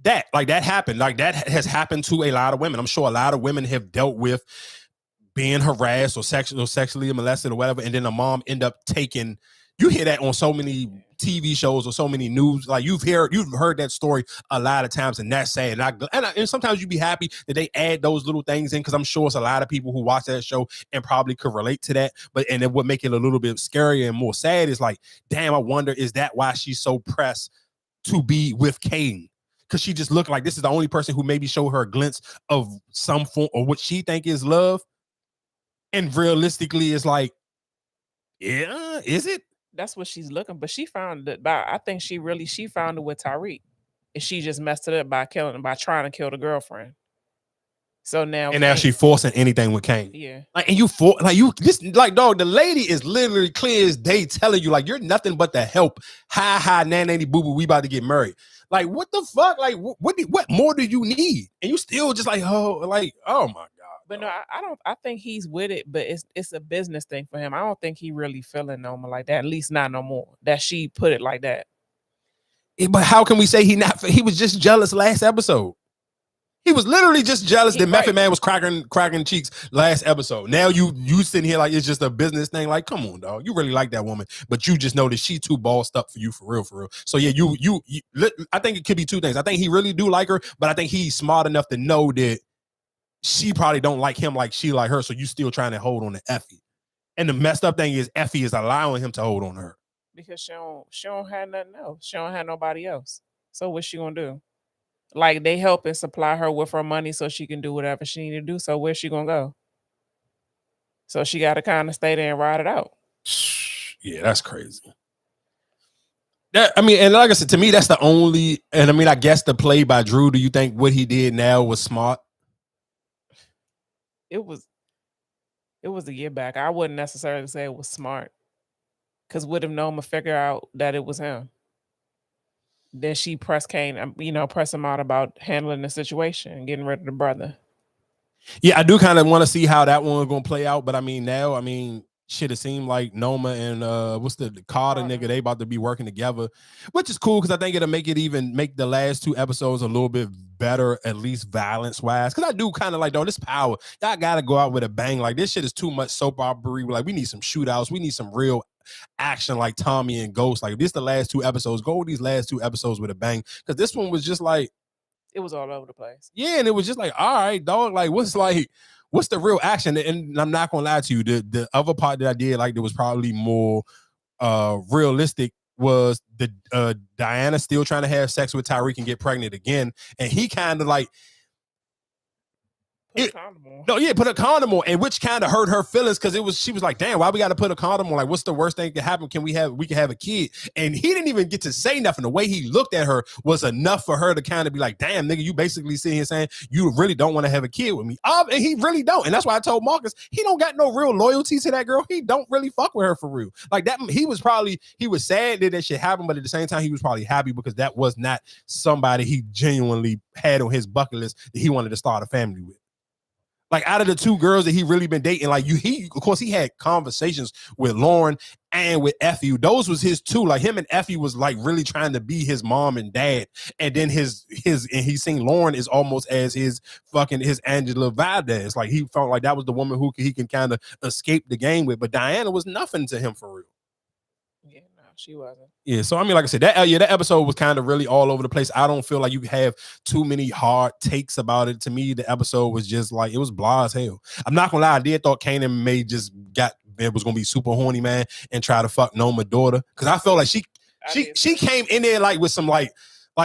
that. Like, that happened. Like, that has happened to a lot of women. I'm sure a lot of women have dealt with being harassed or sexually molested or whatever, and then a mom end up taking. You hear that on so many TV shows or so many news. Like you've heard that story a lot of times, and that's sad. And sometimes you be happy that they add those little things in, because I'm sure it's a lot of people who watch that show and probably could relate to that. But and it would make it a little bit scarier and more sad is like, damn, I wonder, is that why she's so pressed to be with Caden? Because she just looked like this is the only person who maybe show her a glimpse of some form or what she think is love. And realistically, it's like, yeah, is it? That's what she's looking, but she found it by, I think she found it with Tyreek. And she just messed it up by trying to kill the girlfriend. So now she forcing anything with Kane. Yeah. Like, and dog, the lady is literally clear as day telling you, like, you're nothing but the help. Hi, nanny boo boo, we about to get married. Like, what the fuck? Like, what more do you need? And you still just like, oh my God. But no, I think he's with it, but it's a business thing for him. I don't think he really feeling Noma like that, at least not no more. That she put it like that. Yeah, but how can we say he was just jealous last episode? He was literally just jealous that Method Man was cracking cheeks last episode. Now you sitting here like it's just a business thing. Like, come on, dog. You really like that woman, but you just know that she too bossed up for you for real. So yeah, you I think it could be two things. I think he really do like her, but I think he's smart enough to know that she probably don't like him like she like her. So you still trying to hold on to Effie. And the messed up thing is Effie is allowing him to hold on to her. Because she don't have nothing else. She don't have nobody else. So what's she gonna do? Like, they help and supply her with her money so she can do whatever she need to do. So where's she gonna go? So she got to kind of stay there and ride it out. Yeah, that's crazy. And like I said, to me, that's the only. And I mean, I guess the play by Drew. Do you think what he did now was smart? It was a get back. I wouldn't necessarily say it was smart, because would have Noma figure out that it was him. Then she pressed Kane, press him out about handling the situation and getting rid of the brother. Yeah, I do kind of want to see how that one going to play out. But I mean, shit, it seemed like Noma and what's the Carter nigga, they about to be working together, which is cool because I think it'll make the last two episodes a little bit better, at least violence wise. Because I do kind of like, this power, y'all gotta go out with a bang. Like, this shit is too much soap opera. Like, we need some shootouts, we need some real action like Tommy and Ghost. Like, this the last two episodes. Go with these last two episodes with a bang. Because this one was just like, it was all over the place. Yeah, and it was just like, all right, dog. Like, what's the real action? And I'm not gonna lie to you, the other part that I did like that was probably more realistic was the Diana still trying to have sex with Tyreek and get pregnant again, and he kind of like put a condom on, and which kind of hurt her feelings because she was like, damn, why we got to put a condom on? Like, what's the worst thing that can happen? We can have a kid. And he didn't even get to say nothing. The way he looked at her was enough for her to kind of be like, damn, nigga, you basically sitting here saying you really don't want to have a kid with me. And he really don't. And that's why I told Marcus, he don't got no real loyalty to that girl. He don't really fuck with her for real. Like that, he was sad that shit happened, but at the same time, he was probably happy because that was not somebody he genuinely had on his bucket list that he wanted to start a family with. Like, out of the two girls that he really been dating, like of course he had conversations with Lauren and with Effie. Those was his two. Like, him and Effie was like really trying to be his mom and dad. And then and he seen Lauren is almost as his Angela Valdez. Like, he felt like that was the woman who he can kind of escape the game with. But Diana was nothing to him for real. Yeah, no, she wasn't. Yeah, so I mean, like I said, that episode was kind of really all over the place. I don't feel like you have too many hard takes about it. To me, the episode was just like, it was blah as hell. I'm not gonna lie, I did thought Kanan May just was gonna be super horny, man, and try to fuck Noma's daughter, because I felt like she came in there like with some like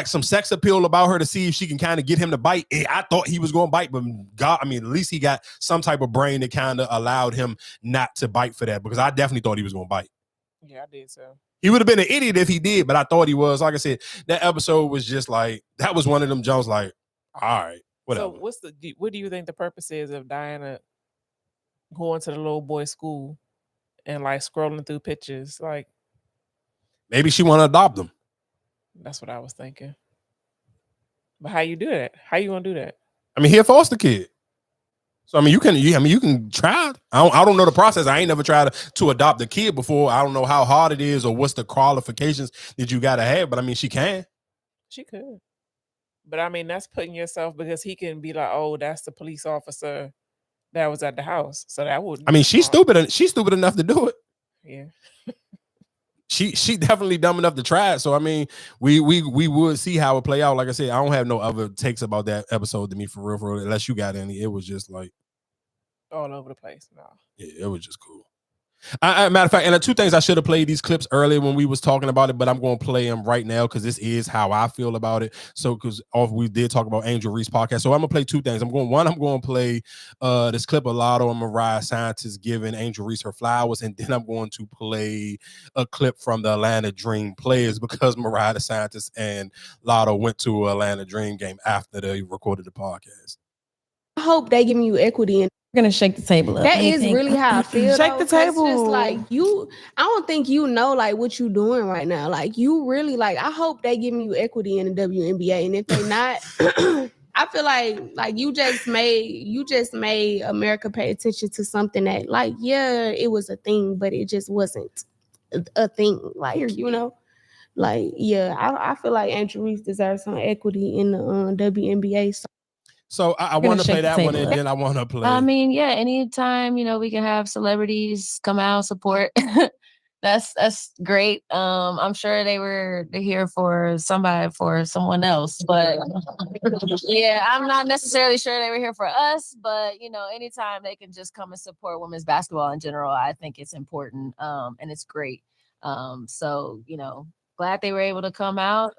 some sex appeal about her to see if she can kind of get him to bite. And I thought he was gonna bite, but God, I mean, at least he got some type of brain that kind of allowed him not to bite for that, because I definitely thought he was gonna bite. Yeah, I did so. He would have been an idiot if he did, but I thought he was. Like I said, that episode was just like, that was one of them Jones like, all right, whatever. So what do you think the purpose is of Diana going to the little boy's school and like scrolling through pictures? Like, maybe she want to adopt them. That's what I was thinking. But how you do that? How you gonna do that? I mean, he a foster kid. So I mean, you can try. I don't know the process. I ain't never tried to adopt a kid before. I don't know how hard it is or what's the qualifications that you gotta have. But I mean, she can. She could. But I mean, that's putting yourself, because he can be like, oh, that's the police officer that was at the house. So that would. I mean, she's stupid. She's stupid enough to do it. Yeah. she definitely dumb enough to try it. So I mean, we would see how it play out. Like I said, I don't have no other takes about that episode to me for real, unless you got any. It was just like all over the place. No. Yeah, it was just cool. Matter of fact, and the two things I should have played these clips earlier when we was talking about it, but I'm going to play them right now because this is how I feel about it. So, because we did talk about Angel Reese podcast, so I'm gonna play two things. I'm going to play this clip of Latto and Mariah Scientist giving Angel Reese her flowers, and then I'm going to play a clip from the Atlanta Dream players because Mariah the Scientist and Latto went to an Atlanta Dream game after they recorded the podcast. I hope they giving you equity and we're gonna shake the table up. That is really how I feel. Shake the table. Just like I don't think you know like what you doing right now. Like you really like. I hope they giving you equity in the WNBA, and if they not, I feel like you just made America pay attention to something that like it was a thing, but it just wasn't a thing. Like I feel like Angel Reese deserves some equity in the WNBA. So I want to play that one, and then I want to play. I mean, yeah, anytime we can have celebrities come out support, that's great. I'm sure they're here for someone else, but yeah, I'm not necessarily sure they were here for us. But anytime they can just come and support women's basketball in general, I think it's important, and it's great. So glad they were able to come out.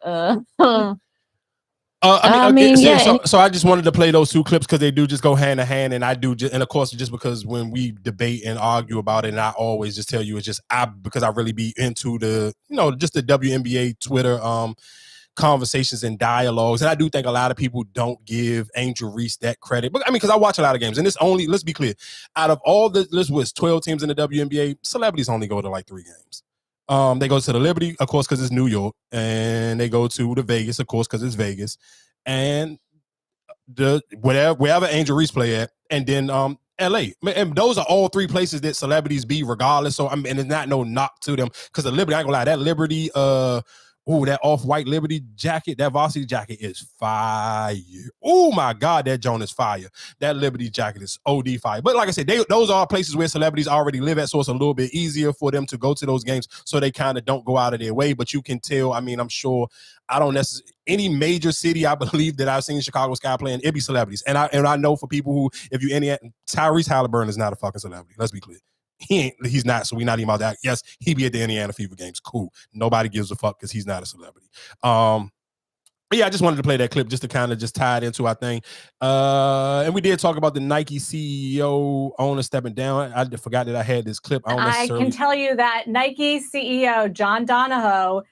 So I just wanted to play those two clips because they do just go hand in hand, and and of course, just because when we debate and argue about it, and I always just tell you it's just because I really be into the just the WNBA Twitter conversations and dialogues, and I do think a lot of people don't give Angel Reese that credit. But I mean, because I watch a lot of games, and let's be clear, out of all the 12 teams in the WNBA, celebrities only go to like 3 games. They go to the Liberty, of course, because it's New York, and they go to the Vegas, of course, because it's Vegas, and the wherever Angel Reese play at, and then LA. And those are all 3 places that celebrities be regardless. So and it's not no knock to them because the Liberty, I ain't gonna lie, that Liberty, that off-white Liberty jacket, that varsity jacket is fire. Oh my God, that Joan is fire. That Liberty jacket is OD fire. But like I said, those are places where celebrities already live at, so it's a little bit easier for them to go to those games, so they kind of don't go out of their way. But you can tell, I mean, I'm sure I don't necessarily any major city I believe that I've seen Chicago Sky playing, it be celebrities. And I know for people who, if you Tyrese Halliburton is not a fucking celebrity. Let's be clear. He's not, so we're not even about that. Yes, he be at the Indiana Fever games. Cool. Nobody gives a fuck because he's not a celebrity. Yeah, I just wanted to play that clip just to kind of just tie it into our thing. And we did talk about the Nike CEO owner stepping down. I forgot that I had this clip. I can tell you that Nike CEO John Donahoe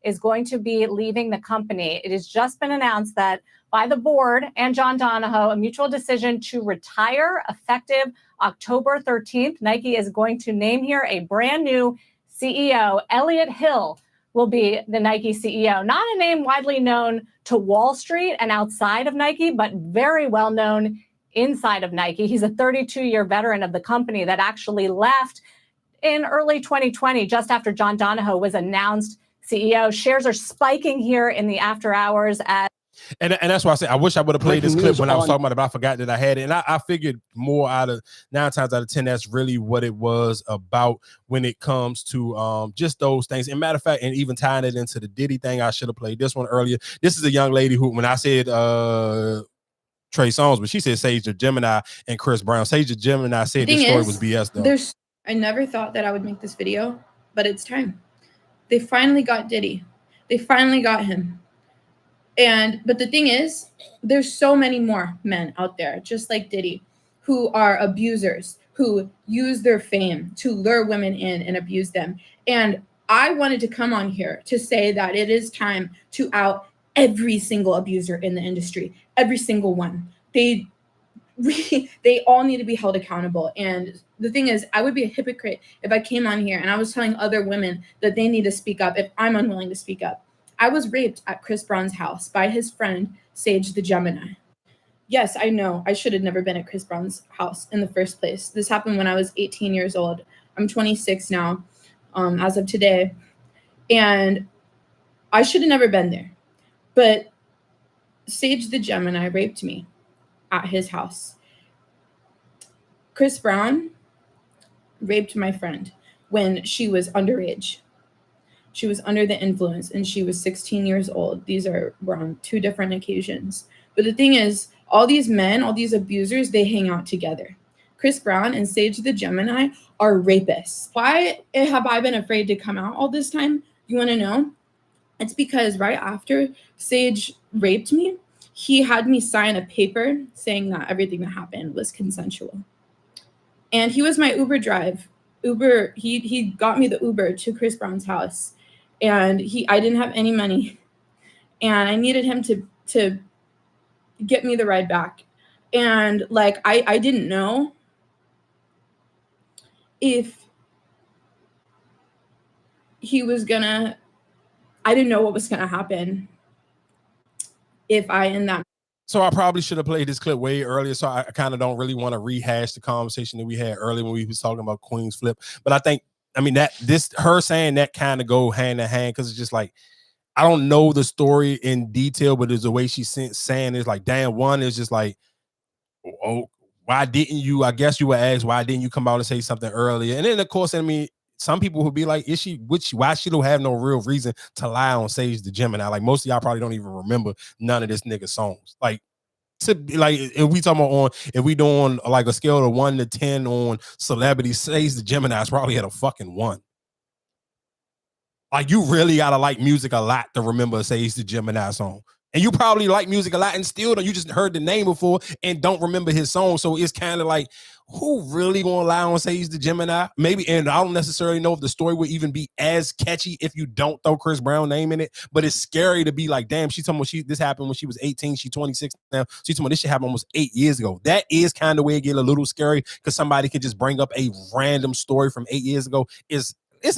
is going to be leaving the company. It has just been announced that by the board and John Donahoe, a mutual decision to retire effective October 13th. Nike is going to name here a brand new CEO. Elliott Hill will be the Nike CEO. Not a name widely known to Wall Street and outside of Nike, but very well known inside of Nike. He's a 32-year veteran of the company that actually left in early 2020, just after John Donahoe was announced CEO. Shares are spiking here in the after hours And that's why I say I wish I would have played this clip when I was talking about it, but I forgot that I had it. And I figured more out of 9 times out of 10, that's really what it was about when it comes to just those things. And matter of fact, and even tying it into the Diddy thing, I should have played this one earlier. This is a young lady who, when I said Trey Songz, but she said Sage the Gemini and Chris Brown. Sage the Gemini said this story was BS though. I never thought that I would make this video, but it's time. They finally got Diddy. They finally got him. But the thing is, there's so many more men out there, just like Diddy, who are abusers, who use their fame to lure women in and abuse them. And I wanted to come on here to say that it is time to out every single abuser in the industry, every single one. They all need to be held accountable. And the thing is, I would be a hypocrite if I came on here and I was telling other women that they need to speak up if I'm unwilling to speak up. I was raped at Chris Brown's house by his friend, Sage the Gemini. Yes, I know I should have never been at Chris Brown's house in the first place. This happened when I was 18 years old. I'm 26 now, as of today. And I should have never been there. But Sage the Gemini raped me at his house. Chris Brown raped my friend when she was underage. She was under the influence and she was 16 years old. Were on 2 different occasions. But the thing is, all these men, all these abusers, they hang out together. Chris Brown and Sage the Gemini are rapists. Why have I been afraid to come out all this time? You want to know? It's because right after Sage raped me, he had me sign a paper saying that everything that happened was consensual. And he was my Uber drive. He got me the Uber to Chris Brown's house. And I didn't have any money. And I needed him to get me the ride back. And like I didn't know if I didn't know what was gonna happen if I in that. So I probably should have played this clip way earlier. So I kind of don't really want to rehash the conversation that we had earlier when we was talking about Queen's Flip. But I think, her saying that kind of go hand in hand, because it's just like, I don't know the story in detail, but there's a way she's saying it's like, damn, one is just like, oh, why didn't you? I guess you would ask, why didn't you come out and say something earlier? And then of course, some people would be like, why she don't have no real reason to lie on Sage the Gemini? Like most of y'all probably don't even remember none of this nigga songs. Like, if we talking about if we doing like a scale of 1 to 10 on celebrity, Sage the Gemini is probably at a fucking 1. Like you really gotta like music a lot to remember Sage the Gemini song. And you probably like music a lot and still you just heard the name before and don't remember his song. So it's kind of like, who really gonna lie on Sage the Gemini? Maybe, and I don't necessarily know if the story would even be as catchy if you don't throw Chris Brown name in it. But it's scary to be like, damn, she's talking about this happened when she was 18, she's 26 now. She's talking about this shit happened almost 8 years ago. That is kind of where it get a little scary, because somebody could just bring up a random story from 8 years ago.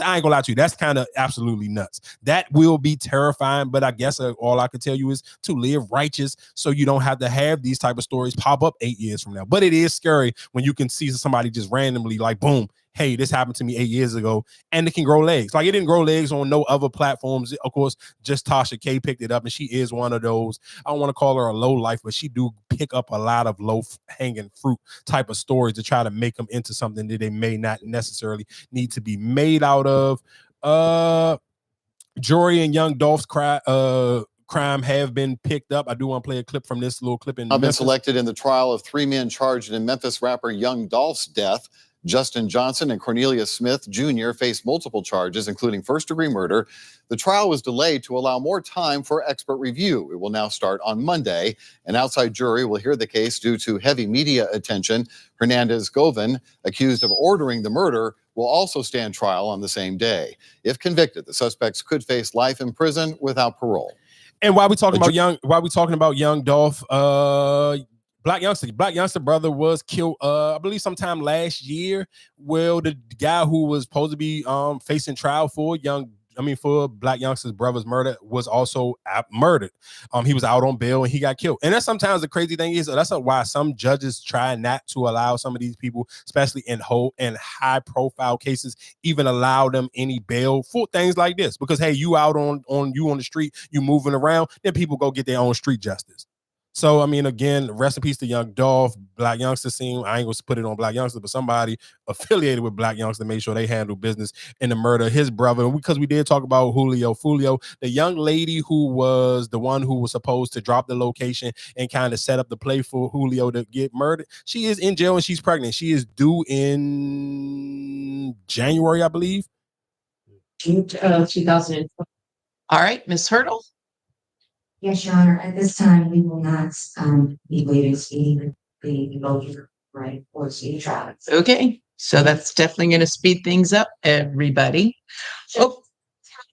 I ain't gonna lie to you, that's kind of absolutely nuts. That will be terrifying, but I guess all I can tell you is to live righteous so you don't have to have these type of stories pop up 8 years from now. But it is scary when you can see somebody just randomly like, boom, hey, this happened to me 8 years ago, and it can grow legs. Like it didn't grow legs on no other platforms. Of course, just Tasha K picked it up, and she is one of those, I don't want to call her a low life, but she do pick up a lot of low hanging fruit type of stories to try to make them into something that they may not necessarily need to be made out of. Jory and Young Dolph's crime have been picked up. I do want to play a clip from this little clip in I've been Memphis. selected in the trial of 3 men charged in Memphis rapper Young Dolph's death. Justin Johnson and Cornelius Smith Jr. face multiple charges, including first-degree murder. The trial was delayed to allow more time for expert review. It will now start on Monday. An outside jury will hear the case due to heavy media attention. Hernandez Govan, accused of ordering the murder, will also stand trial on the same day. If convicted, the suspects could face life in prison without parole. And while we talking about Young Dolph, Black Youngster brother was killed, I believe sometime last year. Well, the guy who was supposed to be facing trial for Black Youngster's brother's murder was also murdered. He was out on bail and he got killed. And that's sometimes the crazy thing is that's why some judges try not to allow some of these people, especially in high profile cases, even allow them any bail for things like this. Because hey, you out on the street, you moving around, then people go get their own street justice. So, again, rest in peace to Young Dolph. Black Youngster scene. I ain't going to put it on Black Youngster, but somebody affiliated with Black Youngster made sure they handle business in the murder of his brother. Because we did talk about Fulio, the young lady who was the one who was supposed to drop the location and kind of set up the play for Julio to get murdered. She is in jail and she's pregnant. She is due in January, I believe. 2020. All right, Ms. Hurdle. Yes, Your Honor. At this time, we will not be waiving speeding the voter right or speedy trial. Okay, so that's definitely going to speed things up, everybody. Oh,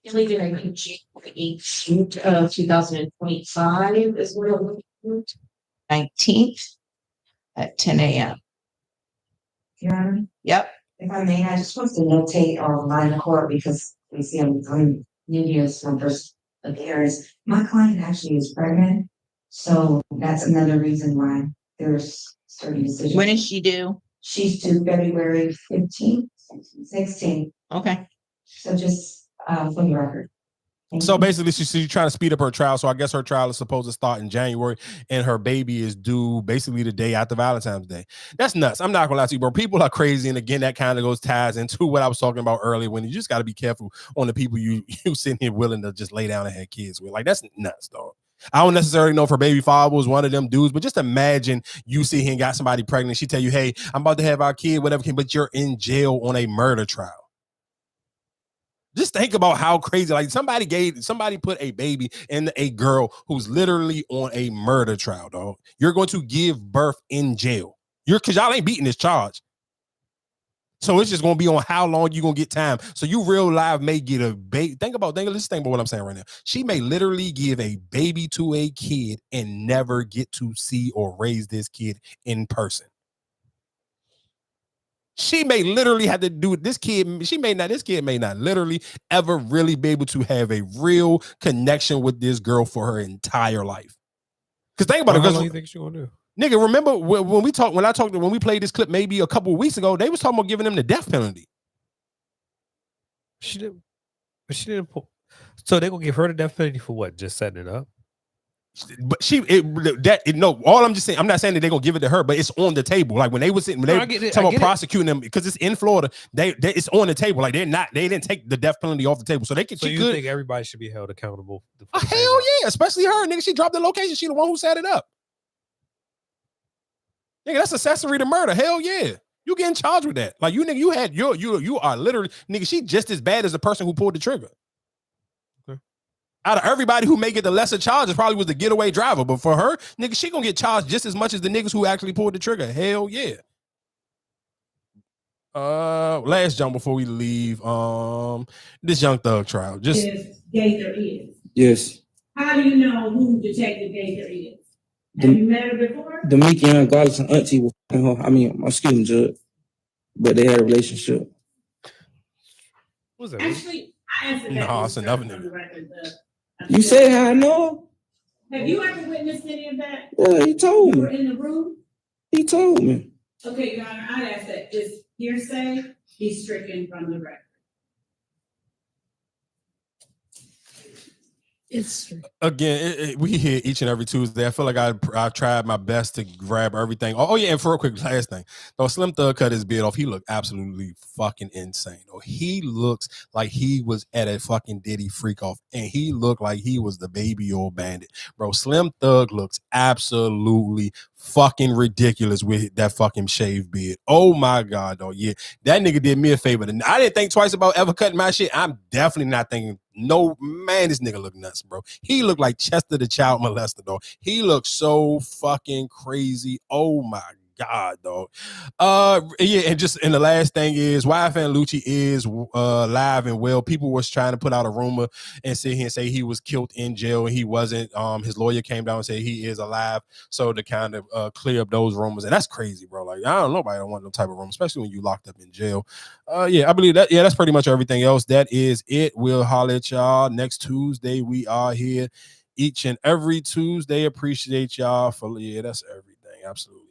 calculated, I think, January 18th, 2025 is what I'm looking at. 19th at 10 a.m. Your Honor? Yep. If I may, I just want to notate on line court because we see I'm New Year's numbers appearance. My client actually is pregnant, so that's another reason why there's certain decisions. When is she due? She's due February 15th, 16th. Okay. So just for the record. So basically, she's trying to speed up her trial. So I guess her trial is supposed to start in January, and her baby is due basically the day after Valentine's Day. That's nuts. I'm not gonna lie to you, bro. People are crazy, and again, that kind of ties into what I was talking about earlier. When you just got to be careful on the people you sitting here willing to just lay down and have kids with. Like that's nuts, dog. I don't necessarily know if her baby father was one of them dudes, but just imagine you see him got somebody pregnant. She tell you, "Hey, I'm about to have our kid, whatever," but you're in jail on a murder trial. Just think about how crazy, like somebody put a baby in a girl who's literally on a murder trial, dog. You're going to give birth in jail. Because y'all ain't beating this charge. So it's just going to be on how long you going to get time. So you real live may get a baby. Let's think about what I'm saying right now. She may literally give a baby to a kid and never get to see or raise this kid in person. She may literally have to do it. This kid may not literally ever really be able to have a real connection with this girl for her entire life. Because think about it. How long you think she's gonna do? Nigga, remember when we played this clip maybe a couple of weeks ago, they was talking about giving them the death penalty. She didn't. So they gonna give her the death penalty for what? Just setting it up. But all I'm just saying, I'm not saying that they're gonna give it to her, but it's on the table. Like when they was sitting, when they talking about prosecuting them, because it's in Florida, it's on the table. Like they didn't take the death penalty off the table. So they can. So you think everybody should be held accountable? Hell yeah, especially her, nigga. She dropped the location. She the one who set it up. Nigga, that's accessory to murder. Hell yeah. You getting charged with that. Like you nigga, you are literally, nigga, she just as bad as the person who pulled the trigger. Out of everybody who may get the lesser charges, probably was the getaway driver. But for her, nigga, she gonna get charged just as much as the niggas who actually pulled the trigger. Hell yeah. Last jump before we leave. This Young Thug trial. Just Gaither is. Yes. How do you know who Detective Gaither is? Have you met her before? Damekion, Garlington, Auntie was her. I mean, excuse me, Judge. But they had a relationship. What's that? Actually, I answered that. No, it's another nigga. You say how I know? Have you ever witnessed any of that? Yeah, he told You me. were in the room? He told me. Okay, Your Honor, I'd ask that this hearsay be stricken from the record. It's again, we hear each and every Tuesday. I feel like I've tried my best to grab everything. Oh yeah, and for a quick last thing, though, Slim Thug cut his beard off. He looked absolutely fucking insane. Oh, he looks like he was at a fucking Diddy freak off, and he looked like he was the baby old bandit, bro. Slim Thug looks absolutely fucking ridiculous with that fucking shaved beard. Oh my god, though, yeah, that nigga did me a favor. I didn't think twice about ever cutting my shit. I'm definitely not thinking. No, man, this nigga look nuts, bro. He looked like Chester the child molester, dog. He looked so fucking crazy. Oh my god, dog. Yeah, and the last thing is YFN Lucci is live and well. People was trying to put out a rumor and sit here and say he was killed in jail and he wasn't. His lawyer came down and said he is alive. So to kind of clear up those rumors, and that's crazy, bro. Like I don't know, nobody don't want no type of rumor, especially when you locked up in jail. Yeah, I believe that. Yeah, that's pretty much everything else. That is it. We'll holler at y'all next Tuesday. We are here each and every Tuesday. Appreciate y'all for that's everything. Absolutely.